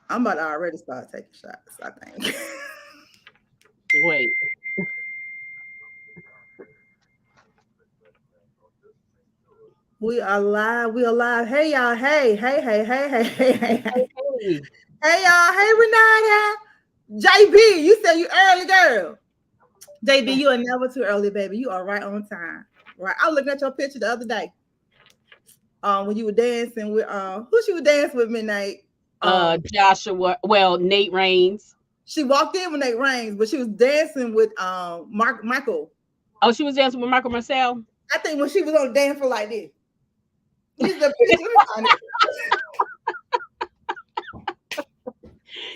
I'm about to already start taking shots, I think. Wait. We are live. We are live. Hey y'all. Hey, hey, hey, hey, hey, hey, hey, hey. Hey. Hey y'all. Hey Renata. JB, you said you early, girl. JB, you are never too early, baby. You are right on time. Right. I was looking at your picture the other day. When you were dancing with who she was dancing with midnight. Joshua. Well, Nate Rains. She walked in when they rang, but she was dancing with Michael. Oh, she was dancing with Michael Marcel. I think when she was on the dance floor like this. These are the pictures. Let me find it.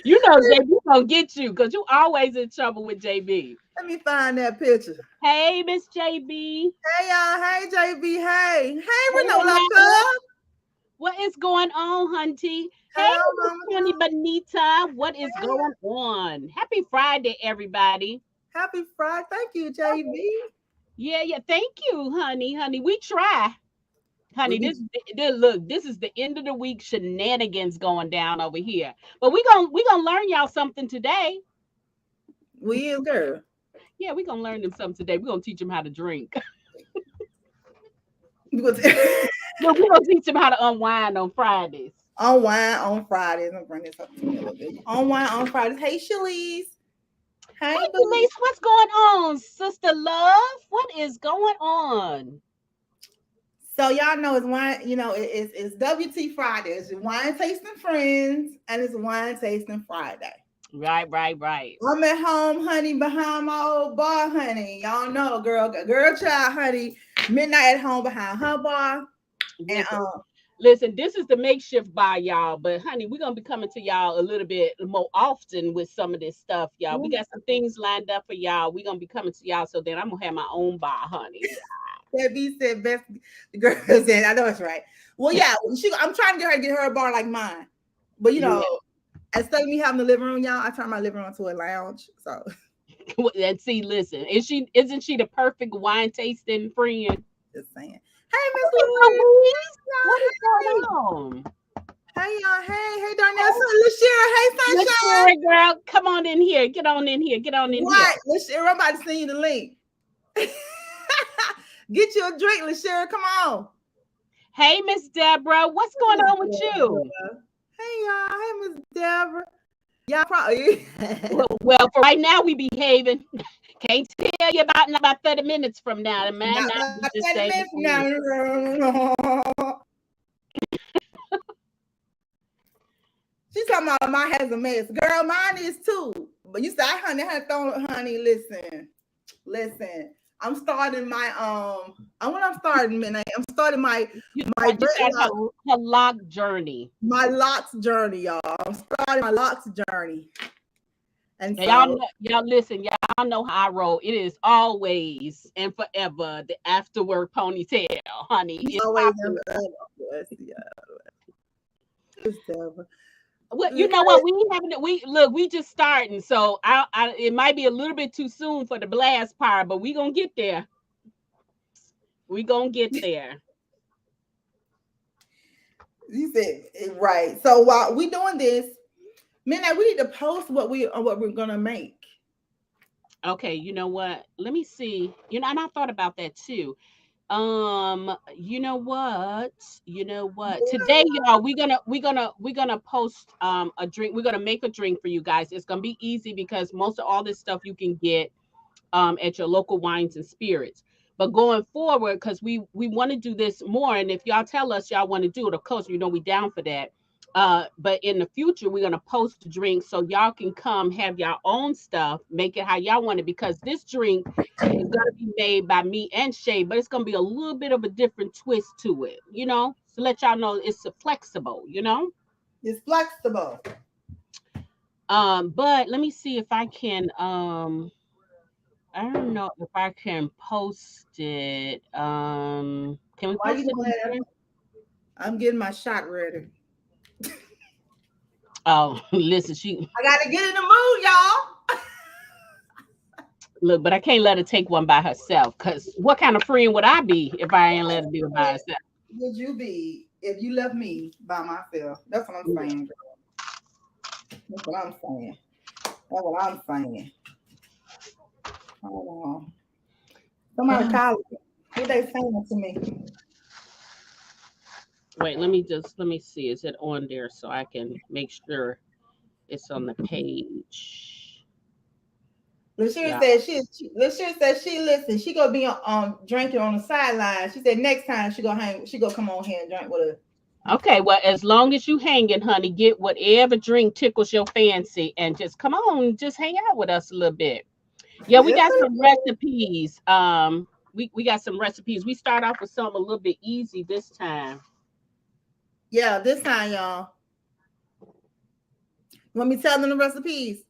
You know JB gonna get you because you always in trouble with JB. Let me find that picture. Hey, Miss JB. Hey y'all, hey JB, hey, hey Hey, Renola hey. Cub. What is going on, Hunty? Hey, Hello, Miss Mama Honey Cub. Bonita. What is Hey, going on? Happy Friday, everybody. happy Friday. Thank you, JB. Yeah, yeah. Thank you, honey. Honey, we try. We Honey, be look, this is the end of the week shenanigans going down over here. But we gonna learn y'all something today. we is girl. Yeah, we gonna learn them something today. We're gonna teach them how to drink. We go Well, we're gonna teach them how to unwind on Fridays. on wine on Fridays. I'm bring this up to me a little bit. On wine on Fridays. Hey Shalice. Hey Hey, boo. Denise, what's going on, sister love? What is going on? So y'all know it's wine, it's WT Friday. It's wine tasting friends and it's wine tasting Friday. Right, right, right. I'm at home, honey, behind my old bar, honey. Y'all know, girl child, honey. Midnight at home behind her bar. And Listen, listen, this is the makeshift bar, y'all. But honey, we're gonna be coming to y'all a little bit more often with some of this stuff, y'all. We got some things lined up for y'all. We're gonna be coming to y'all, so then I'm gonna have my own bar, honey. that B said best the girl said, I know it's right. Well, yeah, I'm trying to get her to get her a bar like mine. But Yeah. instead of me having the living room, y'all, I turned my living room into a lounge. So And see, listen, isn't she the perfect wine tasting friend? just saying. Hey, Miss Hey, Louise. Louise, what is Hey, going on? hey, y'all. Hey, Darnell. LaShira. Hey, Let's Sunshine. share it, girl. Come on in here. Get on in here. Get on in here. What? LaShira, I'm about to send you the link. Get you a drink, LaShira. Come on. Hey, Miss Deborah, what's going Miss on with you? Deborah. Hey, y'all. Hey, Miss Deborah. Y'all probably. Well, for right now, we behaving. Can't tell you about 30 minutes from now. It might Not not about be the 30 same minutes from thing. now. She's talking about mine has a mess. Girl, mine is too. But you said, honey, listen. I'm starting my I'm starting midnight. I'm starting my You start dreadlock, her lock journey. my locks journey, y'all. I'm starting my locks journey. And Now, so y'all listen. Y'all know how I roll. It is always and forever the afterward ponytail, honey. you It's always popular. never it's never. Well, you know what? We ain't having it. We look. We just starting, so it might be a little bit too soon for the blast part, but we gonna get there. We gonna get there. You said it right. So while we doing this, midnight, we need to post what we're gonna make. Okay, you know what? Let me see. And I thought about that too. You know what? You know what? Today, y'all, we're gonna post a drink. We're gonna make a drink for you guys. It's gonna be easy because most of all this stuff you can get at your local wines and spirits. But going forward, because we want to do this more, and if y'all tell us y'all want to do it, of course, we down for that. But in the future, we're gonna post a drink so y'all can come have your own stuff, make it how y'all want it. Because this drink is gonna be made by me and Shay, but it's gonna be a little bit of a different twist to it, to let y'all know it's flexible. It's flexible. But let me see if I can I don't know if I can post it. Can we Why you post it doing in that? here? I'm getting my shot ready. Oh, listen, she I gotta get in the mood, y'all. look, but I can't let her take one by herself. Cause what kind of friend would I be if I ain't let her do it by herself? Would you be if you left me by myself? That's what I'm Yeah. saying. That's what I'm saying. That's what I'm saying. Hold on. Somebody call me. What they saying to me? Wait, let me see. Is it on there so I can make sure it's on the page? Lashira Yeah. said Lashira said she listen. She gonna be drinking on the sideline. She said next time she gonna hang. She gonna come on here and drink with us. Okay, well, as long as you hanging, honey, get whatever drink tickles your fancy and just come on, just hang out with us a little bit. Yeah, we Yes, got sir. some recipes. We got some recipes. We start off with something a little bit easy this time. Yeah, this time, y'all. You want me to tell them the recipes?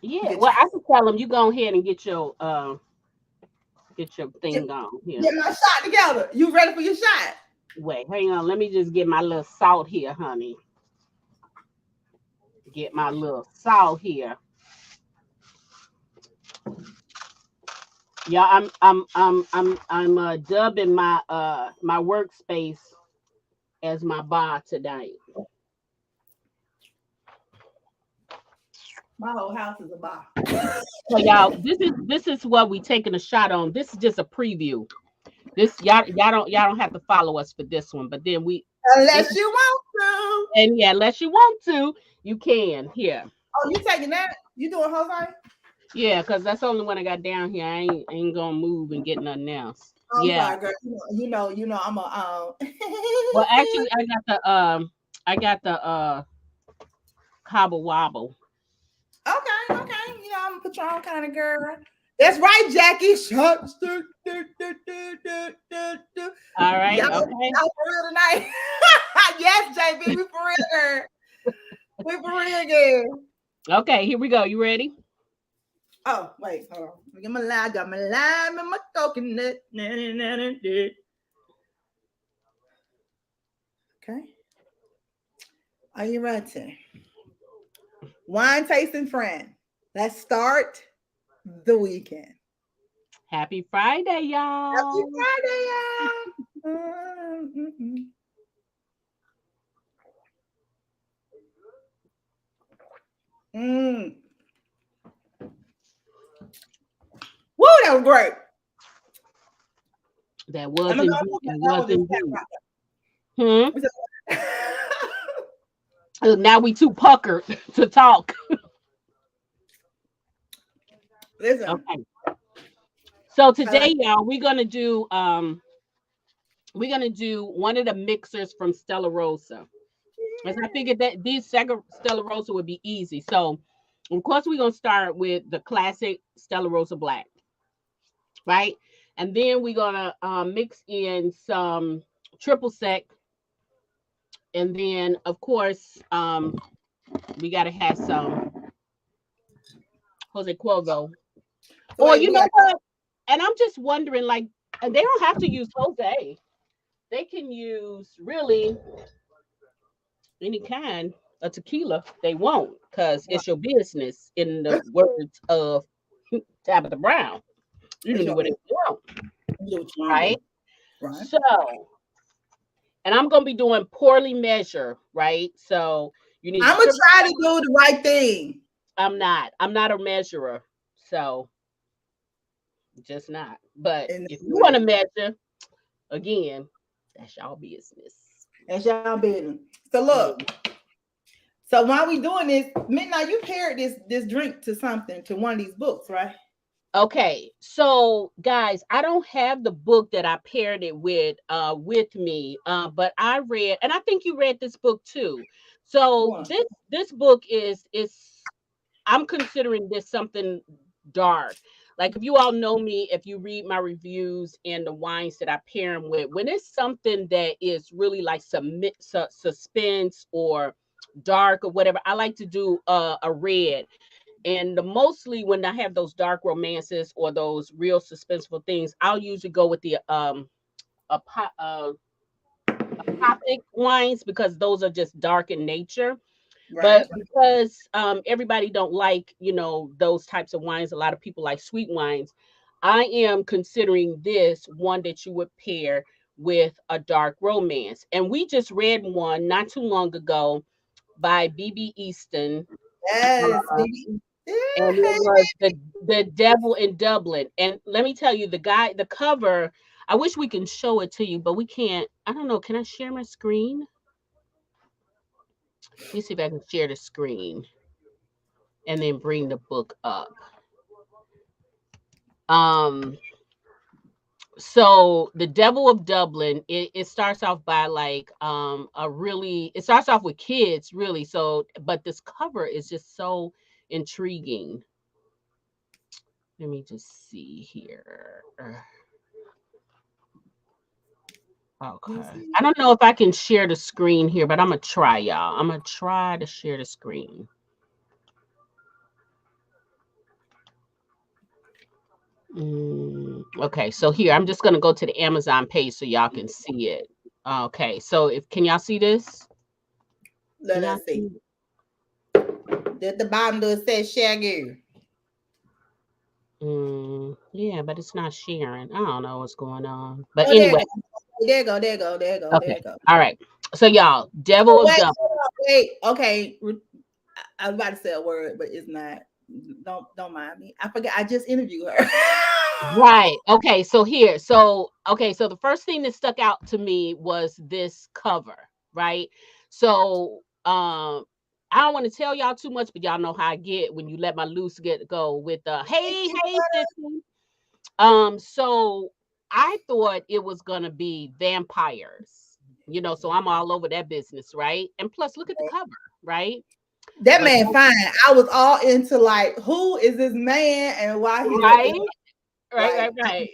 Yeah, Get well, I can tell them you go ahead and get your get, thing on here. get my shot together. You ready for your shot? Wait, hang on. Let me just get my little salt here, honey. Get my little salt here. Yeah, I'm dubbing my workspace as my bar tonight. My whole house is a bar. So y'all, this is what we taking a shot on. This is just a preview. This y'all don't have to follow us for this one, but then then Unless you want to. and yeah, unless you want to, you can here. Oh, you taking that? You doing Jose? Yeah, because that's the only one I got down here. I ain't gonna move and get nothing else. Oh, I'm Yeah. sorry, girl. You know, I'm a Well, actually, I got the cobble wobble. okay. You know, I'm a Patron kind of girl. That's right, Jackie. Shots. All right. Y'all Okay. for real tonight. Yes, JB, we for real, girl. We for real, girl. Okay. Here we go. You ready? Oh, wait, hold on. Let me get my lime. Got my lime and my coconut. Okay. Are you ready? Wine tasting friend. Let's start the weekend. Happy Friday, Happy y'all. Friday, y'all. Mm-mm. Mm. Woo, that was great. That I'm gonna wasn't go it that one this wasn't you. Hmm. time. Now we too puckered to talk. Listen, Okay. So I like today, y'all, we're gonna do one of the mixers from Stella Rosa. As I figured that these second Stella Rosa would be easy. So of course we're gonna start with the classic Stella Rosa Black, right? And then we're gonna mix in some triple sec, and then of course we gotta have some Jose Cuervo. so Or wait, you we know got what? And I'm just wondering, like, and they don't have to use Jose. They can use really any kind of tequila they want because right, it's your business. In the words of Tabitha Brown, you it's can do your whatever you want, you do what you want to right? do, right? So, and I'm gonna be doing poorly measure, right? So you need I'm the gonna triple. try to do the right thing. I'm not a measurer, so just not. But And if you want to measure, again, that's y'all business. that's y'all business. So Yeah. look, so while we doing this, Midnight, you paired this drink to something to one of these books, right? Okay, so guys, I don't have the book that I paired it with me, but I read, and I think you read this book too. So One. this book is I'm considering this something dark. Like if you all know me, if you read my reviews and the wines that I pair them with, when it's something that is really like suspense or dark or whatever, I like to do a red. And mostly when I have those dark romances or those real suspenseful things, I'll usually go with the apothic wines because those are just dark in nature. But Right. because everybody don't like, those types of wines, a lot of people like sweet wines. I am considering this one that you would pair with a dark romance. And we just read one not too long ago by BB Easton. Yes, Uh, baby. Yeah, and it hey, was the devil in Dublin. And let me tell you, the cover. I wish we can show it to you, but we can't. I don't know. Can I share my screen? Let me see if I can share the screen and then bring the book up. Um, so the devil of Dublin, it starts off by like it starts off with kids really. So but this cover is just so intriguing. Let me just see here. you Okay. see? I don't know if I can share the screen here, but I'm gonna try, y'all. I'm gonna try to share the screen. Okay, so here I'm just gonna go to the Amazon page so y'all can see it. Okay, so if can y'all see this? Can Let y'all us see. see? At the bottom do it says Shaggy. Yeah, but it's not sharing. I don't know what's going on. But Oh, there you anyway, go. There you go. There you go. There you go. There okay. you go. All right. So y'all, Devil Oh, of wait, Dublin. hold on, wait. Okay. I was about to say a word, but it's not. Don't mind me. I forgot. I just interviewed her. Right. Okay. So here. So okay. So the first thing that stuck out to me was this cover. Right. So I don't want to tell y'all too much, but y'all know how I get when you let my loose get go with Thank hey you, hey sissy. So I thought it was gonna be vampires. So I'm all over that business, right? And plus, look at the cover, right? that But man fine. I was all into like, who is this man and why he look right, right, like right, right.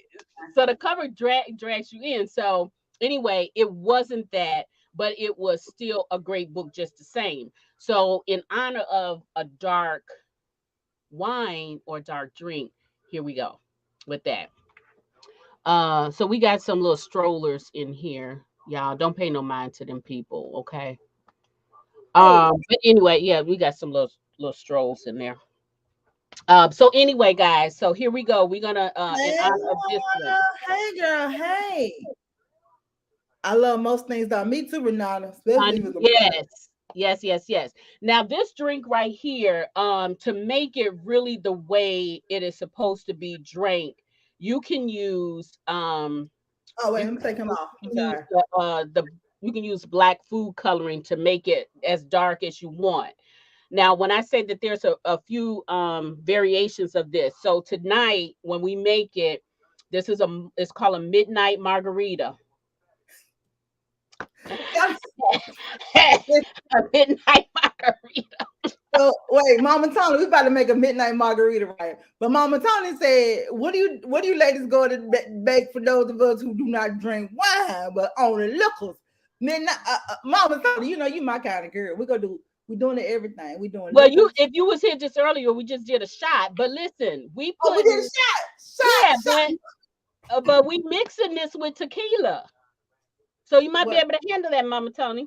So the cover drags you in. So anyway, it wasn't that, but it was still a great book just the same. So in honor of a dark wine or dark drink, here we go with that. So we got some little strollers in here. Y'all don't pay no mind to them people, okay? oh But anyway, yeah, we got some little strolls in there. So anyway, guys, so here we go. We're gonna in hey honor of this one. girl, hey girl, hey. I love most things about me too, Renata, especially Honey, if it's a yes. Yes, yes, yes. Now this drink right here, to make it really the way it is supposed to be drank, you can use oh wait, you let me take him off. I'm can use sorry. the you can use black food coloring to make it as dark as you want. Now, when I say that there's a few variations of this, so tonight when we make it, this is it's called a midnight margarita. Yeah, A midnight margarita. so wait, Mama Tony, we about to make a midnight margarita, right? But Mama Tony said, what do you ladies go to bake for those of us who do not drink wine but only liquors? Midnight, Mama Tony, you my kind of girl. We're doing everything. We're doing Well, liquors. if you was here just earlier, we just did a shot. But listen, we Oh, we did a putting shot, yeah, shot, shot. but we mixing this with tequila, so you might be What, able to handle that, Mama Tony.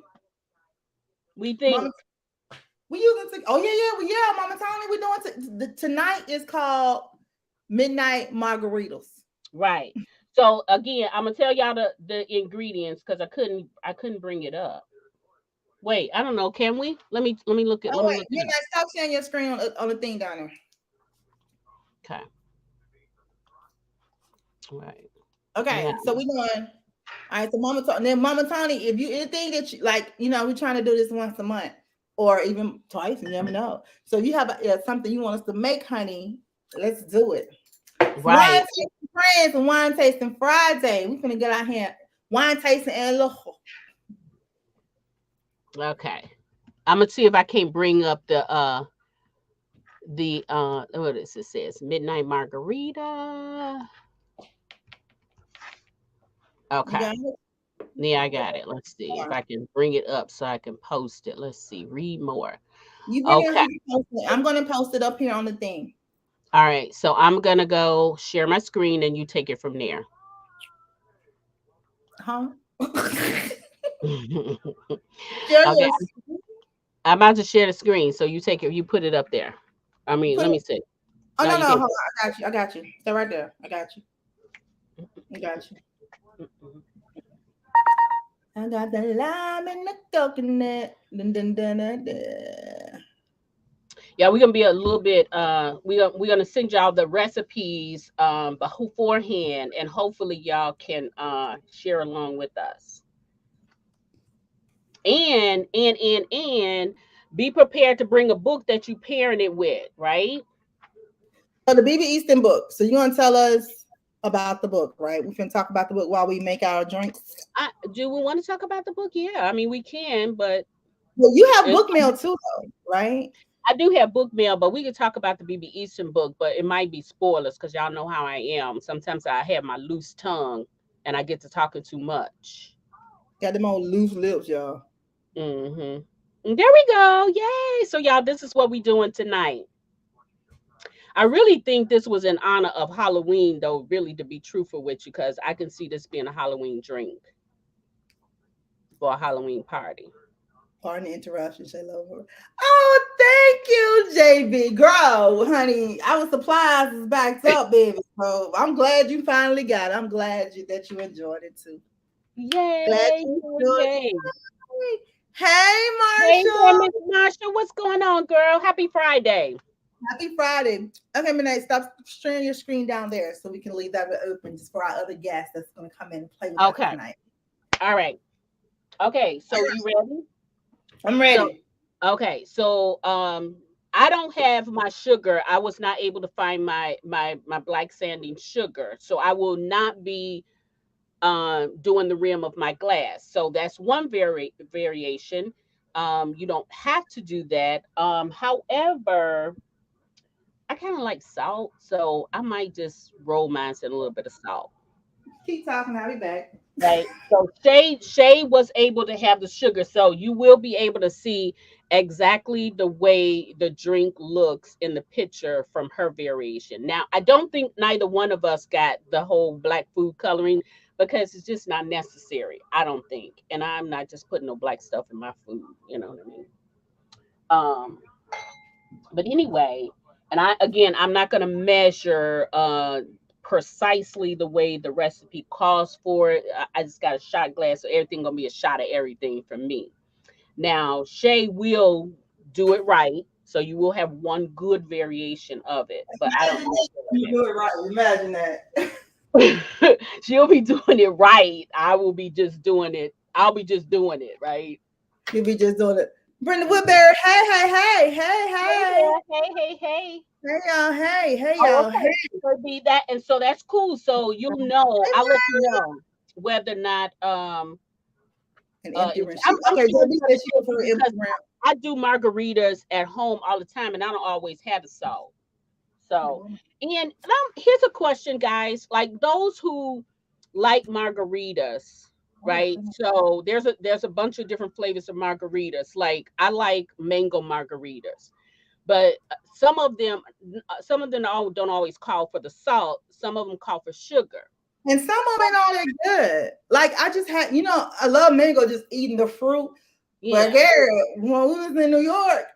We Mama? think We using oh yeah, Mama Tony. We doing tonight is called Midnight Margaritas. right. So again, I'm gonna tell y'all the ingredients because I couldn't bring it up. Wait, I don't know. Can we? Let me look at Oh let me wait, look it up. Midnight, stop sharing your screen on the thing down there. Okay. Right. Now, Okay, so we doing. All right, so Mama Tony, then Mama Tony, if you anything that you like, we're trying to do this once a month or even twice, you never know. So if you have something you want us to make, honey, let's do it. It's wine right. tasting friends and wine tasting Friday. We finna get out here wine tasting and look. Okay. I'm gonna see if I can't bring up the what is it says midnight margarita. You Okay. got it. Yeah, I got it. Let's see if Hold on. I can bring it up so I can post it. Let's see. Read more. You bring it up, Okay. you can post it. I'm gonna post it up here on the thing. All right. So I'm gonna go share my screen and you take it from there. Huh? Okay. Share your I'm about to share the screen. So you take it, you put it up there. I mean, put let it. me see. Oh No, no, you no, can't. hold on. I got you. Stay right there. I got you. I got you. I got the lime and the coconut. Dun, dun, dun, dun, dun. Yeah, we're gonna be a little bit we're gonna send y'all the recipes beforehand, and hopefully y'all can share along with us. And be prepared to bring a book that you pairing it with, right? So the BB Easton book. So you're gonna tell us about the book, right? We can talk about the book while we make our drinks. Do we want to talk about the book? Yeah, I mean we can, but Well, you have it's book mail too, though, right? I do have book mail, but we can talk about the BB Easton book, but it might be spoilers because y'all know how I am. Sometimes I have my loose tongue and I get to talking too much. Got them old loose lips, y'all. Hmm. There we go. Yay. So y'all, this is what we doing tonight. I really think this was in honor of Halloween, though, really to be truthful with you, because I can see this being a Halloween drink for a Halloween party. Pardon the interruption, Shay Lover. Oh, thank you, JB. Girl, honey, our supplies is backed up, baby. So I'm glad you finally got it. I'm glad that you enjoyed it too. Glad Yay, you yay, enjoyed yay. it. Hey, Hey there, Marshall. Miss Marsha. What's going on, girl? Happy Friday. Happy Friday. Okay, Midnight, stop sharing your screen down there so we can leave that open just for our other guest that's going to come in and play with us Okay. tonight. All right. Okay. So you ready? I'm So ready. okay. So I don't have my sugar. I was not able to find my black sanding sugar. So I will not be doing the rim of my glass. So that's one variation. You don't have to do that. However, I kind of like salt, so I might just roll mine in a little bit of salt. Keep talking. I'll be back. Right. So Shay was able to have the sugar, so you will be able to see exactly the way the drink looks in the picture from her variation. Now, I don't think neither one of us got the whole black food coloring because it's just not necessary. I don't think, and I'm not just putting no black stuff in my food. You know what I mean? Um, but anyway, and I'm not going to measure precisely the way the recipe calls for it. I just got a shot glass, so everything gonna be a shot of everything for me. Now Shay will do it right, so you will have one good variation of it, but I don't You do it right. Imagine that. necessarily. She'll be doing it right. I'll be just doing it right. You'll be just doing it. Brenda Woodbury, hey, hey, hey, hey, Hey hey. there, hey, hey, hey. Hey, y'all, hey, hey, Oh, y'all, okay. hey. So be that, and so that's cool. So you'll know. I'll let you know whether or not And empty rim. I'm Okay, sure JB it's gonna said be she was empty for empty because rim. I do margaritas at home all the time, and I don't always have the salt. So, and here's a question, guys. Like those who like margaritas, right? So there's a bunch of different flavors of margaritas. Like I like mango margaritas, but some of them don't always call for the salt. Some of them call for sugar. And some of them ain't all that good. Like I just had, I love mango just eating the fruit. But Yeah. girl, when we was in New York,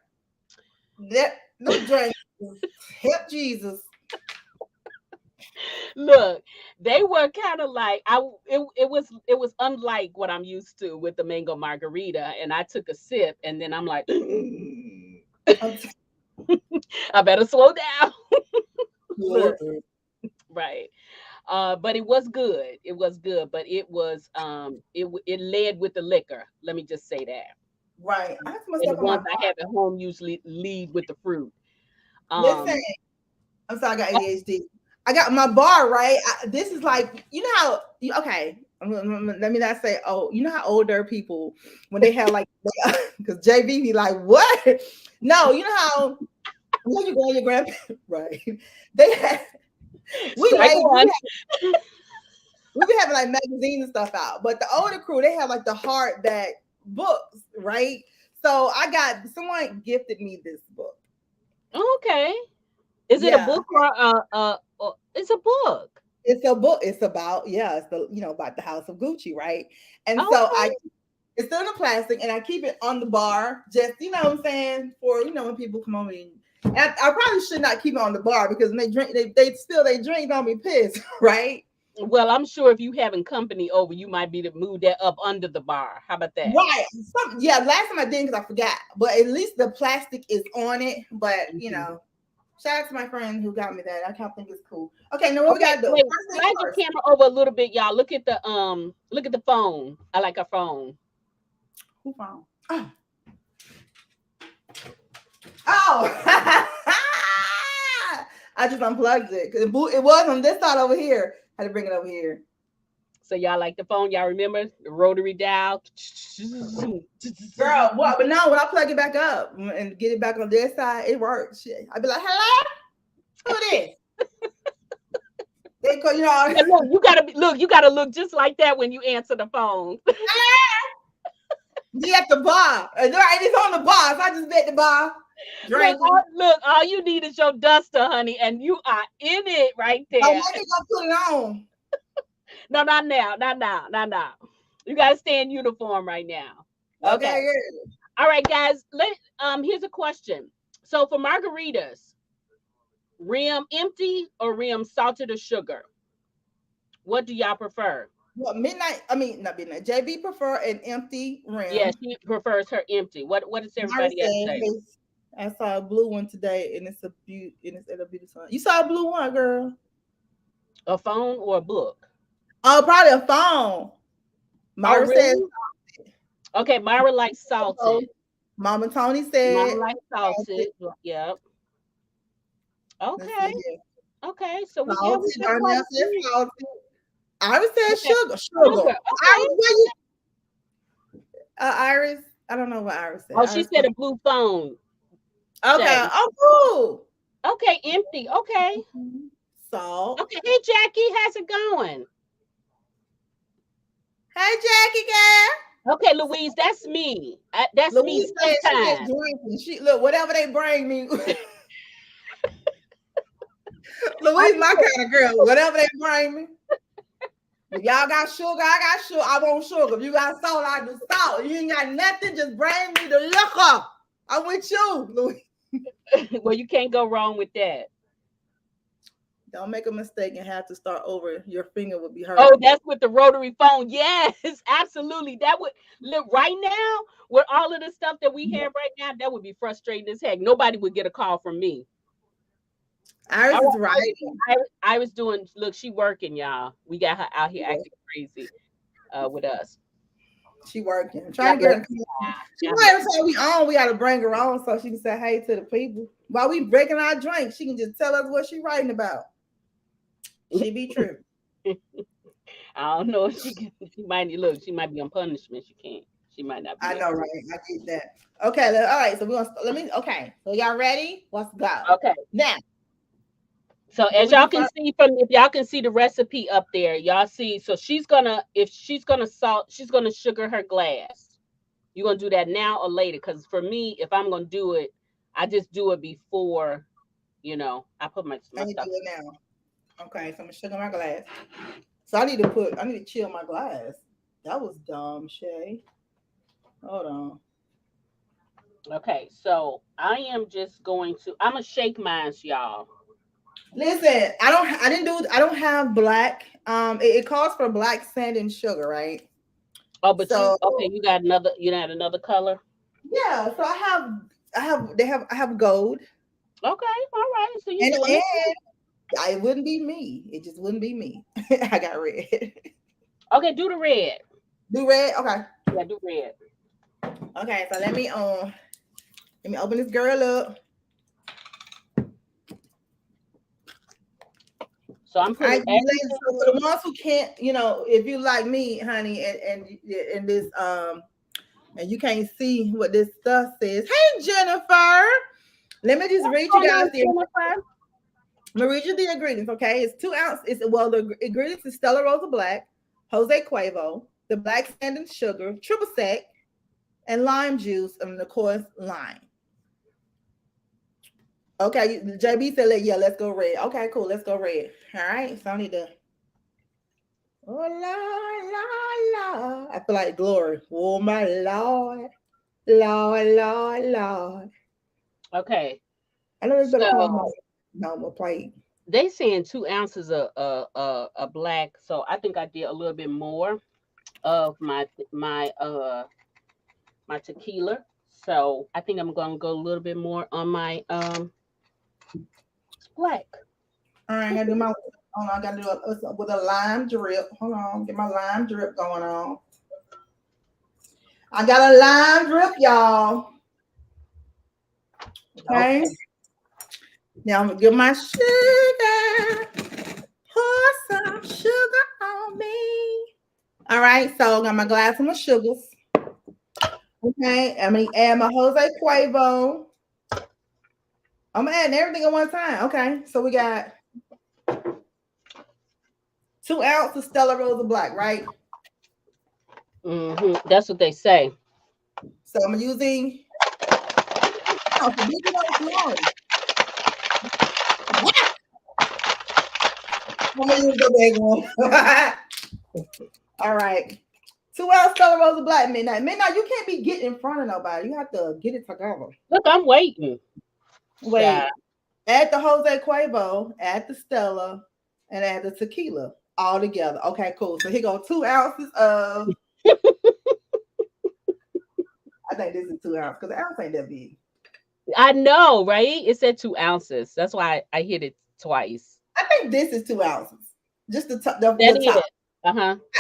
that them drinks help Jesus. Look, they were kind of like it was unlike what I'm used to with the mango margarita, and I took a sip, and then I'm like, I'm t- I better slow down. Lord. Look, right. But it was good. It was good, but it led with the liquor. Let me just say that. Right. I have some And the stuff on my ones I bar. have at home usually lead with the fruit. Listen, Um, I'm sorry, I got ADHD. I got my bar, right? This is like, how, okay, let me not say, oh, you know how older people, when they have like, because JB be like, what? No, you know how, when you go on your grandparents, right? They had, we strike like, one. we be having like magazines and stuff out, but the older crew, they have like the hardback books, right? So someone gifted me this book. Okay. Is it a Yeah. book or it's a book? It's a book. It's about, yeah, it's about the House of Gucci, right? And so Okay. it's still in the plastic, and I keep it on the bar, just what I'm saying, for when people come over. And I probably should not keep it on the bar because when they drink, they drink, don't be pissed, right? Well, I'm sure if you having company over, you might be to move that up under the bar. How about that? Right. Yeah, last time I didn't because I forgot. But at least the plastic is on it. But Mhm. shout out to my friend who got me that. I can't think it's cool. Okay, now what we Okay, gotta do? wait. First things Slide your first. camera over a little bit, y'all. Look at the phone. I like a phone. Who found? Oh. I just unplugged it because it was on this side over here. I had to bring it over here. So y'all like the phone? Y'all remember the rotary dial? Girl, what? But no, when I plug it back up and get it back on this side, it works. Shit. I'd be like, hello? Who this? They call, Yeah, look, you gotta look just like that when you answer the phone. be at the bar. Right, it's on the bar. So I just be at the bar drinking. Look, all you need is your duster, honey, and you are in it right Oh, there. let me go put it on. No, not now, not now, not now. You gotta stay in uniform right now. Okay. Okay, yeah. All right, guys. Here's a question. So for margaritas, rim empty or rim salted or sugar? What do y'all prefer? Well, not midnight. JB prefer an empty Yeah, rim. she prefers her empty. What does Myra everybody else said say? I saw a blue one today, and it's a beautiful. You saw a blue one, girl. A phone or a book? Oh, probably a phone. Oh, Myra says, really? Okay, Myra likes oh, salted. Mama Tony Mama said, likes salted. Yep. let's see Okay. here. Okay. So we Salty, got quite Darnell a said few. salty. Iris said Okay. sugar. Sugar. Sugar. Okay. Iris, where you? Iris, I don't know what Iris said. Oh, she Iris said put, a blue phone. okay. Shay. Oh, Okay, empty. Okay. cool. Salt. Okay. Hey, Jackie, how's it going? Hey, Jackie, girl. Okay, Louise, that's me. That's me Louise said she just sometimes. drinking. She look whatever they bring me. I Louise, my know. kind of girl. Whatever they bring me. If y'all got sugar, I got sugar. I want sugar. If you got salt, I do salt. You ain't got nothing, just bring me the liquor. I'm with you, Louise. Well, you can't go wrong with that. Don't make a mistake and have to start over. Your finger would be Oh, hurting. that's with the rotary phone. Yes, absolutely. That would look right now with all of the stuff that we have right now. That would be frustrating as heck. Nobody would get a call from me. Iris All is right, writing. I was doing. Look, she working, y'all. We got her out here acting crazy with us. She working. I'm God trying to get bless her. She God know bless. every time we on, we gotta bring her on so she can say hey to the people. While we breaking our drink, she can just tell us what she writing about. She be true. I don't know if she can. She might look. She might be on punishment. She can't. She might not I be able know, to. right? I get that. Okay, all right. So we're gonna let me. Okay, so y'all ready? Let's go. Okay. Now, So what as we do y'all can first? see from if y'all can see the recipe up there, y'all see. So she's gonna if she's gonna salt, she's gonna sugar her glass. You gonna do that now or later? Because for me, if I'm gonna do it, I just do it before. I put my Let me do stuff. it now. Okay, so I'm gonna sugar my glass. So I need to chill my glass. That was dumb, Shay. Hold on. Okay, so I am just going to. I'm gonna shake mine, y'all. Listen, I don't have black. It calls for black sand and sugar, right? Oh, but So you okay? You got another. You got another color. yeah, so I have gold. Okay, all right. So you And doing it? it wouldn't be me. It just wouldn't be me. I got red. Okay, do the red. Do red? Okay. Yeah, do red. Okay, so let me open this girl up. So I'm All right, putting ladies, so for everything. the ones who can't, if you like me, honey, and this and you can't see what this stuff says. Hey Jennifer. Let me just What's read you going guys on, the Jennifer? I'm gonna read you the ingredients, okay? It's 2 ounces. The ingredients is Stella Rosa Black, Jose Cuervo, the black sand and sugar, triple sec, and lime juice, and of course lime. Okay, JB said, yeah, let's go red. Okay, cool, let's go red. All right, so I need to. Oh la la la! I feel like glory. Oh my Lord, Lord, Lord, Lord. Okay, I know this better come on so my normal plate. They saying 2 ounces of black, so I think I did a little bit more of my tequila. So I think I'm gonna go a little bit more on my black. All right, I gotta do my. Hold on, I gotta do with a lime drip. Hold on, get my lime drip going on. I got a lime drip, y'all. Okay. Okay. Now I'm gonna get my sugar. Pour some sugar on me. All right, so I got my glass of my sugars. Okay, I'm gonna add my Jose Cuervo. I'm adding everything at one time. Okay, so we got 2 ounces of Stella Rosa Black, right? That's what they say. So I'm using. Oh, so this is small. I'm gonna use the big one. All right. 2 ounces Stella Rosa Black Midnight. Midnight, you can't be getting in front of nobody. You have to get it together. Look, I'm waiting. Wait. Add the Jose Cuervo, add the Stella, and add the tequila all together. Okay, cool. So here go 2 ounces of. I think this is 2 ounces because the ounce ain't that big. I know, right? It said 2 ounces. That's why I hit it twice. I think this is 2 ounces. Just the top. That The is. top.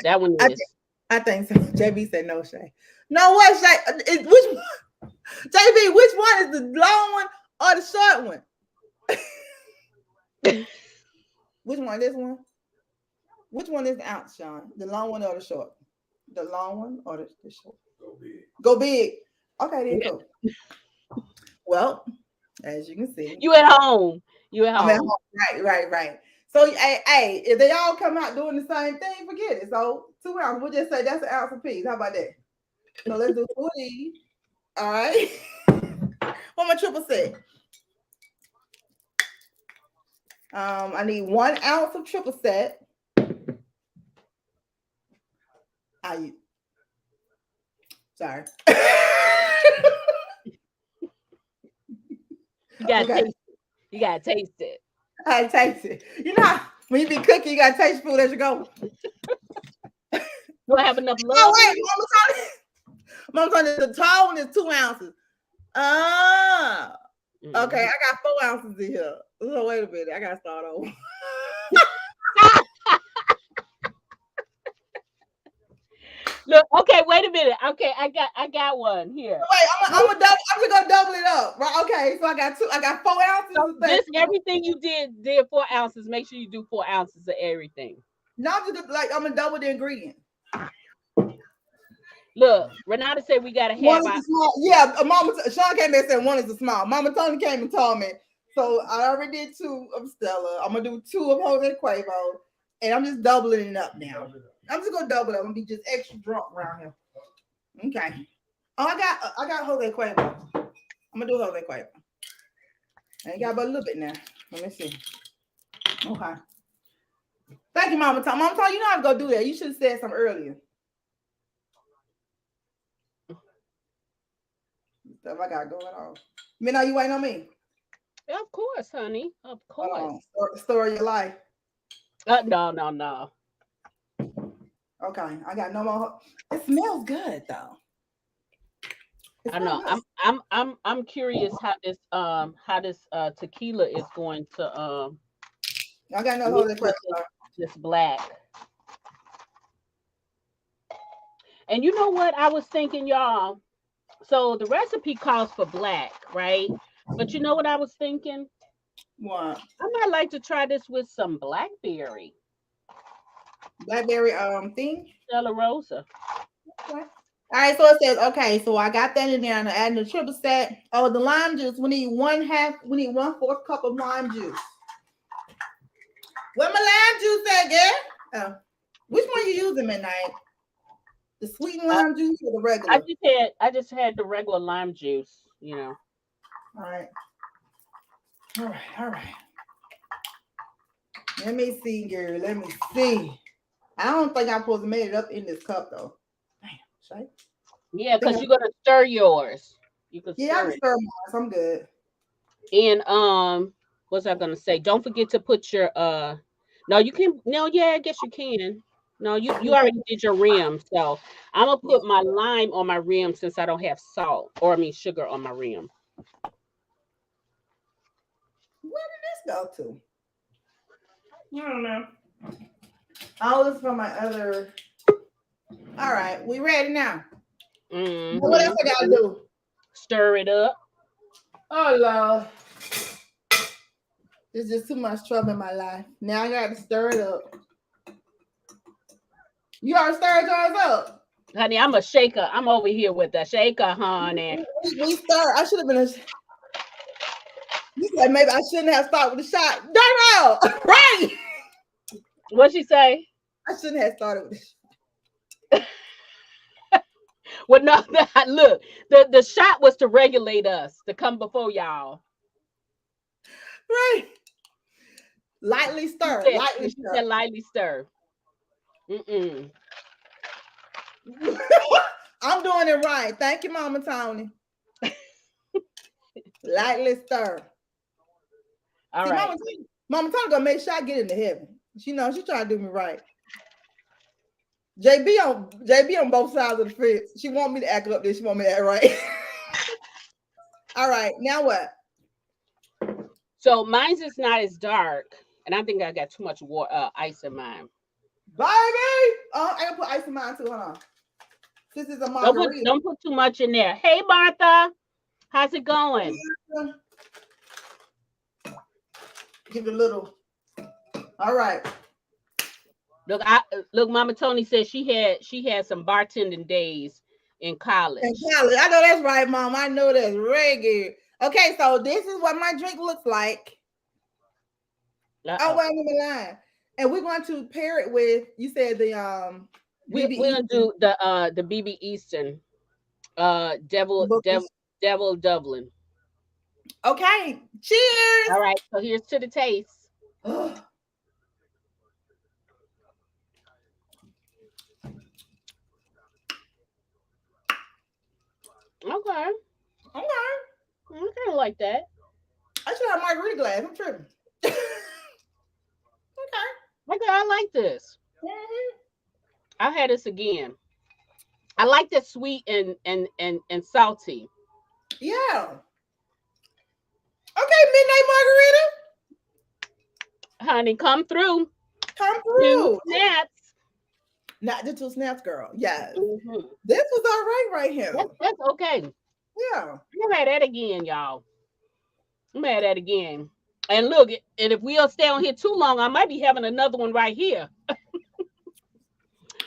That one I, is. I think so. JB said no, Shay. No, what, Shay? Which one? JB, which one is the long one or the short one? Which one? This one? Which one is the ounce, Sean? The long one or the short? The long one or the short? Go big. Go big. Okay, then go. Well, as you can see, You at home. You at I'm at home. home. Right. So, hey, if they all come out doing the same thing, forget it. So, 2 ounces. We'll just say that's an ounce apiece. How about that? So let's do 2 of these. All right. What my triple set? I need 1 ounce of triple set. Sorry. You gotta taste it. You gotta taste it. I taste it. You know, when you be cooking, you gotta taste food as you go. Do I have enough love? Oh wait, Mama told me the tall one is 2 ounces. Okay, I got 4 ounces in here. So wait a minute, I gotta start over. Look, okay, wait a minute. Okay, I got one here. Wait, I'm just gonna double it up, right? Okay, so I got 4 ounces. So this everything you did 4 ounces. Make sure you do 4 ounces of everything. No, I'm just like I'm gonna double the ingredient. Look, Renata said we gotta have one is small. Yeah, Mama Sean came in and said one is a small. Mama Tony came and told me. So I already did 2 of Stella. I'm gonna do 2 of Jose Cuervo, and I'm just doubling it up now. I'm just gonna double it. I'm gonna be just extra drunk around here. Okay. Oh, I got Jose Cuervo. I'm gonna do Jose Cuervo. I ain't got but a little bit now. Let me see. Okay. Thank you, Mama Tony. Mama Tony, you know how to go do that. You should have said something earlier. Stuff I got going on. Midnight, you waiting on me? Of course, honey. Of course. Story of your life. No. Okay, I got no more. It smells good though. I know. Good. I'm curious how this tequila is going to I got no this black. And you know what I was thinking, y'all? So the recipe calls for black, right? But you know what I was thinking? What? I might like to try this with some blackberry. Blackberry thing? Stella Rosa. Okay. All right, so it says, okay, so I got that in there and I'm adding the triple set. Oh, the lime juice. We need 1/4 cup of lime juice. What my lime juice at, girl? Oh. Which one you using, Midnight? The sweet lime juice or the regular? I just had the regular lime juice, you know. All right. Let me see, girl. Let me see. I don't think I'm supposed to make it up in this cup though. Damn, Shay. Yeah, because you're gonna stir yours. You can I can stir mine. So I'm good. And what's I gonna say? Don't forget to put your no, you can no, yeah, I guess you can. No, you already did your rim, so I'm gonna put my lime on my rim since I don't have salt or I mean sugar on my rim. Where did this go to? I don't know. All this from my other. All right, we ready now. What else I gotta do? Stir it up. Oh Lord, there's just too much trouble in my life. Now I gotta stir it up. You already stirred yours up. Honey, I'm a shaker. I'm over here with the shaker, honey. We stirred. I should have been a. You said maybe I shouldn't have started with a shot. Darn right. What'd she say? I shouldn't have started with a shot. Well, no, look, the shot was to regulate us, to come before y'all. Right. Lightly stir. Lightly stir. Said lightly stir. I'm doing it right. Thank you, Mama Tony. Lightly stir. All See, right. Mama Tony gonna make sure I get into heaven. She knows she trying to do me right. JB on both sides of the fence. She want me to act up there. She want me to act right. All right, now what? So mine's is not as dark, and I think I got too much water, ice in mine. Baby, I gotta put ice in mine too. Hold on. This is a margarita. Don't put too much in there. Hey, Martha, how's it going? Give it a little. All right. Look, Mama Tony said she had some bartending days in college. I know that's right, Mom. I know that's regular. Okay, so this is what my drink looks like. Oh, wait, I'm lying. And we're going to pair it with. You said the we're gonna do the BB Easton, Devil Dublin. Okay, cheers. All right, so here's to the taste. Okay. I kind of like that. I should have a margarita glass. I'm tripping. Okay, I like this. I'll have this again. I like that sweet and salty. Yeah. Okay, midnight margarita. Honey, come through. Come through. 2 snaps. Not the 2 snaps, girl. Yes. This was all right here. That's okay. Yeah. I'm mad at that again, y'all. I'm mad at that again. And look, and if we'll stay on here too long, I might be having another one right here.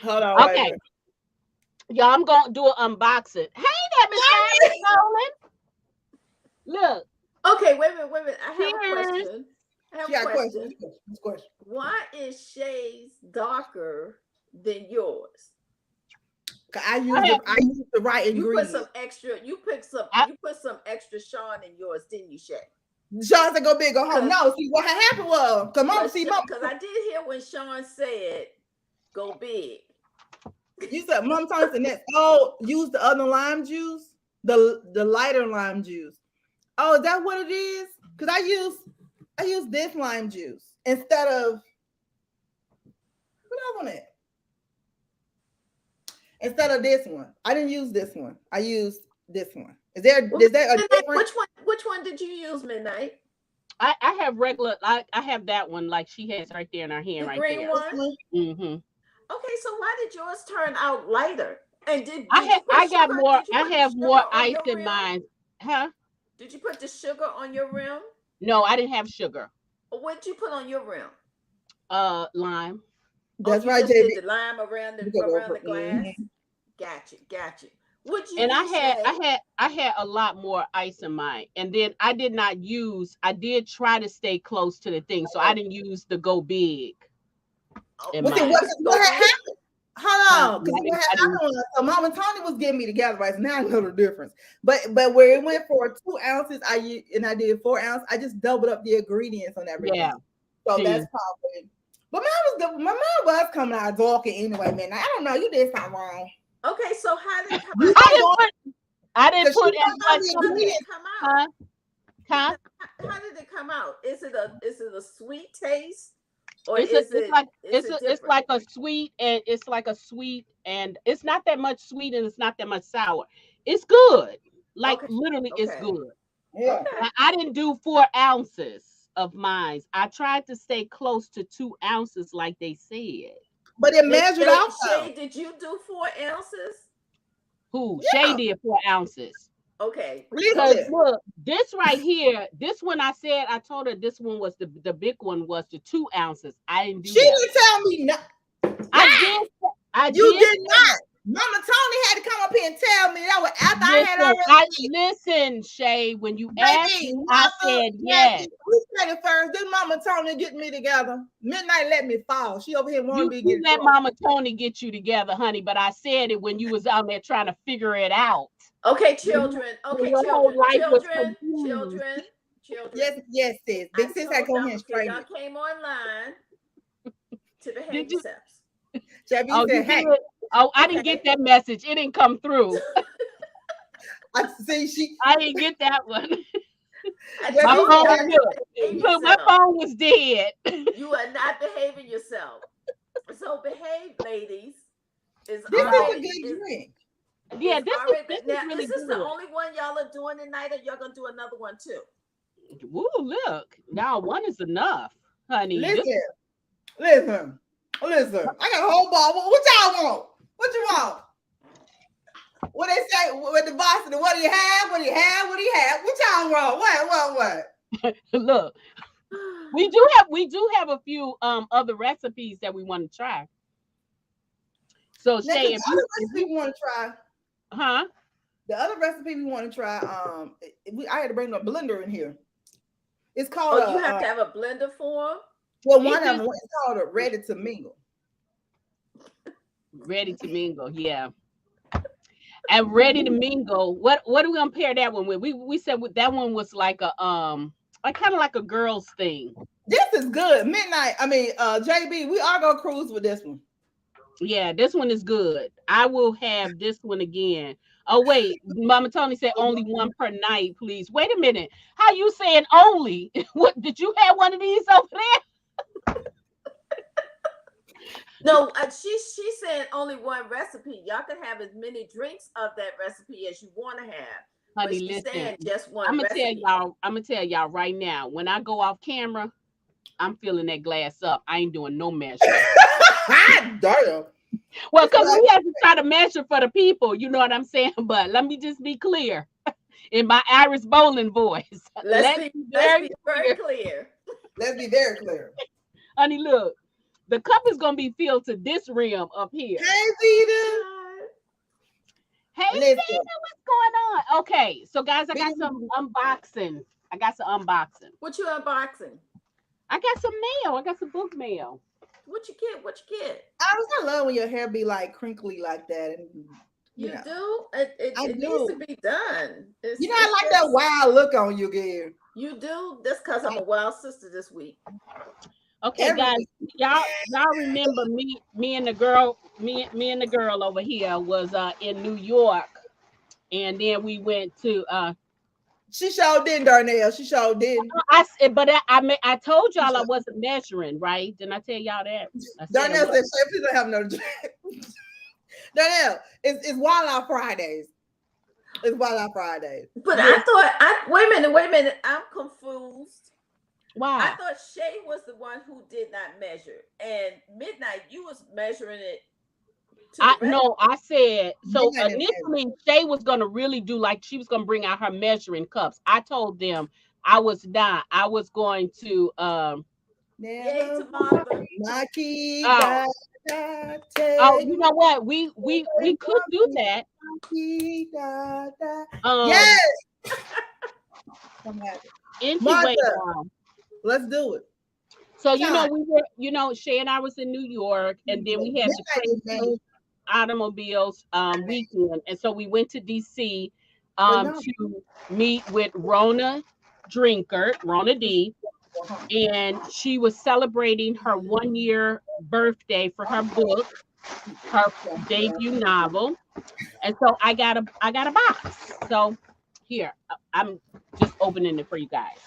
Hold on. Okay. Y'all, I'm going to do an unboxing. Hey there, Miss Nolan. Look. Okay, wait a minute. I have a question. Question. Why is Shay's darker than yours? I use the right ingredients. You put some extra Sean in yours, didn't you, Shay? Sean said go big, go home. No, see what happened was come on, see mom. Because I did hear when Sean said go big. You said Mom Tony said next. Use the other lime juice, the lighter lime juice. Oh, is that what it is? Because I use this lime juice instead of what I want it. Instead of this one, I didn't use this one. I used this one. Is there a difference? Which one did you use, Midnight? I have regular. I have that one like she has right there in her hand, right green there. One? Mm-hmm. Okay, so why did yours turn out lighter? And I have more ice in mine. Huh? Did you put the sugar on your rim? No, I didn't have sugar. What did you put on your rim? Lime. That's right, JB. The lime around the glass. Mm-hmm. Gotcha. Would you? And I had a lot more ice in mine, and then I did try to stay close to the thing, so I didn't use the go big. What happened? Hold on, because what happened? So Mama Tony was getting me together, right? So now I know the difference. But where it went for 2 ounces, I did 4 ounces. I just doubled up the ingredients on everything. Yeah. So that's probably. But my mom was coming out darker anyway, man. I don't know. You did something wrong. Okay, so how did it come out? I didn't put in much. Come out. Huh? How did it come out? Is it a sweet taste, or It's like a sweet, and it's like a sweet, and it's not that much sweet and it's not that much sour. It's good. Like Okay. literally, it's Okay. good. Yeah. Okay. I didn't do 4 ounces of mine. I tried to stay close to 2 ounces, like they said. But it measured out though. Shay, did you do 4 ounces? Who? Shay Yeah. did 4 ounces. Okay. Because Listen. look, this right here, this one I told her this one was the big one was the 2 ounces. I didn't do She that. didn't tell me no. I You did. did not. Mama Tony had to come up here and tell me that was after I had already. Listen, Shay, when you asked Baby, me, I said yes. we said it first. This Mama Tony get me together. Midnight let me fall. She over here wanting me to You get let drunk. Mama Tony get you together, honey, but I said it when you was out there trying to figure it out. Okay, children. Okay, Your whole children. life was Children. confused. Children. Yes, sis. Big sis had to come here and straighten y'all it. came online to behave Did you? yourselves. Jabby Oh, said, you hey. did? Oh, I didn't get that message. It didn't come through. I see she. I didn't get that one. Yeah, My you phone, gotta look, my phone was dead. You are not behaving yourself. So behave, ladies. This is a good drink. Yeah, this is really Is this good. the only one y'all are doing tonight, or y'all gonna do another one too? Woo, look. Now one is enough, honey. Listen. I got a whole ball. What y'all want? What you want? What they say with the boss? What do you have? What do you have? What do you have? What y'all want? What? Look, we do have a few other recipes that we want to try. So Shay, if you want to try, huh? The other recipe we want to try, I had to bring a blender in here. It's called. You have to have a blender for them. Well, one of them is called a ready to mingle. Ready to mingle, yeah. And ready to mingle. What are we gonna pair that one with? We said that one was like a like kind of like a girl's thing. This is good. JB, we are gonna cruise with this one. Yeah, this one is good. I will have this one again. Oh wait, Mama Tony said only one per night, please. Wait a minute. How you saying only? What did you have one of these over there? No, she's saying only one recipe. Y'all can have as many drinks of that recipe as you want to have. Honey, listen. Just one. I'm gonna tell y'all right now. When I go off camera, I'm filling that glass up. I ain't doing no measure. Damn. Well, because we have to try to measure for the people, you know what I'm saying? But let me just be clear in my Irish bowling voice. Let's be very clear. Let's be very clear. Honey, look, the cup is going to be filled to this rim up here. Hey, Vita. Hey, Vita, what's going on? Okay, so guys, I got some unboxing. What you unboxing? I got some mail. I got some book mail. What you get? I love when your hair be like crinkly like that. And you do? It needs to be done. I like that wild look on you, girl. You do? That's because I'm a wild sister this week. Okay, guys, y'all remember me and the girl over here was in New York, and then we went to She sure didn't, Darnell. She sure didn't. I told y'all I wasn't measuring, right? Didn't I tell y'all that? Darnell said, "Please don't have no drink." Darnell, it's Wild Out Fridays. It's Wild Out Fridays. But I thought, wait a minute. I'm confused. Why? I thought Shay was the one who did not measure, and Midnight, you was measuring it. I said so. Initially, Shay was gonna really do like she was gonna bring out her measuring cups. I told them I was not. I was going to you know what? We could do that. Yes. Anyway, let's do it. So we were, Shay and I was in New York, and then we had the automobiles weekend, and so we went to DC to meet with Rona D, and she was celebrating her 1-year birthday for her book, her debut novel, and so I got a box. So here I'm just opening it for you guys.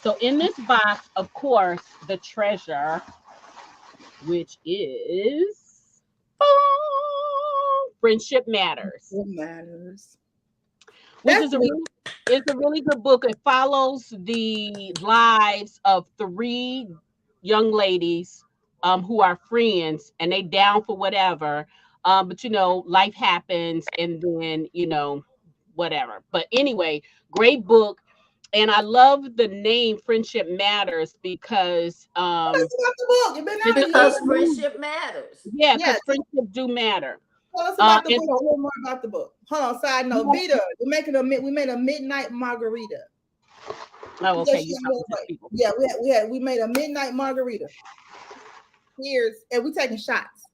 So in this box, of course, the treasure, which is Friendship Matters. What matters? Which is a really good book. It follows the lives of 3 young ladies who are friends, and they down for whatever. But life happens, and then whatever. But anyway, great book. And I love the name Friendship Matters because Tell us about the book. You've been out a Because year. friendship matters. yeah, because Yes. friendship do matter. Tell us about the and- book. A little more about the book. Hold on. Side note, Vita, we made a midnight margarita. Oh, okay. Yes, yeah, we made a midnight margarita. Here's, and we taking shots.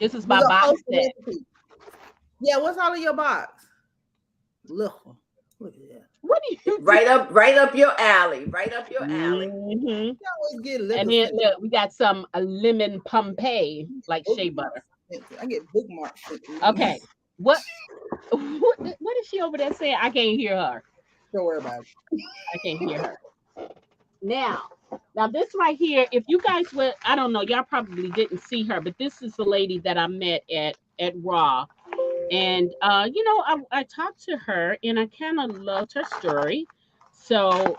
This is We my gonna box post the set. recipe. Yeah, what's all in your box? Look at that. What do you Right up your alley. Right up your alley. Mhm. You always get liquor. And then look, we got some lemon Pompeii, like shea butter. I get bookmarks. Okay. What is she over there saying? I can't hear her. Don't worry about it. I can't hear her. Now this right here, if you guys would, I don't know, y'all probably didn't see her, but this is the lady that I met at Raw. And I talked to her and I kind of loved her story. So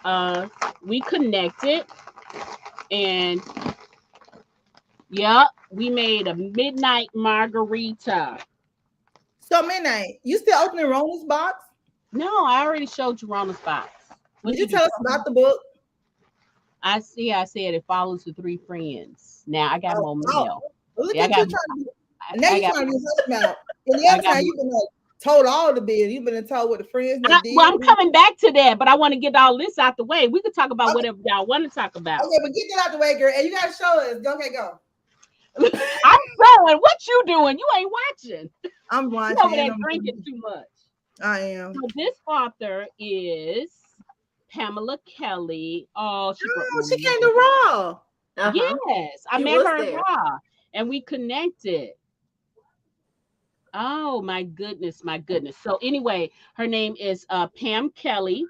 we connected, and we made a midnight margarita. So midnight, you still opening Rona's box? No, I already showed you Rona's box. Did you tell us about the book? I said it follows the 3 friends. Now I got more mail. Look Yeah, at you trying to now you're trying to be husband out. And the other time you've been told all the biz. You've been told what the friends did. Well, I'm coming back to that, but I want to get all this out the way. We could talk about whatever y'all want to talk about. Okay, but get that out the way, girl. And you gotta show us. Okay, go. I'm showing. What you doing? You ain't watching. I'm watching. You over there drinking too much. I am. So this author is Pamela Kelly. Oh, she came to Raw. Uh-huh. Yes, I met her at Raw, and we connected. Oh my goodness. So anyway, her name is Pam Kelly,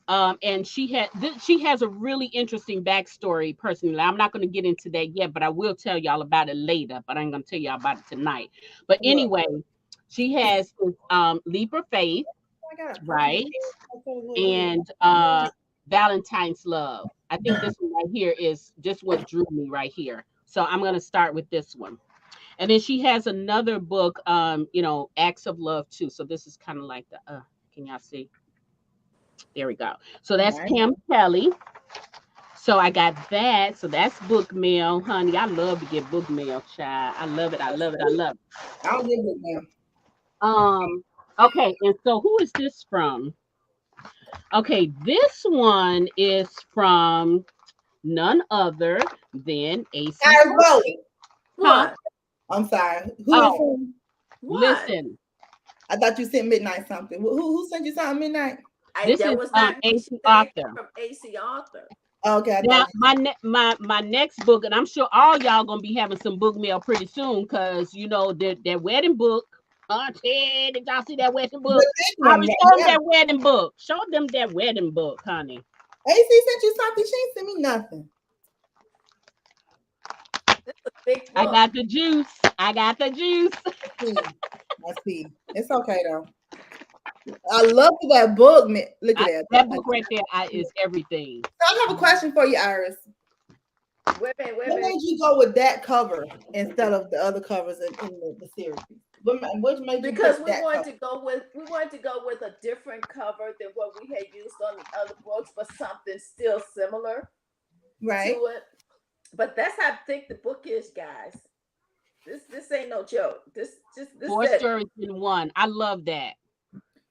and she has a really interesting backstory. Personally, I'm not going to get into that yet, but I will tell y'all about it later. But I ain't going to tell y'all about it tonight. But anyway, she has Leap of Faith, right, and Valentine's Love. I think this one right here is just what drew me right here. So I'm going to start with this one. And then she has another book, Acts of Love too. So this is kind of like the, can y'all see? There we go. So that's Pam Kelly. So I got that. So that's book mail, honey. I love to get book mail, child. I love it. I'll get book mail. Okay. And so who is this from? Okay. This one is from none other than AC. What? I'm sorry. Who listen. I thought you sent Midnight something. Who sent you something Midnight? This is AC Author. From AC Author. Okay. Now my next book, and I'm sure all y'all gonna be having some book mail pretty soon, because that wedding book. Auntie, did y'all see that wedding book? I was showing that wedding book. Show them that wedding book, honey. AC sent you something. She ain't sent me nothing. I got the juice. I see. It's okay though. I love that book, man. Look at that. That book right there is everything. So I have a question for you, Iris. Wait. What made you go with that cover instead of the other covers in the series? Which made you because pick we that wanted cover? to go with a different cover than what we had used on the other books, but something still similar right to it. But that's how thick the book is, guys. This ain't no joke. This 4 stories in one. I love that.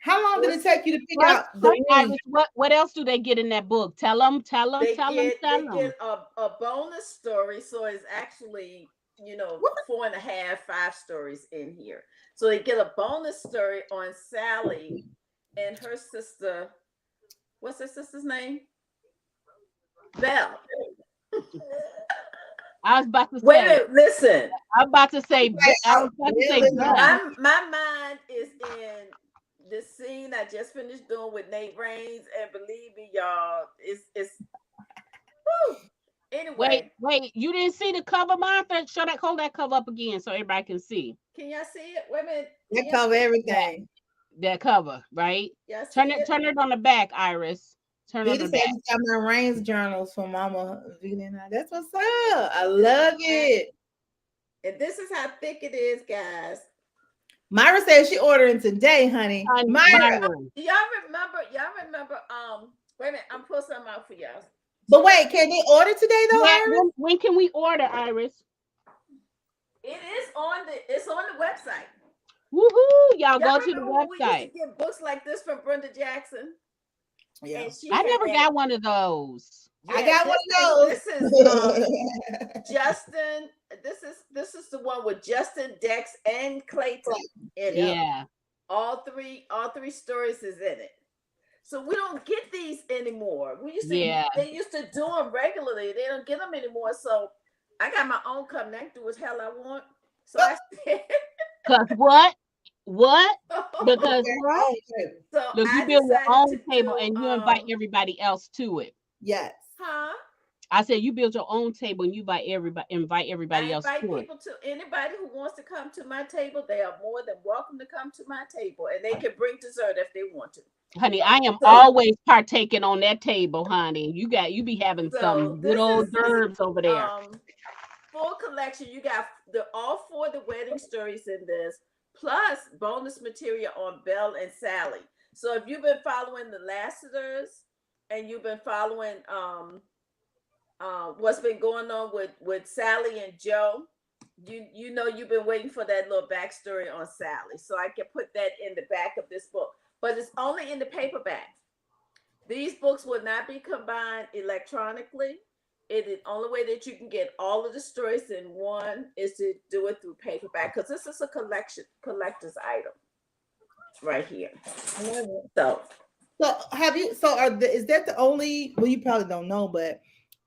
How long did it take you to pick out the what else do they get in that book? Tell them. They get a bonus story, so it's actually 4.5, 5 stories in here. So they get a bonus story on Sally and her sister. What's her sister's name? Belle. I was about to say. Wait, listen. I'm about to say. My mind is in this scene I just finished doing with Nate Raines, and believe me, y'all, it's whew. Anyway. Wait, you didn't see the cover, Martha? Hold that cover up again so everybody can see. Can y'all see it? Wait a minute. They cover everything. That cover, right? Y'all Turn it on the back, Iris. Turn on the back. Got my Rains journals from Mama. That's what's up. I love it. And this is how thick it is, guys. Myra said she ordering today, honey. Myra. Y'all remember? Wait a minute, I'm pulling something out for y'all. But wait, can they order today though? Yeah, when can we order, Iris? It's on the website. Woohoo! Y'all go to the website. We used to get books like this from Brenda Jackson. Yeah, I never got one of those. Yeah, I got one of those. This is Justin. This is the one with Justin, Dex, and Clayton in it. Yeah. All three stories is in it. So we don't get these anymore. They used to do them regularly. They don't get them anymore. So I got my own cup and I can do what the hell I want. So I said, because what? Because what? So look, you build your own table and you invite everybody else to it. Yes. Huh? I said you build your own table and you invite everybody else to it. People to anybody who wants to come to my table. They are more than welcome to come to my table, and they can bring dessert if they want to. Honey, I am always partaking on that table, honey. You be having some good old herbs over there. Full collection. You got all four of the wedding stories in this, plus bonus material on Belle and Sally. So if you've been following the Lassiters and you've been following what's been going on with Sally and Joe, you know you've been waiting for that little backstory on Sally. So I can put that in the back of this book, but it's only in the paperback. These books will not be combined electronically. It is the only way that you can get all of the stories in one is to do it through paperback, because this is a collector's item right here. I love it. So is that the only, well, you probably don't know, but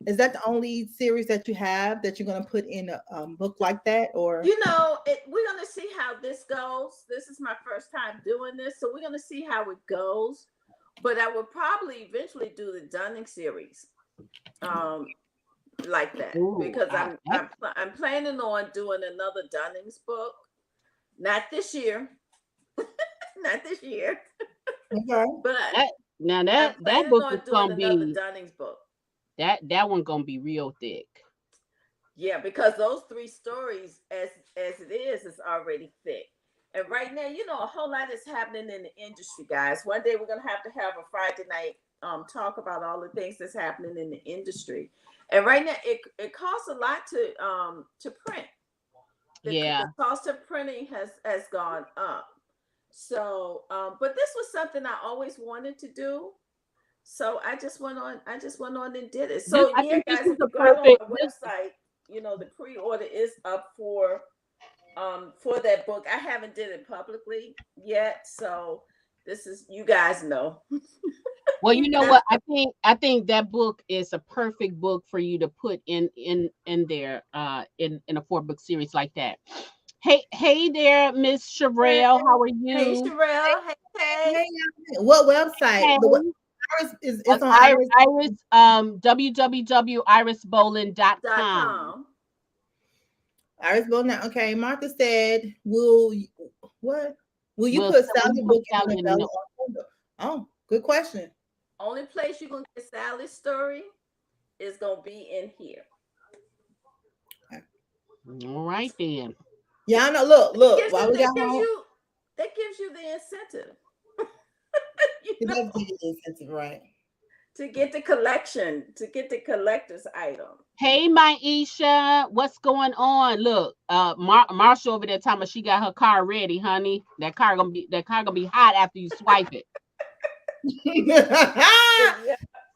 is that the only series that you have that you're going to put in a book like that? Or we're going to see how this goes. This is my first time doing this, so we're going to see how it goes. But I will probably eventually do the Dunning series like that. Ooh, because I'm planning on doing another Dunning's book. Not this year. Not this year. Okay. But that book is going to be Dunning's book. That one gonna be real thick. Yeah, because those three stories, as it is already thick. And right now, a whole lot is happening in the industry, guys. One day we're gonna have a Friday night talk about all the things that's happening in the industry. And right now, it costs a lot to print. The cost of printing has gone up. So, but this was something I always wanted to do. So I just went on and did it. So guys, if you go on my website, the pre-order is up for that book. I haven't did it publicly yet, so this is, you guys know. Well, you know what? I think that book is a perfect book for you to put in there in a 4-book series like that. Hey there, Miss Sherelle. How are you? Hey, Sherelle. Hey. What website? Hey. Iris is on Iris. www.irisbolin.com. Iris Bolin. Okay, Martha said, "Will you put Sally book in the Oh, good question. Only place you're gonna get Sally's story is gonna be in here. Okay. All right then. Yeah, I know. Look. That gives you the incentive. It does give you the incentive, right? To get the collection, to get the collector's item. Hey, Maisha, what's going on? Look, Marsha over there talking about she got her car ready, honey. That car gonna be hot after you swipe it.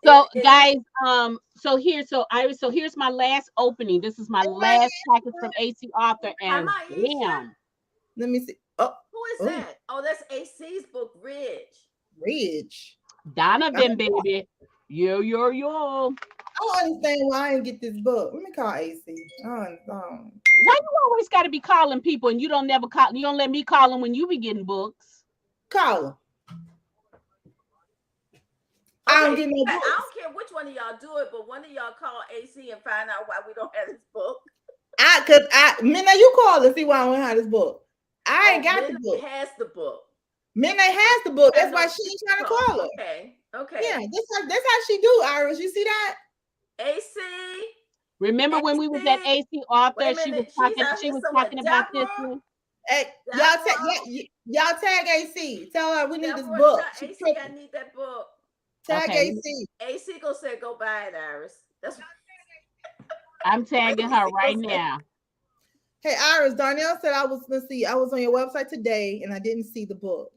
So guys, here's my last opening. This is my last package from AC Author, and damn. Let me see. Oh, who is that? Oh, that's AC's book, Ridge. Donovan, baby. Yo. I don't understand why I didn't get this book. Let me call AC. Why you always got to be calling people and you don't let me call them when you be getting books? Call them. I don't get no I books. don't care which one of y'all do it, but one of y'all call AC and find out why we don't have this book. Midnight, you call and see why I don't have this book. I ain't got the book. Has the book. Midnight has the book. That's why she ain't trying to call her. Okay. Yeah, that's how she do, Iris. You see that? AC. Remember when we was at AC Author? She was talking about this one. Hey, y'all tag AC. Tell her we need this book. AC, I need that book. Tag AC. AC go say go buy it, Iris. That's what I'm tagging her right now. Hey, Iris, Darnell said I was on your website today and I didn't see the book.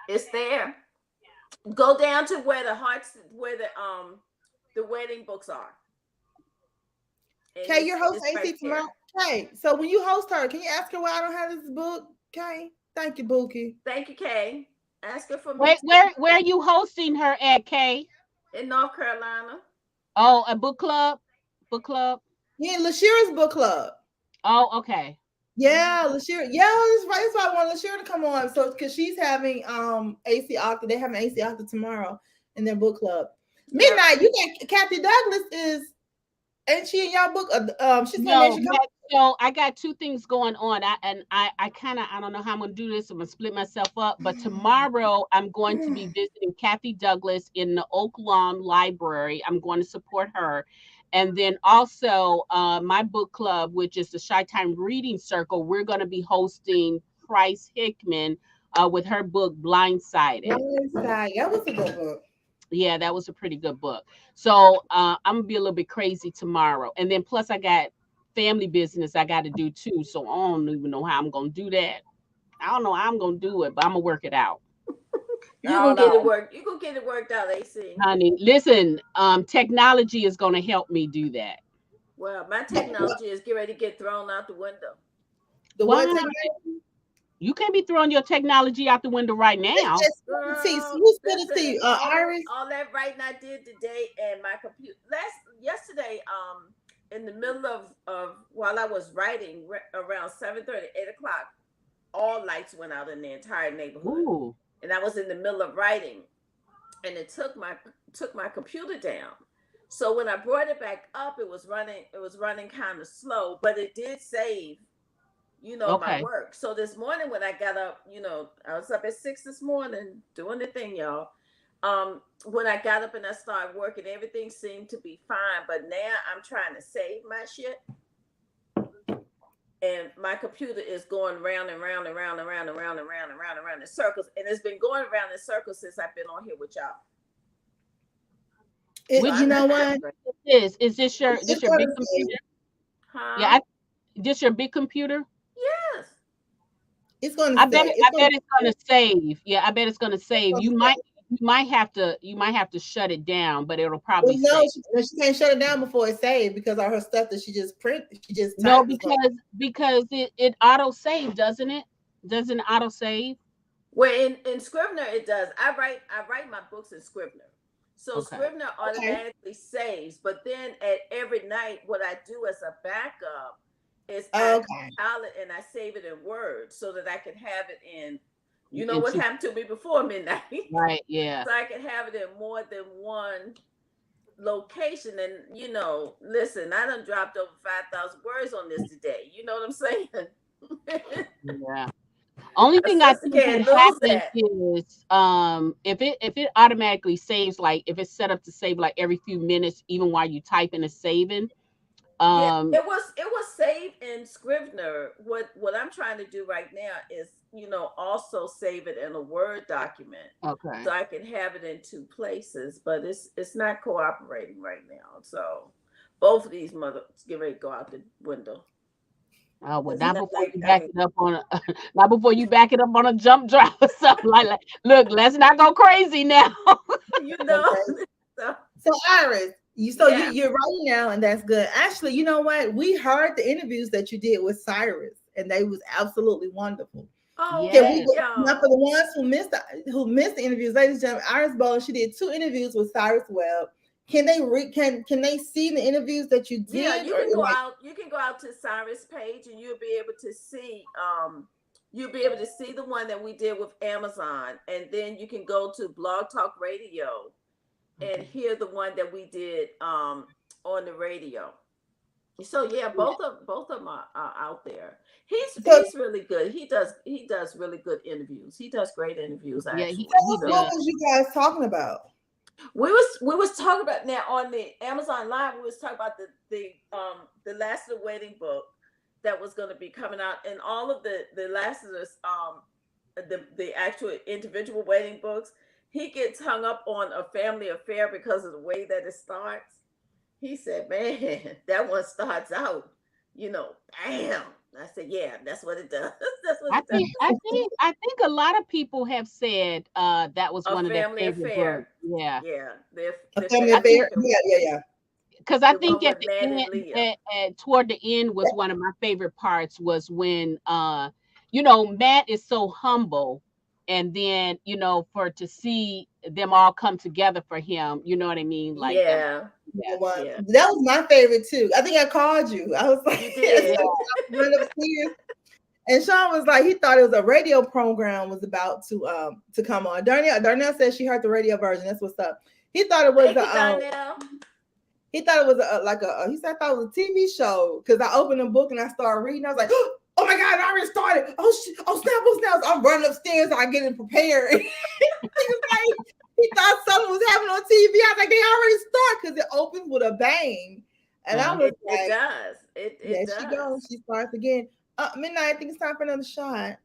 It's there. Go down to where the wedding books are. Okay, you're hosting AC tomorrow. Okay, so when you host her, can you ask her why I don't have this book? Okay, thank you, Bookie. Thank you, Kay. Ask her for me. Where are you hosting her at, Kay? In North Carolina. Oh, a book club? Book club? Yeah, LaShira's book club. Oh, okay. Yeah, LaShira. Yeah, that's right. That's why I want LaShira to come on. So because she's having AC Octa, they have an AC Octa tomorrow in their book club. Midnight, you got Kathy Douglas ain't she in y'all book? She's so I got two things going on. I don't know how I'm gonna do this. I'm gonna split myself up. But tomorrow I'm going to be visiting Kathy Douglas in the Oak Lawn Library. I'm going to support her. And then also my book club, which is the Chi-Time Reading Circle, we're going to be hosting Price Hickman with her book Blindsided. That was a good book. Yeah, that was a pretty good book. So I'm gonna be a little bit crazy tomorrow. And then plus I got family business I got to do too. So I don't even know how I'm gonna do that. I don't know how I'm gonna do it, but I'm gonna work it out. You're gonna get it worked out, AC. Honey, listen, technology is gonna help me do that. Well, my technology is getting ready to get thrown out the window. The what technology? You can't be throwing your technology out the window right now. Iris? All that writing I did today and my computer yesterday, in the middle of while I was writing around 7:30, 8 o'clock, all lights went out in the entire neighborhood. Ooh. And I was in the middle of writing and it took my computer down. So when I brought it back up, it was running kind of slow, but it did save my work. So this morning when I got up, I was up at 6 this morning doing the thing, y'all. When I got up and I started working, everything seemed to be fine. But now I'm trying to save my shit. And my computer is going round and round and round and round and round and round and round and round in circles. And it's been going around in circles since I've been on here with y'all. You know what? Is this your big computer? Huh? Yeah, this your big computer? Yes. It's gonna. I bet it's gonna save. Yeah, I bet it's gonna save. You might have to shut it down, but it'll probably save. She can't shut it down before it saves because all her stuff that she just because it auto save, doesn't it? Doesn't it auto save? Well, in Scrivener it does. I write my books in Scrivener. So Scrivener automatically saves, but then at every night, what I do as a backup is I compile it and I save it in Word so that I can have it in. You know what happened to me before midnight, right? Yeah. So I can have it in more than one location, and listen, I done dropped over 5,000 words on this today. You know what I'm saying? Yeah. Only thing I think that happens is if it automatically saves, like if it's set up to save like every few minutes, even while you typing and saving. It was saved in Scrivener. What I'm trying to do right now is also save it in a Word document. Okay. So I can have it in two places, but it's not cooperating right now. So both of these mothers get ready to go out the window. Oh well, not before you back it up on a jump drive or something like that. Look, let's not go crazy now. So Iris, you're writing now, and that's good. Actually, you know what? We heard the interviews that you did with Cyrus, and they was absolutely wonderful. Oh, now for the ones who missed the interviews, ladies and gentlemen, Iris Bowling, she did 2 interviews with Cyrus Webb. Can they can they see the interviews that you did? Yeah, you can go out. You can go out to Cyrus' page, and you'll be able to see. You'll be able to see the one that we did with Amazon, and then you can go to Blog Talk Radio, and hear the one that we did on the radio. So yeah, both of them are out there. He's really good. He does really good interviews. He does great interviews Yeah, actually. What was you guys talking about? We was talking about now on the Amazon Live. We was talking about the Last of the Wedding book that was going to be coming out, and all of the Last of the actual individual wedding books. He gets hung up on A Family Affair because of the way that it starts. He said, "Man, that one starts out, bam." I said, "Yeah, that's what it does. That's what it does." I think a lot of people have said that was A one of their Family favorite Affair. books. Yeah. Yeah, A Family Affair. Yeah. Because I The think one at with the Matt and end, Leah. toward the end was one of my favorite parts was when Matt is so humble, and then for to see them all come together for him, you know what I mean? Like that. Yeah. Yeah. That was my favorite too. I think I called you. I was like, You did. run upstairs. And Sean was like, he thought it was a radio program was about to come on. Darnell said she heard the radio version. That's what's up. He thought it was he thought it was he said I thought it was a TV show because I opened the book and I started reading. I was like, oh my God, I already started. Oh snap. I'm running upstairs. I'm getting prepared. He was like, he thought something was happening on TV. I was like, they already start because it opens with a bang. And I was like, it does. It does. She goes. She starts again. Midnight, I think it's time for another shot.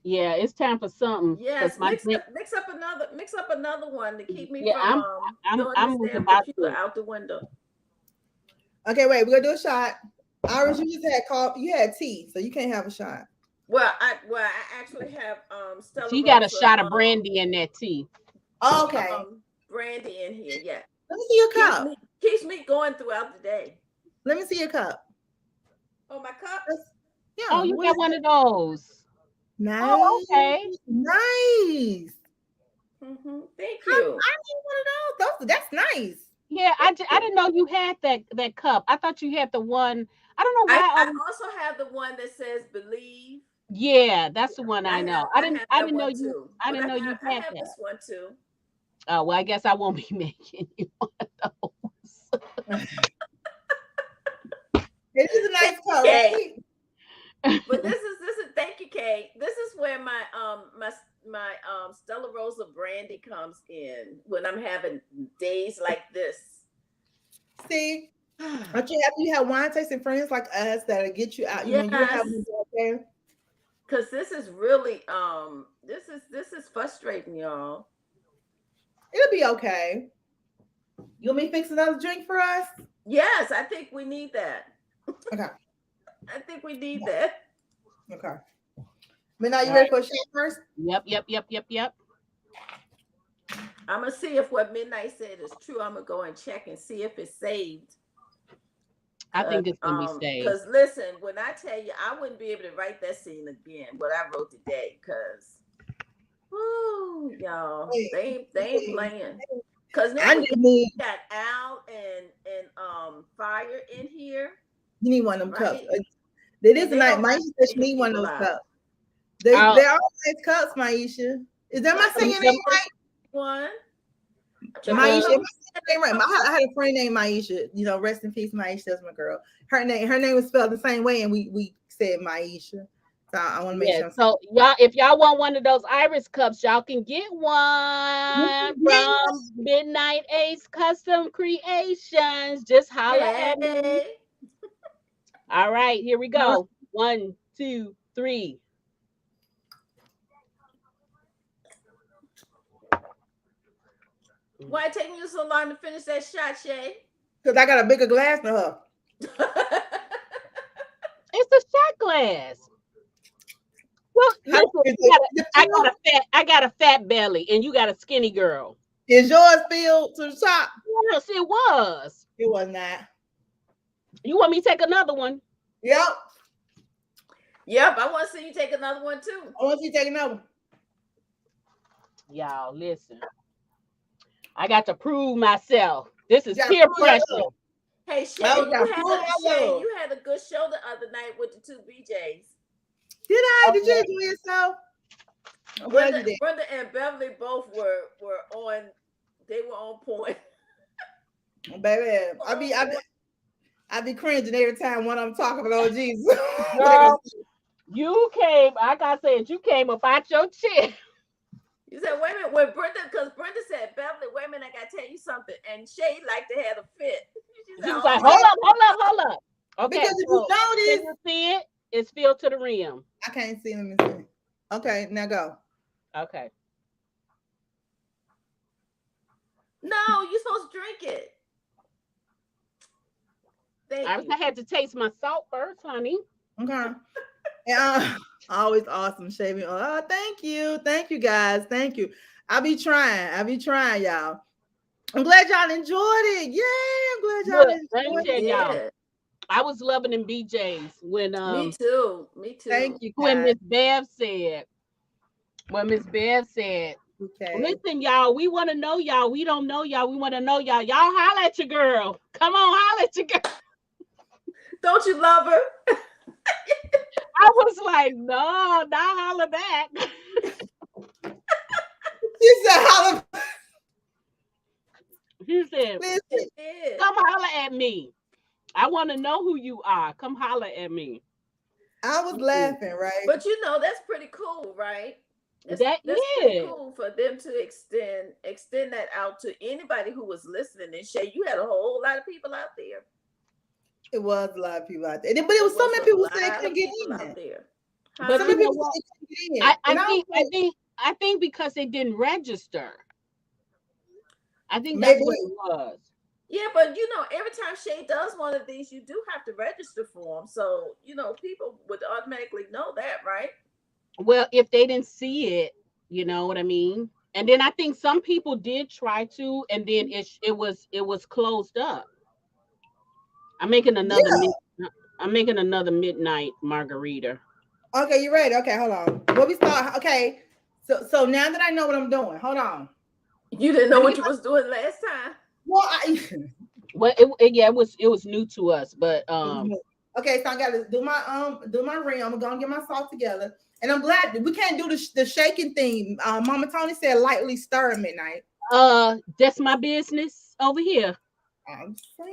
Yeah, it's time for something. Yes, mix up another one to keep me from I'm this damn about computer to. out the window. Okay, wait, we're gonna do a shot. Iris, you just had tea, so you can't have a shot. Well, I actually have Stella. So you got a shot of brandy in that tea. Okay. Brandy in here, yeah. Let me see your cup. Keeps me going throughout the day. Let me see your cup. Oh, my cup? Yeah. Oh, you got one of those. Nice. Oh, okay. Nice. Mm-hmm. Thank you. I need one of those. That's nice. Yeah, I didn't know you had that cup. I thought you had the one. I don't know why. I also have the one that says "Believe." Yeah, that's the one I know. I didn't know you. Too. I didn't know you had I have that. this one too. Oh well, I guess I won't be making you one of those. It is a nice cup, right? But this is thank you, Kay. This is where my Stella Rosa brandy comes in when I'm having days like this. See, don't you have wine tasting friends like us that'll get you out? You know, you're having there. Because this is really this is frustrating, y'all. It'll be okay. You want me to fix another drink for us? Yes, I think we need that. Okay. I think we need that. Okay. Midnight, you ready for a shot first? Yep. I'm gonna see if what Midnight said is true. I'm gonna go and check and see if it's saved. I think it's gonna be saved. Because listen, when I tell you, I wouldn't be able to write that scene again. What I wrote today, because, woo, y'all, they ain't playing. Because now we got Al and Fire in here. You need one of them cups. It is nice. Maisha said she need one of those cups. They're all nice cups, Maisha. Is that my singing name right? One. Maisha, right. I had a friend named Maisha. You know, rest in peace, Maisha. That's my girl. Her name was spelled the same way, and we said Maisha. So I want to make sure. So y'all, if y'all want one of those Iris cups, y'all can get one from Midnight Ace Custom Creations. Just holla at me. All right, here we go. 1, 2, 3. Why it taking you so long to finish that shot, Shay? Because I got a bigger glass than her. It's a shot glass. Well, listen, I got a fat belly, and you got a skinny girl. Is yours filled to the top? Yes, it was. It was not. You want me to take another one? Yep. I want to see you take another one too. I want to see you take another one. Y'all, listen. I got to prove myself. This is peer pressure. Hey, Shay, you had a good show the other night with the two BJs. Did I? Did you enjoy yourself? Brenda and Beverly both were on They were on point. Baby, I be cringing every time when I'm talking about Jesus. Girl, you came, like I said, you came up out your chair. You said, wait a minute, when Brenda, because Brenda said, Beverly, wait a minute, I gotta tell you something. And Shay liked to have a fit. She was like, hold up. Okay, because if so you notice, can you see it? It's filled to the rim. I can't see them. Okay, now go. Okay. No, you're supposed to drink it. I had to taste my salt first, honey. Okay. Yeah, always awesome, Shaving. Oh, thank you, guys, thank you. I'll be trying, y'all. I'm glad y'all enjoyed it. Yeah, I'm glad y'all enjoyed it. Y'all, I was loving them BJs when me too. Thank you, guys. When Miss Bev said, okay. Listen, y'all, we want to know y'all. We don't know y'all. We want to know y'all. Y'all holler at your girl. Come on, holler at your girl. Don't you love her? I was like, no, not holler back. She said holler. He said, listen, come holler at me. I want to know who you are. Come holler at me. I was laughing, right? But you know, that's pretty cool, right? That's pretty cool for them to extend that out to anybody who was listening. And Shay, you had a whole lot of people out there. It was a lot of people out there, but it was so many people saying couldn't get in out there. But you know what? I think because they didn't register. I think that's what it was. Yeah, but you know, every time Shay does one of these, you do have to register for them. So, you know, people would automatically know that, right? Well, if they didn't see it, you know what I mean? And then I think some people did try to, and then it was closed up. I'm making another midnight margarita. Okay, you ready? Okay, hold on. What we start? Okay, so now that I know what I'm doing, hold on. You didn't know what you was doing last time. Well, it was new to us, but okay, so I got to do my ring. I'm gonna get my salt together, and I'm glad that we can't do the shaking thing. Mama Tony said lightly stir at midnight. That's my business over here.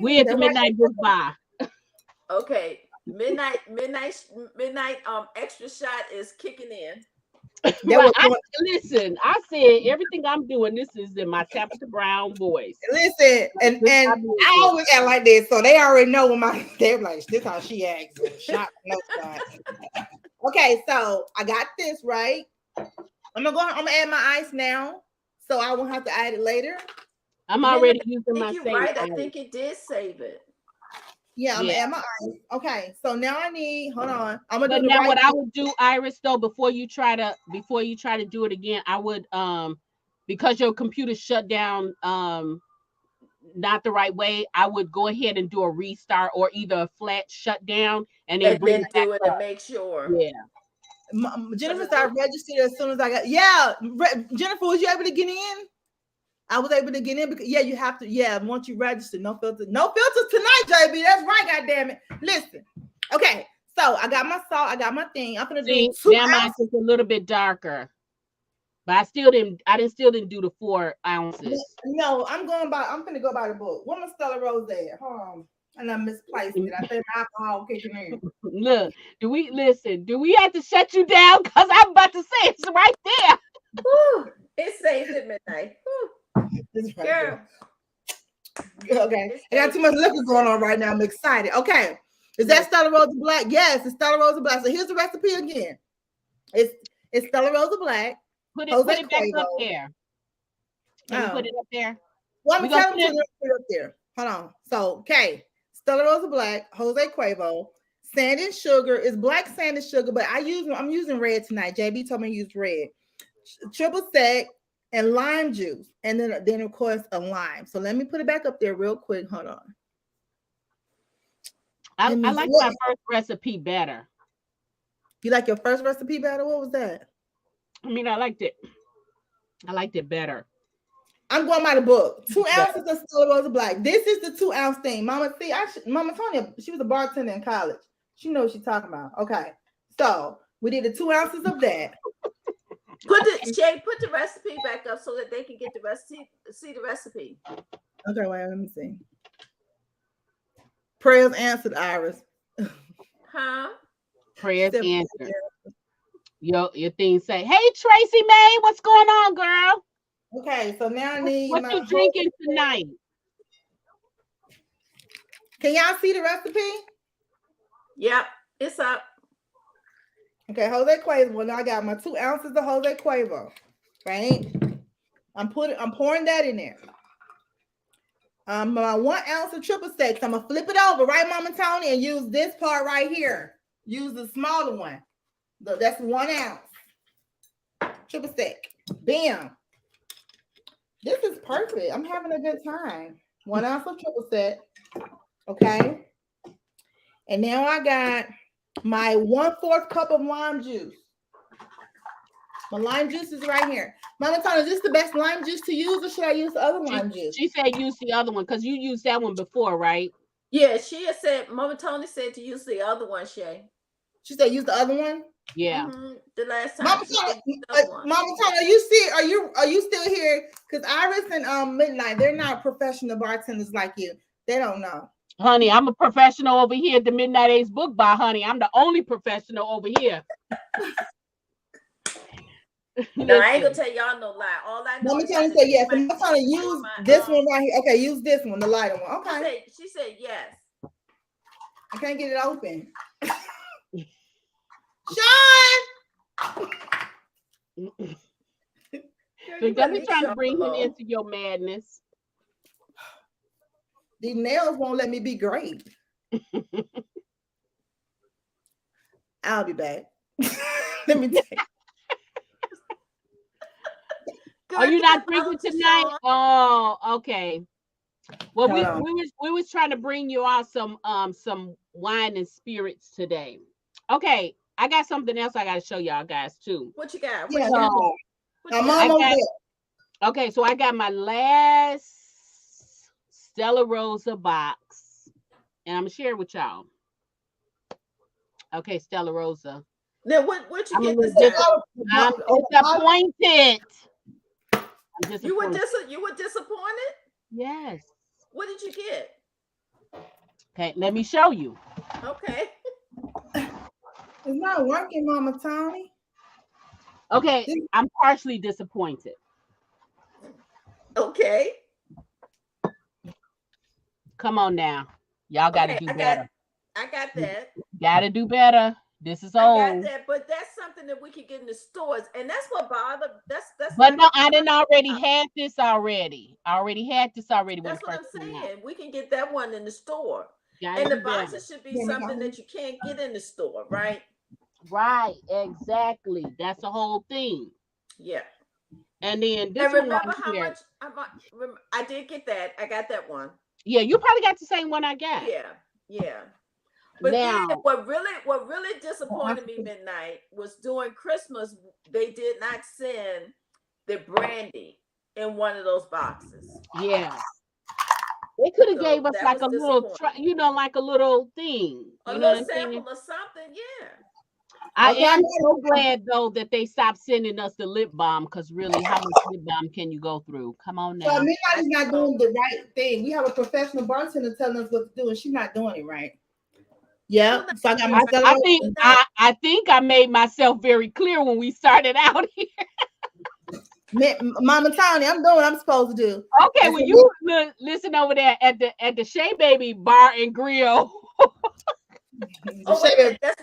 We at the midnight book bar. Okay, midnight extra shot is kicking in. Right. Listen, I said everything I'm doing. This is in my Tabitha Brown voice. Listen, and I always act like this, so they already know when they're like, this how she acts. Shot, no shot. Okay, so I got this right. I'm gonna add my ice now, so I won't have to add it later. I'm already using my save. Right, I think it did save it. Yeah, I'm gonna add my ice. Okay, so now I need. Hold on, I'm gonna do the now. What I would do, Iris, though, before you try to do it again, I would because your computer shut down not the right way, I would go ahead and do a restart or either a flat shutdown and then bring it back up. And make sure. Yeah. Jennifer started registered as soon as I got. Yeah, Jennifer, was you able to get in? I was able to get in because you have to. Yeah, once you register, no filters tonight, JB. That's right, goddamn it. Listen, okay. So I got my salt. I got my thing. I'm gonna do 2 now mine is a little bit darker, but I still didn't do the 4 ounces. No, I'm gonna go by the book. What my Stella Rose at? Hold on. And I misplaced it. I think alcohol kicking in. Look, do we have to shut you down? Because I'm about to say it's right there. Woo, it saved at midnight. Right. Girl. Okay. I got too much liquor going on right now. I'm excited. Okay. Is that Stella Rosa Black? Yes, it's Stella Rosa Black. So here's the recipe again. It's Stella Rosa Black. Put it back up there. Can you put it up there? Well, I'm telling you to put it up there. Hold on. So, okay. Stella Rosa Black, Jose Cuervo, sand and sugar is black sand and sugar, but I'm using red tonight. JB told me to use red. Triple sec and lime juice, and then of course a lime. So let me put it back up there real quick. Hold on. I like my first recipe better. You like your first recipe better? What was that? I mean, I liked it. I liked it better. I'm going by the book. 2 ounces of Stella Rosa Black. This is the 2 ounce thing. Mama Tonya, she was a bartender in college. She knows what she's talking about. Okay. So we did the 2 ounces of that. Put the recipe back up so that they can get the recipe. See the recipe. Okay, wait, let me see. Prayers answered, Iris. Huh? Prayers answered. Your thing say, "Hey Tracy May, what's going on, girl?" Okay, so now I need what you drinking tonight? Can y'all see the recipe? Yep, it's up. Okay, Jose Cuervo. Well, now I got my 2 ounces of Jose Cuervo, right? I'm pouring that in there. My 1 ounce of triple sec. I'm gonna flip it over, right, Mama Tony, and use this part right here. Use the smaller one. That's 1 ounce. Triple sec. Bam. This is perfect. I'm having a good time. 1 ounce of triple sec. Okay. And now I got my 1/4 cup of lime juice. My lime juice is right here. Mama Tony, is this the best lime juice to use, or should I use the other lime juice? She said use the other one because you used that one before, right? Yeah, she said, Mama Tony said to use the other one, Shay. She said use the other one? Yeah. Mm-hmm. The last time. Mama Tony, are you still here? Because Iris and Midnight, they're not professional bartenders like you. They don't know. Honey, I'm a professional over here at the Midnight Ace Book Bar, honey. I'm the only professional over here. No, I ain't gonna tell y'all no lie. All I know. Mama Tony said yes. Mama Tony, use this one right here. Okay, use this one, the lighter one. Okay. She said yes. I can't get it open. Sean! So let me try to bring him into your madness. These nails won't let me be great. I'll be back. Let me take. Are you not drinking tonight? Oh, okay. Well, we was trying to bring you out some wine and spirits today. Okay, I got something else I got to show y'all guys too. What you got? Okay, so I got my last Stella Rosa box, and I'm gonna share it with y'all. Okay, Stella Rosa. Now, what you get this I'm disappointed. You were disappointed? Yes. What did you get? Okay, let me show you. Okay. It's not working, Mama Tony. Okay, I'm partially disappointed. Okay. Come on now. Y'all gotta do better. I got that. Gotta do better. This is old. I got that, but that's something that we could get in the stores, and that's what bothered. That's. But no, I didn't already had this already. I already had this already. That's what I'm saying. We can get that one in the store, and the boxes should be something that you can't get in the store, right? Right, exactly. That's the whole thing. Yeah. And then this and remember how much I did get that. I got that one. Yeah, you probably got the same one I got. Yeah. But now, then what really disappointed me, Midnight, was during Christmas they did not send the brandy in one of those boxes. Yeah. They could have gave us like a little, like a little thing. A little sample or something, yeah. I am so glad though that they stopped sending us the lip balm, because really, how much lip balm can you go through? Come on now. So Midnight is not doing the right thing. We have a professional bartender telling us what to do, and she's not doing it right. Yeah. So I got my I think I made myself very clear when we started out here. Mama Tony, I'm doing what I'm supposed to do. Okay, well you listen over there at the Shay Baby Bar and Grill. That's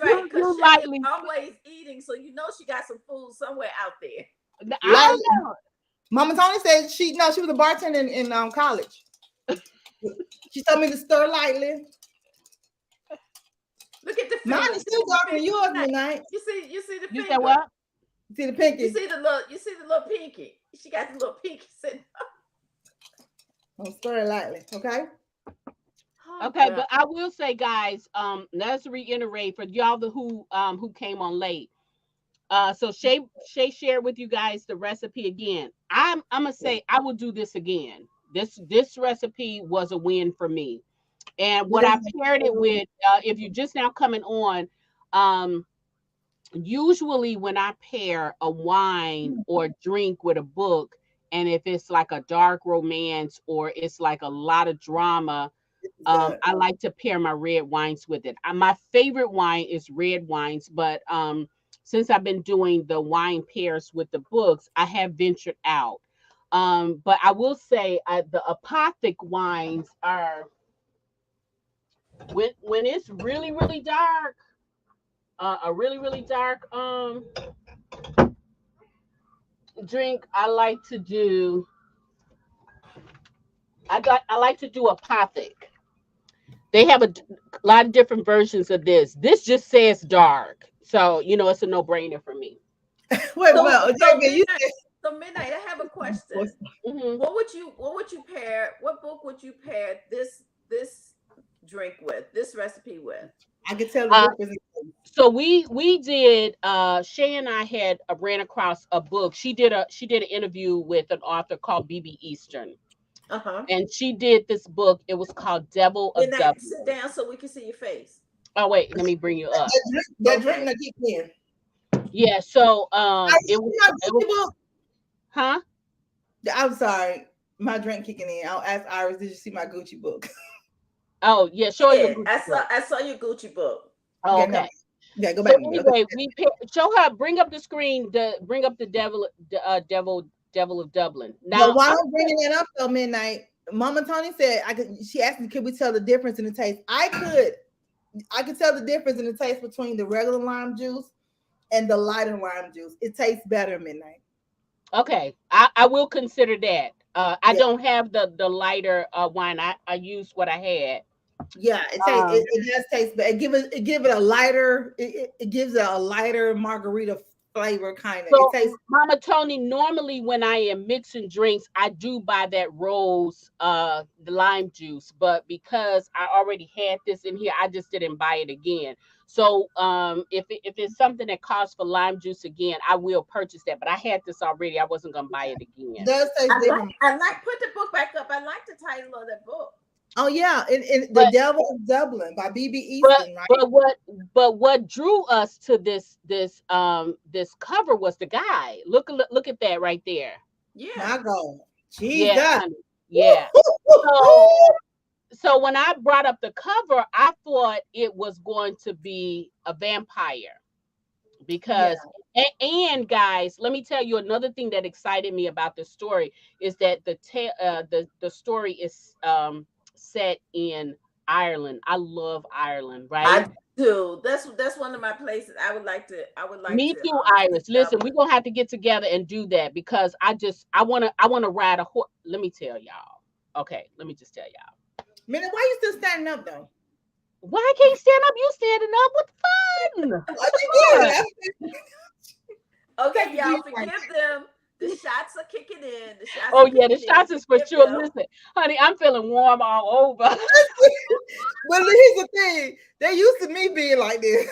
right. Because she's always eating, so you know she got some food somewhere out there. Mama Tony said she was a bartender in college. She told me to stir lightly. Look at the finger. Mine is still darker than yours, Midnight. You see the finger. You said what? You see the pinky. You see the little pinky. She got the little pinky sitting up. I'll stir it lightly, okay? Okay, but I will say, guys, let's reiterate for y'all who came on late. So Shay shared with you guys the recipe again. I'm gonna say I will do this again. This recipe was a win for me. And what I've paired it with, if you're just now coming on, usually when I pair a wine or drink with a book, and if it's like a dark romance or it's like a lot of drama, Good. I like to pair my red wines with it. My favorite wine is red wines, but since I've been doing the wine pairs with the books, I have ventured out. But I will say the apothic wines are when it's really really dark, a really really dark drink. I like to do apothic. They have a lot of different versions of this. This just says dark, so it's a no brainer for me. Wait, So, well, so JB, you midnight. So midnight. I have a question. Hmm. What would you pair? What book would you pair this drink with? This recipe with? I can tell the Uh, difference. so we did. Shay and I had ran across a book. She did an interview with an author called BB Eastern, Uh-huh. and she did this book. It was called Devil of Midnight, sit Dublin. down so we can see your face. Oh wait, let me bring you up. That drink Okay. that keep in. Yeah. So I it see was my it Gucci was book. huh? I'm sorry, my drink kicking in. I'll ask Iris, did you see my Gucci book? Oh yeah, show your Yeah, Gucci I saw book. I saw your Gucci book. Oh, Yeah, go, okay. yeah, go So back to me. Okay. anyway, show her, bring up the screen, bring up the devil of Dublin. But Now, while I'm bringing it up though, midnight, Mama Tony said I could. She asked me, could we tell the difference in the taste? I could tell the difference in the taste between the regular lime juice and the lighter lime juice. It tastes better midnight. okay, I will consider that. I Yeah, don't have the lighter wine. I used what I had. yeah. It tastes. Um, It does taste better. It give it a lighter. It gives it a lighter margarita flavor kind of. It So, tastes. Mama Tony, normally when I am mixing drinks, I do buy that rose the lime juice, but because I already had this in here, I just didn't buy it again. So, if it's something that calls for lime juice again, I will purchase that. But I had this already. I wasn't gonna buy it It again. does taste different. I like put the book back up. I like the title of that book. Oh yeah, in the But Devil of Dublin by BB but Easton, right? but what drew us to this cover was the guy. Look at that right there. Yeah. My God, Yeah, Jesus. honey. Yeah. So so when I brought up the cover, I thought it was going to be a vampire Yeah, because and guys, let me tell you another thing that excited me about the story is that the story is set in Ireland. I love Ireland, right? I do. That's one of my places I would like Me to too, see Iris. Listen, Dublin. we're gonna have to get together and do that because I wanna ride a horse. Let me tell y'all. Okay, let me just tell y'all. man, why you still standing up though? Why I can't stand up? You standing up? What the fun? What you Come on. did? Okay, Take the y'all, deep breath. forgive them. The shots are kicking in. The shots Oh are yeah, the kicking in. shots is for Forgive sure. them. Listen, honey, I'm feeling warm all over. But here's the thing: they used to me being like this.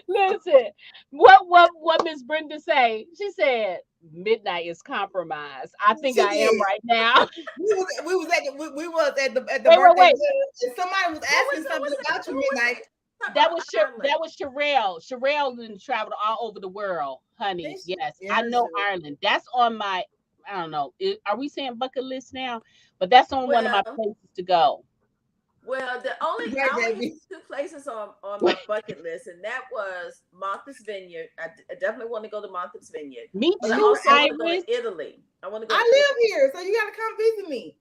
Listen, what Miss Brenda say? She said midnight is compromised. I think She I am did. right now. We was at the Wait, birthday wait. dinner, and somebody was asking Who something was it? about Who you was midnight. it? Talk about Ireland. That was Sherelle. Sherelle done traveled all over the world, honey. Yes, Yeah, I that's know true. Ireland. That's on my I don't know. Are we saying bucket list now? But that's on one of my Well, places to go. Right, I only have Debbie. two places on my bucket list, and that was Martha's Vineyard. I definitely want to go to Martha's Vineyard, Me but I You too, also have want to. to go to Iris. Italy. I want to go I to live Italy. here, so you got to come visit me.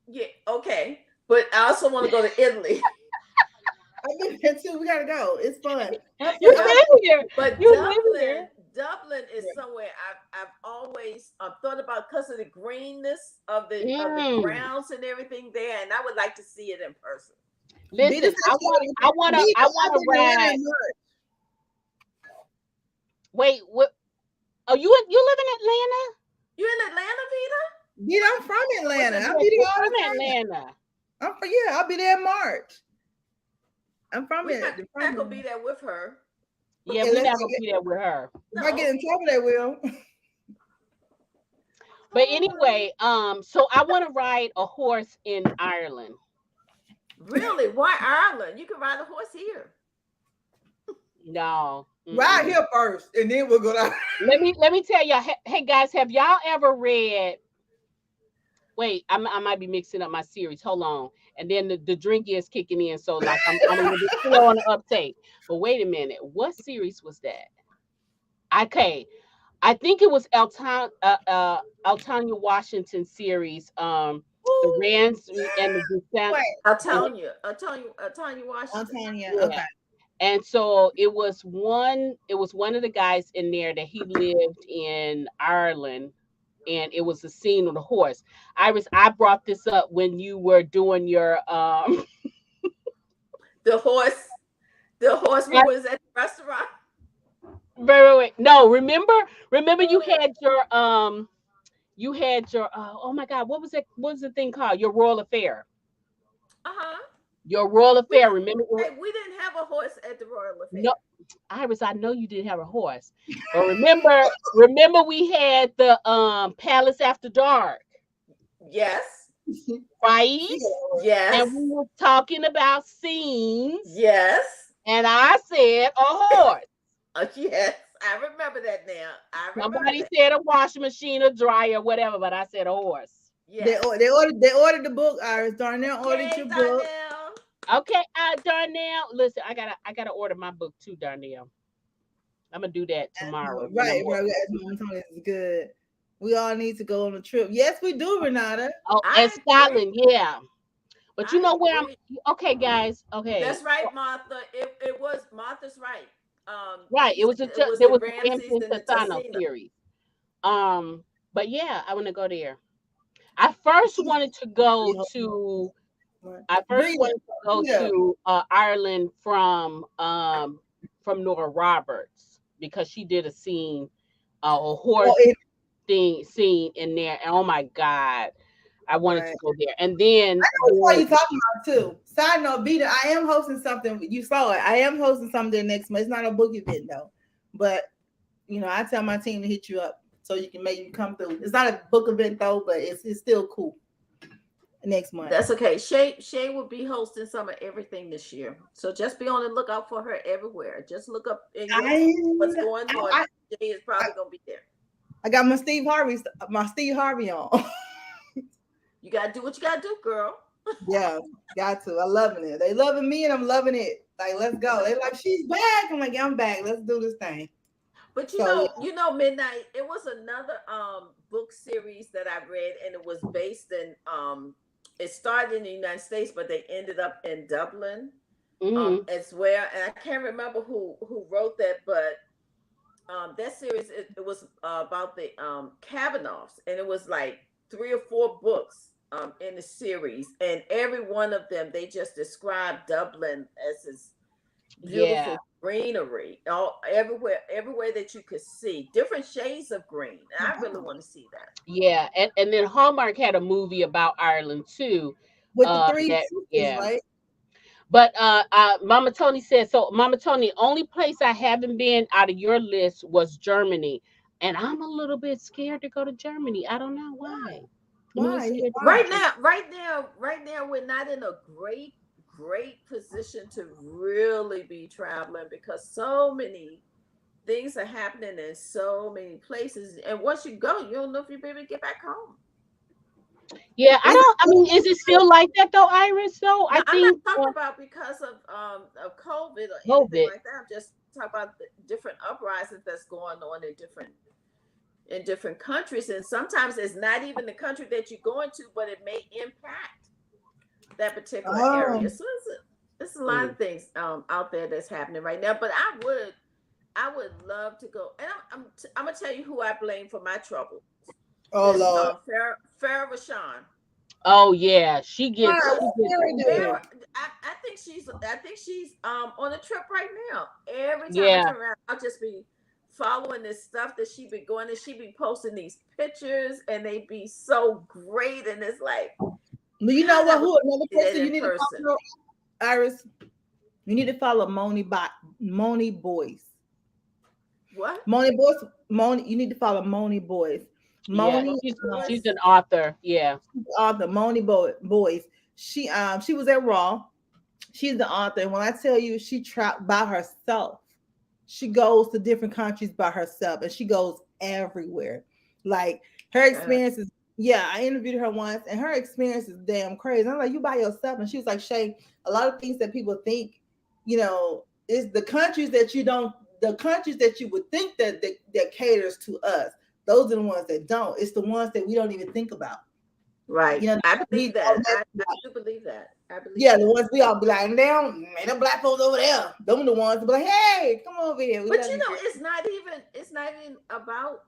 Yeah, okay, but I also want to go to Italy. I've been there too. We got to go. It's fun. You Yeah, live here. but You live here. Dublin is somewhere I've always thought about because of the greenness of the Mm. grounds and everything there, and I would like to see it in person. Vita Listen, said she would. Vita, I I've wanna been to Atlanta ride. in March. Wait, what? Oh, you live in Atlanta? You in Atlanta, Vita? Vita, I'm from What's Atlanta. it? I'll Yes, be you're there all from the time. Atlanta. Yeah, I'll be there in March. I'm from We're it. not gonna be there with her. Yeah, Okay, we not gonna be there with her. if I get No. in trouble, they will. But anyway, so I want to ride a horse in Ireland. Really? Why Ireland? You can ride a horse here. No. Right here first, and then we'll go down. Let me tell y'all. Hey guys, have y'all ever read? Wait, I might be mixing up my series. Hold on. And then the drink is kicking in, so like I'm a little bit slow on the uptake. But wait a minute, what series was that? Okay, I think it was Eltanya Washington series. The Rands and the Descent. Wait, I'll tell you, Washington. Antonia. Yeah. Okay. And so it was one of the guys in there that he lived in Ireland, and it was the scene of the horse. Iris, I brought this up when you were doing your The horse who was at the restaurant. wait. No, remember you had your oh my god, what was the thing called? Your royal affair. Uh-huh. Your royal We affair, didn't, remember? we didn't have a horse at the royal No, affair. Iris, I know you didn't have a horse. But remember we had the Palace After Dark, Yes. right? Yes. And we were talking about scenes, Yes. and I said a horse. Yes. I remember that now. I remember Somebody that. said a washing machine, a dryer, whatever, but I said a horse. Yes. They ordered the book, Iris. Darnell ordered Okay, your book. Darnell. Okay, Darnell. Listen, I gotta order my book too, Darnell. I'm gonna do that tomorrow. Right. Mama Tony is good. We all need to go on a trip. Yes, we do, Renata. Oh, I and Scotland, yeah. But you I know where I'm agree. okay, guys. Okay. That's right, Martha. It was Martha's right. Right. She It was said a it was there the was a Ramses Ramses and the Sasano Tassina. series. But yeah, I want to go there. I first wanted to go to Ireland from Nora Roberts because she did a scene, a horse scene in there, and oh my god, I wanted to go there. And then I know what you're talking about too. Side note, Vita, I am hosting something. You saw it. I am hosting something next month. It's not a book event though, but I tell my team to hit you up so you can maybe come through. It's not a book event though, but it's still cool. Next month. That's okay. Shay will be hosting some of everything this year, so just be on the lookout for her everywhere. Just look up in what's going on. Shay is probably gonna be there. I got my Steve Harvey on. You gotta do what you gotta do, girl. Yeah, got to. I'm loving it. They loving me and I'm loving it. Like, let's go. They like, she's back. I'm like, yeah, I'm back. Let's do this thing. But you know, Midnight. It was another book series that I read, and it was based in it started in the United States, but they ended up in Dublin as well. And I can't remember who wrote that, but that series it was about the Kavanaughs, and it was like 3 or 4 books in the series, and every one of them they just described Dublin as this beautiful greenery, everywhere that you could see different shades of green, and I really want to see that. Yeah, and then Hallmark had a movie about Ireland too, with the 3 sisters, right? But Mama Tony said so. Mama Tony, only place I haven't been out of your list was Germany, and I'm a little bit scared to go to Germany. I don't know why. Right now, we're not in a great position to really be traveling because so many things are happening in so many places, and once you go, you don't know if you'll be able to get back home. Yeah, I mean, is it still like that though, Iris? So no, I'm not talking about because of COVID or anything like that. I'm just talking about the different uprisings that's going on in different countries, and sometimes it's not even the country that you're going to, but it may impact that particular area. So it's a lot of things out there that's happening right now. But I would love to go, and I'm gonna tell you who I blame for my trouble. Oh Lord, Farrah Rashan. Oh yeah, she gets. I think she's on a trip right now. Every time I turn around, I'll just be following this stuff that she be going, and she be posting these pictures, and they be so great, and it's like. Well, you know what? Who another person you need to follow, Iris? You need to follow Moni Boyce. What? Moni Boyce. You need to follow Moni Boyce. Moni, she's an author. Yeah, author Moni Boyce. She was at Raw. She's the author, and when I tell you, she trapped by herself she goes to different countries by herself, and she goes everywhere. Like her experiences. Yeah, I interviewed her once, and her experience is damn crazy. I'm like, you by yourself, and she was like, Shay, a lot of things that people think, is the countries that you don't, the countries that you would think that caters to us. Those are the ones that don't. It's the ones that we don't even think about. Right. I believe that. I do believe that. The ones we all be like, damn, ain't no black folks over there. Them are the ones that be like, hey, come over here. But it's not even about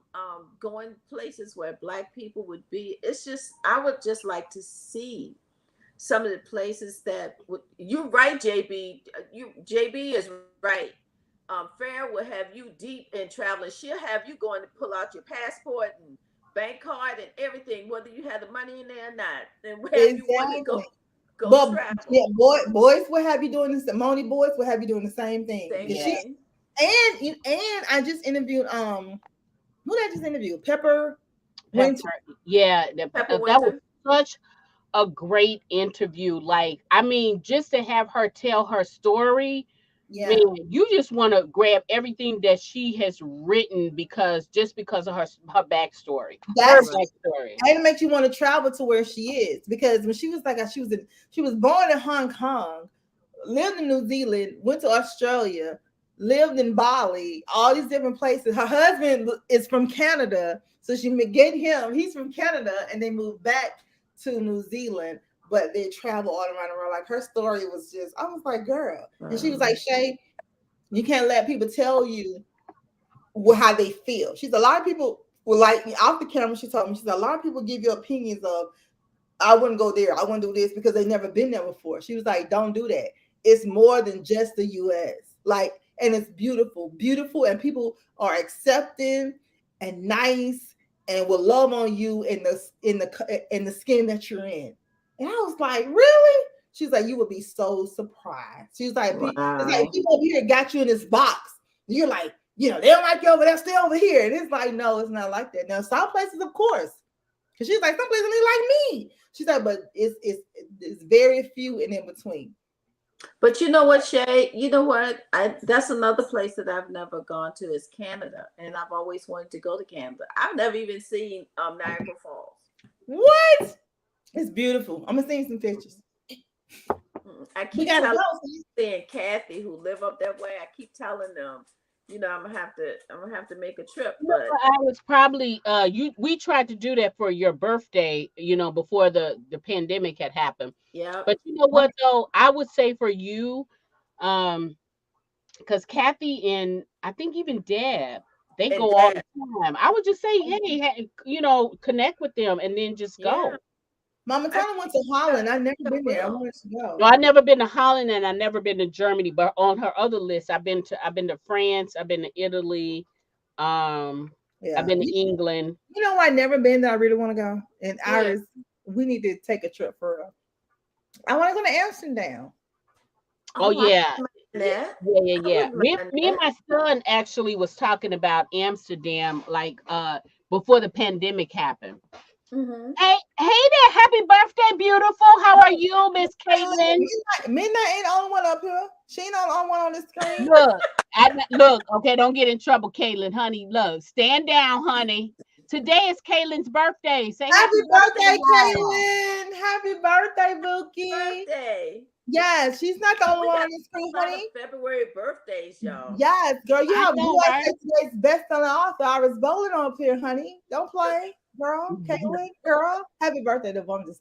going places where black people would be. It's just, I would just like to see some of the places that you're right, JB. JB is right. Fair will have you deep in traveling. She'll have you going to pull out your passport and bank card and everything, whether you have the money in there or not, and wherever you want to go travel. Yeah, boys will have you doing this. Moni boys will have you doing the same thing. And I just interviewed who did I just interview? Pepper Winter. Yeah, Pepper that Winter. was such a great interview. Like, I mean, just to have her tell her story. Yeah. Man, you just want to grab everything that she has written because of her backstory. That's her backstory. And it makes you want to travel to where she is, because when she was like, she was born in Hong Kong, lived in New Zealand, went to Australia, lived in Bali, all these different places. Her husband is from Canada, so she get him. He's from Canada, and they moved back to New Zealand. But they travel all around the world. Like, her story was just, I was like, girl. And she was like, Shay, you can't let people tell you how they feel. She's a lot of people were like, off the camera, she told me, she's a lot of people give you opinions of, I wouldn't go there, I wouldn't do this, because they've never been there before. She was like, don't do that. It's more than just the US. Like, and it's beautiful, and people are accepting and nice and will love on you in the skin that you're in. And I was like, really? She's like, you would be so surprised. She was like, wow. It's like, people over here got you in this box. You're like, they don't like you over there, stay over here. And it's like, no, it's not like that. Now, some places, of course, because she's like, some places they like me. She's like, but it's very few and in between. But you know what, Shay? You know what? That's another place that I've never gone to is Canada, and I've always wanted to go to Canada. I've never even seen Niagara Falls. What? It's beautiful. I'm gonna send you some pictures. I keep telling Kathy, who live up that way, I keep telling them, I'm gonna have to make a trip. But I was probably we tried to do that for your birthday, before the pandemic had happened. Yeah. But you know what though? I would say for you, because Kathy and I think even Deb, they go all the time. I would just say, hey, connect with them and then just go. Mama Tana went to Holland. I've never been there. I wanted to go. No, I've never been to Holland, and I've never been to Germany. But on her other list, I've been to France. I've been to Italy. I've been to England. You know, I've never been that I really want to go. And Iris, we need to take a trip for real. I want to go to Amsterdam. Oh yeah. Yeah. Me and my son actually was talking about Amsterdam like before the pandemic happened. Mm-hmm. Hey there, happy birthday, beautiful. How are you, Miss Caitlin? Midnight ain't the only one up here. She ain't the only one on the screen. Look, okay, don't get in trouble, Caitlin, honey. Look, stand down, honey. Today is Caitlin's birthday. Say happy birthday, Caitlin. Happy birthday, Bookie. Birthday. Yes, she's not the only one on the screen, honey. February birthdays, y'all. Yes, girl, you have today's best-selling author, Iris Bowling, up here, honey. Don't play. Girl, Caitlin, girl, happy birthday to them. Just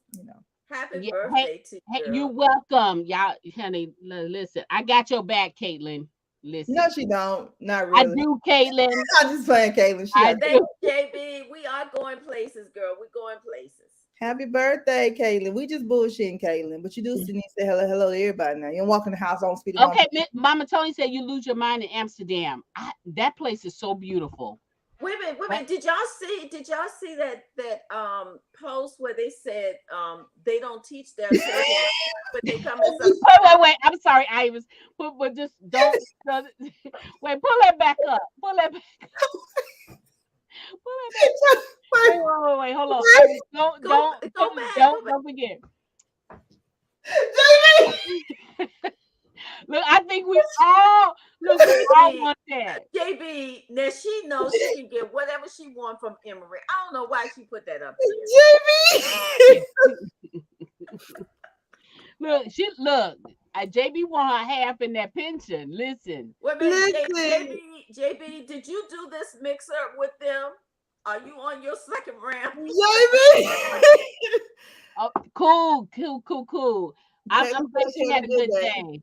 happy birthday to you. Hey, you're welcome, y'all, honey. Listen, I got your back, Caitlin. Listen, no, she don't. Not really. I do, Caitlin. I'm just playing, Caitlin. Thank you, JB. We are going places, girl. We're going places. Happy birthday, Caitlin. We just bullshitting, Caitlin, but you do need to say hello to everybody now. You don't walk in the house on speed. Okay, Mama Tony said you lose your mind in Amsterdam. That place is so beautiful. Wait a minute. Did y'all see that post where they said they don't teach their children, but they come in wait. I'm sorry, Iris. But just don't wait, pull that back up. Pull that back. Pull that back. Wait, hold on. Don't forget. Look, I think we all look. We all JB, want that. JB, now she knows she can get whatever she wants from Emery. I don't know why she put that up there. JB. Look, JB want her half in that pension. Listen. Wait a minute, Listen. JB, did you do this mixer with them? Are you on your second round? JB. Oh, cool. I'm Taylor glad said she you had had a a good good day. day.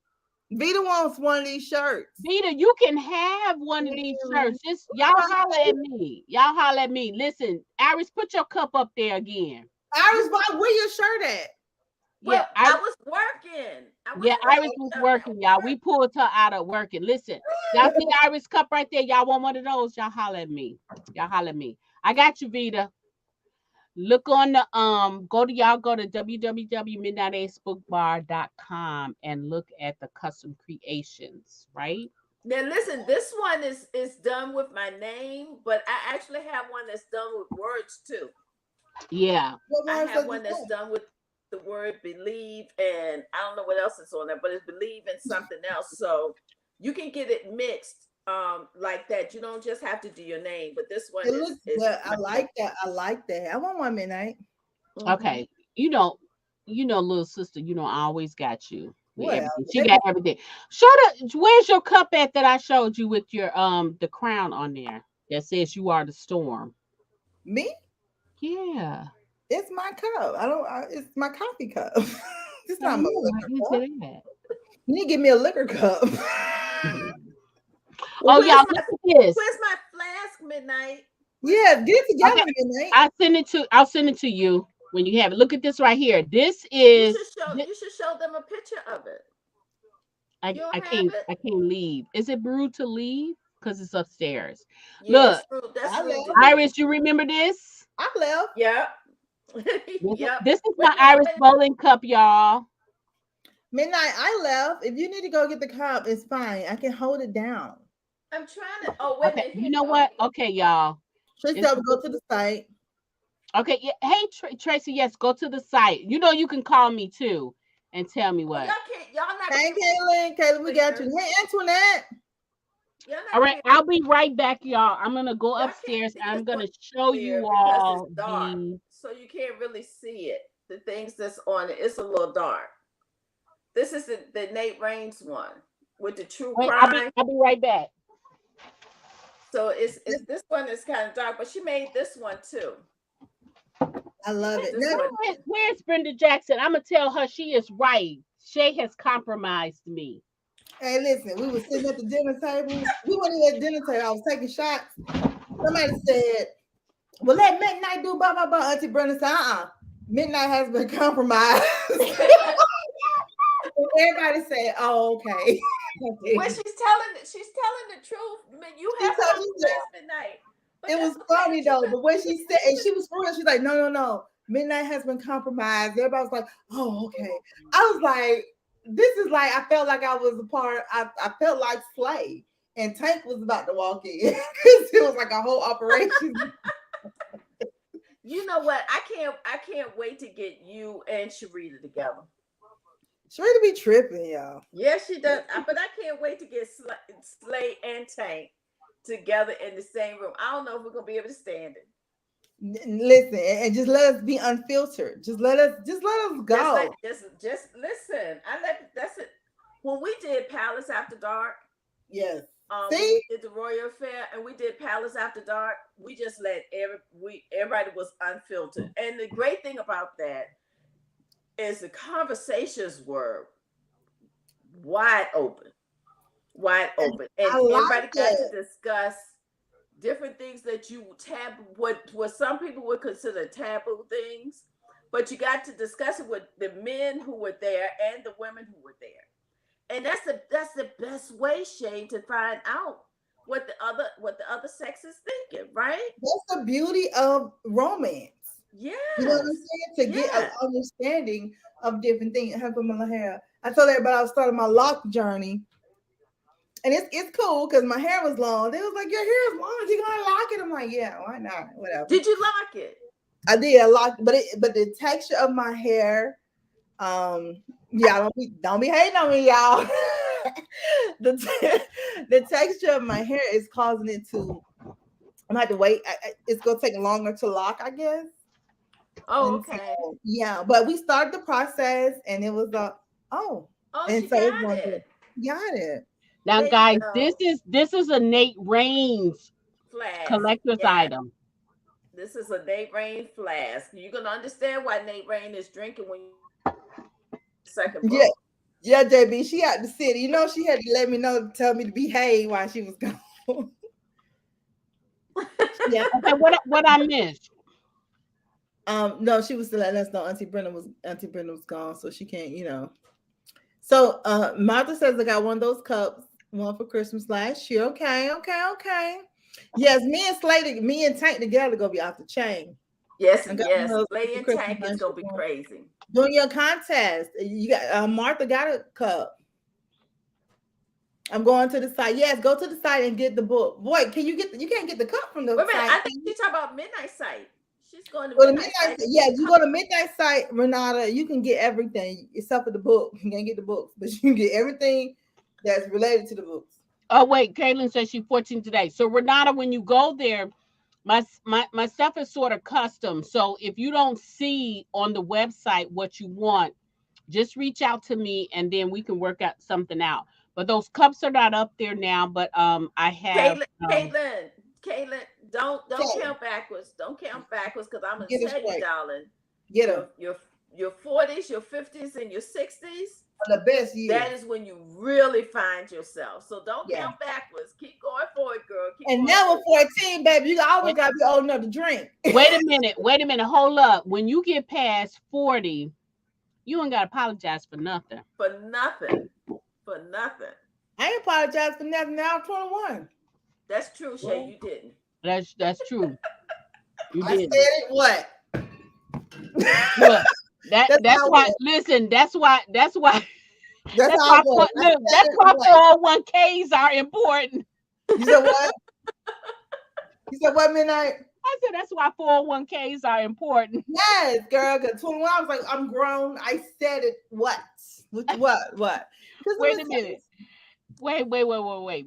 Vita wants one of these shirts. Vita, you can have one of these shirts. Just y'all holler at me. Y'all holler at me. Listen, Iris, put your cup up there again. Iris, where your shirt at? Well, Yeah, I was working. Iris was working, y'all. We pulled her out of working. Listen, y'all see Iris cup right there? Y'all want one of those? Y'all holler at me. I got you, Vita. Look on the go to www.midnightacebookbar.com and look at the custom creations, right? Now listen, this one is done with my name, but I actually have one that's done with words too. Yeah. I have one that's done with the word believe, and I don't know what else is on there, but it's believe in something else. So you can get it mixed like that. You don't just have to do your name, but this one is I like that. I want one Midnight. Okay. You know, little sister, I always got you with Well, everything. She got everything. Where's your cup at that I showed you with your the crown on there that says you are the storm? me? Yeah. It's my cup. It's my coffee cup. It's not my liquor cup. That? You need to give me a liquor cup. Oh, y'all, look at this. Where's my flask, Midnight? Yeah, get it together, Okay. Midnight. I'll send it to you when you have it. Look at this right here. This is you should show them a picture of it. I can't leave. Is it brewed to leave? Because it's upstairs. Yeah, Look, that's rude. Iris, you remember this? I left. Yep. This is my Iris bowling cup, y'all. Midnight, I left. If you need to go get the cup, it's fine. I can hold it down. I'm trying to. Oh, wait a minute. You know what? Okay, y'all. Tracy said go to the site. Okay. Yeah. Hey, Tracy. Yes, go to the site. You can call me too and tell me what. Y'all not. Hey, Caitlin, we got you. Hey, Antoinette. All right, I'll be right back, y'all. I'm gonna go upstairs and I'm gonna show you all so you can't really see it. The things that's on it, it's a little dark. This is the Nate Raines one with the true crime. I'll be right back. So it's this one is kind of dark, but she made this one too. I love it. Where's Brenda Jackson? I'm gonna tell her she is right. Shay has compromised me. Hey, listen, we were sitting at the dinner table. We weren't even at the dinner table. I was taking shots. Somebody said, well, let Midnight do blah, blah, blah. Auntie Brenda said, Midnight has been compromised. Everybody said, oh, okay. When she's telling the truth, you have to Midnight. It was funny though, but when she said, and she was for real, she's like, no. Midnight has been compromised. Everybody was like, oh, okay. I was like, this is like, I felt like I was a part, I felt like Slay, and Tank was about to walk in because it was like a whole operation. You know what? I can't wait to get you and Sharita together. Sharita be tripping, y'all. Yes, she does. But I can't wait to get Slay and Tank together in the same room. I don't know if we're gonna be able to stand it. Listen, and just let us be unfiltered. Just let us go. Just listen. That's it. When we did Palace After Dark, yes. We did the Royal Affair and we did Palace After Dark. We just let everybody was unfiltered. And the great thing about that is the conversations were wide open. And everybody got to discuss different things that you what some people would consider taboo things, but you got to discuss it with the men who were there and the women who were there. And that's the best way, Shane, to find out what the other sex is thinking, right? That's the beauty of romance. Yeah. You know what I'm saying? To get an understanding of different things. I told everybody I was starting my lock journey. And it's cool because my hair was long. They was like, your hair is long. You gonna lock it? I'm like, yeah, why not? Whatever. Did you lock it? I did. I locked, but the texture of my hair, yeah, don't be hating on me, y'all. the texture of my hair is causing it to. I'm gonna have to wait. It's gonna take longer to lock, I guess. Oh, And okay. so, yeah, but we started the process, and it was Oh, and she so it's got going to it. got it. Now, There you guys, go. this is a Nate Raines Flask. collector's Yes. item. This is a Nate Rain flask. You're gonna understand why Nate Rain is drinking when you second Yeah, book. yeah, JB. She out the city. You know, she had to let me know, tell me to behave while she was gone. Yeah. Okay, what I missed? No, she was letting us know Auntie Brenda was gone, so she can't, So Martha says I got one of those cups, one for Christmas last year. Okay. Yes, me and Tank together gonna be off the chain. Yes, I got one of yes. those Lady for and Christmas Tank is last gonna be year. crazy. Doing your contest. You got Martha got a cup. I'm going to the site. Yes, go to the site and get the book. Boy, you can't get the cup from the Wait a minute, site. I think she's talking about Midnight Site. She's going to Go to Midnight Midnight. Site. Yeah, you go to Midnight Site, Renata. You can get everything except for the book. You can't get the books, but you can get everything that's related to the books. Oh wait, Caitlin says she's 14 today. So Renata, when you go there, my stuff is sort of custom. So if you don't see on the website what you want, just reach out to me and then we can work out something out. But those cups are not up there now. But I have Caitlin, don't Okay, count backwards. Don't count backwards because I'm gonna get it tell you, straight. darling, Get them. your 40s, your 50s, and your 60s. The best year. That is when you really find yourself. So don't Yeah. count backwards. Keep going forward, girl. Keep And going never forward. 14, baby. You always gotta be old enough to drink. wait a minute, hold up. When you get past 40, you ain't gotta apologize for nothing. For nothing. For nothing. I ain't apologize for nothing. Now I'm 21. That's true, Shay. You didn't. That's true. You I did. said it. What? Look, That's that's how why. it was. Listen, that's why. That's how That's I why. was. I Look, said that's it. why What? 401ks are important. You said what? You said what, Midnight? I said that's why 401ks are important. Yes, girl. Because 21, I was like, I'm grown. I said it. What? What? Wait a minute. Wait.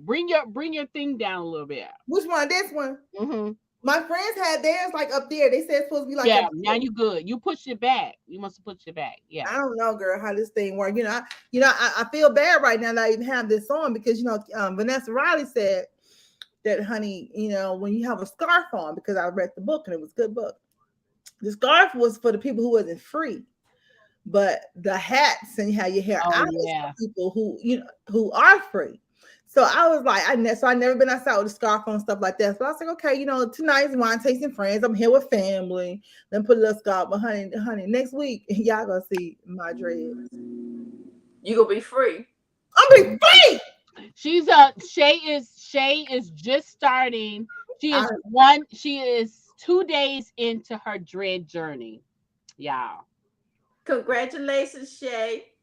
Bring your thing down a little bit. Which one? This one. Mm-hmm. My friends had theirs like up there. They said it's supposed to be like Yeah, now you good. You pushed it back. You must have pushed it back. Yeah. I don't know, girl, how this thing works. I feel bad right now that I even have this on because Vanessa Riley said that, honey, when you have a scarf on, because I read the book and it was a good book. The scarf was for the people who wasn't free, but the hats and how your hair out is for people who are free. So I was like, I never been outside with a scarf on, stuff like that. So I was like, okay, tonight's wine tasting friends. I'm here with family. Then put a little scarf. But honey, next week y'all gonna see my dreads. You gonna be free. I'm be free. She's Shay is just starting. She is 2 days into her dread journey. Y'all. Congratulations, Shay.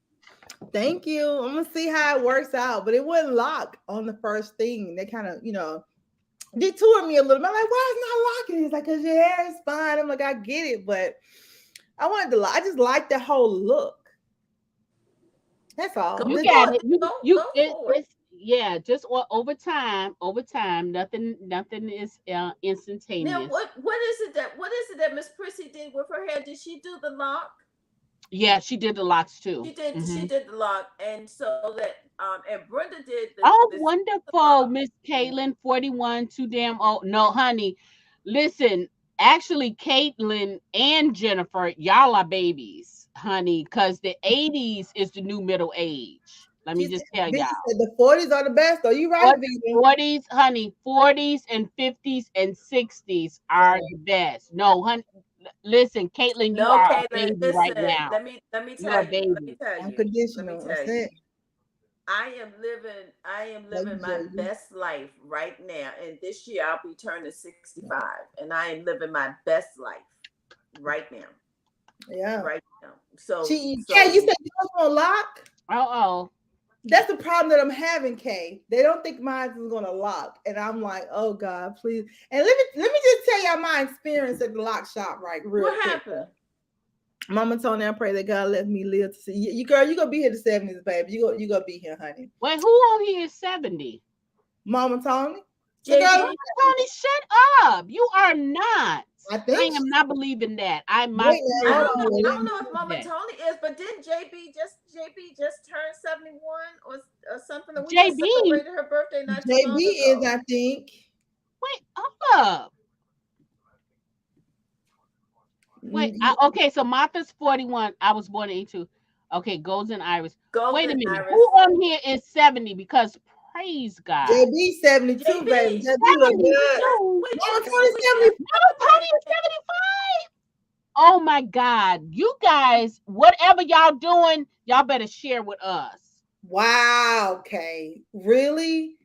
Thank you. I'm gonna see how it works out, but it wouldn't lock on the first thing. They kind of, detoured me a little bit. I'm like, why is it not locking? He's like, because your hair is fine. I'm like, I get it, but I wanted to lock. I just like the whole look. That's all. You got it. Just over time, nothing is instantaneous. Now, what is it that Miss Prissy did with her hair? Did she do the lock? Yeah, she did the locks too. She did. Mm-hmm. She did the lock, and so that and Brenda did. Wonderful, Miss Caitlin, 41, too damn old. No, honey, listen. Actually, Caitlin and Jennifer, y'all are babies, honey, because the 80s is the new middle age. Let me just tell y'all. The 40s are the best. Are you right, 40s, honey, 40s and 50s and 60s are the best. No, honey. Listen, Caitlin, you are a baby right now. Let me tell you. Unconditional. I am living my best life right now. And this year I'll be turning 65. And I am living my best life right now. Yeah. Right now. So you said you don't lock? That's the problem that I'm having, Kay. They don't think mine is gonna lock. And I'm like, oh God, please. And let me just tell y'all my experience at the lock shop, right? What happened? Mama Tony, I pray that God let me live to see you. Girl, you gonna be here the 70s, baby. You gonna be here, honey. Wait, who on here is 70? Mama Tony. JB. Mama Tony, shut up. You are not. I think I am not believing that. I don't know if Mama Tony is, but didn't JB just turn 71 or something? We just celebrated her birthday not too long ago. JB is, I think. Wait, hold up. Wait, okay, so Martha's 41. I was born in 82. Okay, Golden Iris. Wait a minute. Iris. Who on here is 70? Because praise God. JB 72, baby. JB look good. Mama Tony 70. Mama Tony is 75. Oh my God. You guys, whatever y'all doing, y'all better share with us. Wow, okay. Really?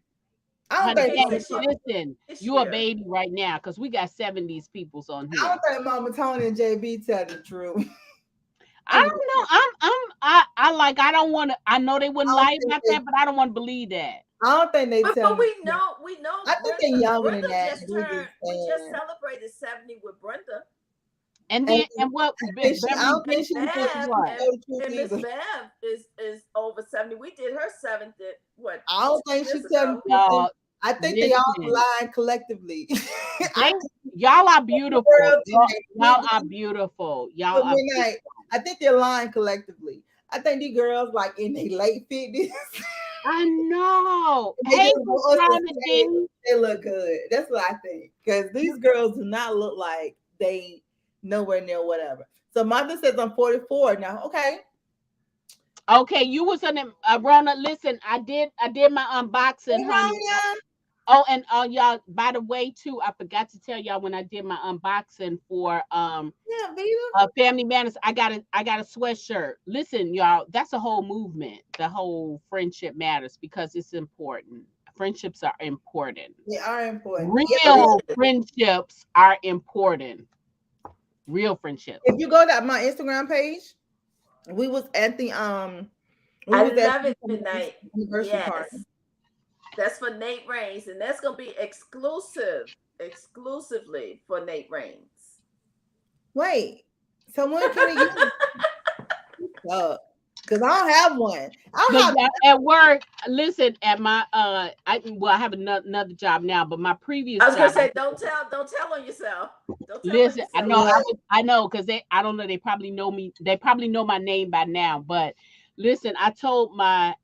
I don't think listen, you a baby right now because we got 70s peoples on here. I don't think Mama Tony and JB tell the truth. I don't know. I don't want to. I know they wouldn't lie about that, but I don't want to believe that. I don't think they tell. But we know. I think they're younger than that. We just celebrated 70 with Brenda. And then and what? And Miss Bev is over 70. We did her 70. What? I don't think she's 70. I think they all lying collectively. Y'all are beautiful. Y'all are beautiful. Y'all are beautiful. I think they're lying collectively. I think these girls like in their late 50s. I know. They look good. That's what I think. Because these girls do not look like they nowhere near whatever. So Martha says I'm 44 now. Okay, you was on the Rona. Listen, I did my unboxing, honey. Oh, and y'all, by the way, too, I forgot to tell y'all when I did my unboxing for Family Manners, I got a sweatshirt. Listen, y'all, that's a whole movement. The whole friendship matters because it's important. Friendships are important. They are important. Real friendships are important. Real friendships. If you go to my Instagram page, we was at the I love it, Midnight. Anniversary party. That's for Nate Raines, and that's gonna be exclusively for Nate Raines. Wait, so when can I use because I don't have one. At work. Listen, at my I have another job now, but my previous. I was gonna say, don't tell on yourself. Listen, I know because I don't know. They probably know me. They probably know my name by now, but. Listen, I told my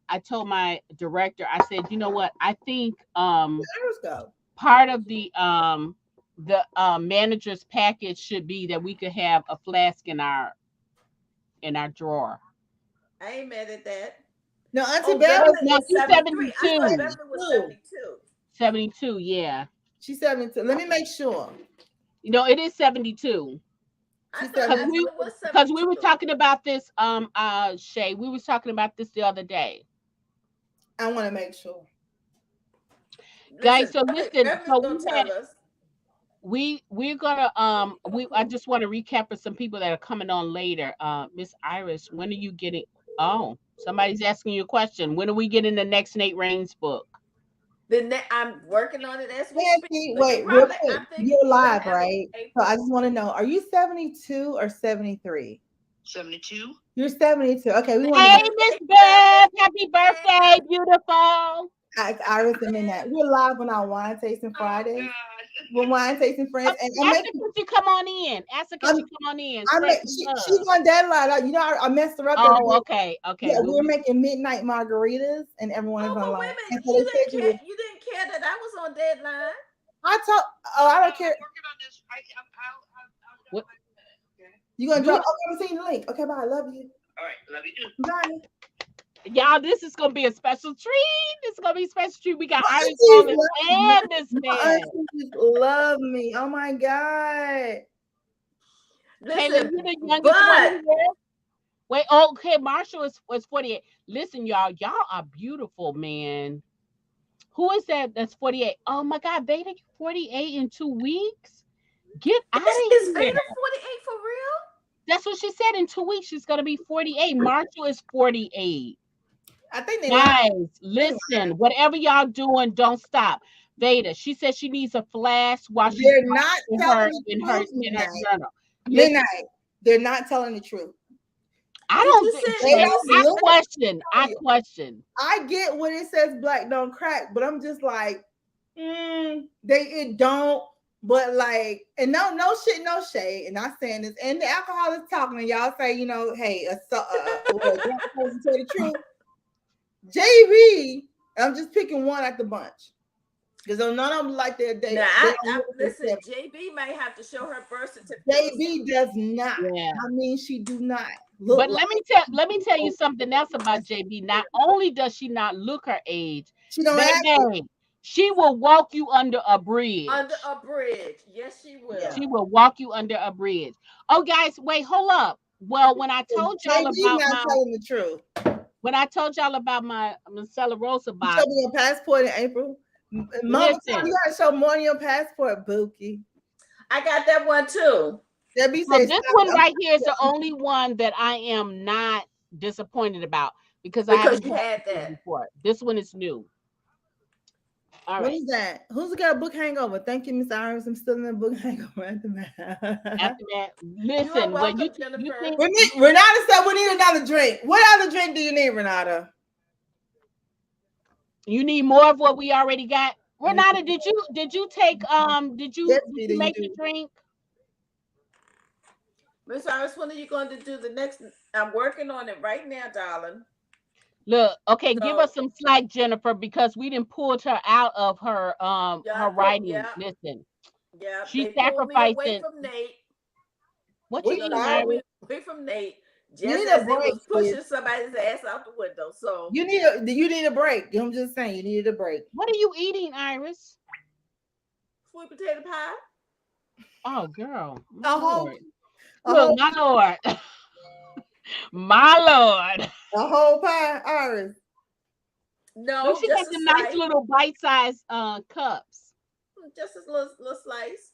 director, I said, you know what? I think part of the manager's package should be that we could have a flask in our drawer. I ain't mad at that. No, Auntie Beverly was 72. I thought Beverly was 72. 72, yeah. She's 72. Let me make sure. It is 72. Because we were talking about this, Shay. We was talking about this the other day. I want to make sure, guys. So listen. We're gonna I just want to recap for some people that are coming on later. Miss Iris, when are you getting? Oh, somebody's asking you a question. When are we getting the next Nate Raines book? I'm working on it as we speak. Wait, real quick. You're live, right? So I just want to know: are you 72 or 73? 72. You're 72. Okay, Hey, Miss Bev, happy birthday, beautiful. Iris and Midnight. We're live on our wine tasting Friday. We're wine tasting friends. And ask her, could you come on in? Ask her, could you come on in? She's on deadline. I messed her up. Oh, okay. Yeah, we're making midnight margaritas, and everyone is online. Wait a minute. You didn't care that I was on deadline. I don't care. What? You gonna drop? Okay, I'm seeing the link. Okay, bye. I love you. All right, love you too. Bye. Y'all, this is gonna be a special treat. This is gonna be a special treat. We got Iris Collins and this man. Love me. Oh my God. Caleb, you're the youngest one here. Wait, okay. Marshall was 48. Listen, y'all are beautiful, man. Who is that? That's 48. Oh my God, Veda, you 48 in 2 weeks? Get out of here. Is Veda 48 for real? That's what she said. In 2 weeks, she's gonna be 48. Marshall is 48. I think they guys, listen. Whatever y'all doing, don't stop. Veda, she said she needs a flash while she's not in her journal. Midnight. they're not telling the truth. I don't think. I question. I get when it says black don't crack, but I'm just like, it don't. But like, and no shit, no shade, and not saying this. And the alcohol is talking, and y'all say, hey, person tell the truth. JB, I'm just picking one at the bunch because none of them like their date. Listen, JB may have to show her birth certificate. JB does not. Yeah. I mean, she do not. But let me tell you something else about JB. Not only does she not look her age, she will walk you under a bridge. Under a bridge. Yes, she will. Yeah. She will walk you under a bridge. Oh, guys, wait, hold up. Well, when I told y'all about telling the truth. When I told y'all about my Marcella Rosa box. You showed me your passport in April. Mama, you gotta show more on your passport, Bookie. I got that one too. So this one right here is the only one that I am not disappointed about because I haven't had that before. This one is new. All right. What is that? Who's got a book hangover? Thank you, Miss Iris. I'm still in a book hangover after that. Listen, when you think Renata said we need another drink. What other drink do you need, Renata? You need more of what we already got. Renata, did you take did you make the drink? Miss Iris, when are you going to do the next? I'm working on it right now, darling. Look, okay, give us some slack, Jennifer, because we didn't pull her out of her her writing. Yeah. Listen, she's sacrificing. Away from Nate. What you eating, Iris? Away from Nate. Just as they was pushing somebody's ass out the window. So you need a break. I'm just saying, you needed a break. What are you eating, Iris? Sweet potato pie. Oh, girl. Look, my Lord. My Lord. A whole pie, Iris. No, she got the nice little bite-sized cups. Just a little slice.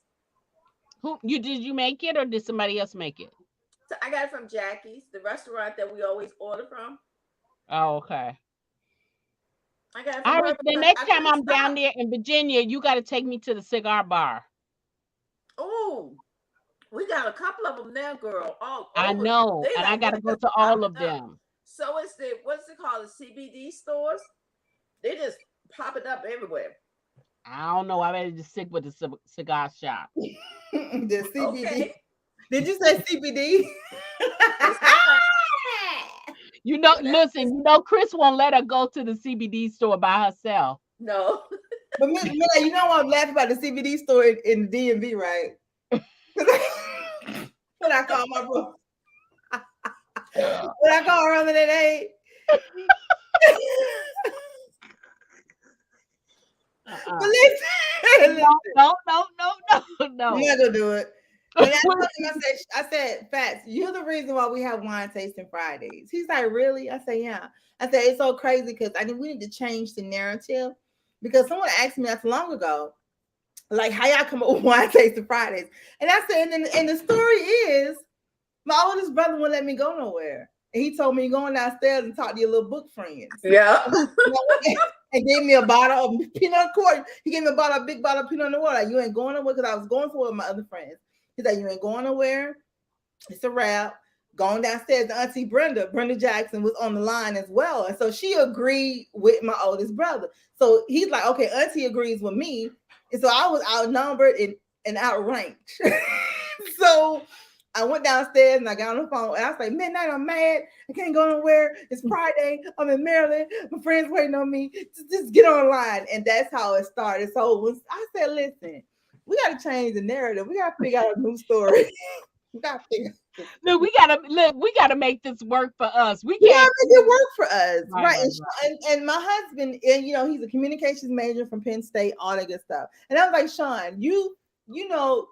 Did you make it or did somebody else make it? So I got it from Jackie's, the restaurant that we always order from. Oh, okay. I got it from Iris, the next time I'm down there in Virginia, you got to take me to the cigar bar. Oh, we got a couple of them now, girl. I know, and I got to go to all of them. So it's what's it called? The CBD stores. They just pop it up everywhere. I don't know. I better just stick with the cigar shop. The CBD. Okay. Did you say CBD? Listen, Chris won't let her go to the CBD store by herself. No. But you know I'm laughing about the CBD store in the DMV, right? When I call my bro. When I call around that age. But listen. No. I'm not gonna do it. When I said, Fats, you're the reason why we have wine tasting Fridays. He's like, really? I say, yeah. I said, it's so crazy because we need to change the narrative because someone asked me not too long ago, like, how y'all come up with wine tasting Fridays? And I said, and the story is, my oldest brother wouldn't let me go nowhere. And he told me, going downstairs and talk to your little book friends. Yeah. And gave me a bottle of peanut water. He gave me a big bottle of peanut water. Like, you ain't going nowhere because I was going somewhere with my other friends. He's like, you ain't going nowhere. It's a wrap. Going downstairs to Auntie Brenda Jackson was on the line as well. And so she agreed with my oldest brother. So he's like, okay, Auntie agrees with me. And so I was outnumbered and outranked. So I went downstairs and I got on the phone and I was like, midnight, I'm mad. I can't go nowhere. It's Friday. I'm in Maryland. My friends waiting on me. Just get online. And that's how it started. So I said, listen, we got to change the narrative. We got to figure out a new story. We got to make this work for us. We can't make it work for us. Right. And my husband, and he's a communications major from Penn State, all that good stuff. And I was like, Sean, you know,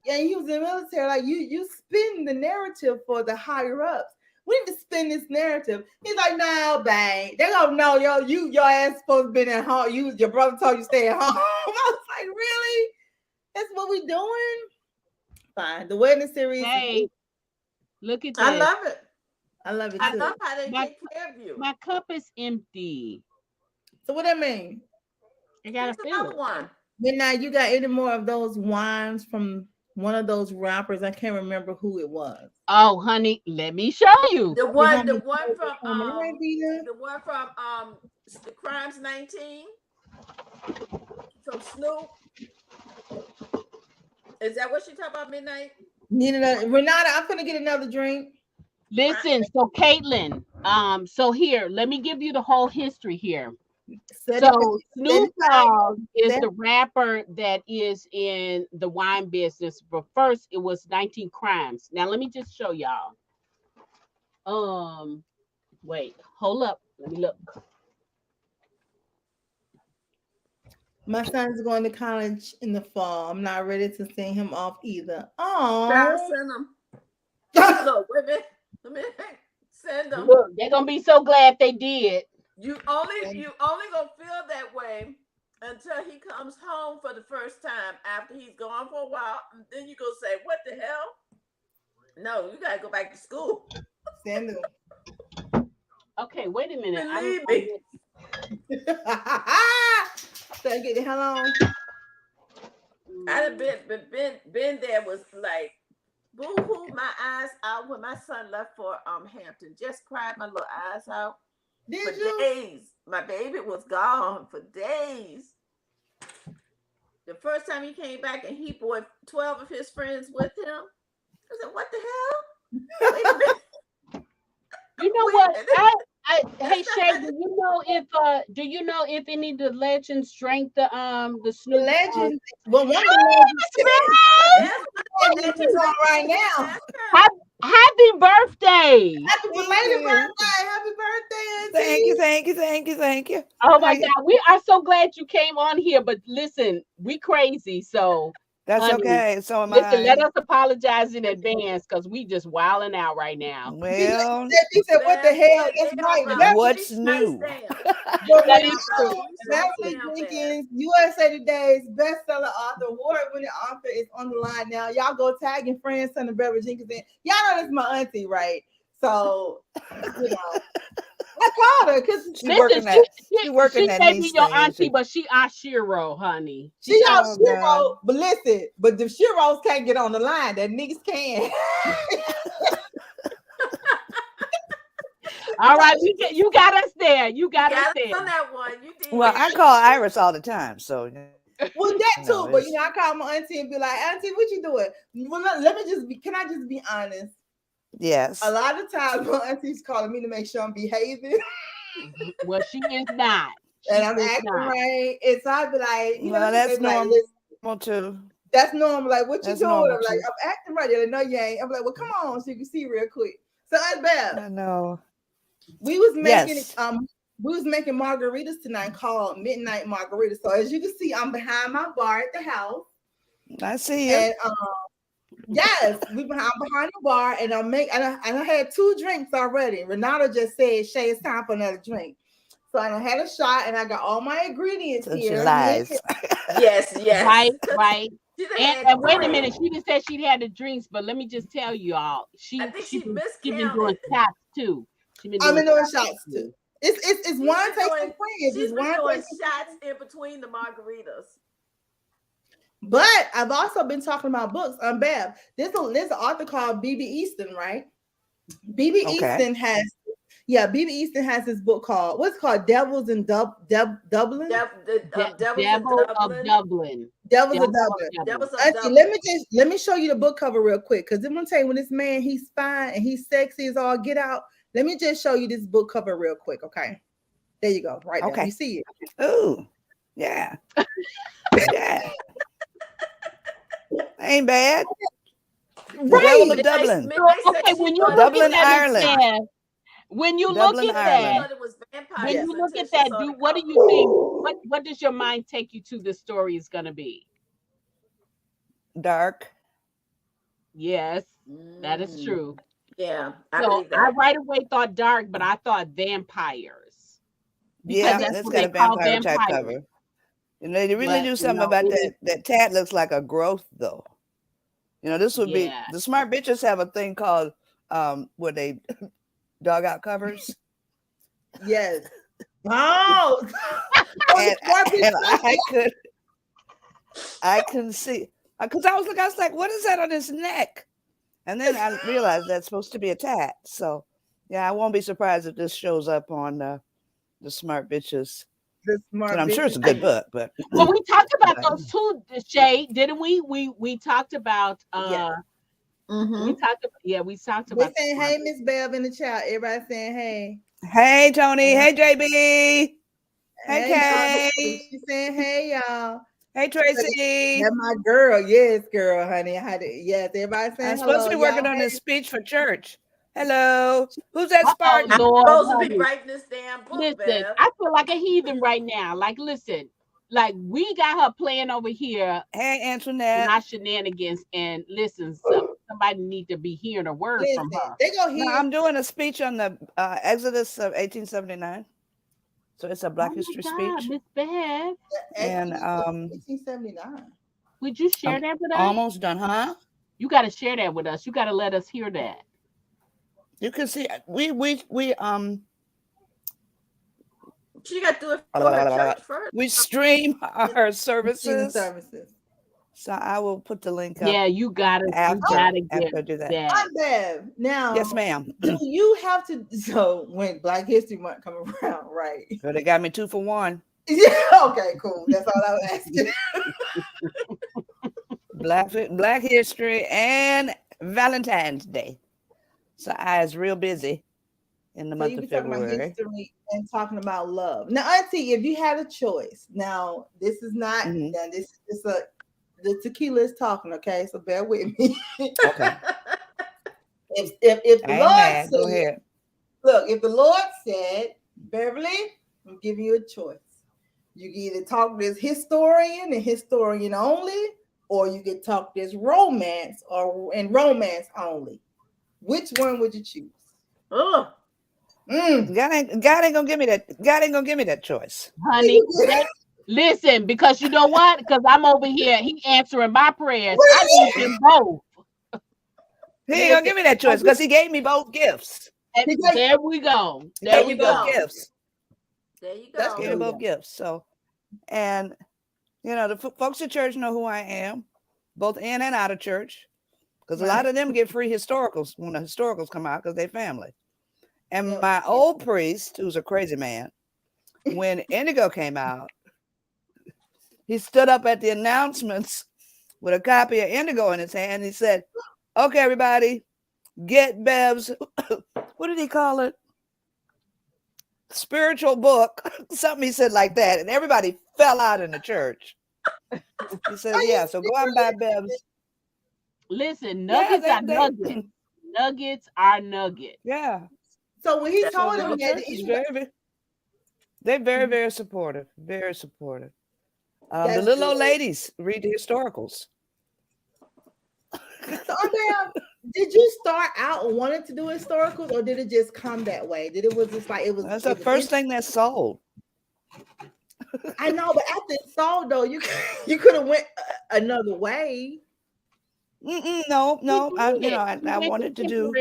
and he was in the military, like you spin the narrative for the higher ups. We need to spin this narrative. He's like, no, bang. They don't know, your ass supposed to be at home. Your brother told you stay at home. I was like, really? That's what we doing? Fine. The wedding series. Hey, look at that. I love it. I love it too. I love how they take care of you. My cup is empty. So what that mean? I gotta fill it. One. Then now you got any more of those wines from one of those rappers. I can't remember who it was. Oh, honey, let me show you. The one from the the one from the Crimes 19 from Snoop. Is that what she talking about, Midnight? Renata, I'm gonna get another drink. Listen, so Caitlin, so here, let me give you the whole history here. So Snoop Dogg is the rapper that is in the wine business, but first it was 19 Crimes. Now let me just show y'all. Wait, hold up, let me look. My son's going to college in the fall. I'm not ready to send him off either. Oh, send him. Look, wait a minute. Let me send them. Look, they're gonna be so glad they did. You only gonna feel that way until he comes home for the first time after he's gone for a while, and then you go say, "What the hell?" No, you gotta go back to school. Send them. Okay, wait a minute. Believe me. So get the hell on. I'd have been there. Was like, boo-hoo my eyes out when my son left for Hampton. Just cried my little eyes out. For days. My baby was gone for days. The first time he came back and he brought 12 of his friends with him. I said, "What the hell?" Wait a minute. You know what? Hey Shay, do you know if any of the legends drank the Snoop legends? Well, one of the legends is on right now. Happy birthday! Happy belated birthday! Happy birthday! Thank you. Oh my God, we are so glad you came on here. But listen, we crazy, so that's honey, okay. So am listen, I. let us apologize in advance because we just wilding out right now. Well, he said, "What the hell?" That's right. What's new? That is true. Natalie Jenkins, USA Today's bestseller author, award-winning author, is on the line now. Y'all go tag your friends, son of Beverly Jenkins. In. Y'all know this is my auntie, right? So, you know, I called her because she working at may be your auntie, but she our Shiro, honey. She our Shiro, but listen, but the Shiros can't get on the line. That niggas can. All right, you got us there. You got us there on that one. You did. Well, I call Iris all the time, so. Well, that too, but I call my auntie and be like, "Auntie, what you doing?" Well, can I just be honest? Yes. A lot of times my auntie's calling me to make sure I'm behaving. Well, she is not. And I'm acting right. And so I'd be like, well, that's normal too. That's normal. Like, what you doing? I'm like, too. I'm acting right. They know you ain't. I'm like, well, come on, so you can see real quick. So that's bad. I know. We was making margaritas tonight called Midnight Margaritas. So as you can see, I'm behind my bar at the house. I see you. And yes, I'm behind the bar, and I had 2 drinks already. Renata just said, "Shay, it's time for another drink." So I had a shot, and I got all my ingredients here. She lies. Yes. Right. And wait a minute, she just said she'd had the drinks, but let me just tell you all, she been doing shots too. I've been doing shots too. It's wine tasting friends. She's been doing shots in between the margaritas. But I've also been talking about books. Bab. There's an author called B.B. Easton, right? B.B. Easton has this book called Devils in Dublin. Devils of Dublin. Let me show you the book cover real quick, because I'm gonna tell you, when this man, he's fine and he's sexy as all get out. Let me just show you this book cover real quick, okay? There you go, right there. You see it? Oh, yeah. Yeah. Ain't bad. Right. Devil of Dublin. Okay, when you Dublin, Ireland. When you look at that, what do you think? What does your mind take you to? The story is gonna be dark. Yes, that is true. Yeah, I right away thought dark, but I thought vampires. Yeah, that's got a vampire type cover. You know, they really do something about that. That tat looks like a growth, though. You know, this would be the smart bitches have a thing called where they dog out covers. Yes. Oh, and I can see. because I was like, what is that on his neck? And then I realized that's supposed to be a tat. So yeah, I won't be surprised if this shows up on the Smart Bitches. And I'm sure it's a good book, but well, we talked about those two, Shay, didn't we? We talked about we talked about They saying hey, Miss Bev in the chat. Everybody saying hey. Hey Tony, hey JB. Hey Kay. She's saying hey y'all. Hey Tracy. That's my girl. Yes, girl, honey. Yes, everybody saying I'm supposed to be working on this speech for church. Hello. Who's that Spartan? I'm supposed to be writing this damn book. Listen, Bev. I feel like a heathen right now. Like, listen, like we got her playing over here. Hey, Antoinette. My shenanigans. And listen, somebody need to be hearing a word from her. They go hear. No, I'm doing a speech on the Exodus of 1879. So it's a Black History speech. Miss Bev. And 1879. Would you share that with us? Almost done, huh? You got to share that with us. You got to let us hear that. You can see She got to do it for her church first. We stream our services. So I will put the link up. Yeah, you gotta get that. Now, yes, ma'am. Do you have to? So when Black History Month come around, right? So they got me 2 for 1. Yeah. Okay. Cool. That's all I was asking. Black History and Valentine's Day. So I was real busy in the month of February. Talking about history and talking about love. Now, Auntie, if you had a choice, now this is not. This is the tequila is talking. Okay, so bear with me. Okay. If the Lord said, go ahead. Look, if the Lord said, Beverly, I'm giving you a choice. You can either talk this historian and historian only, or you can talk this romance and romance only. Which one would you choose? Oh, God ain't gonna give me that. God ain't gonna give me that choice, honey. Listen, because you know what? Because I'm over here. He answering my prayers. I need them both. He ain't gonna give me that choice because he gave me both gifts. There we go. There you go. Gifts. There you go. That's gave me both gifts. So, and the folks at church know who I am, both in and out of church. Because a lot of them get free historicals when the historicals come out because they're family. And my old priest, who's a crazy man, when Indigo came out, he stood up at the announcements with a copy of Indigo in his hand. He said, okay, everybody, get Bev's, what did he call it? Spiritual book. Something he said like that. And everybody fell out in the church. He said, yeah, so go out and buy Bev's. Listen, nuggets are nuggets. Nuggets are nuggets. Yeah. So when he told him that, they're very, very supportive. Very supportive. The little old ladies read the historicals. So, did you start out wanting to do historicals, or did it just come that way? That's the first thing that sold. I know, but after it sold, though, you could have went another way. No. I wanted to do.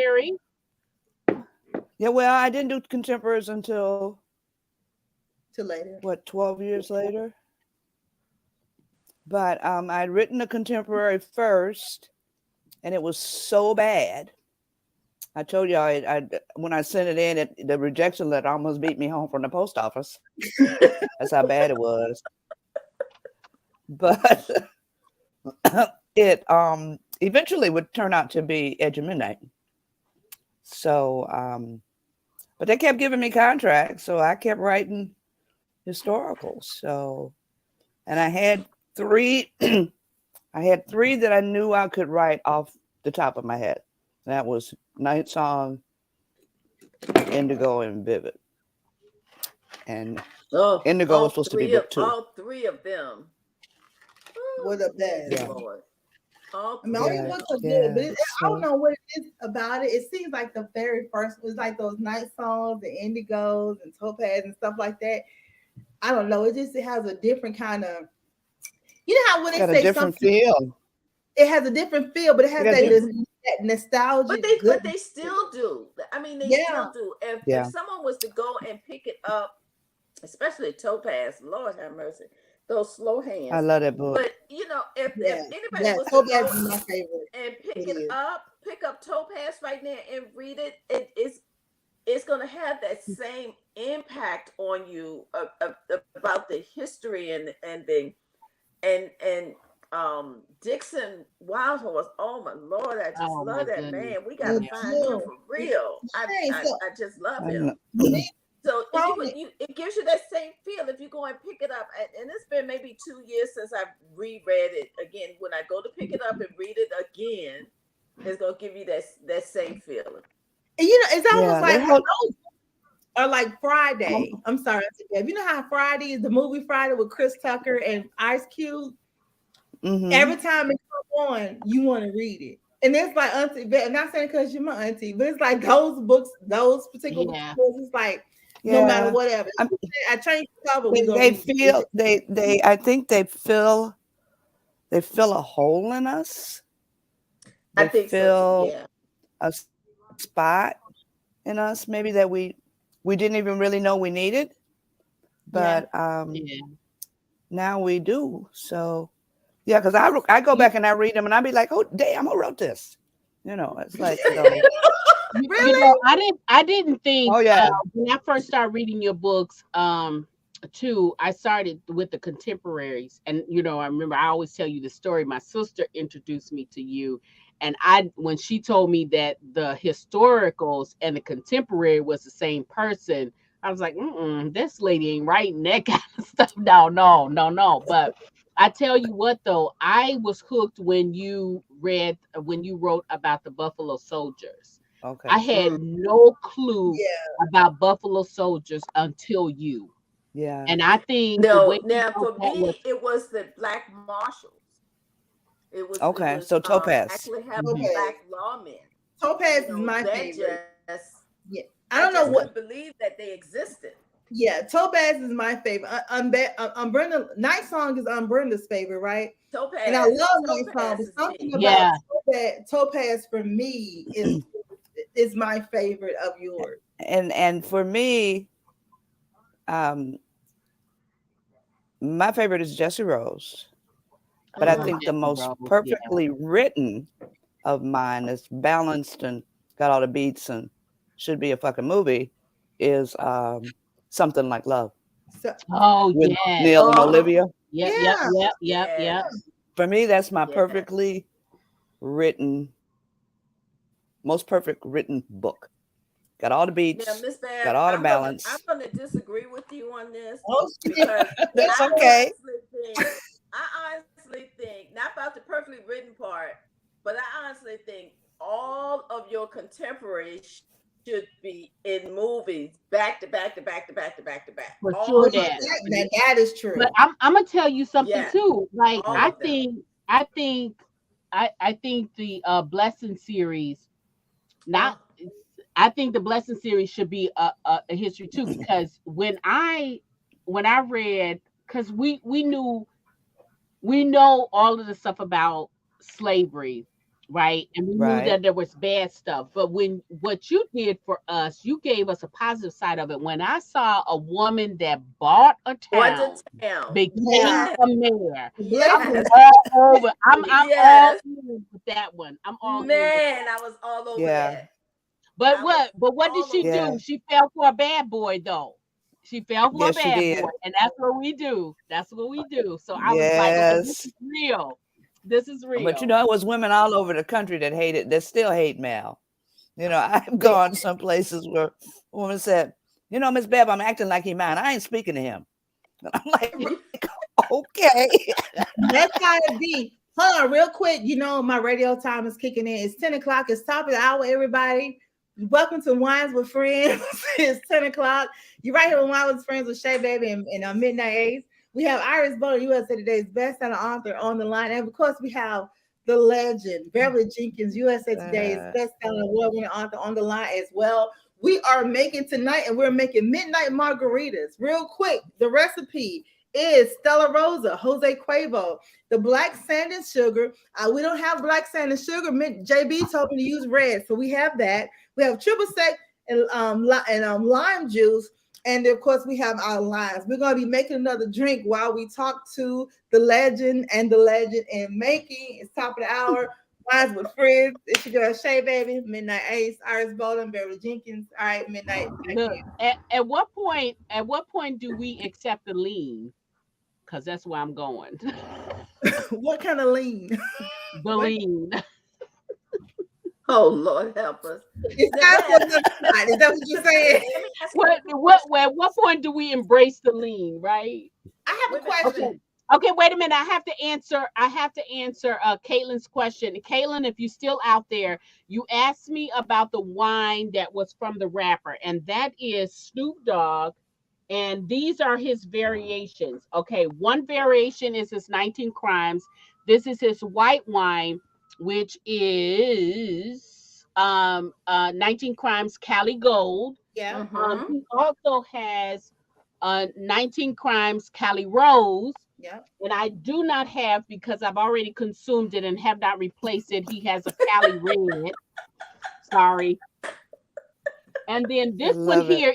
Yeah, well, I didn't do contemporaries until later. What, 12 years later? But I'd written a contemporary first, and it was so bad. I told you, I when I sent it in, the rejection letter almost beat me home from the post office. That's how bad it was. But it eventually would turn out to be Edge of Midnight. So, but they kept giving me contracts, so I kept writing historicals. So, and I had 3. I had 3 that I knew I could write off the top of my head. That was Night Song, Indigo, and Vivid. And Indigo was supposed to be book 2. All 3 of them. What a bad. Yeah. Lord. I don't know what it is about it. It seems like the very first was like those Night Songs, the Indigos, and Topaz and stuff like that. I don't know. It has a different kind of. You know how when they say a different feel. It has a different feel, but it has that nostalgia. But they still do. I mean, they still do. If someone was to go and pick it up, especially Topaz, Lord have mercy, Those slow hands. I love that book. But if anybody was to Topaz go is my favorite. and pick up Topaz right now and read it, it's going to have that same impact on you about the history and Dixon Wildhorse. Oh my Lord, I just love that man. We got to find him for real. I just love him. So it gives you that same feel if you go and pick it up. And it's been maybe 2 years since I've reread it again. When I go to pick it up and read it again, it's gonna give you that same feeling. And it's almost like those are like Friday. I'm sorry, you know how Friday is the movie Friday with Chris Tucker and Ice Cube. Mm-hmm. Every time it comes on, you want to read it. And it's like Auntie, I'm not saying because you're my auntie, but it's like those books, those particular books, it's like no matter whatever. I change the cover. I think they fill a hole in us. They fill a spot in us, maybe that we didn't even really know we needed, but now we do. So because I go back and I read them and I be like, oh damn, who wrote this? It's like really. I didn't think. Oh yeah. When I first started reading your books, too, I started with the contemporaries, and I remember I always tell you the story. My sister introduced me to you, and when she told me that the historicals and the contemporary was the same person, I was like, this lady ain't writing that kind of stuff. No. But I tell you what, though, I was hooked when you wrote about the Buffalo Soldiers. Okay. I had no clue about Buffalo Soldiers until you. Yeah. And I think for me, it was the Black Marshals. It was so Topaz actually have black lawmen. Topaz is my favorite. I don't know what believe that they existed. Yeah, Topaz is my favorite. Brenda, Night Song is Brenda's favorite, right? Topaz. And I love Night Song, but something about Topaz for me is my favorite of yours. And for me, my favorite is Jessie Rose. But I think the most perfectly written of mine is balanced and got all the beats and should be a fucking movie is Something Like Love. With Neil and Olivia. Yeah. For me, that's my perfectly written, most perfect written book. Got all the beats, got all the balance. I'm going to disagree with you on this. Because that's okay. I honestly think, not about the perfectly written part, but I honestly think all of your contemporaries should be in movies back to back. For sure, that is true. But I'm gonna tell you something too. Like I think the Blessing series, I think the Blessing series should be a history too, because when I read, because we know all of the stuff about slavery, right? And we knew that there was bad stuff. But what you did for us, you gave us a positive side of it. When I saw a woman that bought a town, became a mayor, I'm all over. I'm all over with that one. I'm all over. I was all over that. But what did she do? She fell for a bad boy, though. She fell for a bad boy, and that's what we do. So I was like, okay, this is real. This is real. But it was women all over the country that still hate Mal. I've gone some places where a woman said, Miss Bev, I'm acting like he mine. I ain't speaking to him. And I'm like, okay. That's gotta be. Hold on, real quick. My radio time is kicking in. It's 10 o'clock. It's top of the hour, everybody. Welcome to Wines with Friends. It's 10 o'clock. You're right here with Wines with Friends with Shay Baby and Midnight Ace. We have Iris Boner, USA Today's best-selling author, on the line. And of course, we have the legend, Beverly Jenkins, USA Today's best-selling award-winning author, on the line as well. We are making tonight, and we're making midnight margaritas. Real quick, the recipe is Stella Rosa, Jose Cuervo, the black sand and sugar. We don't have black sand and sugar. JB told me to use red, so we have that. We have triple sec and lime juice, And of course, we have our lines. We're going to be making another drink while we talk to the legend and the legend in making. It's top of the hour. Lines with friends. It's your girl Shay Baby, Midnight Ace, Iris Bowling, Beverly Jenkins. All right, Midnight. Look, at what point do we accept the lean? Because that's where I'm going. What kind of lean? The lean. Oh Lord, help us! Is that what you're saying? At what point do we embrace the lean? Right. I have a question. Okay, wait a minute. I have to answer Caitlin's question. Caitlin, if you're still out there, you asked me about the wine that was from the rapper, and that is Snoop Dogg. And these are his variations. Okay, one variation is his 19 Crimes. This is his white wine, which is 19 Crimes Cali Gold. Yeah. He also has 19 Crimes Cali Rose. Yeah. And I do not have, because I've already consumed it and have not replaced it, he has a Cali Red. Sorry. And then this one here,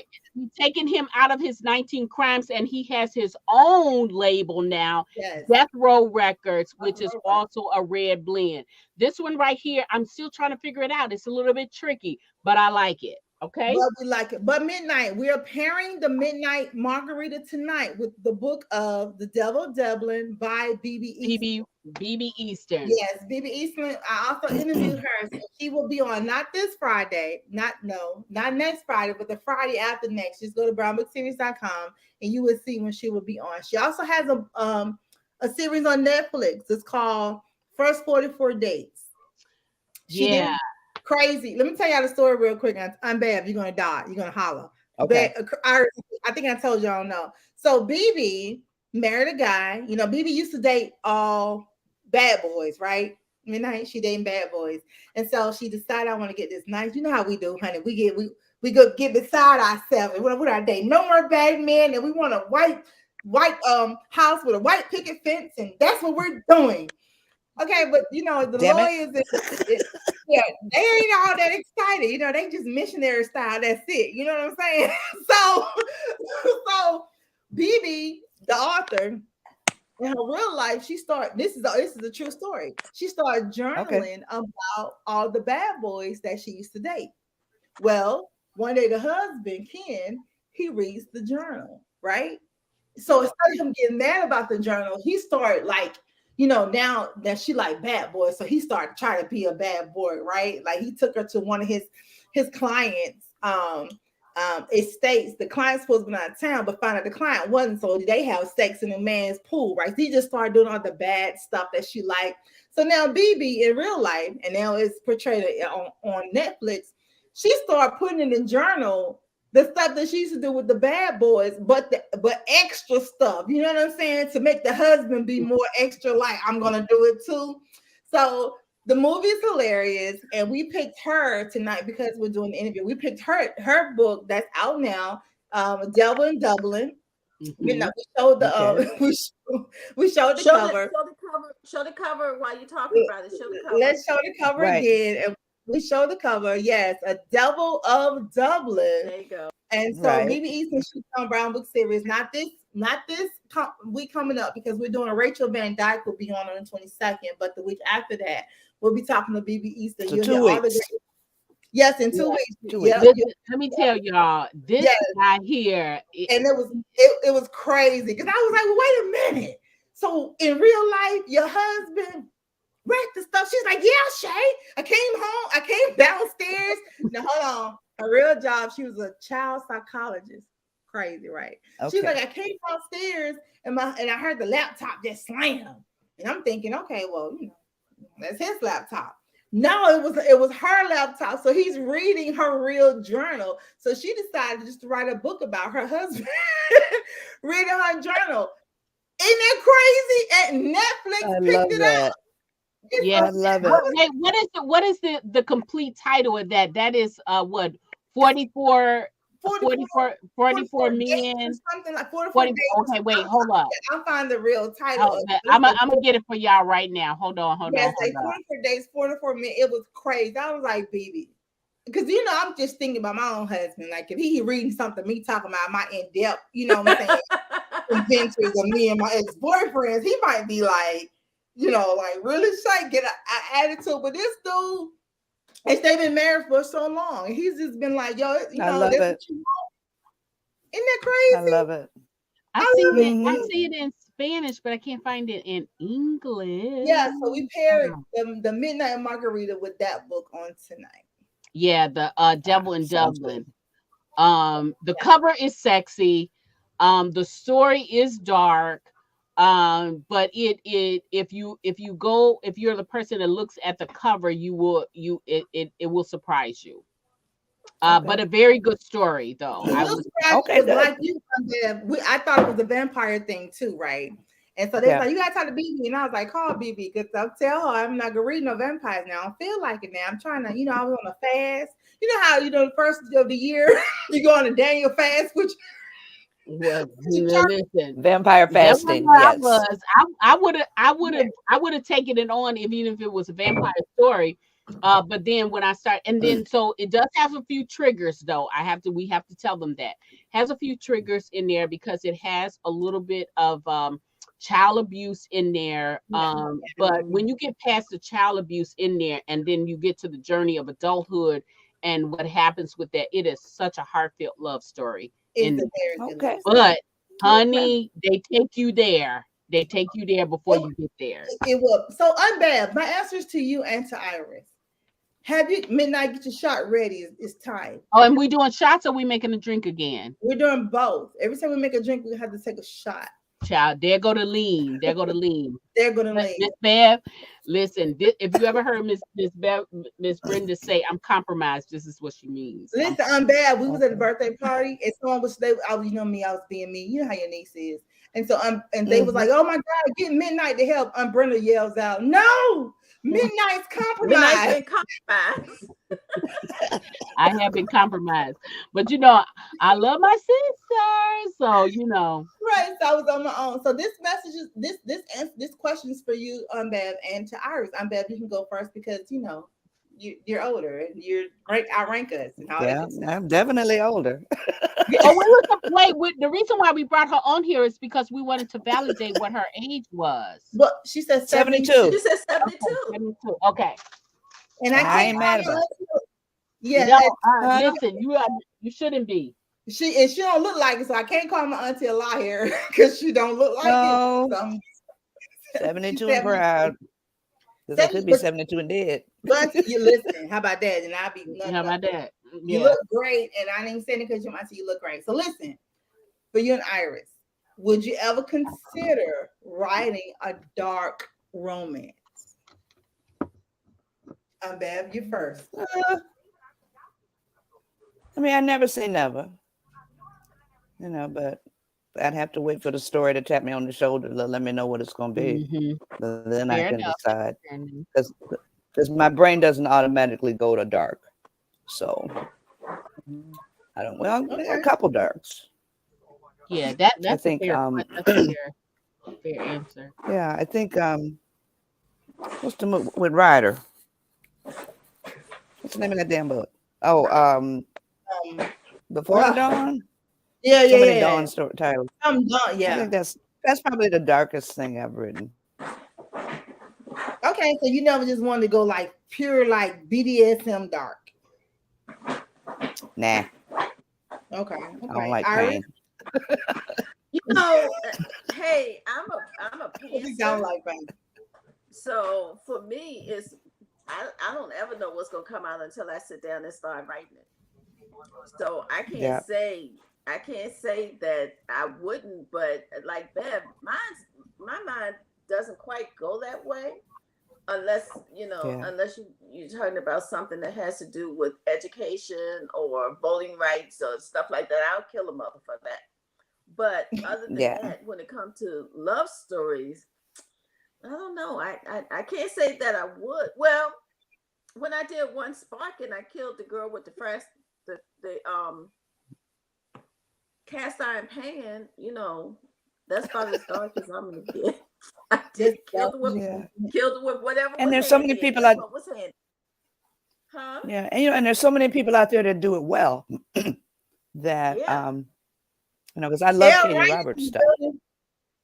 taking him out of his 19 Crimes, and he has his own label now, Death Row Records, which is also a red blend. This one right here, I'm still trying to figure it out. It's a little bit tricky, but I like it. Okay. But we like it. But Midnight, we are pairing the Midnight Margarita tonight with the book of The Devil Dublin by BB Easton. BB Easton. Yes, BB Easton. I also interviewed her. So she will be on not this Friday, not next Friday, but the Friday after next. Just go to brownbookseries.com and you will see when she will be on. She also has a series on Netflix. It's called First 44 Dates. Crazy. Let me tell y'all the story real quick. I'm bad. You're gonna die. You're gonna holler. Okay. But I think I told y'all no. So BB married a guy. You know, BB used to date all bad boys, right? Midnight, she dating bad boys, and so she decided I want to get this nice. You know how we do, honey. We go get beside ourselves. And we're our date. No more bad men, and we want a white house with a white picket fence, and that's what we're doing. Okay, but you know the lawyers, they ain't all that excited. You know, they just missionary style. That's it. You know what I'm saying? So BB, the author, in her real life, she started. This is a true story. She started journaling about all the bad boys that she used to date. Well, one day the husband Ken, he reads the journal, right? So instead of him getting mad about the journal, he started like. You know, now that she like bad boys, so he started trying to be a bad boy, right? Like he took her to one of his clients' estates. The client's supposed to be out of town, but found out the client wasn't, so they have sex in a man's pool, right? So he just started doing all the bad stuff that she liked. So now BB in real life, and now it's portrayed on Netflix, she started putting in the journal the stuff that she used to do with the bad boys, but extra stuff, you know what I'm saying? To make the husband be more extra, like I'm gonna do it too. So the movie is hilarious, and we picked her tonight because we're doing the interview. We picked her book that's out now, Devil in Dublin. Mm-hmm. You know, we showed the we showed the cover. Show the cover while you're talking about it. Show the cover. Let's show the cover again. And we show the cover, yes, A Devil of Dublin. There you go. And so BB Easton, she's on Brown Book Series. Not this week coming up, because we're doing a Rachel Van Dyke will be on the 22nd, but the week after that, we'll be talking to BB Easton. So 2 weeks. Yes, in 2 weeks. 2 weeks. Let me tell y'all, this guy here, and it was crazy because I was like, well, wait a minute. So in real life, your husband read the stuff. She's like, yeah, Shay. I came downstairs. Now hold on. Her real job, she was a child psychologist. Crazy, right? Okay. She's like, I came downstairs and I heard the laptop just slam. And I'm thinking, okay, well, you know, that's his laptop. No, it was her laptop. So he's reading her real journal. So she decided just to write a book about her husband reading her journal. Isn't that crazy? And Netflix picked it up. Yeah, I love it. Wait, what is the complete title of that? That is 44 men. Something like 44 days. Okay, wait, hold up. I'll find the real title. I'm gonna get it for y'all right now. Hold on. 44 days, 44 men. It was crazy. I was like, BB, because I'm just thinking about my own husband. Like if he reading something, me talking about my in depth, what I'm saying, adventures of me and my ex boyfriends, he might be like, like really shy, get an attitude. But this dude, they've been married for so long, and he's just been like, yo, I love that's it. what you want. Isn't that crazy? I love it. I see it in Spanish, but I can't find it in English. Yeah, so we paired the Midnight Margarita with that book on tonight. Yeah, the Devil in Dublin. The cover is sexy. The story is dark. But if you're the person that looks at the cover, it will surprise you. But a very good story, though. Like you, I thought it was a vampire thing too, right? And so they like, you gotta talk to BB, and I was like, call BB, because I'll tell her I'm not gonna read no vampires now. I don't feel like it now. I'm trying to, I was on a fast. You know how the first of the year you go on a Daniel fast, which listen, vampire fasting. Yes. I would have taken it on even if it was a vampire story. But then when I start, and then so it does have a few triggers, though. We have to tell them that has a few triggers in there because it has a little bit of child abuse in there. But when you get past the child abuse in there, and then you get to the journey of adulthood and what happens with that, it is such a heartfelt love story. Okay. But honey, they take you there. They take you there before you get there. It will. So Unbab, my answers to you and to Iris. Have you Midnight, get your shot ready. It's time. Oh, and we doing shots, or we making a drink again? We're doing both. Every time we make a drink, we have to take a shot. Child, there go to lean. There go to lean. They're gonna lean. Miss Bev, listen. If you ever heard Miss Brenda say, "I'm compromised," this is what she means. Listen, Unbab. We was at a birthday party, and someone was me. I was being me. You know how your niece is. And so and they was like, "Oh my God, get Midnight to help." Brenda yells out, "No, Midnight's compromised." Midnight's been compromised. I have been compromised, but I love my sister, so Right. So I was on my own. So this message is this question is for you, Unbab, and to Iris. Unbab, you can go first because you're older and you're outrank us. And all that I'm definitely older. Wait. The reason why we brought her on here is because we wanted to validate what her age was. But she said 72. She said 72. Okay, 72. Okay. And I ain't mad about it. Yeah. No, listen, you shouldn't be. She don't look like it, so I can't call my auntie a liar because she don't look like it. So 72 and proud. Because I could be 72 and dead. But you listen, how about that? And I'll be how about that? You look great, and I didn't say it because you might say you look great. So listen, for you and Iris, would you ever consider writing a dark romance? Bev, you first. I never say never. But I'd have to wait for the story to tap me on the shoulder to let me know what it's going to be. Then I can decide. Because my brain doesn't automatically go to dark. So I don't. Well, there are a couple darks. Yeah, that's I think, that's a fair answer. Yeah, I think what's the movie with Ryder? What's the name of that damn book? Oh, Before the Dawn. Yeah. Dawn story titles. I'm done. Yeah, I think that's probably the darkest thing I've written. Okay, so you never just wanted to go like pure like BDSM dark. Nah. Okay. I don't like pain. Hey, I'm a pantser. Don't like pain. So for me, I don't ever know what's gonna come out until I sit down and start writing it. So I can't say that I wouldn't, but like Bev, my mind doesn't quite go that way unless you're talking about something that has to do with education or voting rights or stuff like that. I'll kill a mother for that. But other than that, when it comes to love stories, I don't know. I can't say that I would. Well, when I did One Spark and I killed the girl with the cast iron pan, that's about as dark as I'm gonna get. I just killed her with whatever. And there's so many people Huh? Yeah, and and there's so many people out there that do it well. That because I love Katie Roberts stuff.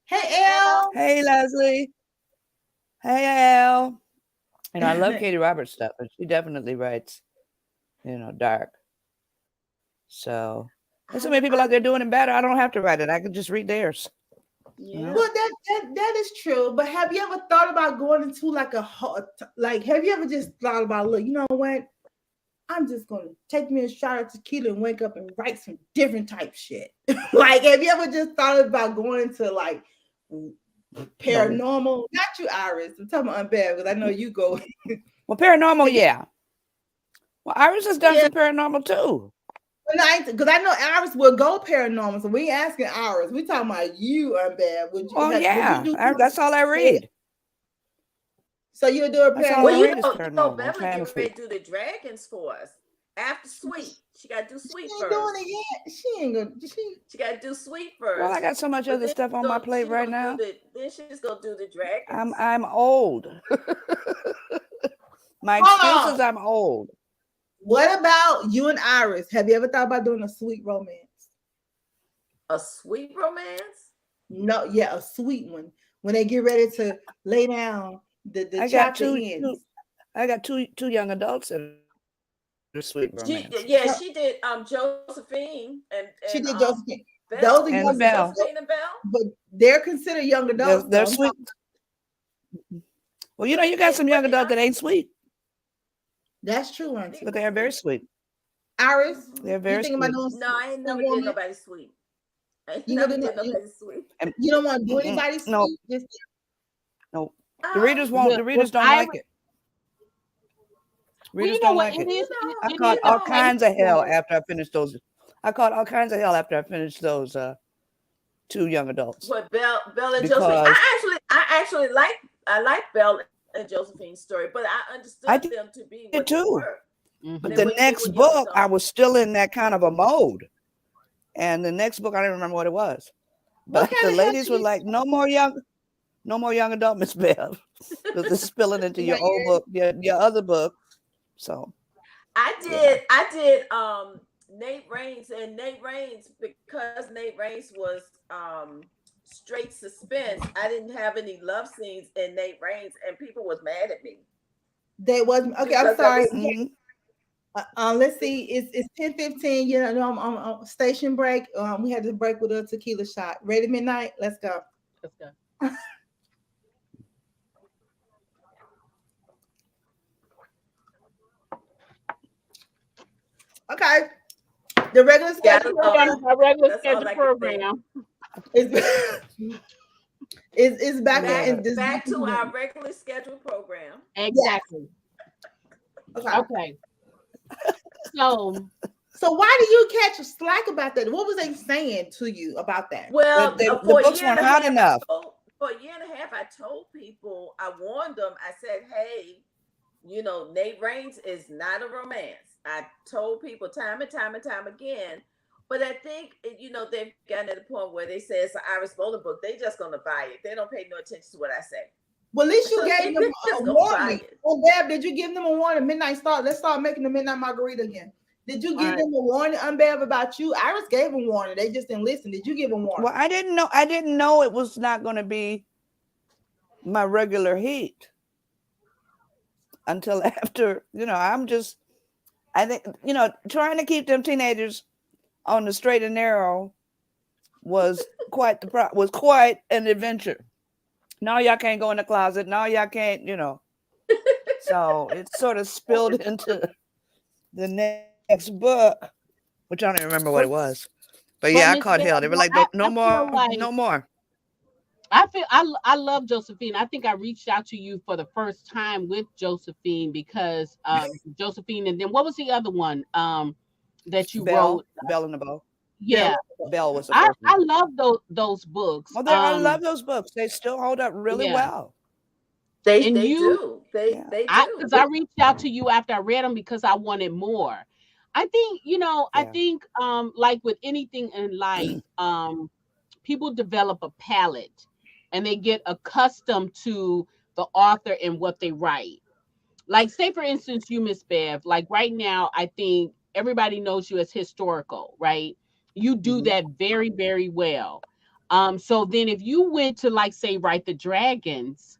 Hey Elle. Hey Leslie. Hey Elle. I love Katie Roberts stuff, but she definitely writes, dark. So there's so many people out there doing it better. I don't have to write it. I can just read theirs. Yeah. Well, that is true. But have you ever thought about going into like have you ever just thought about, look, you know what? I'm just gonna take me a shot of tequila and wake up and write some different type shit. Like, have you ever just thought about going into like paranormal? No. Not you, Iris. I'm talking about Unbad, because I know you go. Well, paranormal, yeah. Well, Iris has done some paranormal too. Because I know Iris will go paranormal, so we ain't asking Iris. We talking about you, Unbad. Would you that's all I read. So you'll do a paranormal. Well, Beverly get ready to do the dragons for us after Sweet. She got to do Sweet first. Doing it yet. She ain't gonna. She got to do Sweet first. Well, I got so much other stuff on my plate right now. Then she's gonna do the dragons. I'm old. My excuse is I'm old. What about you and Iris? Have you ever thought about doing a sweet romance? A sweet romance? No, yeah, a sweet one. When they get ready to lay down, the chapter ends. I got two young adults in the sweet romance. She did Josephine and she did Josephine. Belle. Those are young Belle. But they're considered young adults. They're sweet. Well, you got some young adults that ain't sweet. That's true, aren't you? But they are very sweet. Iris, they're very sweet. No, I ain't never did nobody sweet. You don't want to do anybody sweet? No. The readers won't. The readers don't like it. Readers don't like it. I caught all kinds of hell after I finished those. I caught all kinds of hell after I finished those two young adults. What, Belle and Josephine? I actually like Belle and Josephine's story, but I understood them to be what too. But the next book, I was still in that kind of a mode. And the next book, I don't remember what it was. But the ladies were like, no more young adult, Miss Bev. Because it's spilling into your old book, your other book. So I did Nate Raines, and Nate Raines, because Nate Raines was straight suspense, I didn't have any love scenes in Nate Raines, and people was mad at me. They wasn't okay. I'm sorry. Let's see. It's 10:15. I'm on station break. We had to break with a tequila shot. Ready, Midnight? Let's go. Let's go. Okay. The regular schedule. Program. Is back in this back to our regularly scheduled program. Exactly. Yes. Okay. So why do you catch a slack about that? What was they saying to you about that? Well, the books weren't hot enough. For a year and a half, I told people, I warned them. I said, hey, Nate Raines is not a romance. I told people time and time again. But I think, they've gotten to the point where they say it's an Iris Bowling book. They're just going to buy it. They don't pay no attention to what I say. Well, at least you gave them a warning. Well, Deb, did you give them a warning? Let's start making the Midnight Margarita again. Did you give them a warning, Unbev, about you? Iris gave a warning. They just didn't listen. Did you give a warning? Well, I didn't know it was not going to be my regular heat until after, I think, trying to keep them teenagers on the straight and narrow was quite an adventure. Now y'all can't go in the closet. Now y'all can't, So it sort of spilled into the next book, which I don't even remember what it was. But yeah, I caught hell. They were like, no more. I love Josephine. I think I reached out to you for the first time with Josephine because Josephine, and then what was the other one that you wrote? Belle and the Bow. Yeah, Belle was. I love those books. Well, I love those books. They still hold up really well. They do. They do. Because I reached out to you after I read them because I wanted more. I think I think like with anything in life, people develop a palate and they get accustomed to the author and what they write. Like, say for instance, you, Miss Bev, like right now, I think everybody knows you as historical, right? You do that very, very well. So then if you went to, like, say, Write the Dragons,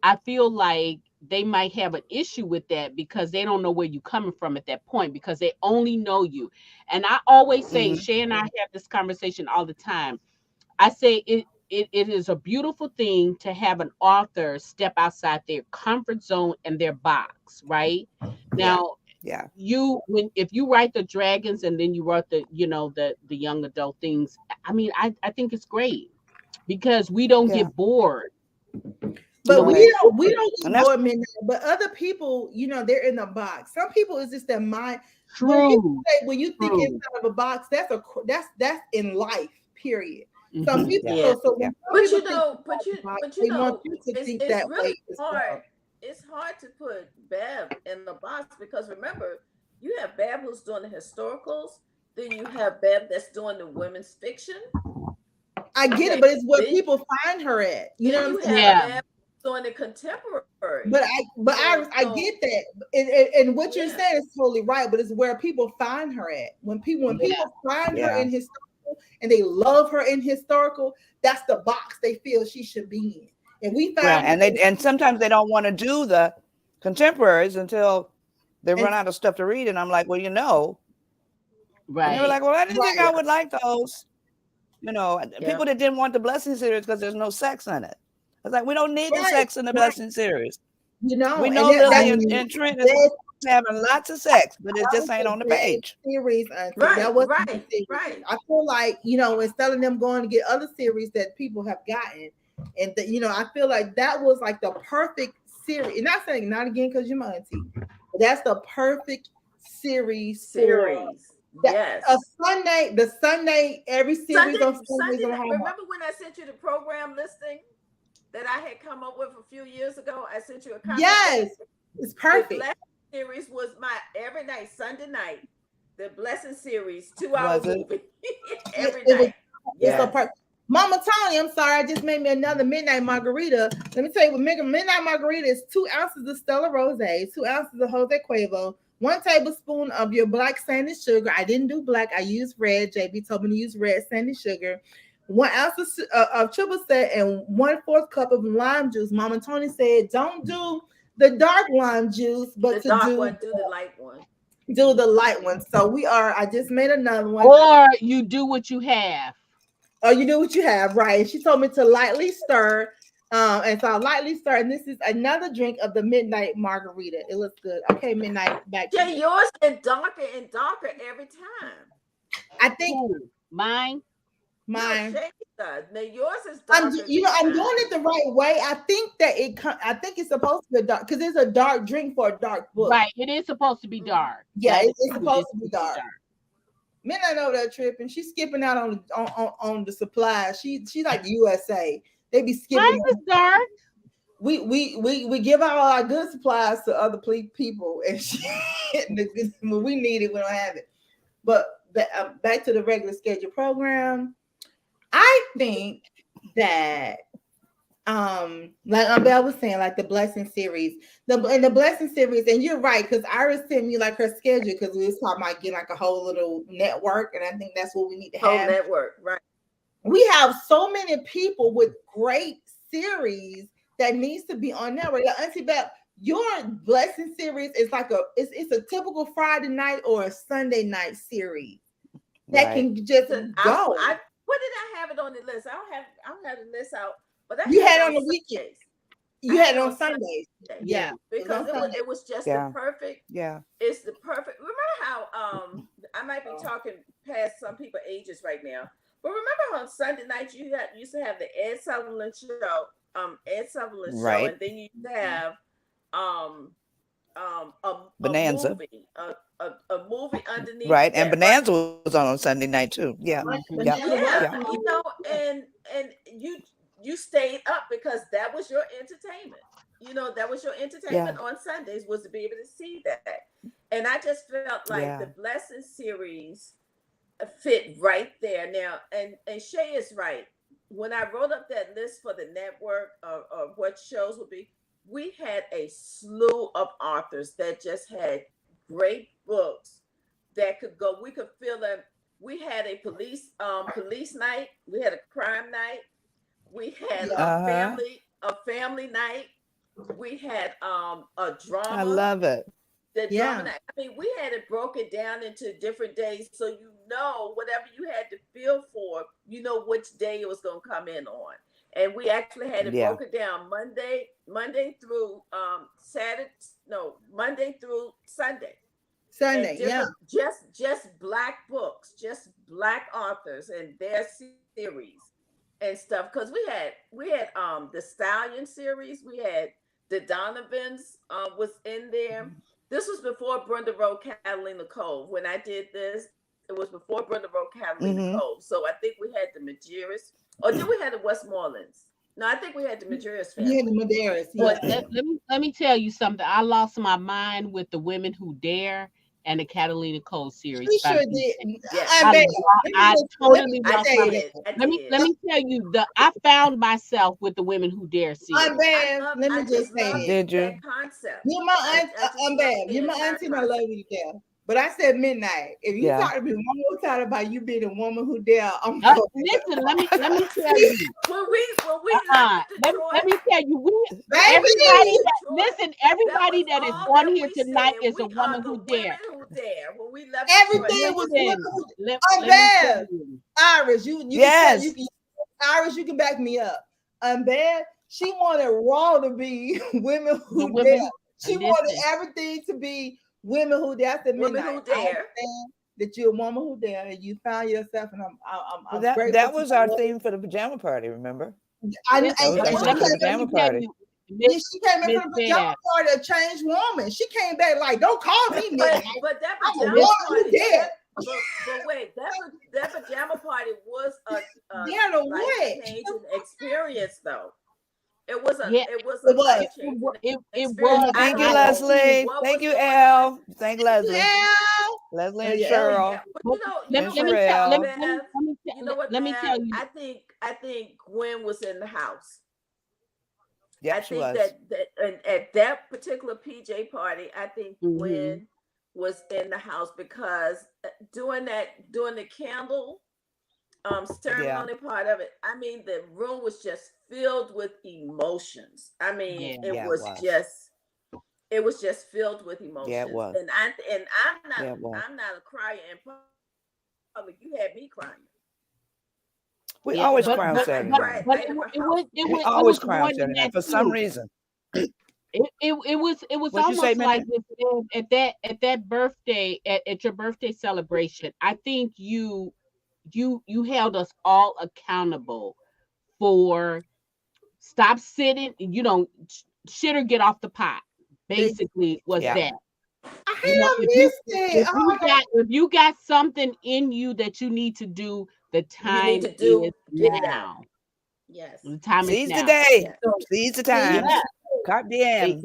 I feel like they might have an issue with that because they don't know where you're coming from at that point because they only know you. And I always say, Shay and I have this conversation all the time. I say it is a beautiful thing to have an author step outside their comfort zone and their box, right? Now, if you write the dragons and then you wrote the, the young adult things, I mean, I think it's great because we don't get bored. But we don't get bored midnight. But other people, they're in the box. Some people is just their mind. True. When you think inside of a box, that's in life. Period. Some people, but you know, it's really hard. It's hard to put Bev in the box because remember, you have Bev who's doing the historicals, then you have Bev that's doing the women's fiction. I get it, but it's where people find her at. You know what I'm saying? Yeah. Bev doing the contemporary. But I get that, and what you're saying is totally right. But it's where people find her at. When people find her in historical and they love her in historical, that's the box they feel she should be in. And we find and sometimes they don't want to do the contemporaries until they run out of stuff to read. And I'm like, well, right. And they were like, well, I didn't think I would like those. People that didn't want the Blessing series because there's no sex in it. I was like, we don't need the sex in the Blessing series. We know Lily and Trent is having lots of sex, but it just ain't on the page. Series, right. I feel like, instead of them going to get other series that people have gotten, and I feel like that was like the perfect series. And not saying not again because you're my auntie, but that's the perfect series. Yes. The Sunday, every series on Sundays. Remember when I sent you the program listing that I had come up with a few years ago? I sent you a copy. Yes, it's perfect. The Blessing series was my every night, Sunday night. The Blessing series, 2-hour movie. Every night. It's so perfect. Mama Tony, I'm sorry, I just made me another midnight margarita. Let me tell you what midnight margarita is: 2 ounces of Stella Rosé, 2 ounces of Jose Cuervo, 1 tablespoon of your black sanded sugar. I didn't do black, I used red. JB told me to use red sanded sugar. 1 ounce of triple set and 1/4 cup of lime juice. Mama Tony said, don't do the dark lime juice, but do the light one. Do the light one. So I just made another one. Or you do what you have. Oh, you do what you have, right? She told me to lightly stir. And so I lightly stir. And this is another drink of the midnight margarita. It looks good. Okay, midnight back. Yeah, yours get darker and darker every time. I think mine. No, yours is darker. I'm doing it the right way. I think that it's supposed to be dark because it's a dark drink for a dark book. Right, it is supposed to be dark. Yeah, it's supposed to be dark. Midnight over there tripping. She's skipping out on the supplies. She's like USA. They be skipping. Mine is dark. We give out all our good supplies to other people, and when we need it, we don't have it. But back to the regular schedule program. I think that like Belle was saying, like the Blessing series, the Blessing series, and you're right, because Iris sent me like her schedule because we was talking about getting like a whole little network, and I think that's what we need to have. Whole network, right? We have so many people with great series that needs to be on network. Like, Auntie Belle, your Blessing series is like it's a typical Friday night or a Sunday night series that can just go. What did I have it on the list? I don't have the list out, but you had it on the weekends. You had it on Sundays. Yeah, because it was just the perfect. Yeah, it's the perfect. Remember how I might be talking past some people's ages right now, but remember on Sunday nights you used to have the Ed Sutherland show, right. and then you have a Bonanza. A movie underneath, right? And Bonanza was on Sunday night too. Yeah, yeah. And you stayed up because that was your entertainment. That was your entertainment on Sundays, was to be able to see that. And I just felt like the Blessing series fit right there. Now, and Shay is right. When I wrote up that list for the network of what shows would be, we had a slew of authors that just had great books that could go. We could feel them. We had a police night. We had a crime night. We had a family night. We had a drama. I love it. The drama night. I mean, we had it broken down into different days, so you know whatever you had to feel for, you know which day it was going to come in on. And we actually had it broken down Monday through Monday through Sunday. Just Black books, just Black authors and their series and stuff. Because we had the Stallion series, we had the Donovans was in there. This was before Brenda wrote Catalina Cove. When I did this, it was before Brenda wrote Catalina Cove. So I think we had the Majerus. Or did we have the Westmorlands? No, I think we had the Majerus family. Yeah, the Maderas. But let me tell you something. I lost my mind with the Women Who Dare and the Catalina Cole series. She sure did. I totally lost my mind. Let me tell you, I found myself with the Women Who Dare series. Let me just say, did you? Concept. You're my aunt. You're my auntie, and I love you to death. But I said midnight. If you talk to me one more time about you being a woman who dare, I'm listen. Let me tell you. Let me tell you. Everybody that is on here tonight is a woman who dare. When we left, everything was Iris. Iris, you can back me up. Unbad. She wanted Raw to be women who dare. She wanted everything to be women who dare. Women who dare. That you're a woman who dare, and you found yourself, and I'm that was our theme for the pajama party. Remember? She came in from the pajama party, a changed woman. She came back like, "Don't call me midnight." But that pajama party, but wait, that pajama party was a changing experience, though. It was. Thank you, Leslie. Thank you, Elle. Thank Leslie. Leslie and Cheryl. Let me tell you. I think Gwen was in the house. Yeah, I think that at that particular PJ party, I think Gwen was in the house because doing the candle ceremony part of it, I mean, the room was just filled with emotions. I mean, it was just filled with emotions. Yeah, it was. And I'm not a crier in public. You had me crying. We always cry on Saturday night. We always cry on Saturday night for some reason. It was almost like at that birthday at your birthday celebration. I think you held us all accountable for stop sitting, shit or get off the pot. Basically, was that. If you got something in you that you need to do, the time is now. Yes, the time is now. The day. Seize the time. Carte diem.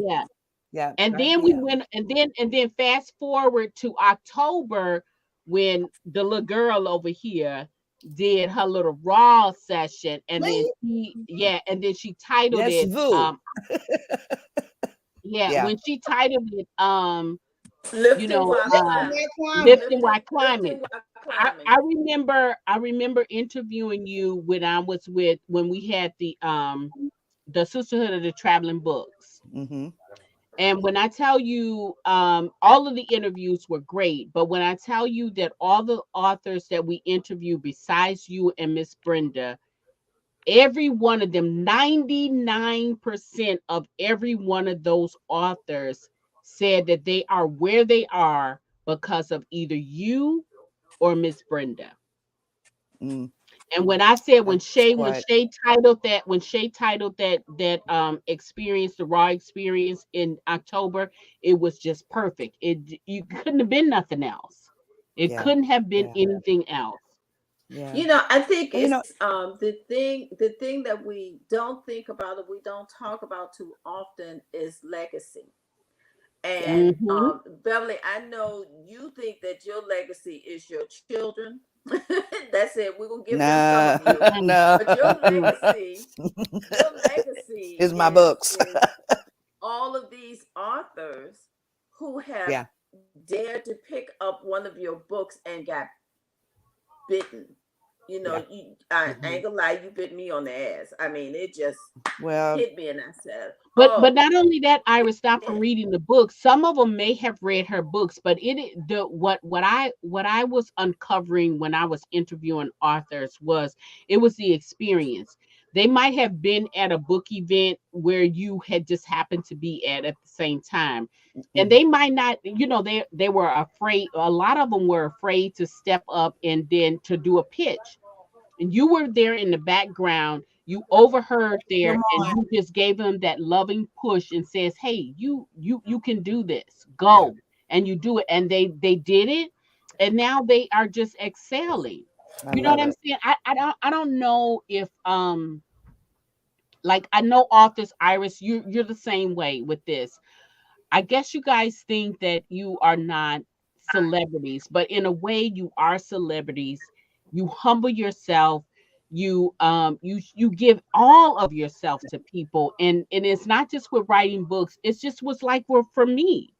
Yeah. And then we went, and then fast forward to October when the little girl over here did her little raw session, and then she titled it when she titled it Lifting While Climbing. I remember interviewing you when we had the Sisterhood of the Traveling Books. And when I tell you, all of the interviews were great, but when I tell you that all the authors that we interviewed besides you and Miss Brenda, every one of them, 99% of every one of those authors said that they are where they are because of either you or Miss Brenda. And when I said when Shay titled that experience, the raw experience in October, it was just perfect. You couldn't have been nothing else. It couldn't have been anything else. Yeah. I think it's the thing that we don't think about, or we don't talk about too often, is legacy. And Beverly, I know you think that your legacy is your children. That's it. We're gonna give them some of you. No. But your legacy is my books. authors who have dared to pick up one of your books and got bitten. You know, I ain't gonna lie, you bit me on the ass. I mean, it just hit me, and I said, but not only that, Iris, stop from reading the books. Some of them may have read her books, but what I was uncovering when I was interviewing authors was the experience. They might have been at a book event where you had just happened to be at the same time. And they might not, they were afraid. A lot of them were afraid to step up and then to do a pitch. And you were there in the background. You overheard there, and you just gave them that loving push and says, "Hey, you can do this. Go." And you do it, and they did it, and now they are just excelling. You know what I'm saying? I don't know if like, I know authors, Iris, you're the same way with this. I guess you guys think that you are not celebrities, but in a way you are celebrities. You humble yourself. You give all of yourself to people, and it's not just with writing books. It's just what's like for me,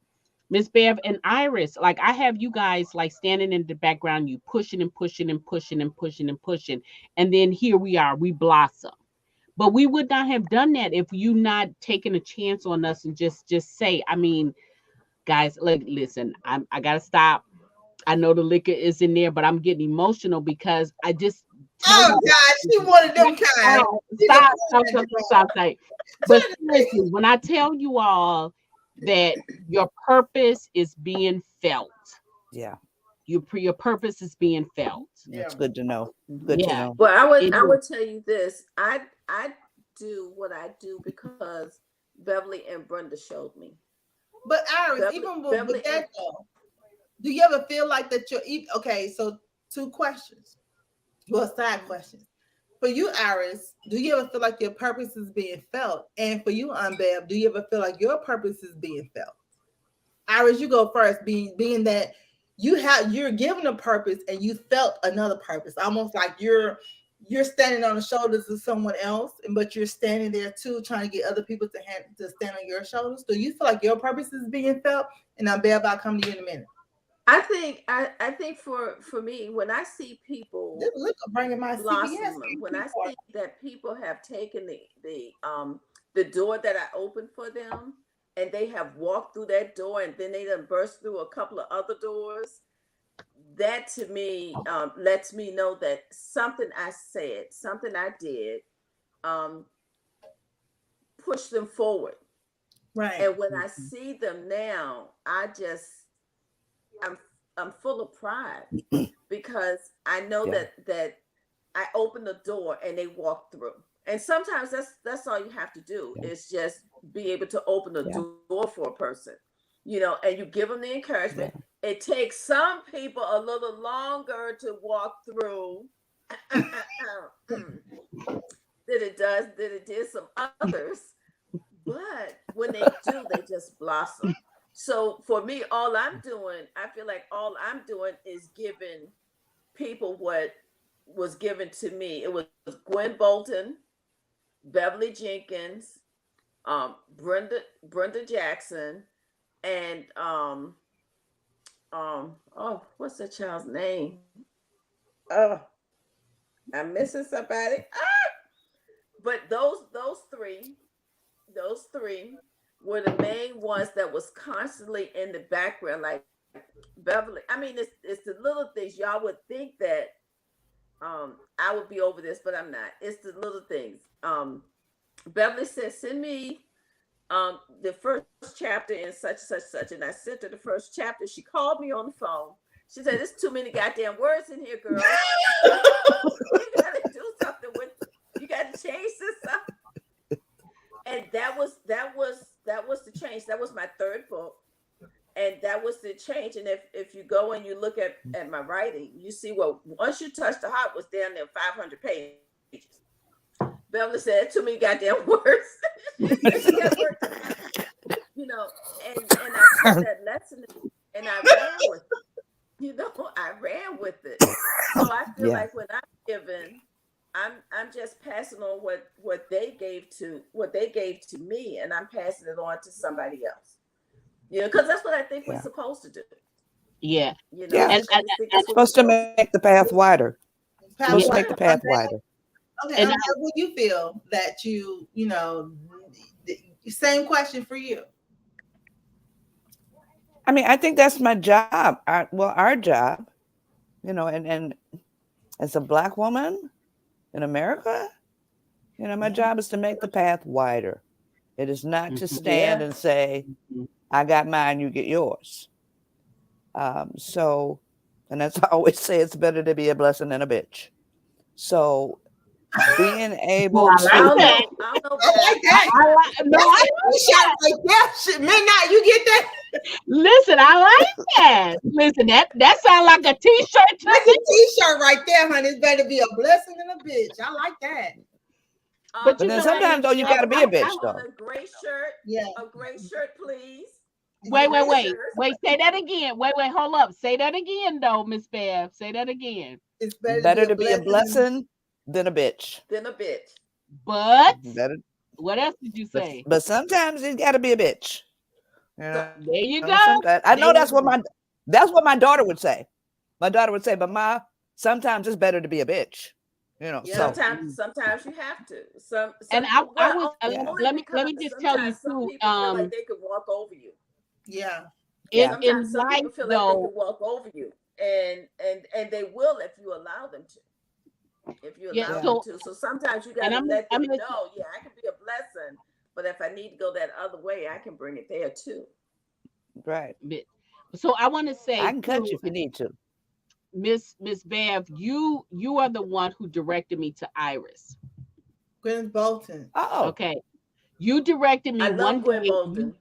Miss Bev and Iris. Like, I have you guys like standing in the background, you pushing and pushing and pushing and pushing and pushing, and then here we are, we blossom. But we would not have done that if you not taking a chance on us and just say, I mean, guys, look, listen, I gotta stop. I know the liquor is in there, but I'm getting emotional because I just tell you, God, she wanted them kind. Stop. But seriously, when I tell you all that your purpose is being felt. Yeah. Your purpose is being felt. That's good to know. Good to know. Well, I would tell you this. I do what I do because Beverly and Brenda showed me. But Iris, even with that though, do you ever feel like that you're okay? So 2 questions. Well, side questions. For you, Iris, do you ever feel like your purpose is being felt? And for you, Bev, do you ever feel like your purpose is being felt? Iris, you go first, being that you're given a purpose and you felt another purpose, almost like you're standing on the shoulders of someone else, but you're standing there too, trying to get other people to stand on your shoulders. Do you feel like your purpose is being felt? And now, Bev, I'll come to you in a minute. I think for me, when I see people bringing my blossom, when I see that people have taken the door that I opened for them, and they have walked through that door, and then they done burst through a couple of other doors, that to me lets me know that something I said, something I did, pushed them forward. Right. And when I see them now, I'm full of pride because I know that I opened the door and they walked through. And sometimes that's all you have to do is just be able to open the door for a person, and you give them the encouragement. It takes some people a little longer to walk through than it did some others. But when they do, they just blossom. So for me, I feel like all I'm doing is giving people what was given to me. It was Gwen Bolton, Beverly Jenkins, Brenda Jackson, and what's that child's name? Oh, I'm missing somebody. But those three were the main ones that was constantly in the background, like Beverly. I mean, it's the little things. Y'all would think that I would be over this, but I'm not. It's the little things. Beverly said, send me the first chapter in such such, and I sent her the first chapter. She called me on the phone. She said, "There's too many goddamn words in here, girl. You gotta do something with it. You gotta change this up." And that was the change. That was my third book, and that was the change. And if you go and you look at my writing, you see Once You Touch the Heart was down there 500 pages. Beverly said, "Too many goddamn words." And I took that lesson and I ran with it. I ran with it. So I feel like when I'm given, I'm just passing on what they gave to me, and I'm passing it on to somebody else. Yeah, because that's what I think we're supposed to do. Yeah. You know, Yeah. and supposed to make the path wider. Supposed to make the path wider. Okay, and how would you feel that you know, same question for you? I mean, I think that's my job. Our job, you know, and as a Black woman in America, you know, my job is to make the path wider. It is not to stand and say, I got mine, you get yours. So, and as I always say, it's better to be a blessing than a bitch. So being able to I don't know that. Midnight, you get that? Listen, I like that. Listen, that sounds like a t-shirt. That's a t-shirt right there, honey. It's better be a blessing than a bitch. I like that. But then sometimes though you gotta be a bitch though. A gray shirt. Yeah. A gray shirt, please. Wait. Say that again. Wait, hold up. Say that again though, Miss Bev. Say that again. It's better to be a blessing than a bitch. But what else did you say? But sometimes it's gotta be a bitch. There you go. I know that's what my daughter would say. My daughter would say, but sometimes it's better to be a bitch. You know, sometimes you have to. And I was let me just tell you too. Feel like they could walk over you. Yeah. Sometimes some people feel like they could walk over you, and they will if you allow them to. If you allow them to. So sometimes you gotta let them know, I can be a blessing, but if I need to go that other way, I can bring it there too. Right. So I want to say I can cut you if you need to. Miss Bev, you are the one who directed me to Iris. Gwyneth Bolton. Oh. Okay. You directed me one day.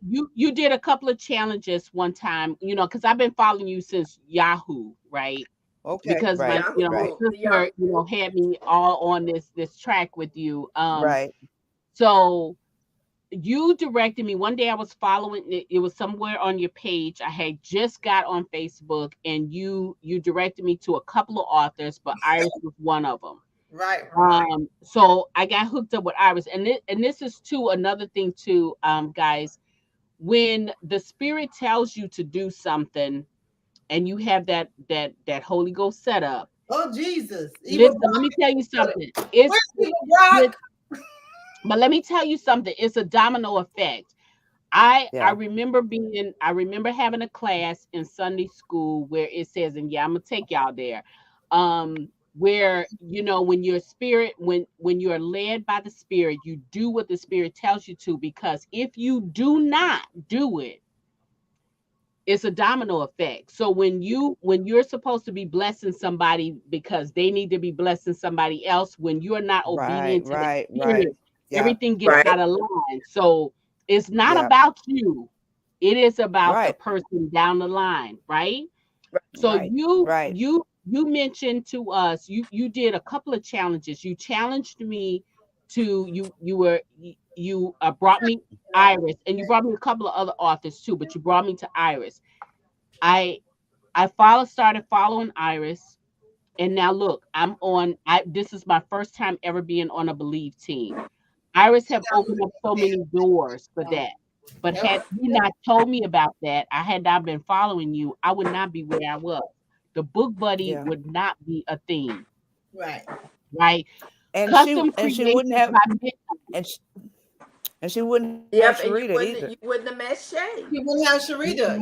You did a couple of challenges one time, you know, because I've been following you since Yahoo, right? Okay. Because my sister, had me all on this track with you. Right. So you directed me one day. I was following it was somewhere on your page. I had just got on Facebook, and you directed me to a couple of authors, but Iris was one of them. Right. So I got hooked up with Iris, and this is another thing too, guys. When the Spirit tells you to do something, and you have that Holy Ghost setup. Oh Jesus! Listen, let me tell you something. But let me tell you something. It's a domino effect. I remember having a class in Sunday school where it says, and I'm gonna take y'all there, where when your spirit, when you're led by the Spirit, you do what the Spirit tells you to, because if you do not do it, it's a domino effect. So when you're supposed to be blessing somebody because they need to be blessing somebody else, when you're not obedient to the Spirit, everything gets out of line. So it's not about you. It is about the person down the line, right? So you mentioned to us, you did a couple of challenges. You challenged me to you brought me Iris, and you brought me a couple of other authors too, but you brought me to Iris. I started following Iris, and now look, this is my first time ever being on a Believe team. Iris have opened up so many doors for that. But had you not told me about that, I had not been following you, I would not be where I was. The book buddy would not be a thing. Right. Right. And she wouldn't have and she wouldn't have Sharita either. You wouldn't have met Shay. You wouldn't have Sharita.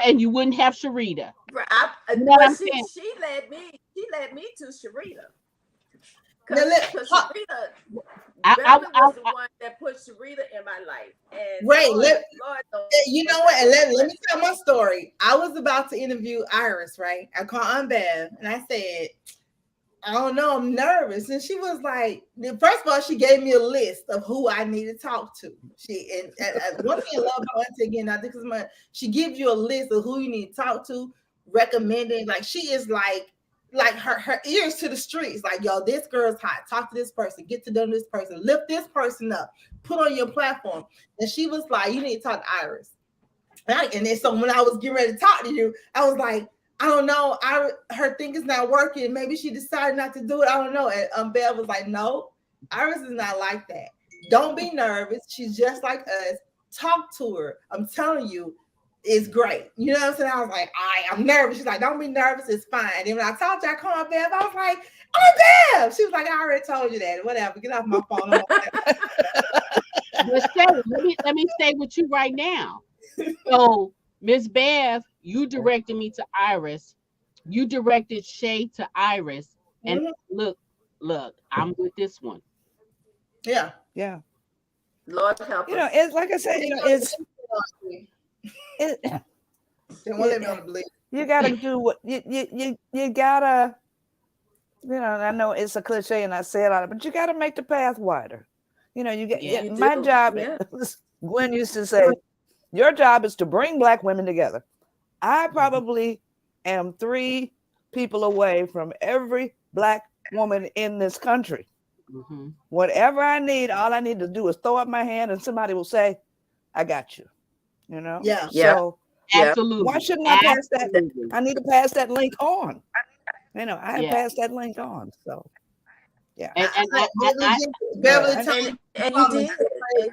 And you wouldn't have Sharita. She led me to Sharita. Because Sharita, Beverly was the one that put Sharita in my life. And you know what? And let me tell my story. I was about to interview Iris, right? I called Aunt Bev, and I said, I don't know, I'm nervous. And she was like, first of all, she gave me a list of who I need to talk to. One thing I love about Auntie again, I think she gives you a list of who you need to talk to, recommending. Like, she is like her ears to the streets. Like, yo, this girl's hot. Talk to this person. Get to know this person. Lift this person up. Put on your platform. And she was like, you need to talk to Iris. And then so when I was getting ready to talk to you, I was like, I don't know. Her thing is not working. Maybe she decided not to do it. I don't know. And Bev was like, no, Iris is not like that. Don't be nervous. She's just like us. Talk to her. I'm telling you, is great. You know what I'm saying? I was like, I'm nervous. She's like, don't be nervous. It's fine. And when I told you I called Bev, I was like, oh, Bev. She was like, I already told you that. Whatever. Get off my phone. But Shay, let me stay with you right now. So, Miss Bev, you directed me to Iris. You directed Shay to Iris. And look, I'm with this one. Yeah. Yeah. Lord help us. It's like I said, it's you gotta do what you gotta, I know it's a cliche and I say it all, but you gotta make the path wider. You get my job. Yeah. Gwen used to say, your job is to bring Black women together. I probably am 3 people away from every Black woman in this country. Mm-hmm. Whatever I need, all I need to do is throw up my hand and somebody will say, I got you. Yeah. So absolutely. Why shouldn't I pass that? I need to pass that link on. I have passed that link on. So yeah. Beverly, and you did.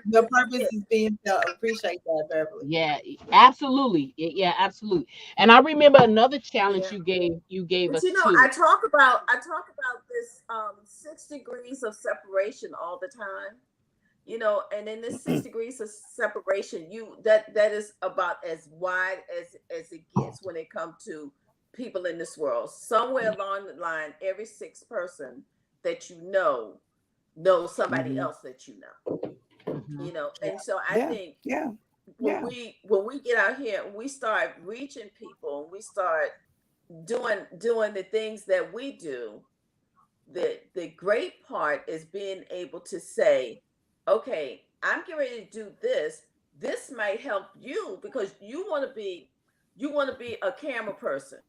Your purpose is being felt. Appreciate that, Beverly. Yeah, absolutely. Yeah, absolutely. And I remember another challenge you gave us. I talk about this 6 degrees of separation all the time. And in this 6 degrees of separation, that is about as wide as it gets when it comes to people in this world. Somewhere along the line, every 6th person that you know somebody else that you know. And so I think when we get out here and we start reaching people and we start doing the things that we do, the great part is being able to say, okay, I'm getting ready to do this. This might help you because you want to be a camera person.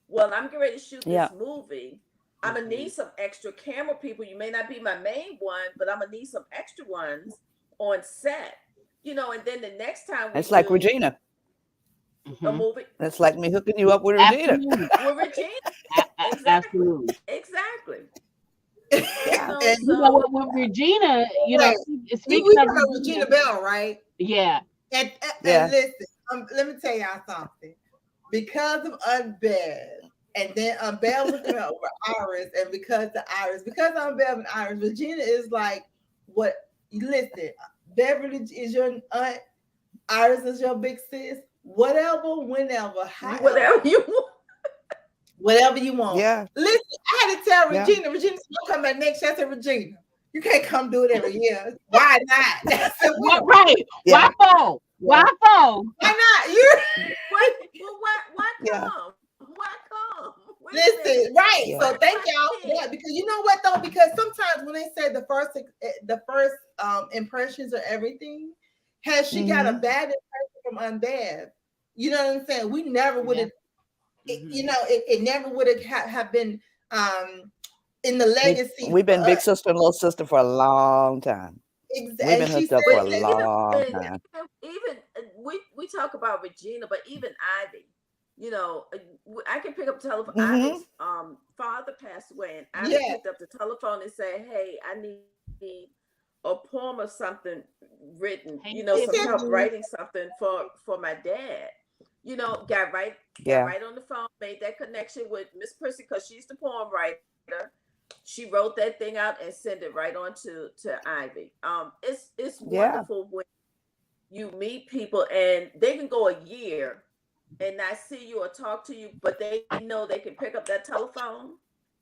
Well, I'm getting ready to shoot this movie. I'm gonna need some extra camera people. You may not be my main one, but I'm gonna need some extra ones on set. And then the next time it's like Regina. A movie. That's like me hooking you up with Regina. With Regina. Absolutely. Exactly. And with Regina, speaking of Regina Bell, right? Yeah. And listen, let me tell y'all something. Because of Unbev, and then Unbev looking over Iris, and because of Unbev and Iris, Regina is like, what? Listen, Beverly is your aunt, Iris is your big sis. Whatever, whenever, however. Whatever you want. Yeah. Listen, I had to tell Regina. Regina's gonna come back next year. I said, Regina, you can't come do it every year. Why not? Right. Yeah. Why for? Why not? You. Why come? Why come? Listen, right. Yeah. So thank y'all. Yeah, because you know what though? Because sometimes when they say the first impressions are everything, has she got a bad impression from Unbev? You know what I'm saying? We never would have. It never would have been in the legacy. We've been big sister and little sister for a long time. Exactly. We've been hooked up for a long time. Even we talk about Regina, but even Ivy, I can pick up the telephone. Ivy's father passed away, and Ivy picked up the telephone and said, "Hey, I need a poem or something written. Some help writing something for my dad." Got right on the phone, made that connection with Miss Prissy because she's the poem writer. She wrote that thing out and sent it right on to Ivy. It's wonderful when you meet people and they can go a year and not see you or talk to you, but they know they can pick up that telephone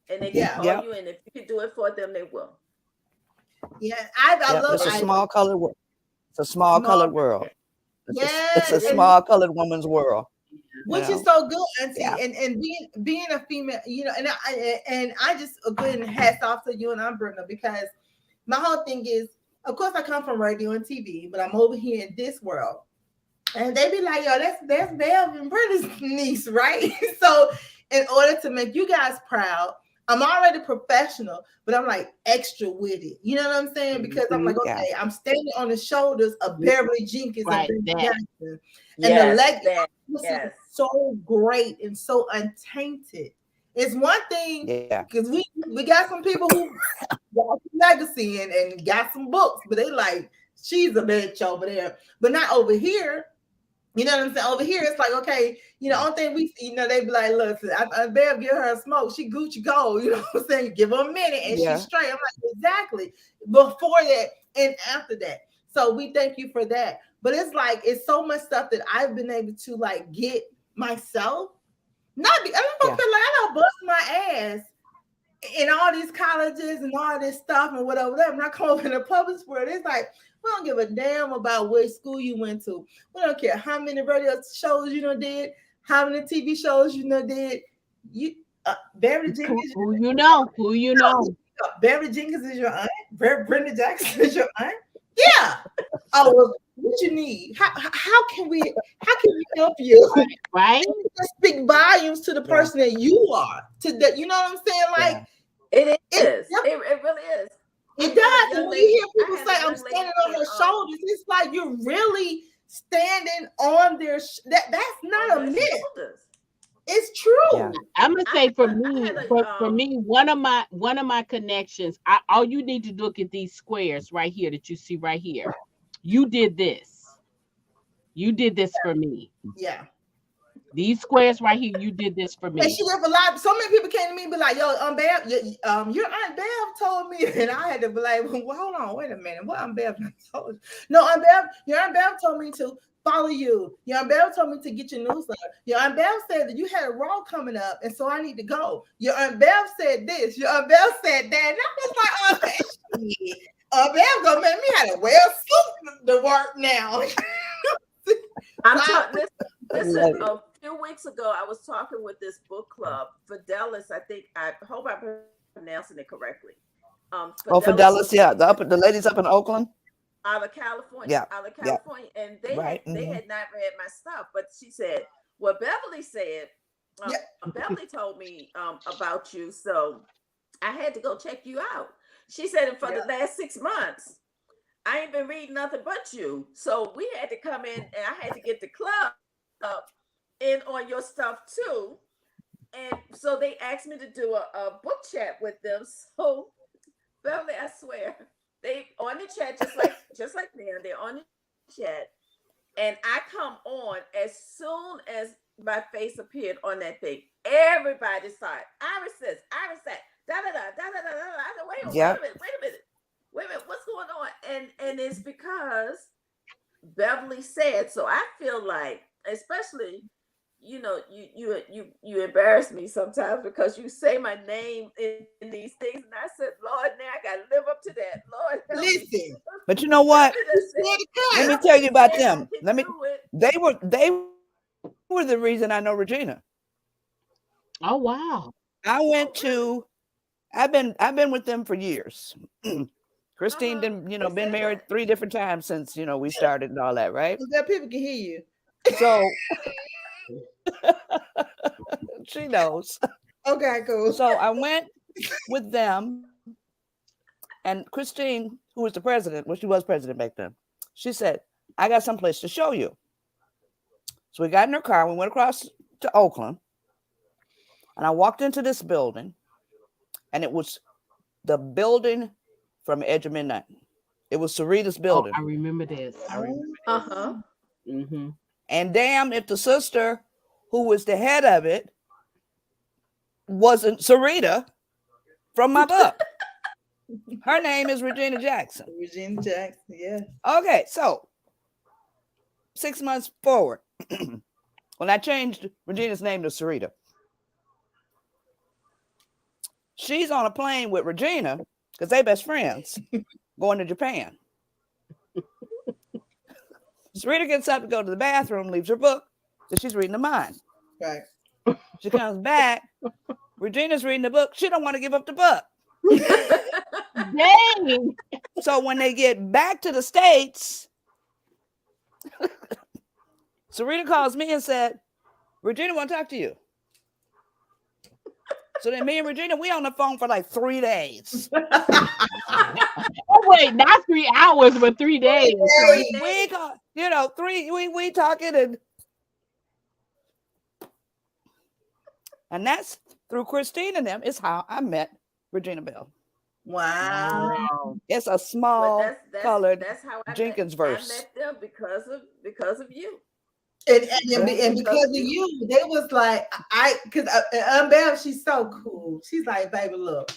and they can call you, and if you can do it for them, they will. Yeah, I love it's a small colored world. It's a small colored world. It's a small colored woman's world, which is so good, Auntie. And being a female, and I just again hats off to you and Brenda, because my whole thing is, of course, I come from radio and TV, but I'm over here in this world, and they be like, "Yo, that's Bev and Brenda's niece, right?" So, in order to make you guys proud, I'm already professional, but I'm like extra with it. You know what I'm saying? Because I'm like, okay, I'm standing on the shoulders of Beverly Jenkins and Ben Jackson. And the legacy is so great and so untainted. It's one thing because we got some people who got some legacy and got some books, but they like, she's a bitch over there, but not over here. You know what I'm saying? Over here, it's like, okay, only thing we, they be like, look, I better give her a smoke. She Gucci gold. You know what I'm saying? Give her a minute and she's straight. I'm like, exactly. Before that and after that. So we thank you for that. But it's like, it's so much stuff that I've been able to like get myself. I'm gonna feel like I don't bust my ass in all these colleges and all this stuff and whatever. When I come up in the public world, it's like, we don't give a damn about which school you went to. We don't care how many radio shows you done did, how many TV shows you done did. Beverly Jenkins. Who you know. Beverly Jenkins is your aunt. Brenda Jackson is your aunt. Yeah. Oh, well, what you need? How can we help you? Right. Just speak volumes to the person that you are. To that, you know what I'm saying? Like it is. It really is. It does. And when you hear people say, I'm standing on her shoulders, it's like you're really standing on their that's not a myth. It's true. Yeah. I'm gonna say for me, one of my connections, all you need to look at these squares right here that you see right here. You did this. You did this for me. Yeah. These squares right here, you did this for me. And she did a lot. So many people came to me and be like, yo, Bev, your Aunt Bev told me. And I had to be like, well, hold on, wait a minute. What Aunt Bev told you? No, your Aunt Bev told me to follow you. Your Aunt Bev told me to get your newsletter. Your Aunt Bev said that you had a Raw coming up, and so I need to go. Your Aunt Bev said this. Your Aunt Bev said that. And I was like, Aunt Bev gonna make me have to wear a suit to work now. I'm talking listen, a few weeks ago, I was talking with this book club, Fidelis. I hope I'm pronouncing it correctly. Fidelis, the ladies up in Oakland. Out of California. And they had not read my stuff, but she said, well, Beverly said, Beverly told me about you, so I had to go check you out. She said, and for the last 6 months, I ain't been reading nothing but you. So we had to come in and I had to get the club up in on your stuff too. And so they asked me to do a book chat with them. So Beverly, I swear, they on the chat just like them. They're on the chat. And I come on as soon as my face appeared on that thing. Everybody saw it. Iris says, da da da da da da da. I said, wait a minute, what's going on? And it's because Beverly said. So I feel like, especially, you embarrass me sometimes because you say my name in these things, and I said, Lord, now I gotta live up to that. Lord, help me. But you know what? Let me tell you about them. They were the reason I know Regina. Oh wow! I've been with them for years. Christine been married 3 different times since we started and all that, right? So that people can hear you. So she knows. Okay, cool. So I went with them, and Christine, who was the president, she was president back then, she said, I got someplace to show you. So we got in her car, we went across to Oakland, and I walked into this building, and it was the building from Edge of Midnight. It was Sarita's building. I remember this. Mm-hmm. And damn if the sister who was the head of it wasn't Sarita from my book. Her name is Regina Jackson. Regina Jackson, yeah. Okay, so 6 months forward, when I changed Regina's name to Sarita, she's on a plane with Regina because they're best friends going to Japan. Sarita gets up to go to the bathroom, leaves her book, so she's reading the mind. Right. She comes back. Regina's reading the book. She don't want to give up the book. Dang. So when they get back to the States, Sarita calls me and said, Regina want to talk to you. So then me and Regina, we on the phone for like 3 days. Oh wait, not 3 hours, but 3 days. We talking and that's through Christine and them is how I met Regina Bell. Wow. It's a small colored that's how Jenkins verse. I met them because of you. And because of you, they was like, because Unbell, she's so cool. She's like, baby, look,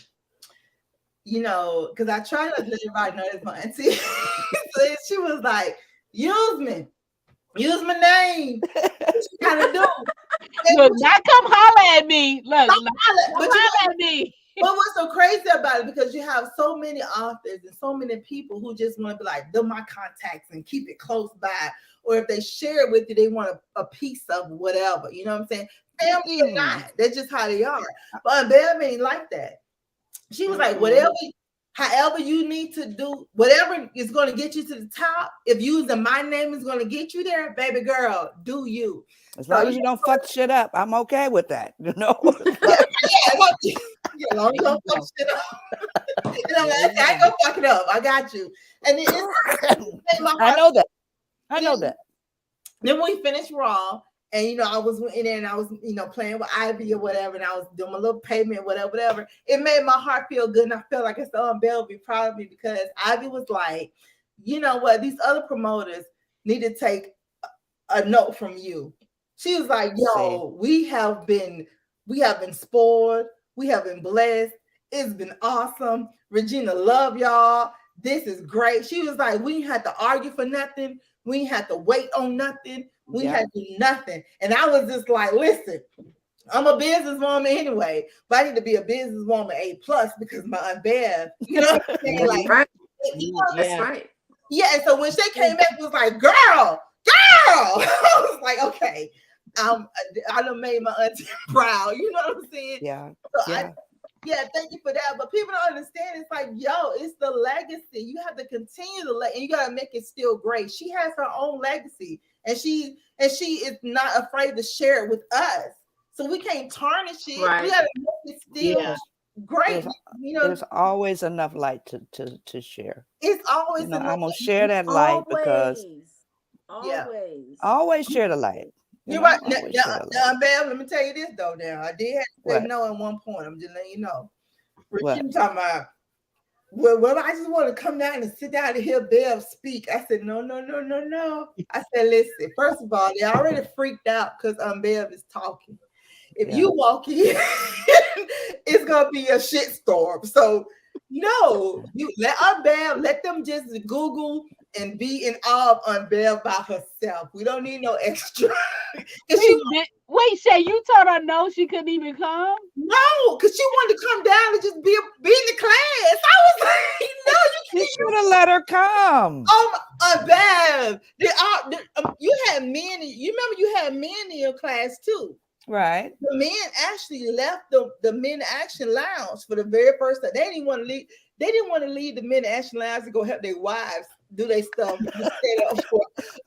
you know, because I try not to let everybody know that's my auntie. So she was like, use my name. She kind of do. Look, not come holler at me. Look, come holler at me. But what's so crazy about it, because you have so many authors and so many people who just want to be like, they're my contacts and keep it close by. Or if they share it with you, they want a piece of whatever. You know what I'm saying? Family or not. That's just how they are. But Belle ain't like that. She was like, however you need to do, whatever is going to get you to the top, if using my name is going to get you there, baby girl, do you. As long as you don't fuck shit up, I'm okay with that. You know? As long as you don't fuck shit up. You know, I ain't gonna fuck it up. I got you. And I know that. I know that. Then we finished Raw, and you know, I was in there and I was, you know, playing with Ivy or whatever, and I was doing my little payment, whatever. It made my heart feel good, and I felt like Belle would be proud of me, because Ivy was like, you know what, these other promoters need to take a note from you. She was like, yo, we have been spoiled, we have been blessed, it's been awesome. Regina, love y'all. This is great. She was like, we didn't have to argue for nothing. We didn't have to wait on nothing. We had to do nothing. And I was just like, listen, I'm a businesswoman anyway, but I need to be a businesswoman A+ because my Aunt Bev, you know what I'm saying? Like, right. That's right. Yeah, and so when she came back, it was like, girl. I was like, okay, I done made my auntie proud. You know what I'm saying? Yeah. So thank you for that. But people don't understand. It's like, yo, it's the legacy. You have to continue to and you gotta make it still great. She has her own legacy, and she is not afraid to share it with us. So we can't tarnish it. Right. We gotta make it still great. There's always enough light to share. It's always enough. I'm gonna share that light because always share the light. You're right. Now, Bam, let me tell you this though. Now, I did have to say no at one point. I'm just letting you know. Regina talking about, well, I just want to come down and sit down and hear Bev speak. I said, no. I said, listen, first of all, they already freaked out because Bev is talking. If you walk in, it's gonna be a shitstorm. So no, you let them just Google and be in awe of Bev by herself. We don't need no extra. Wait, Shay, you told her no, she couldn't even come? No, because she wanted to come down and just be in the class. I was like, no, you should have let her come. Oh, Bev, you had men. You remember you had men in your class too. Right. The men actually left the Men Action Lounge for the very first time. They didn't want to leave. They didn't want to leave the Men Action Lounge to go help their wives do their stuff.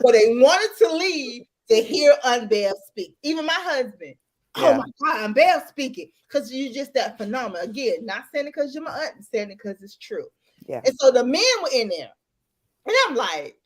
But they wanted to leave to hear Aunt Bev speak. Even my husband. Oh my God, Aunt Bev speaking, because you're just that phenomenal. Again, not saying it because you're my aunt, I'm saying it because it's true. Yeah. And so the men were in there, and I'm like,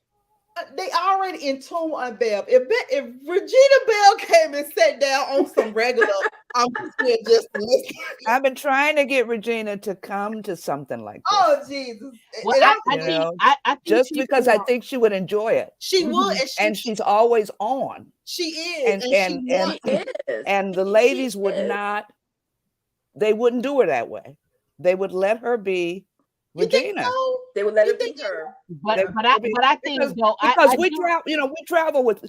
they already in tune with Bev. If Regina Bell came and sat down on some regular, I'm just listening. I've been trying to get Regina to come to something like this. Oh Jesus! Well, I think just because I think she would enjoy it. She would, and she's always on. She is, and the ladies would not. They wouldn't do her that way. They would let her be Regina. So? They would let her be her. But I think because we travel, we travel with,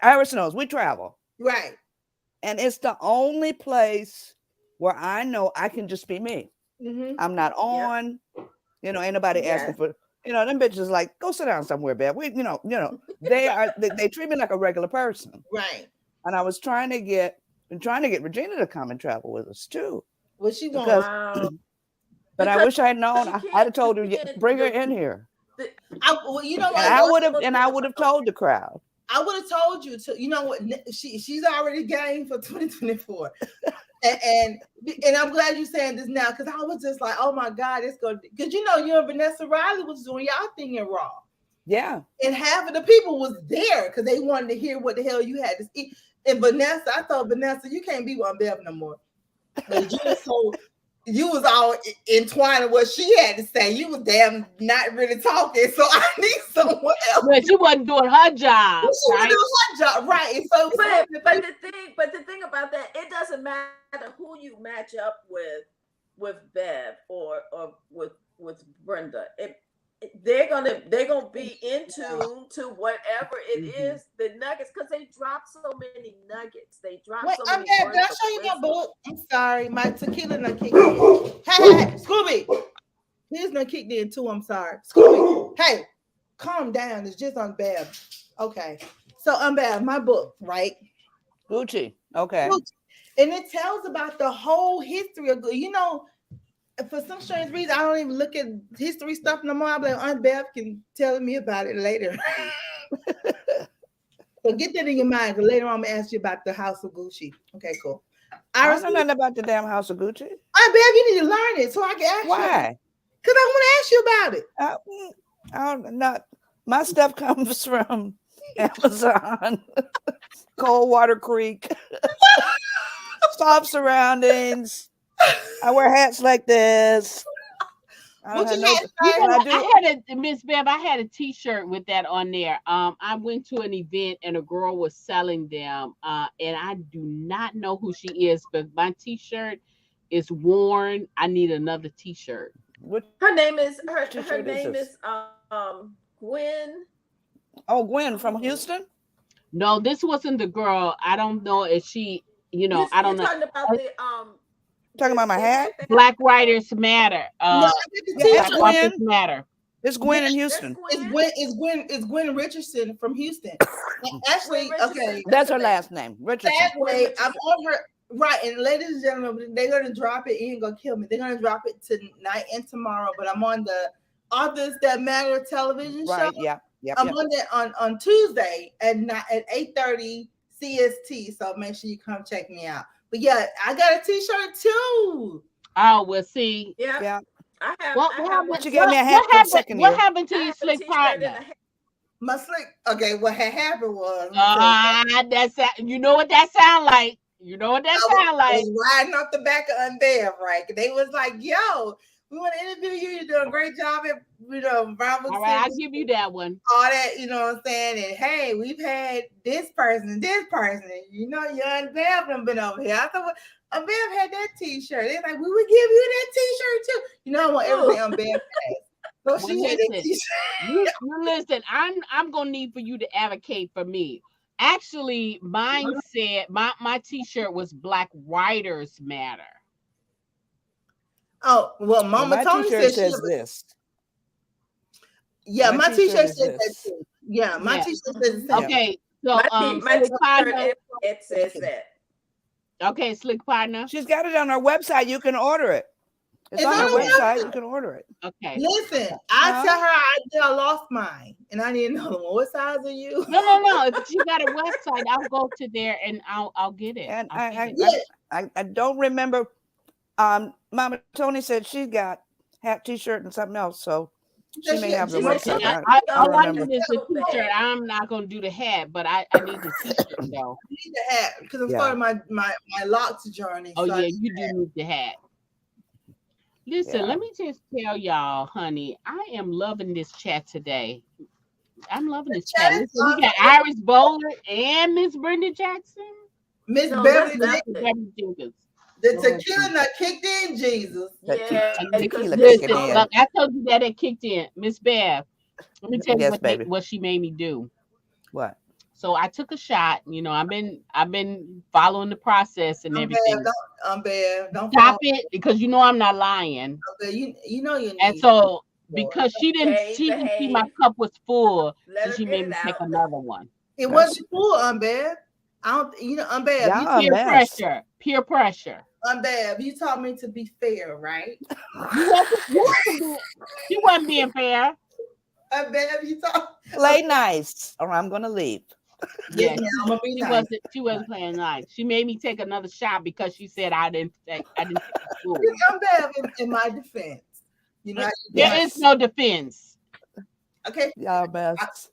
Iris knows we travel. Right. And it's the only place where I know I can just be me. Mm-hmm. I'm not on, ain't nobody asking for, them bitches like, go sit down somewhere, babe. We, they treat me like a regular person. Right. And I was trying to get Regina to come and travel with us too. Well, she going But I wish I had known. I'd have told her, bring her in here. I would have told the crowd. I would have told you to. You know what? She's already game for 2024, and I'm glad you're saying this now, because I was just like, oh my God, it's going to, because you and Vanessa Riley was doing y'all thing in Raw. Yeah. And half of the people was there because they wanted to hear what the hell you had to eat. And Vanessa, I thought, Vanessa, you can't be with Bev no more. But you was all entwined in what she had to say. You was damn not really talking. So I need someone else. But she wasn't doing her job. She right? was doing her job, right? And so, but the thing about that, it doesn't matter who you match up with Bev or with Brenda. They're gonna be into to whatever it is, the nuggets, because they drop so many nuggets. They drop so many words. Did I show you my book? I'm sorry, my tequila not kicked in. Hey, Scooby, his not kicked in too. I'm sorry, Scooby. Hey, calm down. It's just on Bev. Okay, so Bev, my book, right? Gucci. Okay. Gucci. And it tells about the whole history of, for some strange reason, I don't even look at history stuff no more. I'm like, Aunt Bev can tell me about it later. So get that in your mind, because later on I'm going to ask you about the House of Gucci. Okay, cool. I don't know nothing about the damn House of Gucci. Aunt Bev, you need to learn it so I can ask you. Why? Because I want to ask you about it. Not my stuff comes from Amazon, Coldwater Creek, soft surroundings. I wear hats like this. Miss Bev, I had a t-shirt with that on there. I went to an event and a girl was selling them, and I do not know who she is, but my t-shirt is worn. I need another t-shirt. Her name is Gwen. Oh, Gwen from Houston? No, this wasn't the girl. I don't know if she, I don't know. Talking about my hat? Black Writers Matter. No, Black Writers Matter. It's Gwen in Houston. It's Gwen Richardson from Houston. Actually, okay. That's her last name. Richardson. That way, I'm on her. Right, and ladies and gentlemen, they're gonna drop it. It ain't gonna kill me. They're gonna drop it tonight and tomorrow. But I'm on the Authors That Matter television show. Right. Yeah. I'm on that on Tuesday at 8:30 CST. So make sure you come check me out. But yeah, I got a t-shirt too. Oh, we'll see. Yeah. I have. What you gave me a hat for the second year? What happened to your slick partner? My slick. Okay, what had happened was. You know what that sound like. I was riding off the back of Unbev, right? They was like, "Yo, we want to interview you. You're doing a great job at, Bravo." All right, I'll give you that one. All that, you know what I'm saying? And hey, we've had this person and this person. And, your Unbev done been over here. I thought Unbev had that t-shirt. They're like, we would give you that t-shirt too. I want everything Unbev has. So she had that t-shirt. You listen, I'm gonna need for you to advocate for me. Actually, mine said my t-shirt was Black Writers Matter. Oh, well, Mama Tony says this. Yeah, my t-shirt says that too. Yeah, my t-shirt says the same. Okay, so my t-shirt it says that. Okay, Slick Partner. She's got it on her website. You can order it. It's on her website. You can order it. Okay. Listen, I tell her I lost mine and I need another one. What size are you? No. If you got a website, I'll go to there and I'll get it. And I don't remember. Mama Tony said she got hat, t-shirt, and something else. So she may have the website. I wanted this t-shirt. I'm not gonna do the hat, but I need the t-shirt though. I need the hat because I'm starting my locks journey. Oh yeah, you do need the hat. Listen, let me just tell y'all, honey, I am loving this chat today. I'm loving this chat. Listen, we got Iris Bowler and Miss Brenda Jackson. Miss Beverly Jenkins. The tequila nut kicked in, Jesus. Yeah. Listen, look, I told you that it kicked in. Miss Bev, let me tell you what she made me do. What? So I took a shot. I've been following the process and everything. Don't stop it, because I'm not lying. You know you need. And so because she didn't see my cup was full, so she made me take another one. It wasn't full, Bev. Bev. Peer pressure. Bev, you taught me to be fair, right? You wasn't being fair. Bev, you taught. Play nice, or I'm gonna leave. Yeah, she wasn't playing nice. She made me take another shot because she said I didn't take the food. I'm Bev in my defense. There is no defense. Okay. Y'all best.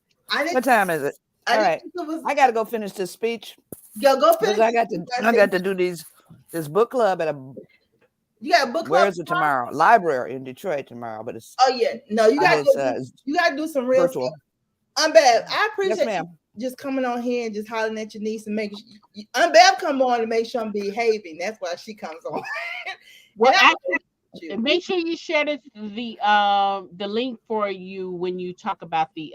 What time is it? All right. I gotta go finish this speech. Go finish. I got to do this book club at You got book club. Where is it tomorrow? Library in Detroit tomorrow, but it's. Oh yeah, no, you got to do some real virtual. stuff. Unbev, I appreciate yes, you just coming on here and just hollering at your niece and making Unbev come on and make sure I'm behaving. That's why she comes on. Well, actually, make sure you share the link for you when you talk about the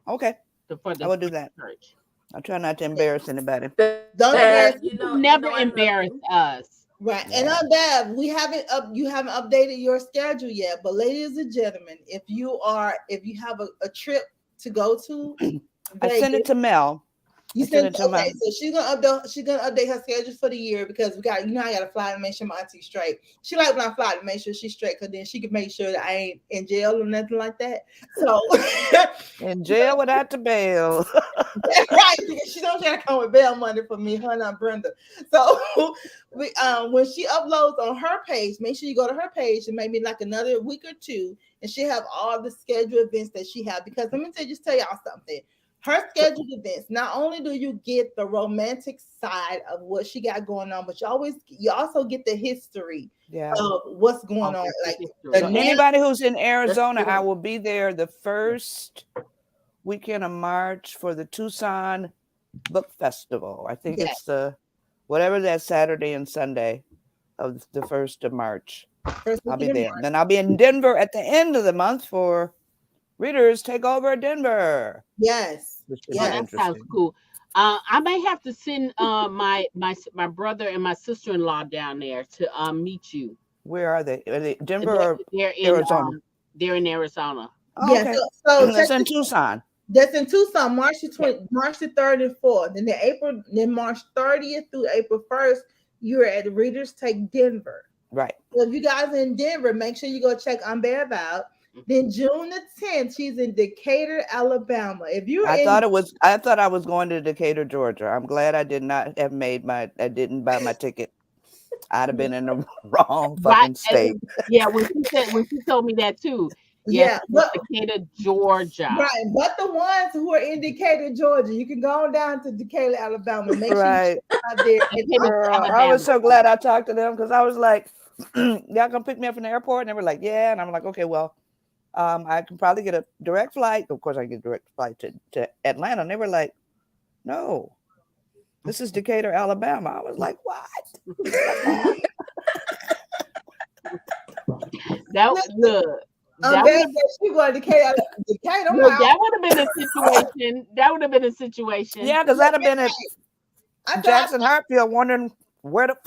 okay. I will do that. Church. I'll try not to embarrass anybody. Don't embarrass. Never embarrass us. Right. Yeah. And Unbev, you haven't updated your schedule yet. But ladies and gentlemen, if you have a trip to go to, I sent it to Mel. You sent it to Mel. So she's gonna update her schedule for the year because I gotta fly to make sure my auntie's straight. She like when I fly to make sure she's straight because then she can make sure that I ain't in jail or nothing like that. So in jail without the bail. Right, because she don't try to come with bail money for me, her and Aunt Brenda. So when she uploads on her page, make sure you go to her page and maybe like another week or two, and she'll have all the scheduled events that she has. Because let me just tell y'all something. Her scheduled events, not only do you get the romantic side of what she got going on, but you also get the history of what's going on. Like anybody who's in Arizona, I will be there the first weekend of March for the Tucson Book Festival. I think it's whatever that Saturday and Sunday of the 1st of March. I'll be there. Then I'll be in Denver at the end of the month for Readers Take Over Denver. Yes. That sounds cool. I may have to send my brother and my sister-in-law down there to meet you. Where are they? Are they Denver or Arizona? They're in Arizona. Oh, okay. So that's in Tucson. That's in Tucson, March the 3rd and 4th. And then March 30th through April 1st, you're at the Readers Take Denver. Right. So if you guys are in Denver, make sure you go check Unbev out. Then June the 10th, she's in Decatur, Alabama. I thought I was going to Decatur, Georgia. I'm glad I did not have I didn't buy my ticket. I'd have been in the wrong fucking state. Yeah, when she told me that too. Yes, but Decatur, Georgia. Right, but the ones who are in Decatur, Georgia, you can go down to Decatur, Alabama. Make sure you out there. I was so glad I talked to them because I was like, y'all gonna pick me up from the airport? And they were like, yeah. And I'm like, okay, well, I can probably get a direct flight. Of course, I get a direct flight to Atlanta. And they were like, no, this is Decatur, Alabama. I was like, what? That was good. That would have been a situation. That would have been a situation. Yeah, because that'd have been at Jackson Hartfield wondering where the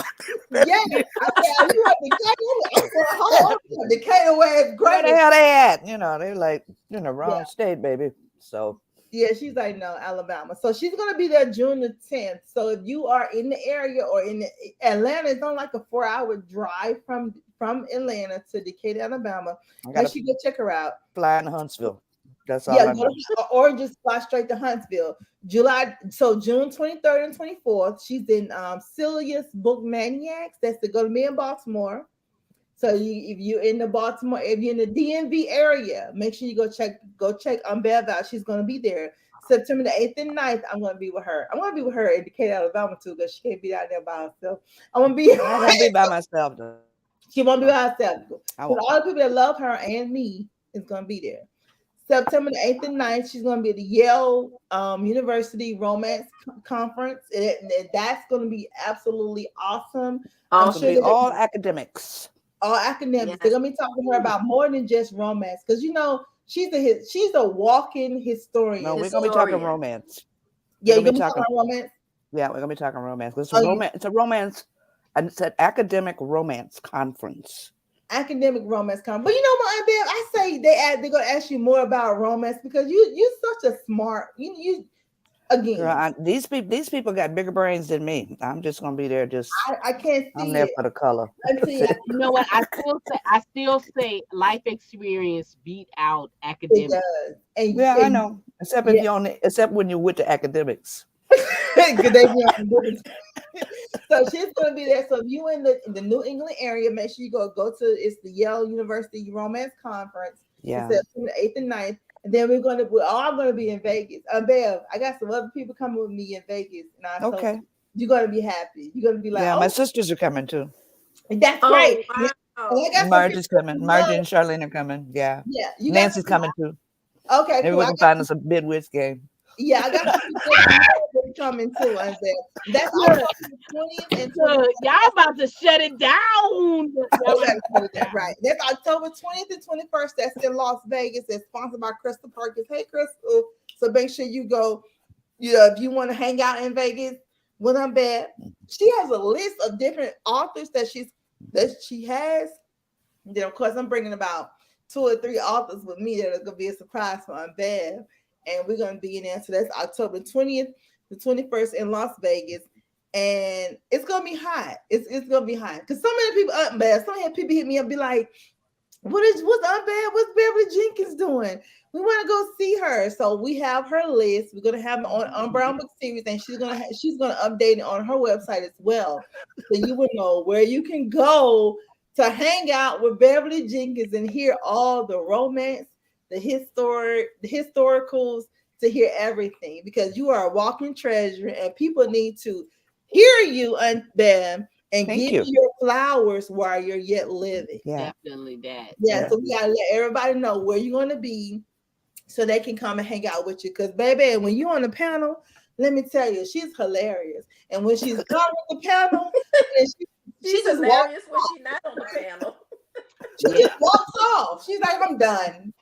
Decatur where it's great. Where the hell they at? They're like in the wrong state, baby. So she's like, no, Alabama. So she's gonna be there June the 10th. So if you are in the area or in Atlanta, it's on like a 4-hour drive from Atlanta to Decatur, Alabama. Make sure you go check her out. Fly in Huntsville. That's all I know. Or just fly straight to Huntsville. June 23rd and 24th, she's in Celia's Book Maniacs. That's going to be in Baltimore. So if you're in the Baltimore, if you're in the DMV area, make sure you go check Unbev out. She's going to be there. September the 8th and 9th, I'm going to be with her. I'm going to be with her in Decatur, Alabama too, because she can't be out there by herself. I'm going to be by myself though. She won't be by herself. But all the people that love her and me is going to be there. September the 8th and 9th, she's going to be at the Yale University Romance Conference. And that's going to be absolutely awesome. I'm sure all academics. All academics. Yeah. They're going to be talking to her about more than just romance. Because, she's a walking historian. No, we're going to be talking romance. Yeah, you're going to be talking romance? Yeah, we're going to be talking romance. It's a romance. And it's an academic romance conference. Academic romance conference. But you know what, Unbev? I say they're gonna ask you more about romance because you're such a smart. You again. Girl, these people got bigger brains than me. I'm just gonna be there. I can't see. I'm there for the color. You know what? I still say life experience beat out academics. It does. I know. Except when you're with the academics. So she's going to be there. So if you in the New England area, make sure you go to it's the Yale University Romance Conference. Yeah. September 8th and 9th. And then we're all going to be in Vegas. Bev, I got some other people coming with me in Vegas. And you're going to be happy. You're going to be like, my sisters are coming too. That's great. Wow. Oh, Margie's coming. Margie and Charlene are coming. Yeah. Yeah, Nancy's coming too. Okay, maybe we can find us a midwits game. Yeah, I got some coming too. That's October 20th and 21st. Y'all about to shut it down. Right. That's October 20th and 21st. That's in Las Vegas. It's sponsored by Crystal Perkins. Hey, Crystal. So make sure you go. If you want to hang out in Vegas with Unbad, she has a list of different authors that she has. Then of course I'm bringing about 2 or 3 authors with me that are gonna be a surprise for Unbad. And we're going to be in there. So that's October 20th to 21st in Las Vegas. And it's going to be hot. It's going to be hot. Because so many people, some people hit me up and be like, what's Unbad? What's Beverly Jenkins doing? We want to go see her. So we have her list. We're going to have it on Brown Book Series. And she's going to update it on her website as well. So you will know where you can go to hang out with Beverly Jenkins and hear all the romance, the historicals, to hear everything, because you are a walking treasure and people need to hear you and them and give you your flowers while you're yet living. Yeah. Definitely that. Yeah, so we gotta let everybody know where you're gonna be so they can come and hang out with you. Because baby, when you're on the panel, let me tell you, she's hilarious. And when she's done with the panel, she's hilarious when she's not on the panel. She just walks off. She's like, I'm done.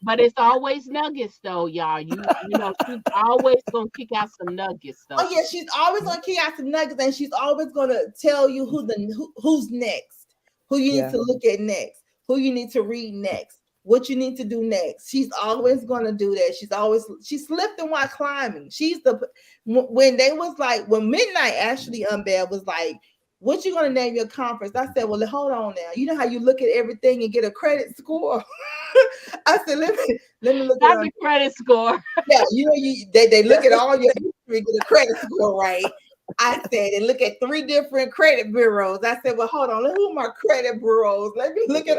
But it's always nuggets though, y'all. You know, she's always gonna kick out some nuggets though. Oh yeah, she's always gonna kick out some nuggets, and she's always gonna tell you who's next, who you need to look at next, who you need to read next, what you need to do next. She's always gonna do that. She slipped and while climbing. When Midnight actually Unbad was like, what you gonna name your conference? I said, well, hold on now. You know how you look at everything and get a credit score? I said, let me look at the credit score. Yeah, they look at all your history, get a credit score right. I said, and look at 3 different credit bureaus. I said, well, hold on, who are my credit bureaus? Let me look at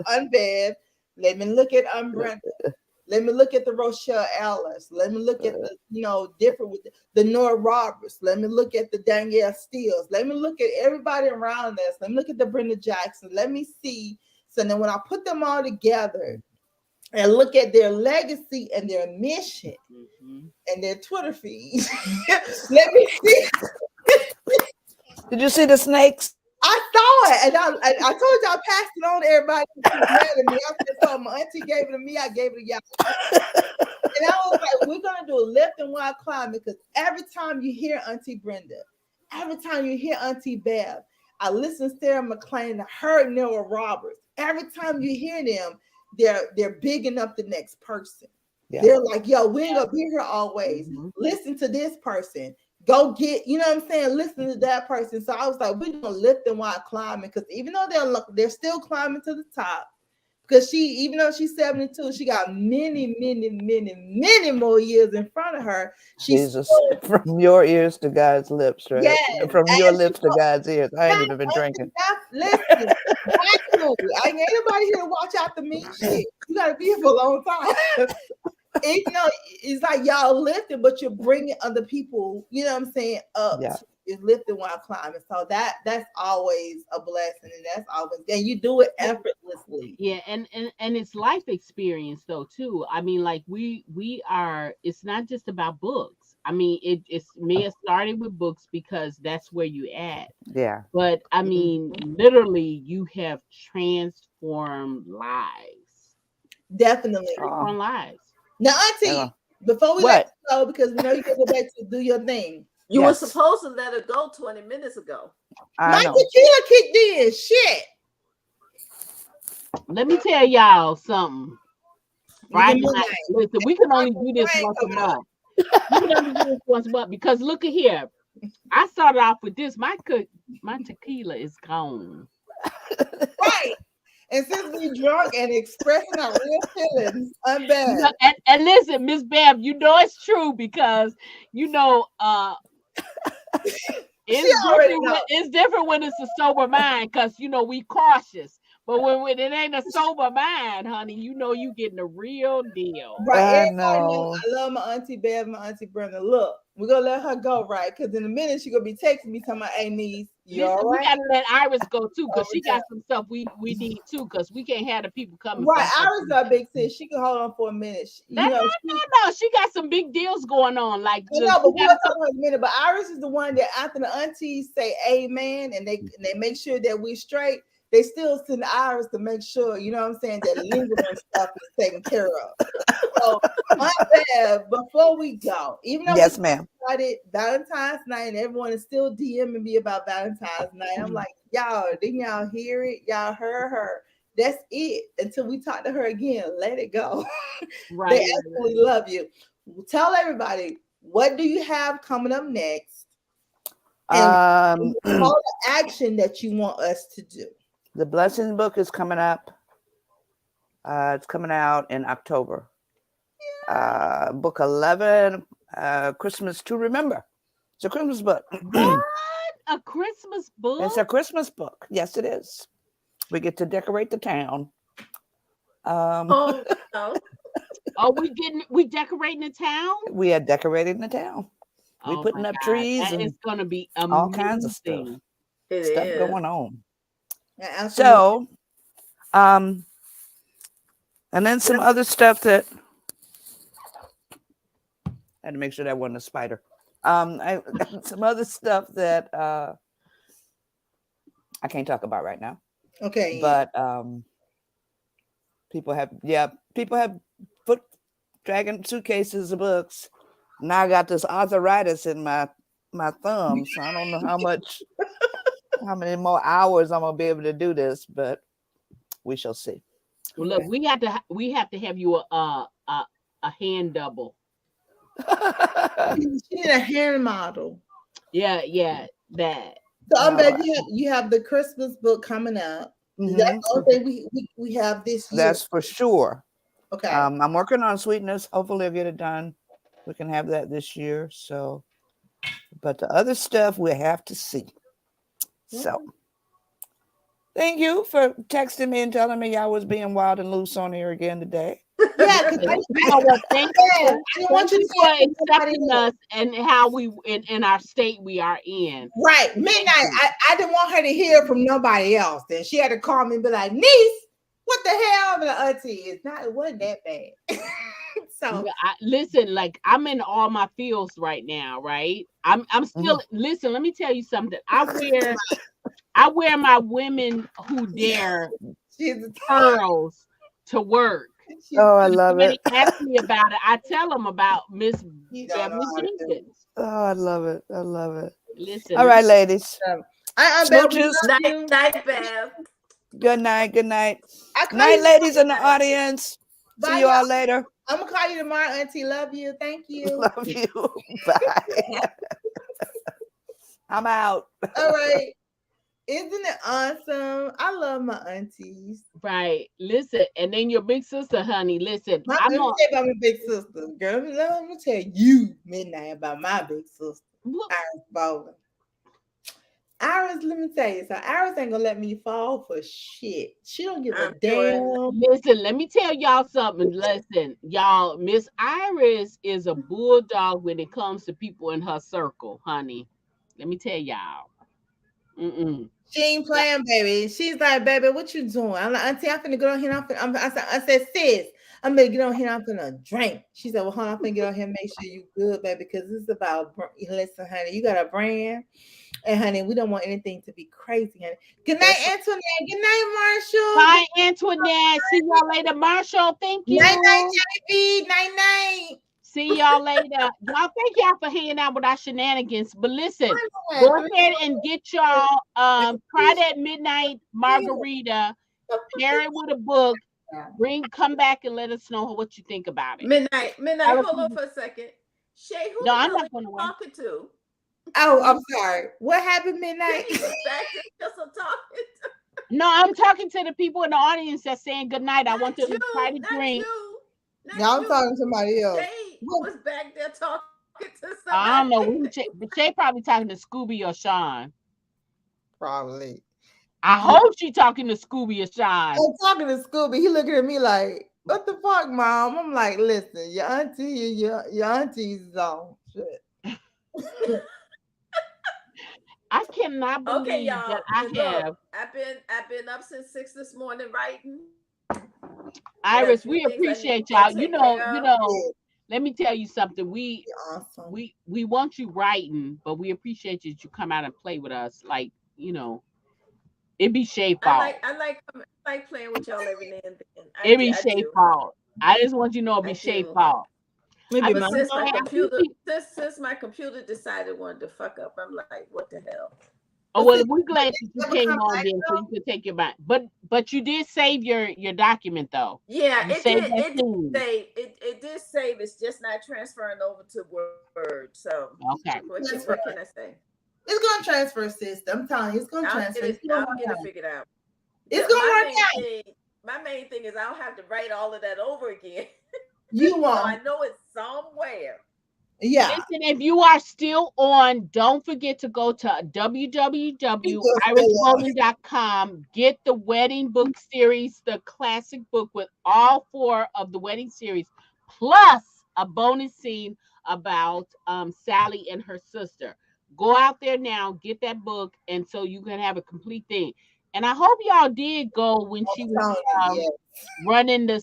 Unbad. Let me look at Unbranded. Let me look at the Rochelle Ellis. Let me look at the, different with the Nora Roberts. Let me look at the Danielle Steele. Let me look at everybody around us. Let me look at the Brenda Jackson. Let me see. So then when I put them all together and look at their legacy and their mission and their Twitter feeds, let me see. Did you see the snakes? I saw it, and I told you I passed it on to everybody. I said, my auntie gave it to me, I gave it to y'all. And I was like, we're gonna do a left and wide climb, because every time you hear Auntie Brenda, every time you hear Auntie Bev, I listen to Sarah McLean, I heard Nora Roberts. Every time you hear them, they're bigging up the next person. Yeah. They're like, yo, we ain't gonna be here always. Listen to this person. Go get, you know what I'm saying? Listen to that person. So I was like, we're gonna lift them while climbing, because even though they're still climbing to the top, because even though she's 72, she got many, many, many, many more years in front of her. Jesus, from your ears to God's lips, right? Yes, from your lips to God's ears. I ain't even been drinking. Listen, I ain't anybody here to watch after me. Shit, you gotta be here for a long time. It's like y'all lifting, but you're bringing other people, you know what I'm saying, up. Yeah. Is lifting while climbing. So that's always a blessing, and that's always, and you do it effortlessly. Yeah, and it's life experience though too. I mean, like we are. It's not just about books. I mean, it's may have started with books because that's where you at. Yeah. But I mean, literally, you have transformed lives. Definitely transformed lives. Now, Auntie, before we let you go, because we know you can go back to do your thing. You were supposed to let her go 20 minutes ago. My tequila kicked in. Shit. Let me tell y'all something. Right now, listen, we can only do this once a month. We can only do this once a month, because look at here. I started off with this. My tequila is gone. Right. And since we drunk and expressing our real feelings, I'm bad. And listen, Miss Bev, you know it's true, because it's different when it's a sober mind, because we cautious. But when it ain't a sober mind, honey, you getting the real deal. Right. I know. I love my Auntie Bev, my Auntie Brenda. Look, We're gonna let her go, right? Because in a minute she's gonna be texting me talking about, hey niece, you all right? We gotta let Iris go too, because she got some stuff we need too, because we can't have the people coming. Right, Iris got a big sis. She can hold on for a minute. No. She got some big deals going on. Like, no, but we'll talk about it in a minute. But Iris is the one that after the aunties say amen and they make sure that we're straight, they still send Iris to make sure, you know what I'm saying, that lingering stuff is taken care of. So, my bad, before we go, even though yes, ma'am, started Valentine's night and everyone is still DMing me about Valentine's night, I'm like, y'all, didn't y'all hear it? Y'all heard her. That's it. Until we talk to her again, let it go. Right. They absolutely love you. Tell everybody, what do you have coming up next? And call to action that you want us to do. The Blessings book is coming up. It's coming out in October. Book 11, Christmas to Remember. It's a Christmas book. What? A Christmas book? It's a Christmas book. Yes, it is. We get to decorate the town. Oh, we decorating the town? We are decorating the town. We're putting up trees and it's gonna be amazing. All kinds of stuff. Stuff going on. Yeah, so, and then some other stuff that I had to make sure that wasn't a spider. Some other stuff that I can't talk about right now. Okay. But people have dragging suitcases of books. Now I got this arthritis in my thumb, so I don't know how many more hours I'm gonna be able to do this, but we shall see. Well, look, we have to have you a hand double. She need a hand model. Yeah, that. So I'm glad you have the Christmas book coming up. Mm-hmm. That's the only thing we have this year. That's for sure. Okay. I'm working on Sweetness. Hopefully I'll get it done. We can have that this year. So, but the other stuff we have to see. So, thank you for texting me and telling me y'all was being wild and loose on here again today. Yeah, because thank you for accepting us and how we in our state we are in. Right, midnight. I didn't want her to hear from nobody else. Then she had to call me and be like, "Niece, what the hell?" And the auntie, it wasn't that bad. So listen, like I'm in all my feels right now, right? I'm still listen. Let me tell you something. I wear my women who dare pearls to work. Oh, I love it. Ask me about it. I tell them about Miss Jenkins. Oh, I love it. I love it. Listen. All right, ladies. Smooches. Night, Bev. Good night. Good night. Night, ladies in the audience. Bye, see you all later. I'm gonna call you tomorrow, Auntie. Love you. Thank you. Love you. Bye. I'm out. All right. Isn't it awesome? I love my aunties. Right. Listen, and then your big sister, honey. Listen, let me tell you about my big sister, girl. Let me tell you, Midnight, about my big sister, Iris Bowling. Iris, let me tell you, so Iris ain't gonna let me fall for shit. She don't give a damn. Listen, let me tell y'all something. Listen, y'all, Miss Iris is a bulldog when it comes to people in her circle, honey. Let me tell y'all. She ain't playing, baby. She's like, baby, what you doing? I'm like, Auntie, I'm finna get on here. I said, sis, I'm gonna get on here. I'm finna drink. She said, well, hold on, I'm finna get on here and make sure you good, baby, because this is about, listen, honey, you got a brand. And honey, we don't want anything to be crazy, honey. Good night, Antoinette. Good night, Marshall. Bye, Antoinette. See y'all later, Marshall. Thank you. Night, JB. Night. See y'all later. Y'all, thank y'all for hanging out with our shenanigans. But listen, go ahead and get y'all try that midnight margarita, pair it with a book. Come back and let us know what you think about it. Midnight. Hold on for a second. Shay, who I'm not going to talking to? Oh, I'm sorry. What happened, Midnight? No, I'm talking to the people in the audience that's saying good night. I want them to try to drink. Now I'm talking to somebody else. Shay was back there talking to somebody. I don't know. Shay probably talking to Scooby or Sean. Probably. I hope she talking to Scooby or Sean. I'm talking to Scooby. He looking at me like, what the fuck, Mom? I'm like, listen, your auntie's on shit. I cannot believe Okay, y'all. that I And have. look, I've been up since 6 this morning writing. I got a Iris, few we things I need appreciate to go y'all. take care of. Let me tell you something. Awesome. We want you writing, but we appreciate you that you come out and play with us. Like, it be Shay fault. I like playing with y'all every now and then. It be I Shay do. fault. I just want you to know it I be Shay do. fault. Maybe But since my saying, computer since my computer decided wanted to fuck up, I'm like, what the hell? oh well, we're glad that you came on then so you could take your mind. But you did save your document though. Yeah, You it saved did. that It did scene. save. It did save. It's just not transferring over to Word. So Okay. what can I say? It's gonna transfer, sister. I'm telling you, it's gonna transfer. I'll get it figured out. It's gonna work out. My main thing is I'll have to write all of that over again. You So won't. I know it's somewhere. Yeah. Listen, if you are still on, don't forget to go to www.irisbowling.com. Get the wedding book series, the classic book with all 4 of the wedding series, plus a bonus scene about Sally and her sister. Go out there now, get that book, and so you can have a complete thing. And I hope y'all did go when she was running the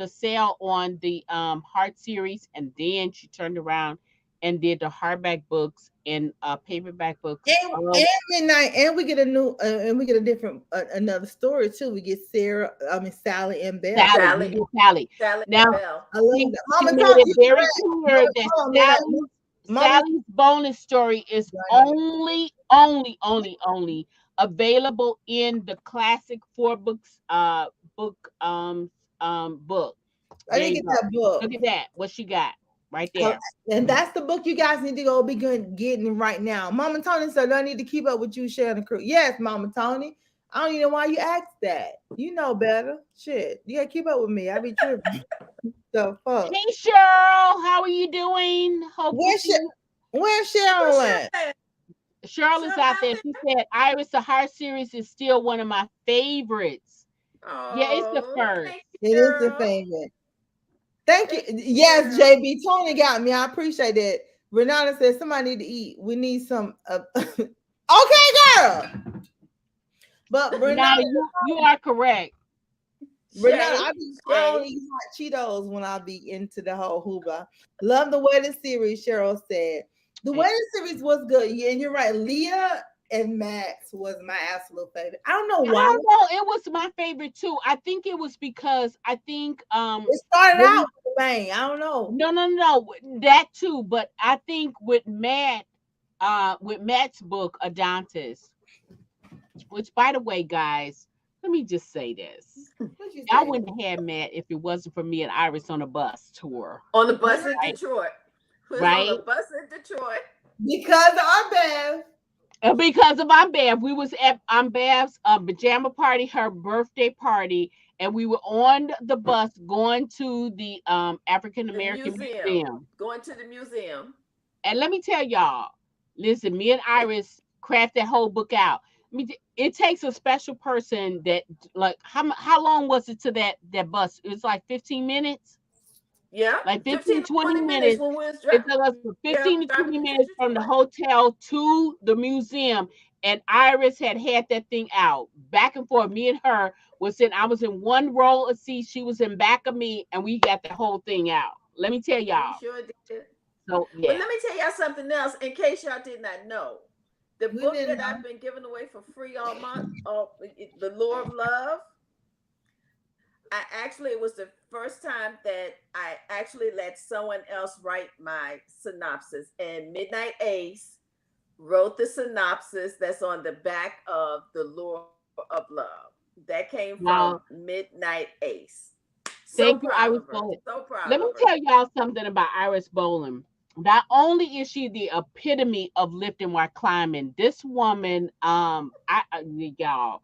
sale on the Heart series, and then she turned around and did the hardback books and paperback books. And midnight, and we get a new, and we get a different another story too. We get Sally and Belle. Sally. Now, Belle. I love that. Mama, made it very clear that Sally's bonus story is only available in the classic 4 books book. I didn't get that book. Look at that. What she got right there. And that's the book you guys need to go be getting right now. Mama Tony said, I need to keep up with you, Sharon and crew. Yes, Mama Tony. I don't even know why you asked that. You know better. Shit. You gotta keep up with me. I be tripping. The fuck. Hey Cheryl, how are you doing? Where's Cheryl at? Cheryl is out there. She said Iris the Heart series is still one of my favorites. Yeah, it's the first. It is the favorite. Thank you. Yes, JB. Tony got me. I appreciate that. Renata said somebody need to eat. We need some. Okay, girl. But Renata, you are correct. Renata, I only eat hot Cheetos when I be into the whole hoopla. Love the wedding series, Cheryl said. The wedding series was good. Yeah, and you're right. Leah and Max was my absolute favorite. I don't know why. I don't know. It was my favorite too. I think it was because it started out with a bang. I don't know. No. That too. But I think with Matt's book, Adantis, which by the way, guys, let me just say this. I wouldn't have had Matt if it wasn't for me and Iris on a bus tour. On the bus in Detroit. Right? On the bus in Detroit. Because of our Bev. Because of Aunt Bev. We was at Aunt Bev's pajama party, her birthday party, and we were on the bus going to the African American Museum. Going to the museum. And let me tell y'all, listen, me and Iris craft that whole book out. It takes a special person that, like, how long was it to that bus? It was like 15 minutes. Yeah, like 15, 20 minutes. It took us 15 to 20 minutes from the hotel to the museum. And Iris had that thing out back and forth. Me and her I was in one row of seats. She was in back of me, and we got the whole thing out. Let me tell y'all. You sure did. So, yeah. But let me tell y'all something else in case y'all did not know. The book that I've been giving away for free all month, The Lure of Love. It was the first time that I actually let someone else write my synopsis, and Midnight Ace wrote the synopsis that's on the back of The Lure of Love. That came from Midnight Ace. Thank you, Iris Bowling. So proud. Let me tell y'all something about Iris Bowling. Not only is she the epitome of lifting while climbing, this woman, y'all,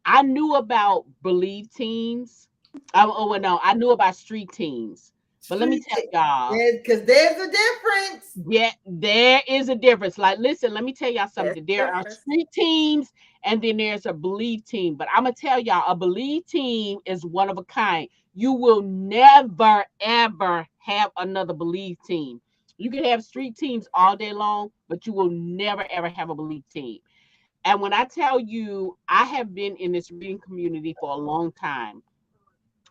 I knew about Believe teams. I knew about street teams. But let me tell y'all. Because there's a difference. Yeah, there is a difference. Like, listen, let me tell y'all something. There are street teams, and then there's a Believe team. But I'm going to tell y'all, a Believe team is one of a kind. You will never, ever have another Believe team. You can have street teams all day long, but you will never ever have a belief team. And when I tell you, I have been in this reading community for a long time.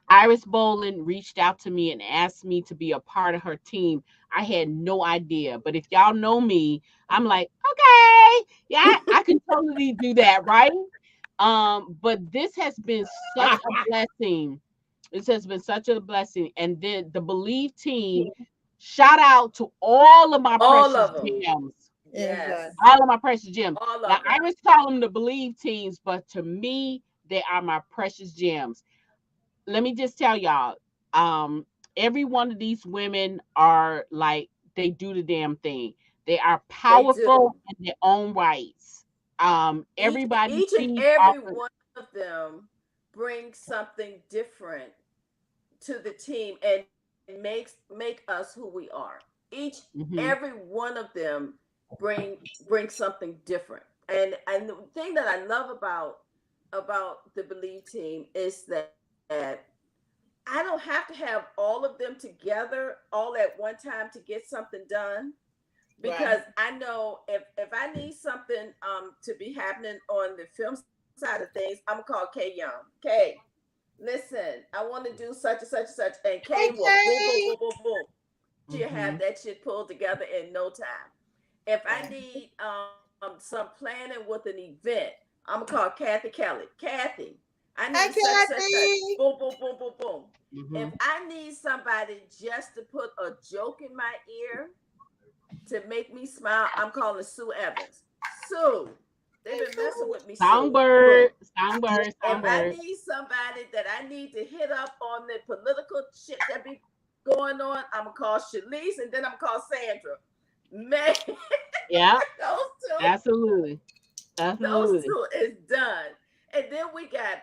Iris Bolin reached out to me and asked me to be a part of her team. I had no idea. But if y'all know me, I'm like, okay, yeah, I can totally do that, right? But this has been such a blessing. This has been such a blessing. And then the Believe team, shout out to all of my All precious of them. gems. Yes. All of my precious gems. All Now, of them. Iris call them the Believe teams, but to me, they are my precious gems. Let me just tell y'all, every one of these women are like, they do the damn thing. They are They powerful do. in their own rights. Everybody Each and sees off every of, one of them brings something different to the team and make us who we are. Each mhm, every one of them bring something different. And the thing that I love about the Believe team is that I don't have to have all of them together all at one time to get something done, because Right. I know if I need something to be happening on the film side of things, I'm gonna call Kay Young. Kay, listen, I want to do such and such and such, and Kay will boom, boom, boom, Okay. boom, boom. She'll have mhm, that shit pulled together in no time. If I Right. need some planning with an event, I'm gonna call Kathy Kelly. Kathy, I need Hey, such. Kathy. Boom, boom, boom, boom, boom. If mhm. I need somebody just to put a joke in my ear to make me smile, I'm calling Sue Evans. Sue, they've Hey, been messing Sue. with me, Sue. Boom. Songbird, songbird, If I songbird. need somebody that I need to hit up on the political shit that be going on, I'm gonna call Shalise, and then I'm gonna call Sandra. Man, Yeah, those two, absolutely, those absolutely. two is done. And then we got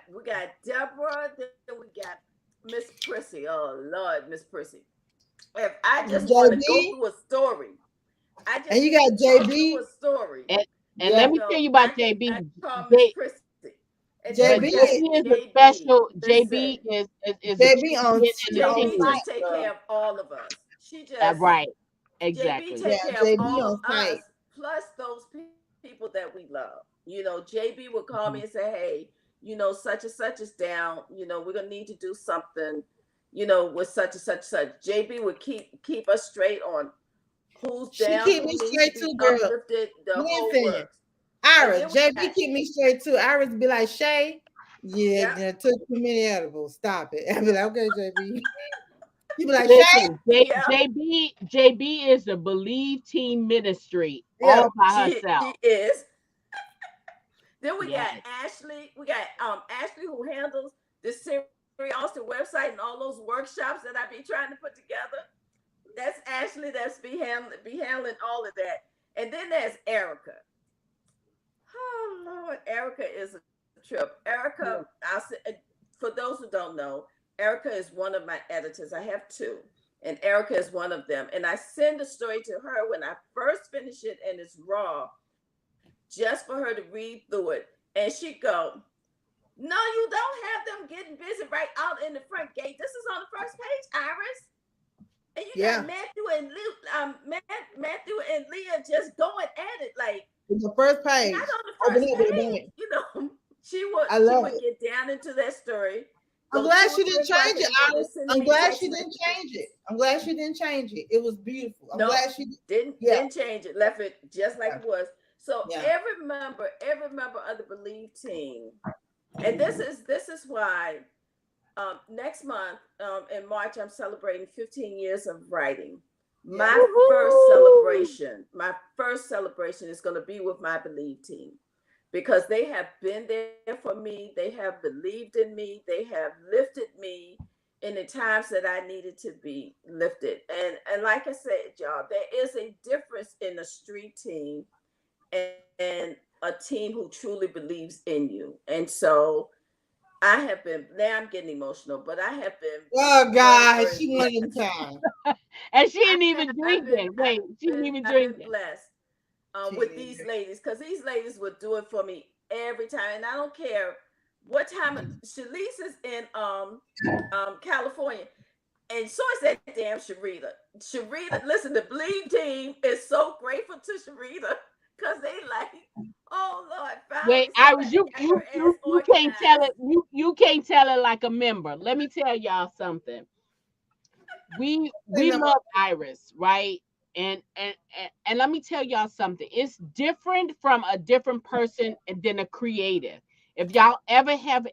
Deborah, then we got Miss Prissy. Oh Lord, Miss Prissy. If I just want to go JB. through a story, I And just you need to got talk through a JB. story. And Yeah. let me tell you I about can JB. call Miss J, Prissy. And then we but JB. got JB is a JB. special. Listen, JB is a JB on champion in she the on JB team. just site, take care girl. of all of us. She Right, JB exactly. Yeah, take care of JB all of on us, site. plus those people that we love. JB would call me and say, Mhm. hey, such and such is down. We're gonna need to do something, with such and such. JB would keep us straight on who's She down, keep who me needs to straight be too, girl. uplifted, the whole Listen, works. And then Iris, we got, JB keep me straight too. Iris be like, Shay, yeah, yep, you took too many edibles. Stop it. I be like, okay, JB. You be like, Shay? Listen, yep, JB is the Believe Team Ministry Yeah. all by she herself. is. Then we got Yes. Ashley. We got Ashley, who handles the Siri Austin website and all those workshops that I be trying to put together. That's Ashley. That's be handling all of that. And then there's Erica. Oh Lord, Erica is a trip. Erica, for those who don't know, Erica is one of my editors. I have two, and Erica is one of them. And I send a story to her when I first finish it and it's raw, just for her to read through it, and she go, "No, you don't have them getting busy right out in the front gate. This is on the first page, Iris." And you got Yeah. Matthew and Leah just going at it, like It's the first not page. on the Open first up with a page. bang. She would I she love would it. get down into that story, I'm go glad two or she three didn't change it, questions, and then Iris. sending I'm me glad text she didn't messages. change it. I'm glad she didn't change it. It was beautiful. I'm No, glad she did. didn't Yeah. didn't change it. Left it just like Yeah. it was. So Yeah. every member of the Believe team, and this is why next month, in March, I'm celebrating 15 years of writing. Yeah. My first Woohoo! celebration, is going to be with my Believe team, because they have been there for me. They have believed in me. They have lifted me in the times that I needed to be lifted. And like I said, y'all, there is a difference in a street team and a team who truly believes in you. And so I have been, now I'm getting emotional, but I have been Oh very, God, very she one of them blessed. times. And she I ain't have even I've been drinking. I've Wait, she ain't been even I've been drinking. blessed She with ain't these even. ladies, because these ladies would do it for me every time, and I don't care what time. Shalise is in California. And so I said, damn, Sharita. Sharita, listen, the Bleed team is so grateful to Sharita because they like, oh Lord, Wait, finally Iris, somebody got her ass you can't tell organized. it. You can't tell it like a member. Let me tell y'all something. We love Iris, right? And let me tell y'all something. It's different from a different person and then a creative. If y'all ever had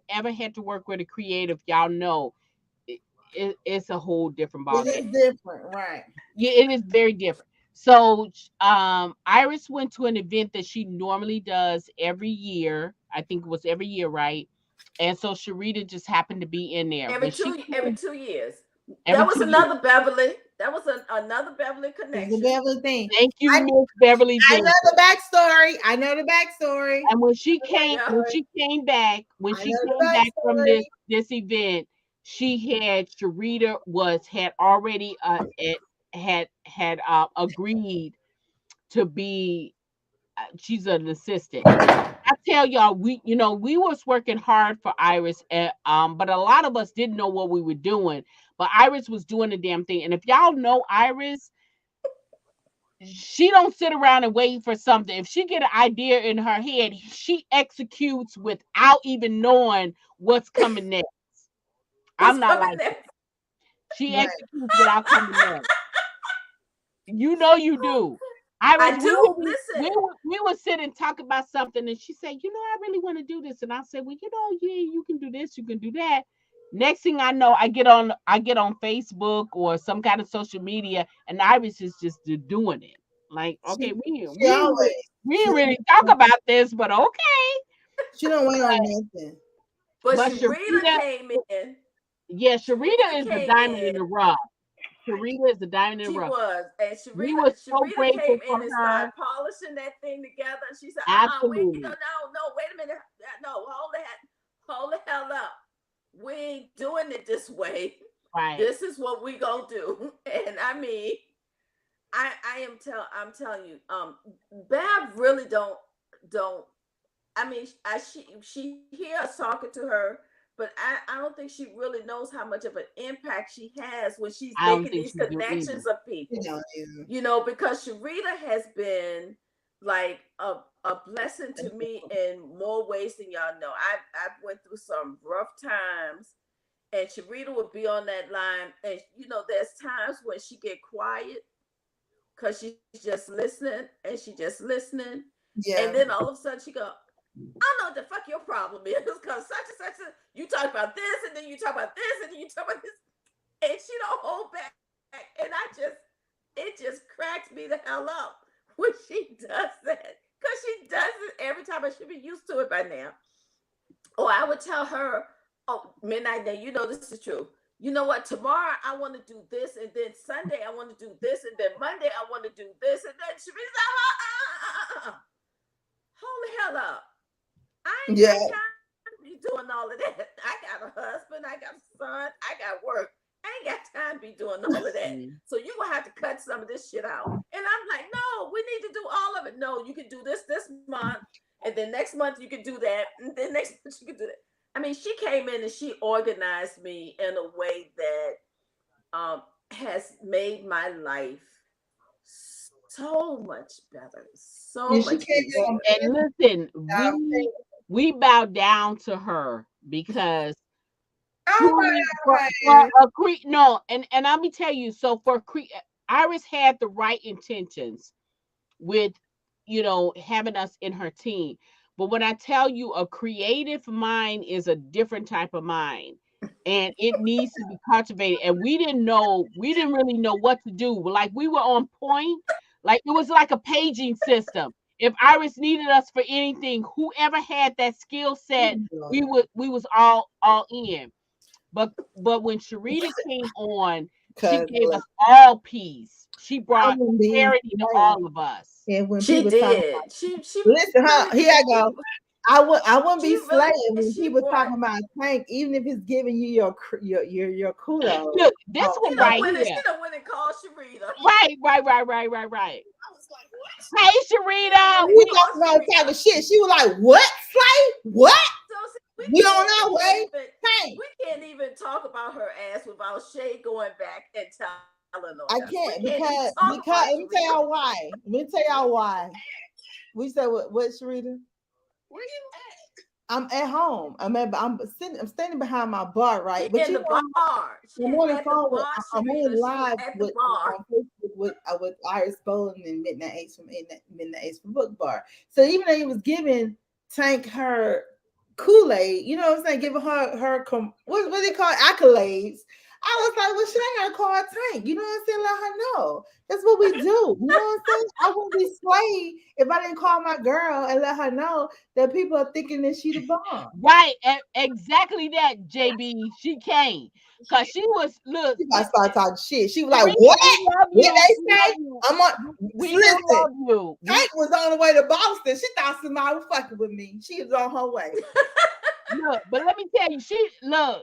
to work with a creative, y'all know it's a whole different ballgame. It is different, right? Yeah, it is very different. So Iris went to an event that she normally does every year. I think it was every year, right? And so Sharita just happened to be in there. Every 2 years. Every That was 2 another years. Beverly. That was another Beverly It's connection. a Beverly thing. Thank you, Miss Beverly I Jenkins. know the backstory. I know the backstory. And when she came back from this event, she had Sharita had already had agreed to be. She's an assistant. I tell y'all, we was working hard for Iris, but a lot of us didn't know what we were doing. But Iris was doing the damn thing, and if y'all know Iris, she don't sit around and wait for something. If she get an idea in her head, she executes without even knowing what's coming next. I'm not like that. She executes without coming next. You know you do. I do. Listen. We would sit and talk about something, and she said, I really want to do this. And I said, well, yeah, you can do this, you can do that. Next thing I know, I get on Facebook or some kind of social media, and Iris is just doing it. Like, okay, we didn't really talk about this, but okay. She don't wait on nothing. But Sharita came in. Yeah, Sharita is the diamond in the rough. Sharita is the diamond in the rough. She was. And we were so Sharita grateful came for in and her. started polishing that thing together. And she said, absolutely. no, wait a minute. No, hold the hell up. We ain't doing it this way. Right. This is what we gonna do. And I mean, I'm telling you, Bev really don't I mean, she hear us talking to her, but I don't think she really knows how much of an impact she has when she's making these connections of people. Because Sharita has been like a blessing to me in more ways than y'all know. I've went through some rough times, and Sharita would be on that line, and there's times when she get quiet because she's just listening, and and then all of a sudden she go, I don't know what the fuck your problem is, because such and such, you talk about this, and then you talk about this, and then you talk about this, and she don't hold back. And it just cracks me the hell up when she does that, because she does it every time. I should be used to it by now. Or I would tell her, Midnight, now this is true. You know what? Tomorrow I want to do this, and then Sunday I want to do this, and then Monday I want to do this, and then she be like, hold the hell up. I ain't got time to be doing all of that. I got a husband, I got a son, I got work. I ain't got time to be doing all of that. So you're going to have to cut some of this shit out. And I'm like, no, we need to do all of it. No, you can do this month, and then next month you can do that, and then next month you can do that. I mean, she came in and she organized me in a way that has made my life so much better. So much easier. And listen, we bow down to her because and let me tell you, so Iris had the right intentions with having us in her team. But when I tell you, a creative mind is a different type of mind, and it needs to be cultivated. And we didn't really know what to do. Like, we were on point. Like, it was like a paging system. If Iris needed us for anything, whoever had that skill set, we was all in. But when Sharita came on, she gave us all peace. She brought clarity to all of us. And when she did, she listen, here I go. I wouldn't be slaying when people talking about Tank, even if it's giving you your kudos. Look, this one right here. She don't win and call Sharita. Right. I was like, what? Hey, Sharita. We talking about talking shit. She was like, what? Slay? What? So We on our way. We can't even talk about her ass without Shay going back and telling on I us. can't We because let me tell y'all why. Let me tell y'all why. We said what Sharita? Where you at? I'm at home. I'm standing behind my bar, right? But in the bar. I'm on live with on Facebook with Iris Bowling and MidnightAce from MidnightAce from Book Bar. So even though he was giving Tank her Kool-Aid, you know what I'm saying, giving her what do they call it? Accolades. I was like, well, shit, I gotta call Tank. You know what I'm saying? Let her know. That's what we do. You know what I'm saying? I wouldn't be slayed if I didn't call my girl and let her know that people are thinking that she the bomb. Right. Exactly that, JB. She came. Because she was, look. She might start talking shit. She was like, what? What they say? I'm on. Listen, Tank was on the way to Boston. She thought somebody was fucking with me. She was on her way. Look, but let me tell you, JB,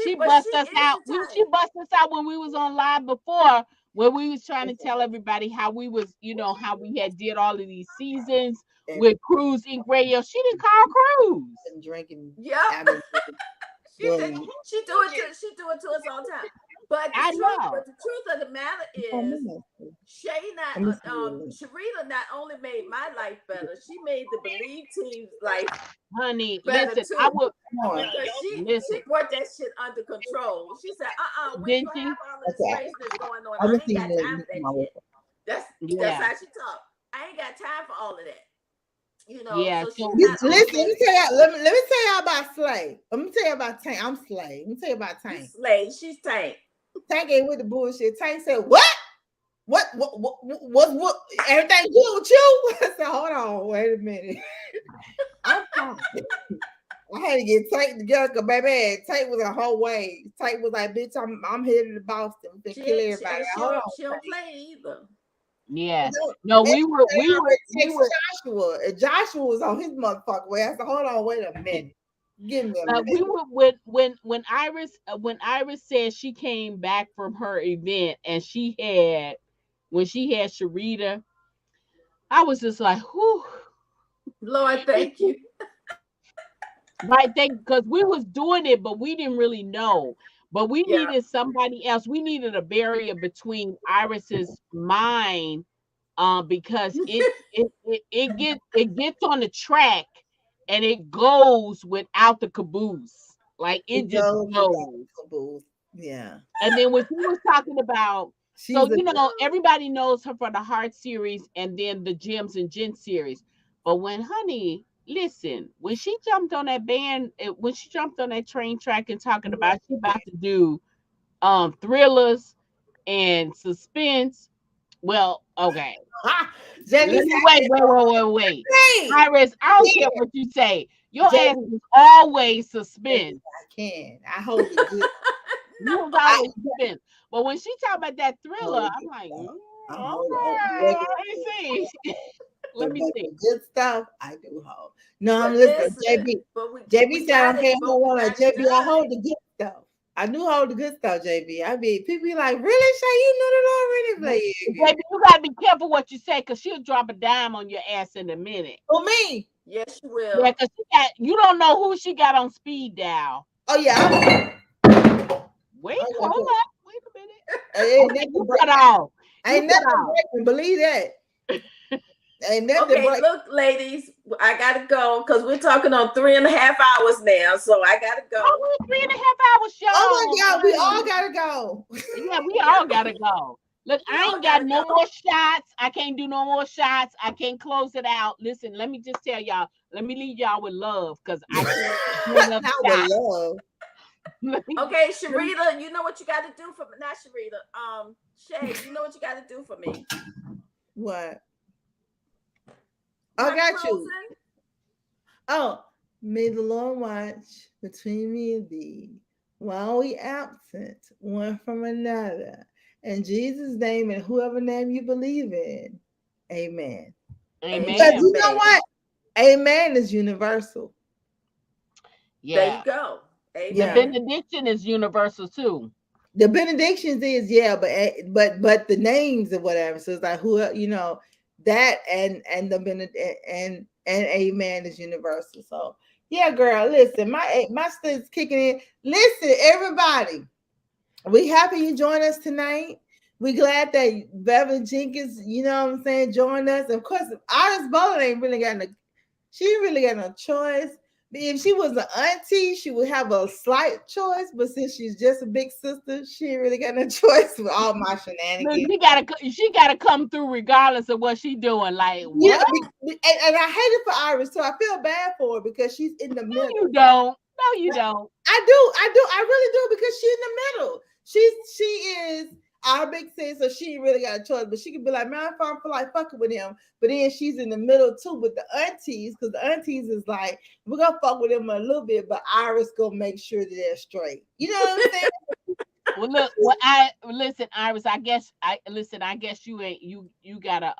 she bust us out. She bust us out when we was on live before, when we was trying to tell everybody how we was, how we had did all of these seasons with Cruise Inc. Radio. She didn't call Cruise. Drinking. Yeah. She do it to us all the time. But the truth of the matter is, Sharita not only made my life better, she made the Believe team's life honey better listen too. I would She brought that shit under control. She said, when you have all this craziness going on, I ain't got time for that shit. That's how she talk. I ain't got time for all of that. So listen, let me tell y'all about Slay. Let me tell you about Tank. I'm Slay. Let me tell you about Tank. Slay, she's Tank. Tank ain't with the bullshit. Tank said, what? What? Everything good with you? I said, hold on, wait a minute. I'm fine. I had to get Tank together because baby, Tank was a whole way. Tank was like, bitch, I'm headed to Boston to kill everybody. She don't play either. Yeah. No, we were Joshua. And Joshua was on his motherfucking way. I said, hold on, wait a minute. Give me a minute. We were when Iris said she came back from her event and when she had Sharita, I was just like, whew. Lord, thank you. Right, because we was doing it, but we didn't really know. But we needed somebody else. We needed a barrier between Iris's mind, because it gets on the track and it goes without the caboose. Like it just goes. Yeah. And then when she was talking about, everybody knows her for the Heart series and then the Gems and Gents series. But listen, when she jumped on that train track and talking about she about to do thrillers and suspense. Well, okay. Wait. Iris, I don't care what you say. Your ass is always suspense. I hold it good. You was always suspense. But when she talk about that thriller, I'm like, okay, let me see. Good stuff. I do hold. No, I'm listening. JB said I don't care what JB. I hold the good stuff. I do hold the good stuff, JB. People be like, really, Shay? You know that already? JB, you gotta be careful what you say, because she'll drop a dime on your ass in a minute. For me? Yes, she will. Yeah, because you don't know who she got on speed dial. Oh yeah. Wait, hold up. Wait a minute. I ain't never breaking. Believe that. Okay, look, ladies, I gotta go because we're talking on 3.5 hours now, so I gotta go. Oh, 3.5 hours, y'all. Oh my God, we all gotta go. Yeah, we all gotta go. Look, I ain't got no more shots. I can't do no more shots. I can't close it out. Listen, let me just tell y'all. Let me leave y'all with love, because I can't do another shot. Love. Okay, Sharita, you know what you got to do for me. Not Sharita. Shay, you know what you got to do for me. What? I got you. Oh, may the Lord watch between me and thee while we absent one from another. In Jesus' name and whoever name you believe in. Amen. Amen. Because you know what? Amen is universal. Yeah. There you go. Amen. The benediction is universal too. The benedictions is but the names or whatever. So it's like that and the and amen is universal. So Yeah, girl. Listen, my students kicking in. Listen, everybody. We happy you joined us tonight. We glad that Beverly Jenkins, you know what I'm saying, joined us. Of course, Iris Bowling ain't really got no. She really got no choice. If she was an auntie, she would have a slight choice, but since she's just a big sister, she ain't really got no choice with all my shenanigans. She gotta come through regardless of what she doing. Like Yeah, what? and I hate it for Iris, so I feel bad for her because she's in the middle. No, you don't. No, you don't. I do. I really do because she's in the middle. She is our big sis, so she ain't really got a choice. But she can be like, man, if I feel like fucking with him, but then she's in the middle too with the aunties, because the aunties is like, we're gonna fuck with him a little bit, but Iris gonna make sure that they're straight. You know what I'm saying? Well, look. Well, I listen, Iris. I guess you ain't you gotta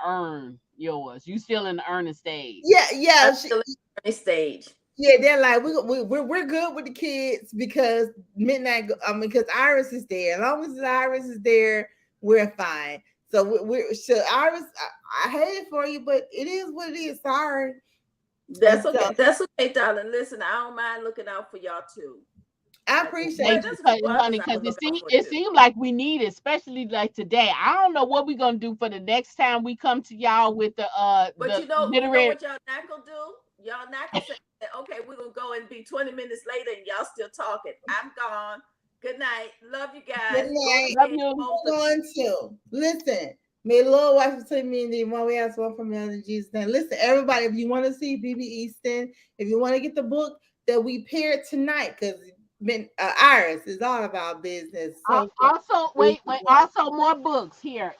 earn yours. You still in the earning stage. Yeah. Still in the stage. Yeah, they're like we're good with the kids because because Iris is there. As long as Iris is there, we're fine. So so Iris, I hate it for you, but it is what it is. Sorry. That's okay. That's okay, darling. Listen, I don't mind looking out for y'all too. I appreciate it, honey, because it seemed like we need it, especially like today. I don't know what we're gonna do for the next time we come to y'all with the But the you know what y'all not gonna do? Y'all not gonna say, okay, we're gonna go and be 20 minutes later and y'all still talking. I'm gone. Good night. Love you guys. Good night. Love you. Going to listen. May the Lord watch between me and thee while we ask one from the other Jesus name. Listen, everybody, if you want to see BB Easton, if you want to get the book that we paired tonight, because Iris is all about business. So also, wait, also more books here.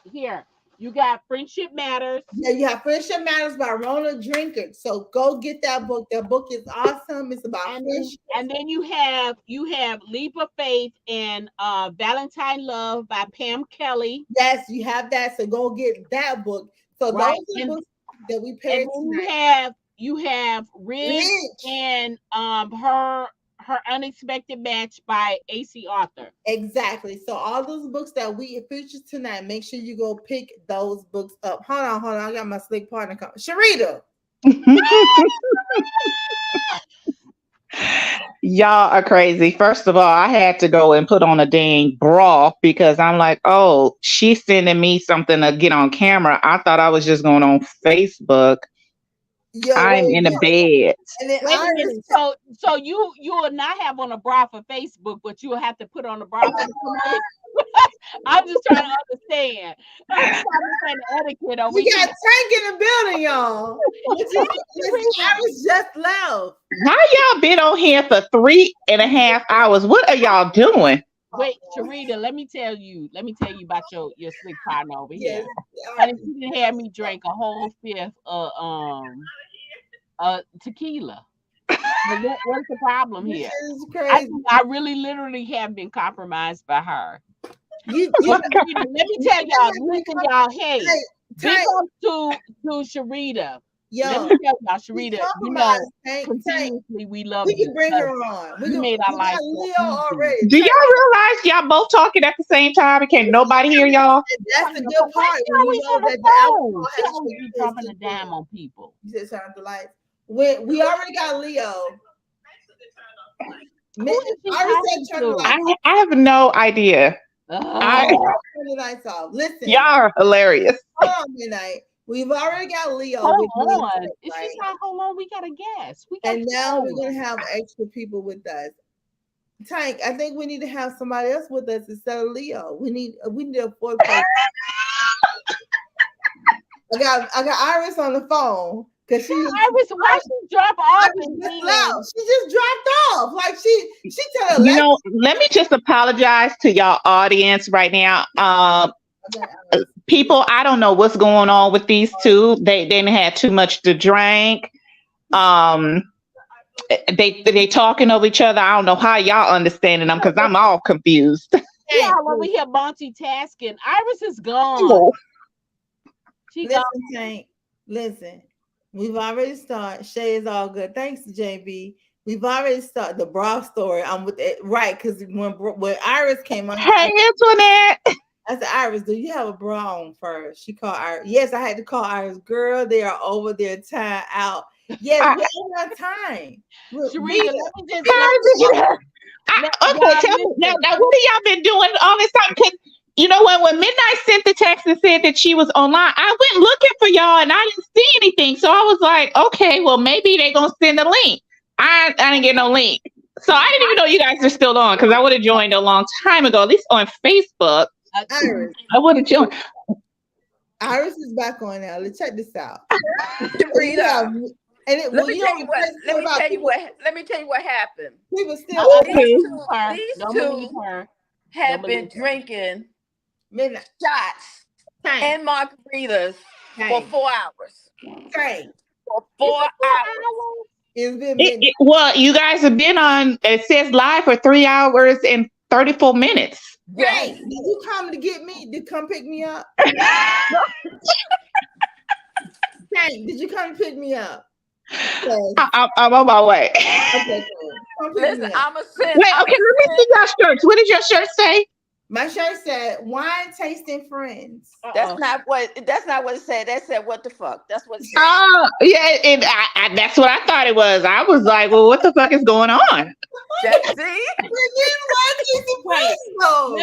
You got Friendship Matters. Yeah, you have Friendship Matters by Rona Drinkard. So go get that book. That book is awesome. It's about friendship. And then you have Leap of Faith and Valentine Love by Pam Kelly. Yes, you have that. So go get that book. So those are the books that we paired tonight. You have Ridge and her Unexpected Match by AC Arthur. Exactly. So all those books that we featured tonight, make sure you go pick those books up. Hold on. I got my slick partner coming. Sharita. Y'all are crazy. First of all, I had to go and put on a dang bra because I'm like, oh, she's sending me something to get on camera. I thought I was just going on Facebook. I'm in a bed. Wait a minute. So you will not have on a bra for Facebook, but you will have to put on a bra for the I'm just trying to understand. I'm trying to understand the etiquette over here. We got Tank in the building, y'all. I was just left. How y'all been on here for 3.5 hours? What are y'all doing? Wait, Sharita, let me tell you about your slick partner over here. And if you didn't have me drink a whole fifth tequila. What's the problem here? I really literally have been compromised by her. Let me tell y'all, listen, y'all, hey, big ups to Sharita. Let me tell y'all, Sharita, you know, continuously we love you. We can bring her on. We made our life Leo already. Do y'all realize y'all both talking at the same time and can't nobody hear y'all? That's the good part. We know that the alcohol has dropping the dime on people. You just sound like when we already got Leo. I have no idea. Turn the lights off. Listen, y'all are hilarious. Hold on, Midnight. We've already got Leo. Hold on. It's just not hold on. We got a guest. And now we're gonna have extra people with us. Tank, I think we need to have somebody else with us instead of Leo. We need a fourth person. I got Iris on the phone. Cause Iris, why she drop off? She just dropped off. Like she told you know, let me just apologize to y'all audience right now. People, I don't know what's going on with these two. They didn't have too much to drink. They talking over each other. I don't know how y'all understanding them because I'm all confused. Y'all over here multitasking. Iris is gone. She listen, Tank. Listen. We've already started. Shay is all good. Thanks, JB. We've already started the bra story. I'm with it, right? Because when Iris came on, hey Antoinette, I said, Iris, do you have a bra on first? She called Iris. Yes, I had to call Iris. Girl, they are over their time out. Yes, we're on time. Sharita, let me just okay, tell me now, what have y'all been doing all this time? Because you know when Midnight sent the text and said that she was online, I went looking for y'all and I didn't see anything. So I was like, okay, well maybe they're gonna send a link. I didn't get no link. So I didn't even know you guys are still on because I would have joined a long time ago, at least on Facebook. Iris. I would have joined. Iris is back on now. Let's check this out. Rita. And let me tell you what happened. People still these two have been drinking shots and margaritas for 4 hours. For 4 hours. Well, you guys have been on, it says live for 3 hours and 34 minutes. Hey, did you come to get me? Did come pick me up? Hey, did you come pick me up? I'm on my way. Okay, cool. Listen, I'm a send. Wait, okay, let me see your shirts. What did your shirt say? My shirt said "Wine Tasting Friends." That's not what it said. That said what the fuck. That's what it said. Oh, yeah, and that's what I thought it was. I was like, well, what the fuck is going on? Let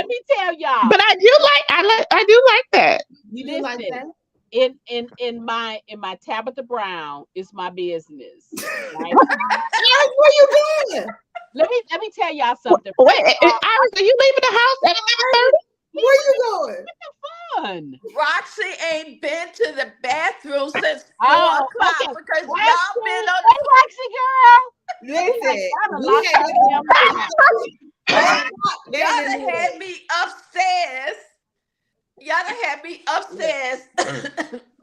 me tell y'all. But I do like that. You do like that? In my Tabitha Brown is my business. Right? Where you going? Let me tell y'all something. Wait, Iris, are you leaving the house at 11:30? Where you going? Fun. Roxy ain't been to the bathroom since 4 o'clock because y'all been on the Roxy girl. Listen, y'all done had me upstairs. Y'all done had me upstairs.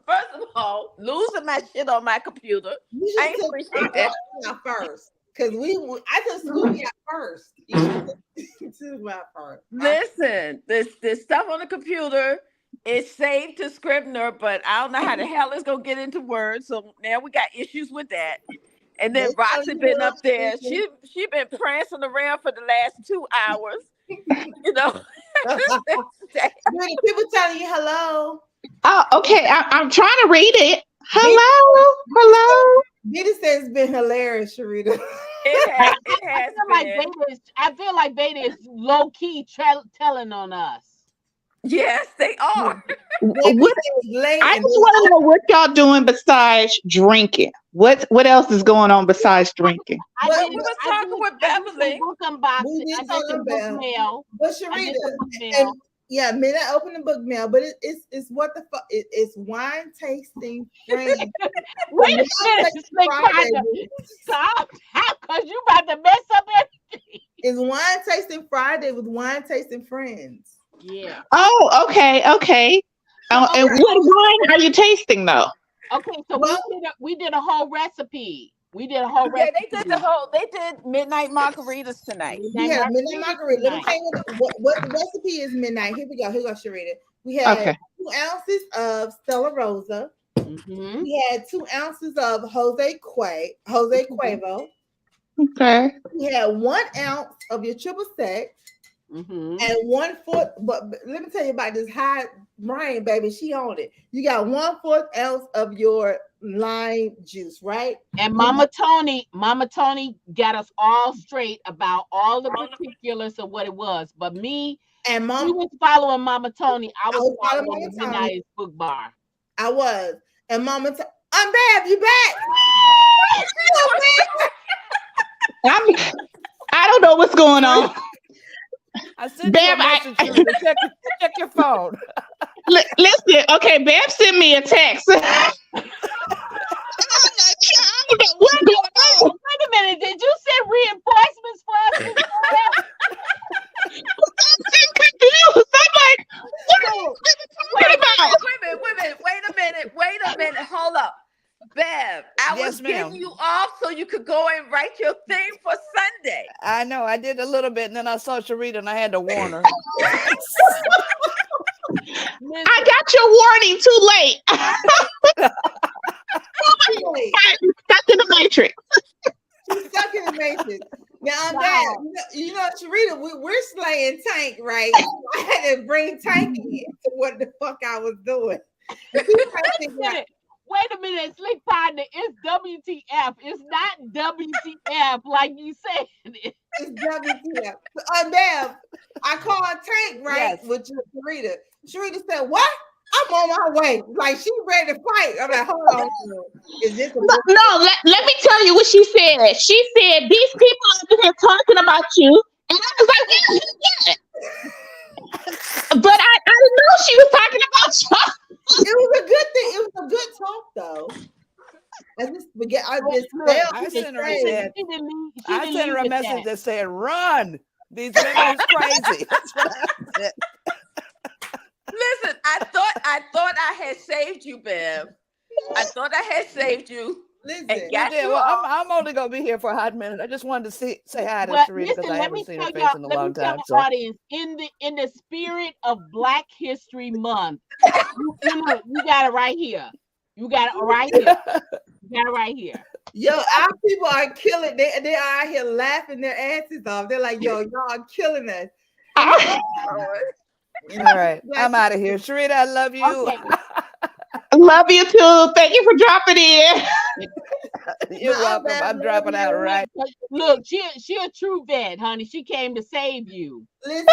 First of all, losing my shit on my computer. I ain't appreciate that first. Because I just scooped out first. Listen, this stuff on the computer is saved to Scrivener, but I don't know how the hell it's gonna get into Word. So now we got issues with that. And then Roxy been up there. She been prancing around for the last 2 hours. You know. People telling you hello. Oh, okay. I'm trying to read it. Hello. Vita says it's been hilarious, Sharita. It has I feel like Beta is low key telling on us. Yes, they are. I just want to know what y'all doing besides drinking. What else is going on besides drinking? We were talking with Beverly. Book unboxing. I did the book mail. But Sharita, yeah, Midnight open the book mail, but it's what the fuck? It's wine tasting friends. Wait a minute, stop! Because you about to mess up everything. It's wine tasting Friday with wine tasting friends. Yeah. Oh, okay. And what wine are you tasting though? Okay, so we did a whole recipe. They did midnight margaritas tonight. Midnight margarita. Let me tell you what the recipe is. Midnight. Here we go, Sharita. We had 2 ounces of Stella Rosa. Mm-hmm. We had 2 ounces of Jose Cuervo. Okay. We had 1 ounce of your triple sec. Mm-hmm. And 1/4, but let me tell you about this high brain, baby. She owned it. You got 1/4 ounce of your lime juice, right? And Mama Tony got us all straight about all the particulars of what it was. But me and Mom, you was following Mama Tony. I was following the MidnightAce book bar. I was, and Mama, I'm back. You back? I don't know what's going on. I sent you a message to check your phone. Listen, okay, Bam sent me a text. Wait a minute, did you send reinforcements for us? I'm confused. I'm like, what are you talking about? Wait a minute, hold up. Bev, I was getting you off so you could go and write your thing for Sunday. I know, I did a little bit, and then I saw Sharita and I had to warn her. I got your warning too late. Stuck in the matrix. She's stuck in the matrix. Now I'm back. You know, Sharita, we're slaying Tank, right? I had to bring Tank in to what the fuck I was doing. Wait a minute, Slick Partner. It's WTF. It's not WTF like you said. It's WTF. Ma'am, I called Tank, right? Yes. With Sharita. Sharita said, what? I'm on my way. Like, she ready to fight. I'm like, hold on. Is this a No, let me tell you what she said. She said, these people over here talking about you. And I was like, yeah. But I didn't know she was talking about you. It was a good thing. It was a good talk, though. I sent her a message that said, run. These women is crazy. That's what I said. Listen, I thought I had saved you, Bev. I thought I had saved you. Listen, I'm only gonna be here for a hot minute. I just wanted to say hi to Sharita because I haven't seen her face in a long time. So. Audience, in the spirit of Black History Month, you got it right here. You got it right here. You got it right here. Yo, our people are killing. They are out here laughing their asses off. They're like, yo, y'all are killing us. All right, I'm out of here. Sharita, I love you. Okay. Love you too. Thank you for dropping in. You're welcome. I'm dropping out right. Look, she a true vet, honey. She came to save you. Listen.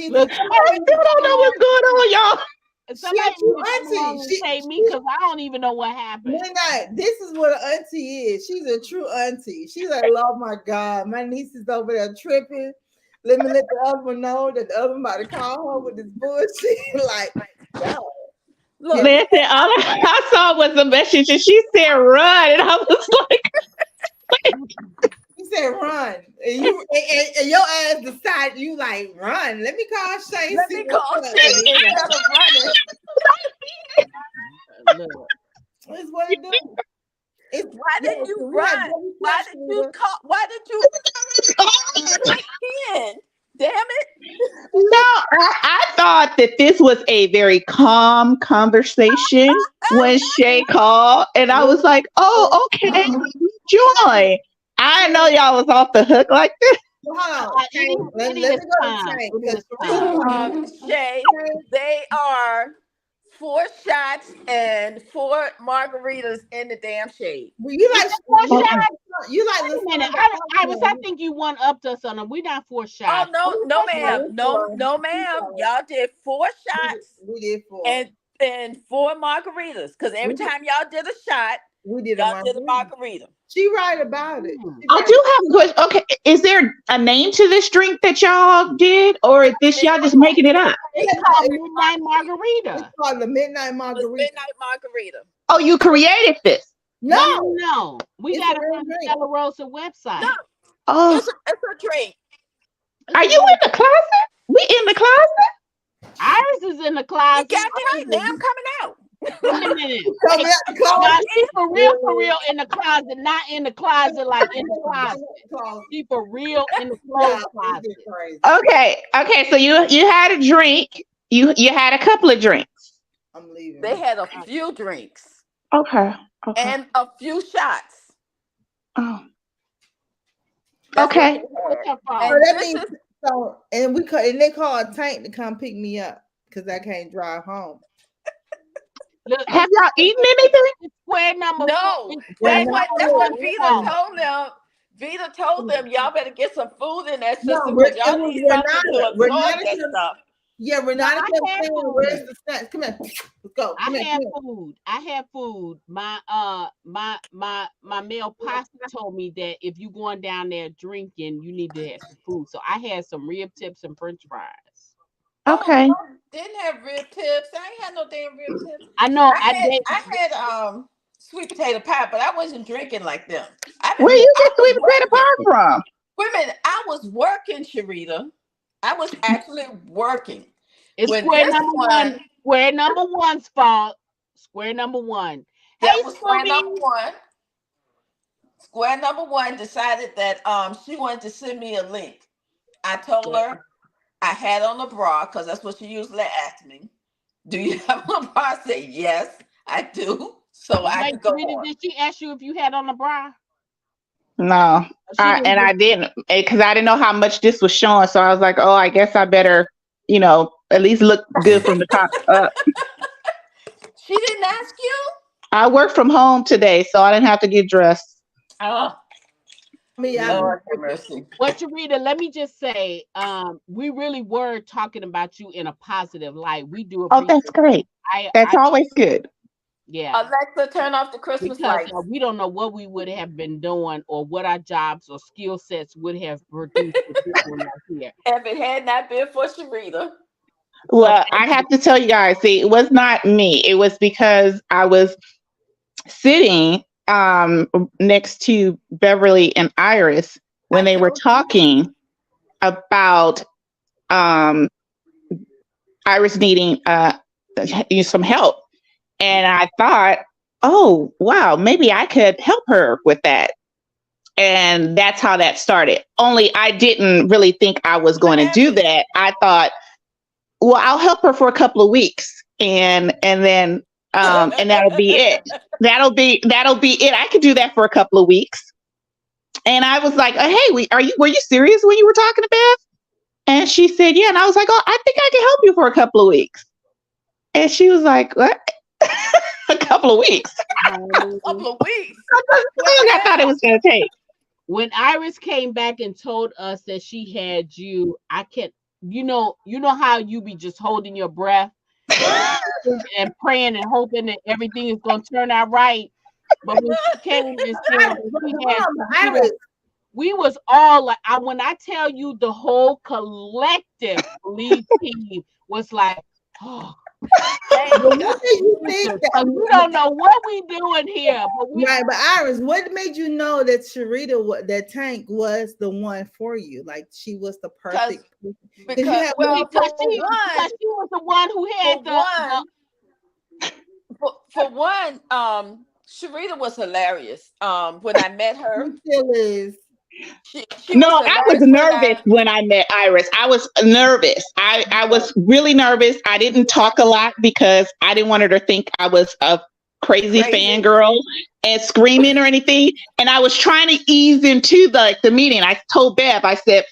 Look, I don't know what's going on, y'all. Somebody save me because I don't even know what happened. This is what an auntie is. She's a true auntie. She's like, oh my God, my niece is over there tripping. Let me let the other one know that the other one about to call her with this bullshit. Like, yo. Look, listen, all I saw was a message and she said run. And I was like, you said run. And your ass decided you like run. Let me call Shay. Let me call Shay instead of running. That's what it do. Why did you run? Why did you call? Why did you? Damn it! No, I thought that this was a very calm conversation when Shay called, and I was like, "Oh, okay, joy." I know y'all was off the hook like this. Let me go to Shay, they are 4 shots and 4 margaritas in the damn shade. Well, you like 4 shots? You like? Wait a minute, Iris, I think you one upped us on them. We not 4 shots. Oh no, ma'am, no, ma'am. Y'all did 4 shots. We did 4 and 4 margaritas. Because every time y'all did a shot, we did y'all did a margarita. She right about it. I do have a question. Okay, is there a name to this drink that y'all did, or is this y'all just making it up? It's called Midnight Margarita. It's called the Midnight Margarita. Midnight Margarita. Oh, you created this? No. We got it from the Stella Rosa website. No. Oh, it's a drink. Are you in the closet? We in the closet? Iris is in the closet. You got me right now. I'm coming out. Wait a minute. She's for real in the closet, not in the closet like in the closet. She's for real in the closet. Okay. So you had a drink. You had a couple of drinks. I'm leaving. They had a few drinks. Okay. And a few shots. Oh. Okay. And they called Tank to come pick me up because I can't drive home. Have y'all eaten anything? Square number. No. That's what Vita told them. Vita told them y'all better get some food in that system because y'all need something to absorb that stuff. Yeah, Renata kept saying, "Where's the snacks? Come here, let's go." I have food. My male pastor told me that if you going down there drinking, you need to have some food. So I had some rib tips and French fries. Okay. Didn't have rib tips. I ain't had no damn rib tips. I know. I had sweet potato pie, but I wasn't drinking like them. Where you get sweet potato pie from? Wait a minute. I was working, Sharita. I was actually working. It's square number one. Square number one's fault. Square number one. That was square number one. Square number one decided that she wanted to send me a link. I told her I had on a bra because that's what she usually asked me. Do you have on a bra? I said yes, I do. So I could go on. Did she ask you if you had on a bra? No, I didn't because I didn't know how much this was showing. So I was like, oh, I guess I better, at least look good from the top up. She didn't ask you? I work from home today, so I didn't have to get dressed. Oh, Me, Lord have mercy. Well, Sharita, let me just say, we really were talking about you in a positive light. We do Oh, appreciate that's great. That's always good. Yeah. Alexa, turn off the Christmas because lights. we don't know what we would have been doing or what our jobs or skill sets would have produced with this one right here. If it had not been for Sharita. Well, I have to tell you guys, see, it was not me. It was because I was sitting next to Beverly and Iris when they were talking about Iris needing some help. And I thought, oh, wow, maybe I could help her with that. And that's how that started. Only I didn't really think I was going to do that. I thought, well, I'll help her for a couple of weeks and then and that'll be it. That'll be it. I could do that for a couple of weeks. And I was like, hey, were you serious when you were talking to Beth? And she said, yeah. And I was like, oh, I think I can help you for a couple of weeks. And she was like, what? A couple of weeks. A couple of weeks. I thought it was going to take. When Iris came back and told us that she had you, you know how you be just holding your breath and praying and hoping that everything is going to turn out right. But when she came and said we was all like, when I tell you the whole collective lead team was like, oh, we don't know what we doing here. But Iris, what made you know that Sharita, that Tank was the one for you? Like she was the perfect. Because she was the one who had for one, Sharita was hilarious. When I met her, she still is. I was nervous when I met Iris. I was nervous. I was really nervous. I didn't talk a lot because I didn't want her to think I was a crazy fangirl and screaming or anything. And I was trying to ease into the meeting. I told Bev, I said,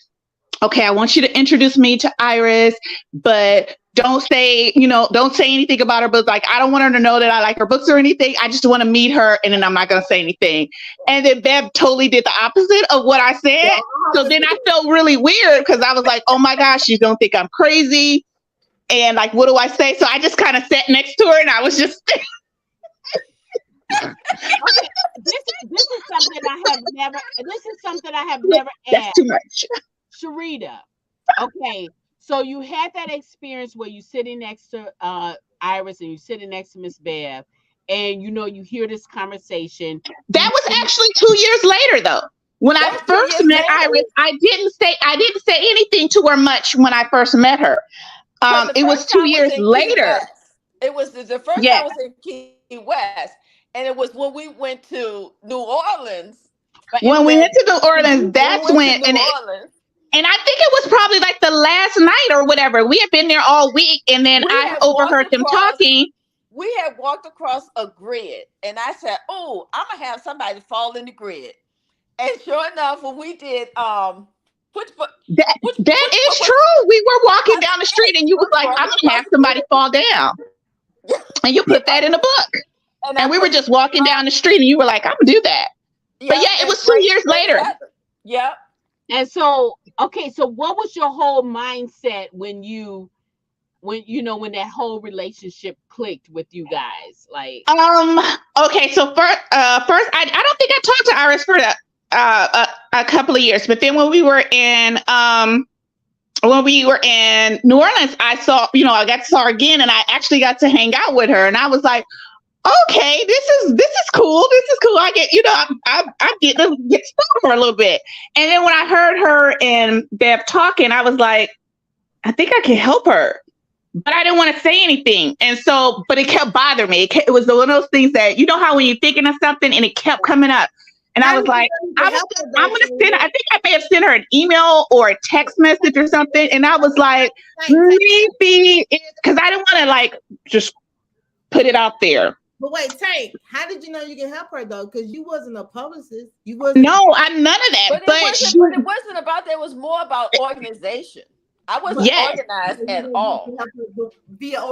okay, I want you to introduce me to Iris, but don't say anything about her books. Like, I don't want her to know that I like her books or anything. I just want to meet her, and then I'm not going to say anything. And then Bev totally did the opposite of what I said. So then I felt really weird because I was like, oh my gosh, she's going to think I'm crazy. And like, what do I say? So I just kind of sat next to her, and I was just... This is something I have never asked. That's too much. Sharita, okay. So you had that experience where you're sitting next to Iris and you're sitting next to Miss Bev, and you hear this conversation. That was actually 2 years later, though. When I first met Iris, I didn't say anything to her much when I first met her. It was 2 years later. It was the first time I was in Key West, and it was when we went to New Orleans. When we went to New Orleans, that's when. And I think it was probably like the last night or whatever. We had been there all week, and then I overheard them talking. We had walked across a grid, and I said, "Oh, I'm gonna have somebody fall in the grid." And sure enough, when we did, that is true. We were walking down the street, and you was like, "I'm gonna have somebody fall down," and you put that in a book. And we were just walking down the street, and you were like, "I'm gonna do that." But yeah, it was 2 years later. Yep. And so, okay, so what was your whole mindset when that whole relationship clicked with you guys? Like, okay, so first, I don't think I talked to Iris for a couple of years, but then when we were in New Orleans, I got to saw her again, and I actually got to hang out with her, and I was like, okay, this is cool. This is cool. I get, I get to get to know her a little bit. And then when I heard her and Bev talking, I was like, I think I can help her, but I didn't want to say anything. And so, but it kept bothering me. It was one of those things that, how when you're thinking of something and it kept coming up. And I was like, I'm going to send her. I think I may have sent her an email or a text message or something. And I was like, maybe because I didn't want to like just put it out there. But wait, Tank, how did you know you can help her though? Because you wasn't a publicist. You wasn't. No, I'm none of that. But it wasn't about that. It was more about organization. I wasn't organized at all.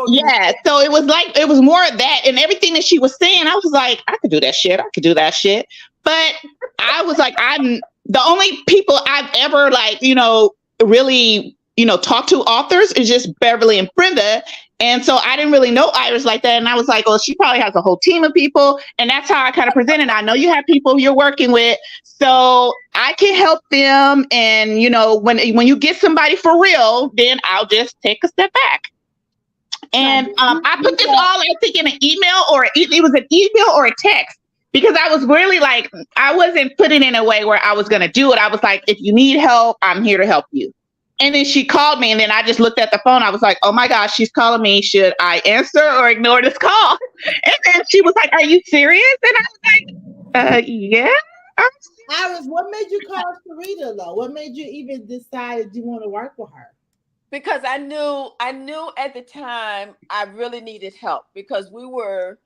Yeah, so it was more of that, and everything that she was saying, I was like, I could do that shit. I could do that shit. But I was like, I'm the only people I've ever really talked to authors is just Beverly and Brenda. And so I didn't really know Iris like that. And I was like, well, she probably has a whole team of people. And that's how I kind of presented. I know you have people you're working with, so I can help them. And, when you get somebody for real, then I'll just take a step back. And I put this all, I think, in an email, or it was an email or a text, because I was really like, I wasn't putting it in a way where I was going to do it. I was like, if you need help, I'm here to help you. And then she called me, and then I just looked at the phone. I was like, oh my gosh, she's calling me. Should I answer or ignore this call? And then she was like, are you serious? And I was like, yeah. Iris, what made you call Sharita though? What made you even decide you want to work with her? Because I knew at the time I really needed help, because we were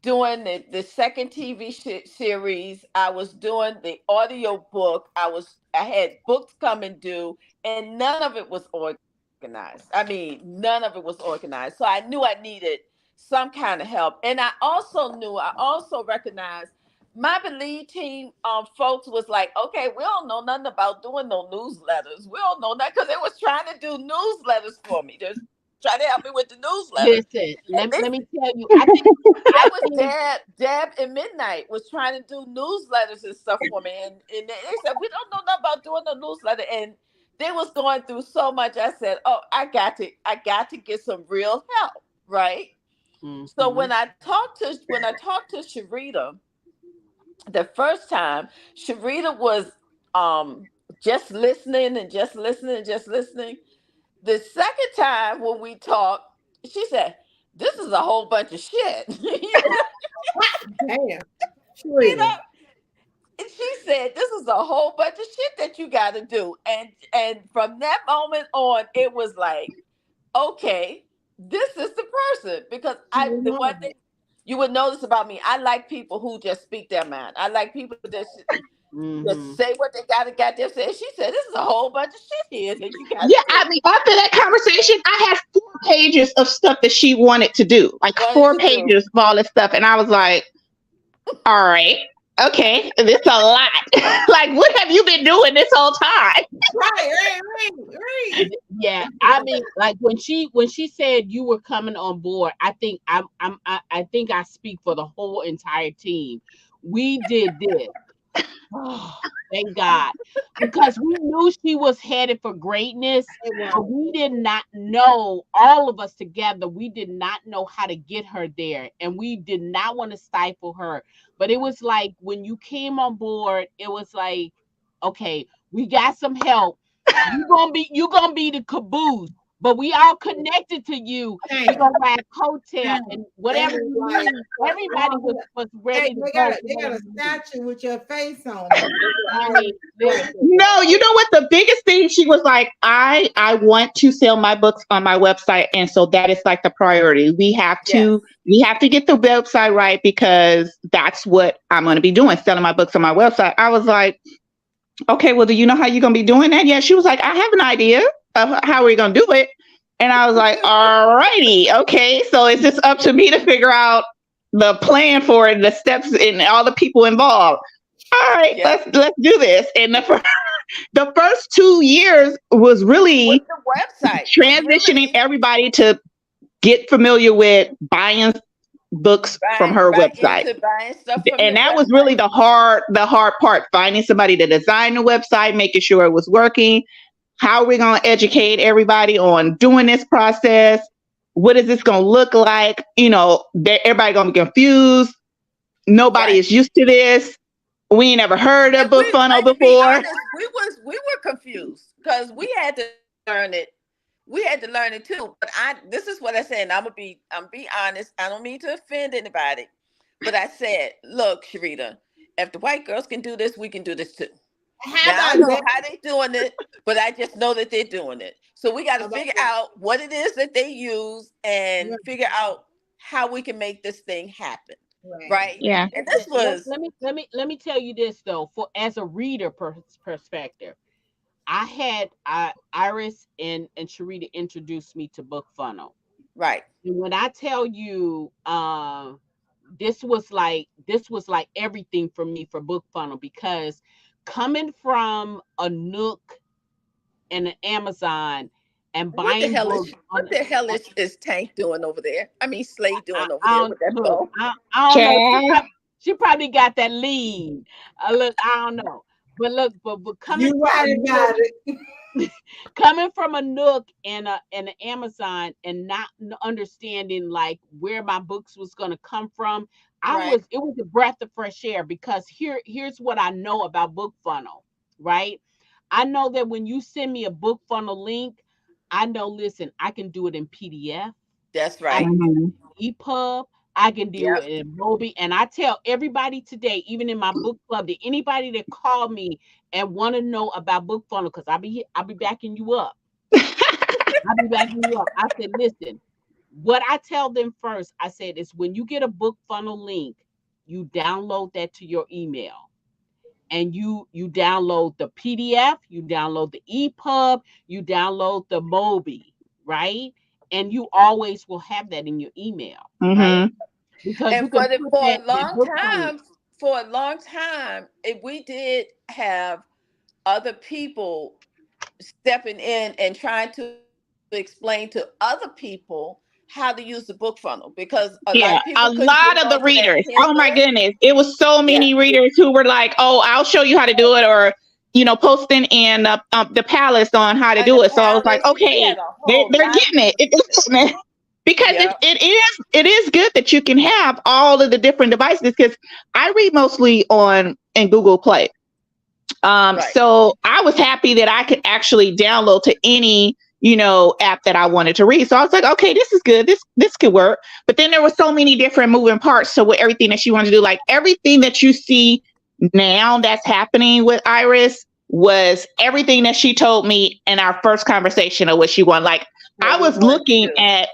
doing the second TV series. I was doing the audio book. I had books coming due, and none of it was organized. I mean, none of it was organized. So I knew I needed some kind of help. And I also recognized my Believe team folks was like, okay, we don't know nothing about doing no newsletters. We don't know that, because they was trying to do newsletters for me. They're trying to help me with the newsletters. Listen, let me tell you, I think I was Deb and Midnight was trying to do newsletters and stuff for me, and they said, we don't know nothing about doing a newsletter, and they was going through so much. I said, oh, I got to get some real help, right? Mm-hmm. So when I talked to Sharita the first time, Sharita was just listening and just listening and just listening. The second time when we talked, she said, this is a whole bunch of shit. Damn. And she said, this is a whole bunch of shit that you got to do. And from that moment on, it was like, okay, this is the person. Because the one thing you would notice about me, I like people who just speak their mind. I like people that just say what they got to say. She said, this is a whole bunch of shit here that you got to do. I mean, after that conversation, I had 4 pages of stuff that she wanted to do. Like 4 pages of all this stuff. And I was like, all right, okay, this is a lot. Like, what have you been doing this whole time? Right. Yeah, I mean, like when she said you were coming on board, I think I think I speak for the whole entire team. We did this. Oh, thank God, because we knew she was headed for greatness, but we did not know, all of us together, we did not know how to get her there, and we did not want to stifle her. But it was like when you came on board, it was like, okay, we got some help. You're gonna be the caboose, but we all connected to you. We're gonna ride coattail and whatever you need. Everybody was ready to go. They got a statue with your face on it. No, you know what? The biggest thing, she was like, I want to sell my books on my website, and so that is like the priority. We have to get the website right, because that's what I'm going to be doing, selling my books on my website. I was like, okay, well, do you know how you're going to be doing that? Yeah, she was like, I have an idea of how we're going to do it. And I was like, all righty, okay. So it's just up to me to figure out the plan for it, the steps, and all the people involved. All right, let's do this. And the first 2 years was really the website transitioning everybody to get familiar with buying books from her website. And that was really the hard part, finding somebody to design the website, making sure it was working. How are we going to educate everybody on doing this process? What is this going to look like? Everybody going to be confused. Nobody is used to this. We ain't never heard of Book Funnel before. Honest, we were confused because we had to learn it. We had to learn it too. But this is what I said, and I'm be honest. I don't mean to offend anybody, but I said, look, Sharita, if the white girls can do this, we can do this too. Now, I don't know how they're doing it, but I just know that they're doing it. So we got to figure out what it is that they use and figure out how we can make this thing happen. Right. Yeah. And this was let me tell you this though, as a reader perspective. I had Iris and Sharita introduced me to BookFunnel. Right. And when I tell you, this was like everything for me for BookFunnel, because coming from a Nook and an Amazon and What the buying hell books is what the hell is Tank doing over there? I mean, Slade doing over there with that look, phone. I don't know. Child. She probably got that lead. Look, I don't know. But look, but coming You right about it. coming from a Nook and an Amazon, and not understanding like where my books was gonna come from, Right. it was a breath of fresh air, because here's what I know about BookFunnel, right? I know that when you send me a BookFunnel link, I know, listen, I can do it in PDF. That's I right. can do Mhm. it in EPUB. I can do Yep. it in Mobi. And I tell everybody today, even in my book club, that anybody that call me and want to know about BookFunnel, because I'll be backing you up. I'll be backing you up. I said, listen, what I tell them first, I said, is when you get a BookFunnel link, you download that to your email. And you download the PDF, you download the EPUB, you download the Mobi, right? And you always will have that in your email, right? Mhm. Because you And can put for that a in long BookFunnel. time, if we did have other people stepping in and trying to explain to other people how to use the book funnel, because a lot of people Yeah, couldn't a get lot of onto the that readers. Oh Kindler. my goodness. It was so Yeah. many readers who were like, "Oh, I'll show you how to do it," or posting in the palace on how to And the do it. So I was like, palace, we okay, had a whole they're lot getting it. of It's getting it. Because yeah. it is good that you can have all of the different devices. Because I read mostly on in Google Play. Right. So I was happy that I could actually download to any, app that I wanted to read. So I was like, okay, this is good. This could work. But then there were so many different moving parts to what everything that she wanted to do. Like everything that you see now that's happening with Iris was everything that she told me in our first conversation of what she wanted. Like I What we was wanted to looking do. at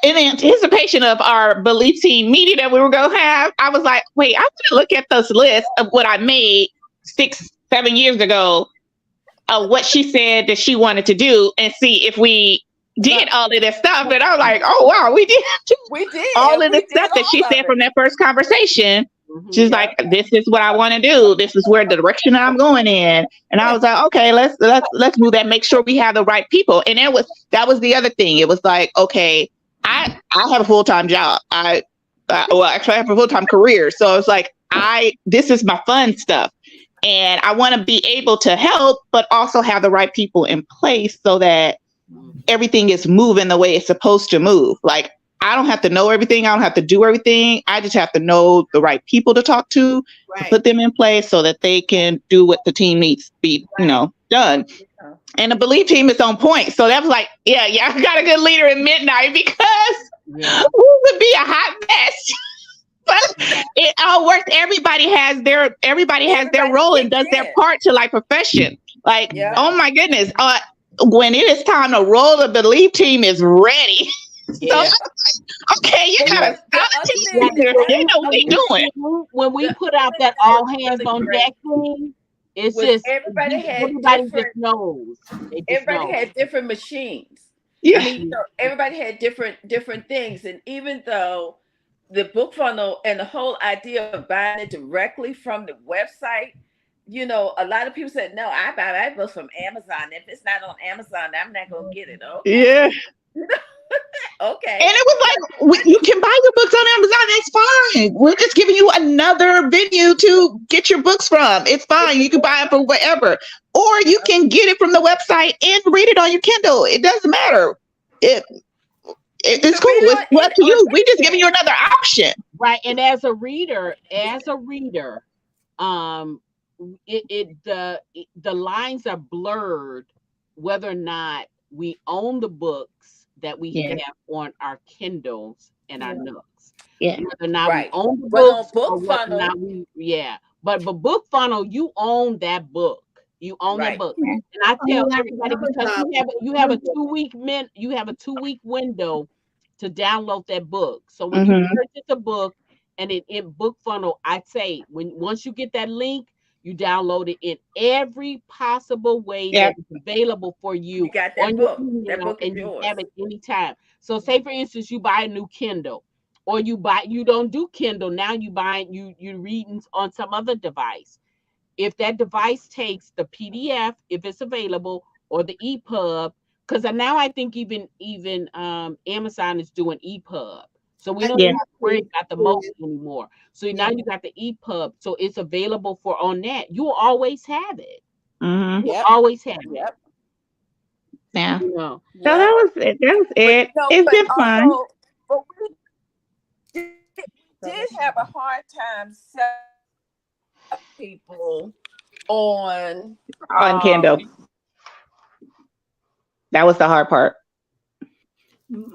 in anticipation of our Belief Team meeting that we were going to have, I was like, wait, I'm going to look at this list of what I made 6-7 years ago of what she said that she wanted to do and see if we did all of this stuff. And I was like, oh, wow, we did We did, all and of the we did stuff that she all said of from it. that first conversation. She's Mhm. like, Yep. this is what I want to do. This is where the direction that I'm going in. And I Yeah. was like, okay, let's move that. Make sure we have the right people. And that was the other thing. It was like, okay, I have a full-time job. Well, actually I have a full-time career. So it's like, this is my fun stuff. And I want to be able to help, but also have the right people in place so that everything is moving the way it's supposed to move. Like, I don't have to know everything. I don't have to do everything. I just have to know the right people to talk to put them in place so that they can do what the team needs to be, done. Yeah. And the Belief Team is on point. So that was like, yeah, I got a good leader in Midnight, because we would be a hot mess. But it all works. Everybody has their role and does their part to like perfection. Like, Yeah. oh my goodness. When it is time to roll, the Belief Team is ready. So Yeah. okay, you got a The solid other team thing here. that They know what they're doing. When we the put other out thing that that all was hands really on great deck thing, it's was just everybody everybody just knows. They just know. had different machines. I Yeah. mean, everybody had different things, and even though the book funnel and the whole idea of buying it directly from the website, a lot of people said, "No, I buy my books from Amazon. If it's not on Amazon, I'm not gonna get it." Okay, Yeah. okay. And it was like, you can buy your books on Amazon. It's fine. We're just giving you another venue to get your books from. It's fine. You can buy it from wherever. Or you can get it from the website and read it on your Kindle. It doesn't matter. It's cool. It's up to you. We're just giving you another option. Right. And as a reader, the lines are blurred whether or not we own the books that we have on our Kindles and our Nooks. Yeah. Whether or not we own the But on books, book or whether or funnel, not but book funnel, you own that book. You own that book. And I tell everybody, because you have a 2-week window to download that book. So when you purchase a book and in book funnel, I'd say once you get that link, You download it in every possible way that is available for you. You got that book. That book is and yours. you have it anytime. So say for instance, you buy a new Kindle, or you don't do Kindle. Now you reading on some other device. If that device takes the PDF, if it's available, or the EPUB, because now I think even Amazon is doing EPUB. So we don't have to worry about the most anymore. So now you got the EPUB, so it's available for on that. You will always have it. Mm-hmm. You'll always have it. Yep. Yeah. You know. So that was it. That was it. It's been fun. But we did have a hard time selling people on Kindle. That was the hard part.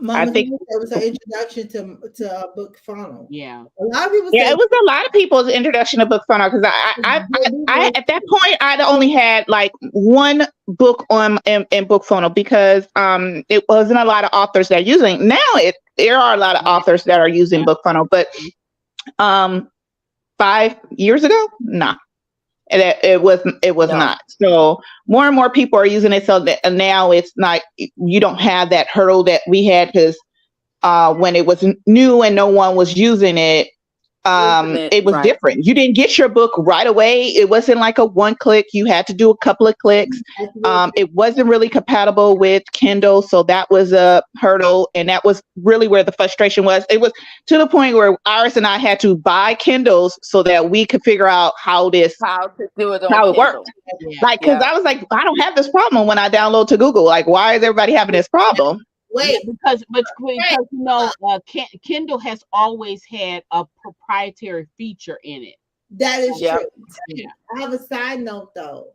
I think it was an introduction to Book Funnel. Yeah, a lot of people. Yeah, it was a lot of people's introduction to Book Funnel because I at that point I'd only had like one book on in Book Funnel because it wasn't a lot of authors that are using. Now there are a lot of authors that are using Book Funnel, but 5 years ago, nah. It was not. So more and more people are using it. So that now it's not, you don't have that hurdle that we had because when it was new and no one was using it, it was different. You didn't get your book right away. It wasn't like a one click. You had to do a couple of clicks. It wasn't really compatible with Kindle. So that was a hurdle. And that was really where the frustration was. It was to the point where Iris and I had to buy Kindles so that we could figure out how to do it how it worked. Like, because I was like, I don't have this problem when I download to Google. Like, why is everybody having this problem? Wait, because you know, Kindle has always had a proprietary feature in it. That is true. Yeah. I have a side note though.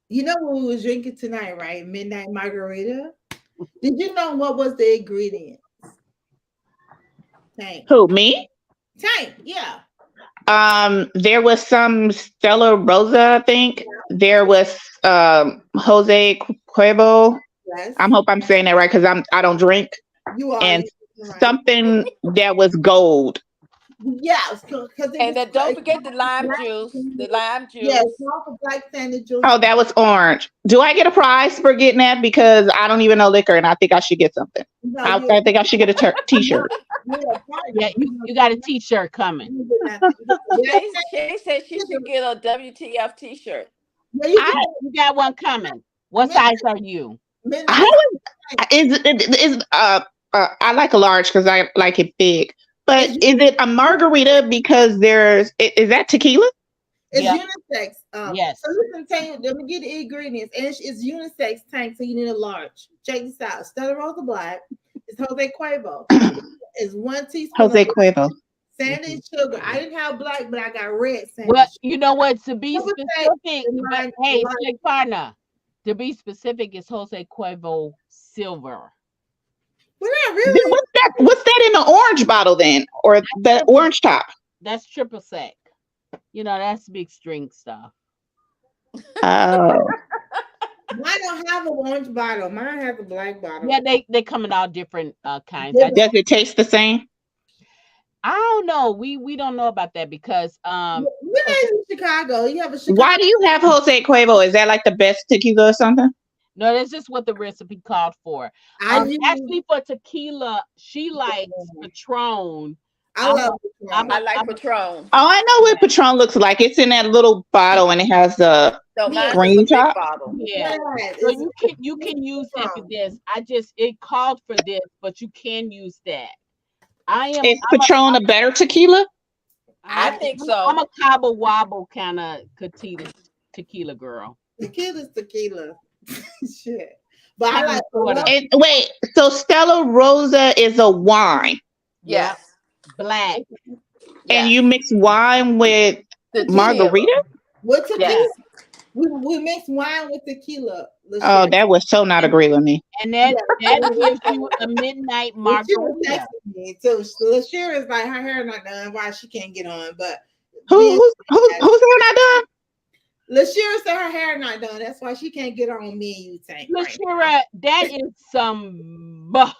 You know what we was drinking tonight, right? Midnight margarita. Did you know what was the ingredients? Tank. Who, me? Tank, yeah. There was some Stella Rosa, I think. There was Jose Cuervo. Yes. I hope I'm saying that right because I don't drink. You are. And something that was gold. Yeah. And then don't forget the lime juice. The lime juice. Yes, black Santa juice. Oh, that was orange. Do I get a prize for getting that? Because I don't even know liquor and I think I should get something. No, I think I should get a t-shirt. Yeah, you got a t-shirt coming. She said she should get a WTF t-shirt. Yeah, you got one coming. What size are you? I like a large because I like it big. But is it a margarita because is that tequila? It's unisex. Yes. So listen, Tank, let me get the ingredients. And it's unisex, Tank, so you need a large. Check this out. Stella Rosa Black. It's Jose Cuervo. It's 1 teaspoon. Jose Cuervo. Sand and sugar. I didn't have black, but I got red sand. Well, you know what? To be specific, but hey, partner. To be specific, it's Jose Cuervo Silver. Well, not really. What's that in the orange bottle then, or the orange top? That's triple sec. You know, that's big string stuff. Oh. Mine don't have an orange bottle. Mine has a black bottle. Yeah, they come in all different kinds. Does it taste the same? I don't know. We don't know about that because we're in Chicago. You have a Chicago. Why do you have Jose Cuervo? Is that like the best tequila or something? No, that's just what the recipe called for. Actually, for tequila, she likes Patron. I love Patron. I like Patron. Oh, I know what Patron looks like. It's in that little bottle and it has the green top. Yeah. So you can use that for this. It called for this, but you can use that. Is Patron a better tequila? I think so. I'm a cobble wobble kind of tequila girl. Tequila's tequila. Shit. But I like wait, so Stella Rosa is a wine. Yes. Black. And you mix wine with margarita? With tequila. Yes. We mix wine with tequila. Oh, that would so not agree with me. And that gives you a midnight margarita. So LaShira is like, her hair not done. Why she can't get on? But who's hair not done? LaShira said her hair not done. That's why she can't get on me and you, Tank. LaShira, that is some. But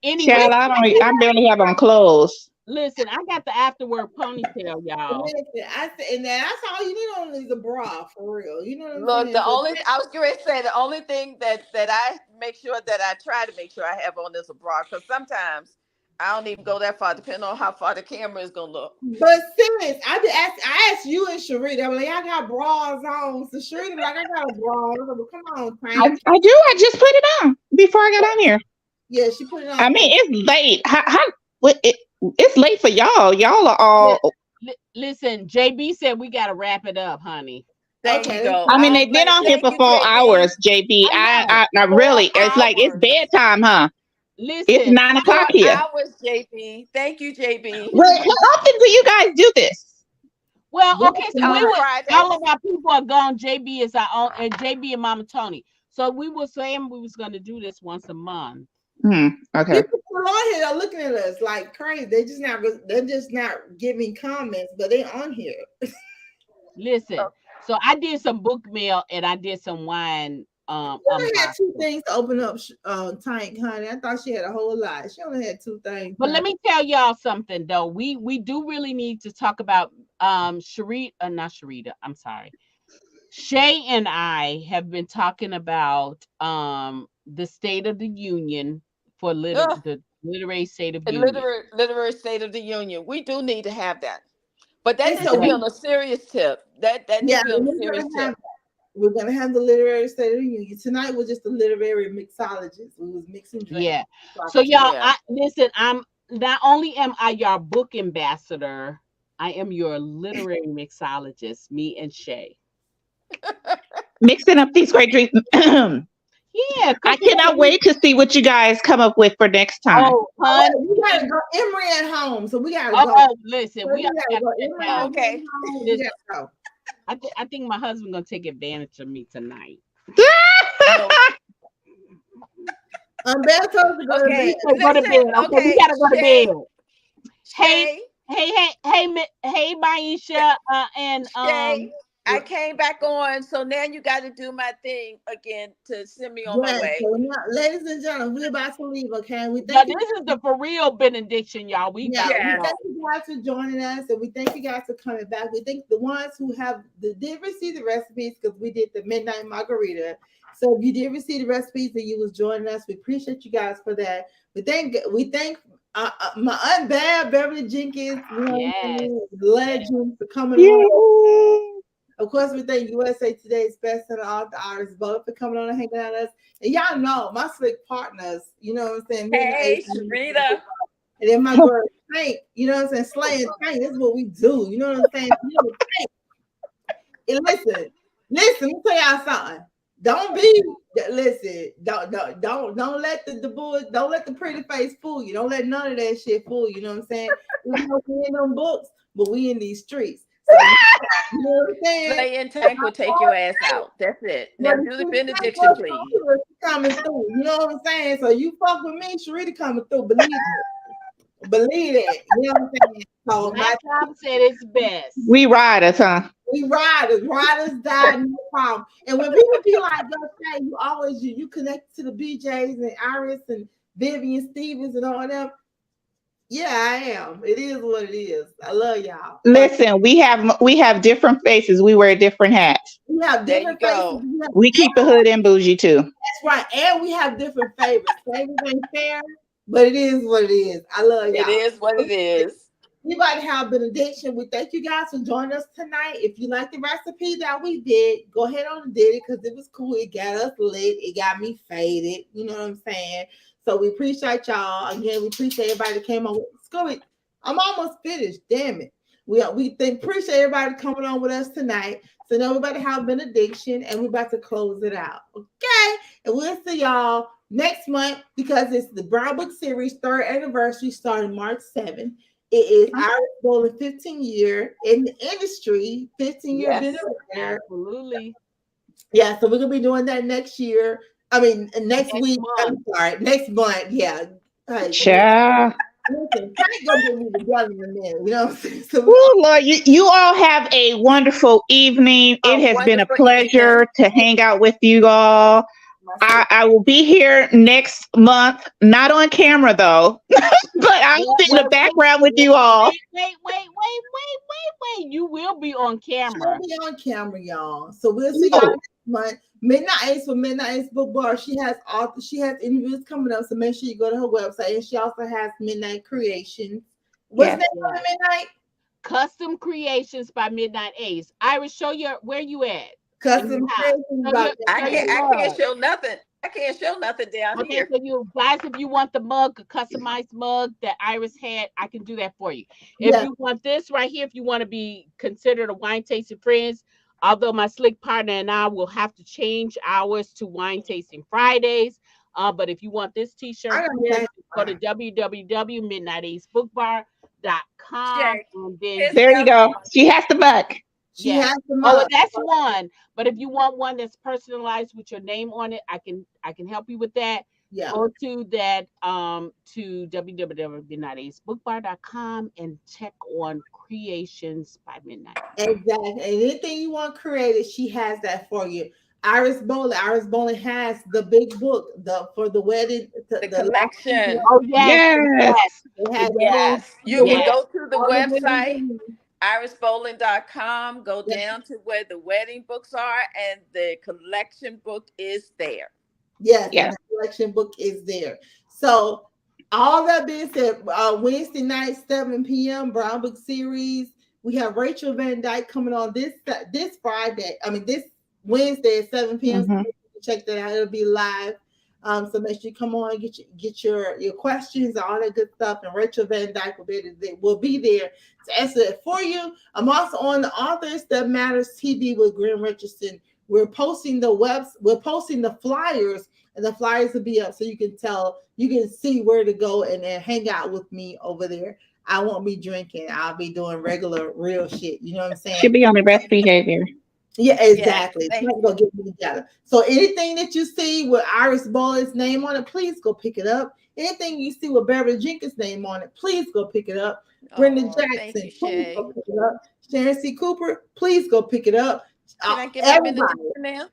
anyway, Child, I barely have on clothes. Listen, I got the afterward ponytail, y'all. Listen, I said, and that's all you need on is a bra for real. You know what I'm Look, saying? the only I was going to say the only thing that I make sure that I try to make sure I have on is a bra, because sometimes I don't even go that far, depending on how far the camera is gonna look. But sis, I asked you and Sharita, I'm like, I got bras on. So Sharita, like, I got a bra. I was like, well, come on, Frank. I do. I just put it on before I got on here. Yeah, she put it on. I mean, it's late. It's late for y'all. Y'all are all. Listen, JB said we got to wrap it up, honey. There you go. I mean, they've been on here for 4 hours, JB. I really, it's like it's bedtime, huh? Listen, it's 9 o'clock here. 4 hours, JB. Thank you, JB. Well, how often do you guys do this? Well, okay, so all of our people are gone. JB is our own, and JB and Mama Tony. So we were saying we was going to do this once a month. Okay. People on here are looking at us like crazy. They're just not giving comments, but they're on here. Listen, so I did some book mail and I did some wine. She only had 2 things to open up, Tank, honey. I thought she had a whole lot. She only had 2 things. But let me tell y'all something though. We do really need to talk about I'm sorry. Shay and I have been talking about the State of the Union for the literary state of the union. Literary state of the union. We do need to have that. But that needs to be on a serious tip. That needs to be on a serious tip. We're gonna have the literary state of the union. Tonight was just the literary mixologist. We was mixing drinks. Yeah. So y'all, listen, I'm not only am I your book ambassador, I am your literary mixologist, me and Shay. Mixing up these great drinks. Yeah, I cannot wait to see what you guys come up with for next time. Oh, honey, we gotta go. Emery at home, so we gotta go. Oh, listen, we gotta go. Okay. Go. I think my husband gonna take advantage of me tonight. Umberto, okay, go to bed. Okay, we gotta go to bed. Hey, Maisha, and I came back on, so now you got to do my thing again to send me on my way. So now, ladies and gentlemen, we're about to leave, okay? This is the for real benediction, y'all. We thank you guys for joining us, and we thank you guys for coming back. We thank the ones who did receive the recipes, because we did the midnight margarita. So if you did receive the recipes and you was joining us, we appreciate you guys for that. We thank my Aunt Beverly Jenkins, legend, for coming on. Of course, we thank USA Today's best-selling author, artist, both for coming on and hanging out with us. And y'all know my slick partners, you know what I'm saying? Hey, Sharita. And then my girl, Tank, you know what I'm saying? Slaying Tank, this is what we do. You know what I'm saying? And listen, let me tell y'all something. Don't let don't let the pretty face fool you. Don't let none of that shit fool you. You know what I'm saying? We in them books, but we in these streets. So, you know what I'm saying? Slay and Tank will take your ass out. That's it. Now do the benediction, please. Coming through. You know what I'm saying? So you fuck with me, Sharita coming through. Believe it. You know what I'm saying? So my mom said it's best. We riders, huh? We riders die, no problem. And when people be like, "Yo, you always you connect to the BJs and Iris and Vivian Stevens and all them." Yeah, I am. It is what it is. I love y'all. Listen, we have different faces. We wear different hats. We have different faces. We keep the hood and bougie too. That's right. And we have different favorites. Favorites ain't fair, but it is what it is. I love y'all. It is what it is. Anybody have benediction? We thank you guys for joining us tonight. If you like the recipe that we did, go ahead on and did it, because it was cool. It got us lit. It got me faded. You know what I'm saying? So we appreciate y'all. Again, we appreciate everybody that came on. I'm almost finished. Damn it. We appreciate everybody coming on with us tonight. So now we're about to have benediction, and we're about to close it out. Okay? And we'll see y'all next month, because it's the Brown Book Series 3rd anniversary starting March 7th. It is Iris Bowling 15 year in the industry, 15 year anniversary. Absolutely. Yeah, so we're gonna be doing that next year. I mean, next week. Month. I'm sorry, next month. Yeah. Sure. Listen, Tank gonna get me together in a minute. You know what I'm saying? So Lord, you all have a wonderful evening. It has been a pleasure to hang out with you all. I will be here next month, not on camera though, but I'll be in the background with you all. Wait. You will be on camera. She'll be on camera, y'all. So we'll see y'all next month. Midnight Ace for Midnight Ace Book Bar. She has interviews coming up, so make sure you go to her website. And she also has Midnight Creations. What's the name of Midnight? Custom Creations by Midnight Ace. Iris, show where you at. Custom Creations. I can't show nothing. I can't show nothing down here. So you guys, if you want the mug, a customized mug that Iris had, I can do that for you. If you want this right here, if you want to be considered a wine tasting friends, although my slick partner and I will have to change ours to wine tasting Fridays. But if you want this t-shirt, go to www.midnightacebookbar.com. And then there you go. She has the book. She has the mug. Oh, that's one. But if you want one that's personalized with your name on it, I can help you with that. Yeah. Go to that to www.midnightacebookbar.com and check on Creations by Midnight. Exactly. And anything you want created, she has that for you. Iris Bowling has the big book for the wedding, the collection. Oh yes. You can go to the website irisbowling.com, go down to where the wedding books are, and the collection book is there. Yes. The collection book is there. So all that being said, Wednesday night, 7 p.m. Brown Book Series. We have Rachel Van Dyke coming on this Friday. This Wednesday at 7 p.m. So check that out. It'll be live. So make sure you come on and get your questions, all that good stuff. And Rachel Van Dyke will be there to answer it for you. I'm also on the Authors That Matters TV with Graham Richardson. We're posting the flyers, and the flyers will be up so you can see where to go and hang out with me over there. I won't be drinking. I'll be doing regular, real shit. You know what I'm saying? She'll be on the best behavior. Yeah, exactly. Go get it together. So anything that you see with Iris Bowling's name on it, please go pick it up. Anything you see with Beverly Jenkins' name on it, please go pick it up. Brenda Jackson, please go pick it up. Sharon C. Cooper, please go pick it up. Can I get my benediction now?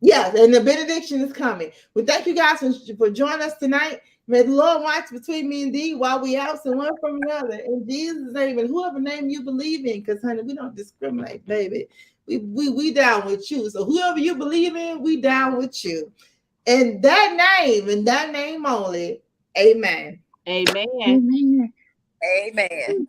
Yeah, and the benediction is coming. We thank you guys for joining us tonight. May the Lord watch between me and thee while we absent one from another. In Jesus' name, and whoever name you believe in, because honey, we don't discriminate, baby. We down with you. So whoever you believe in, we down with you. And that name only. Amen. Amen. Amen.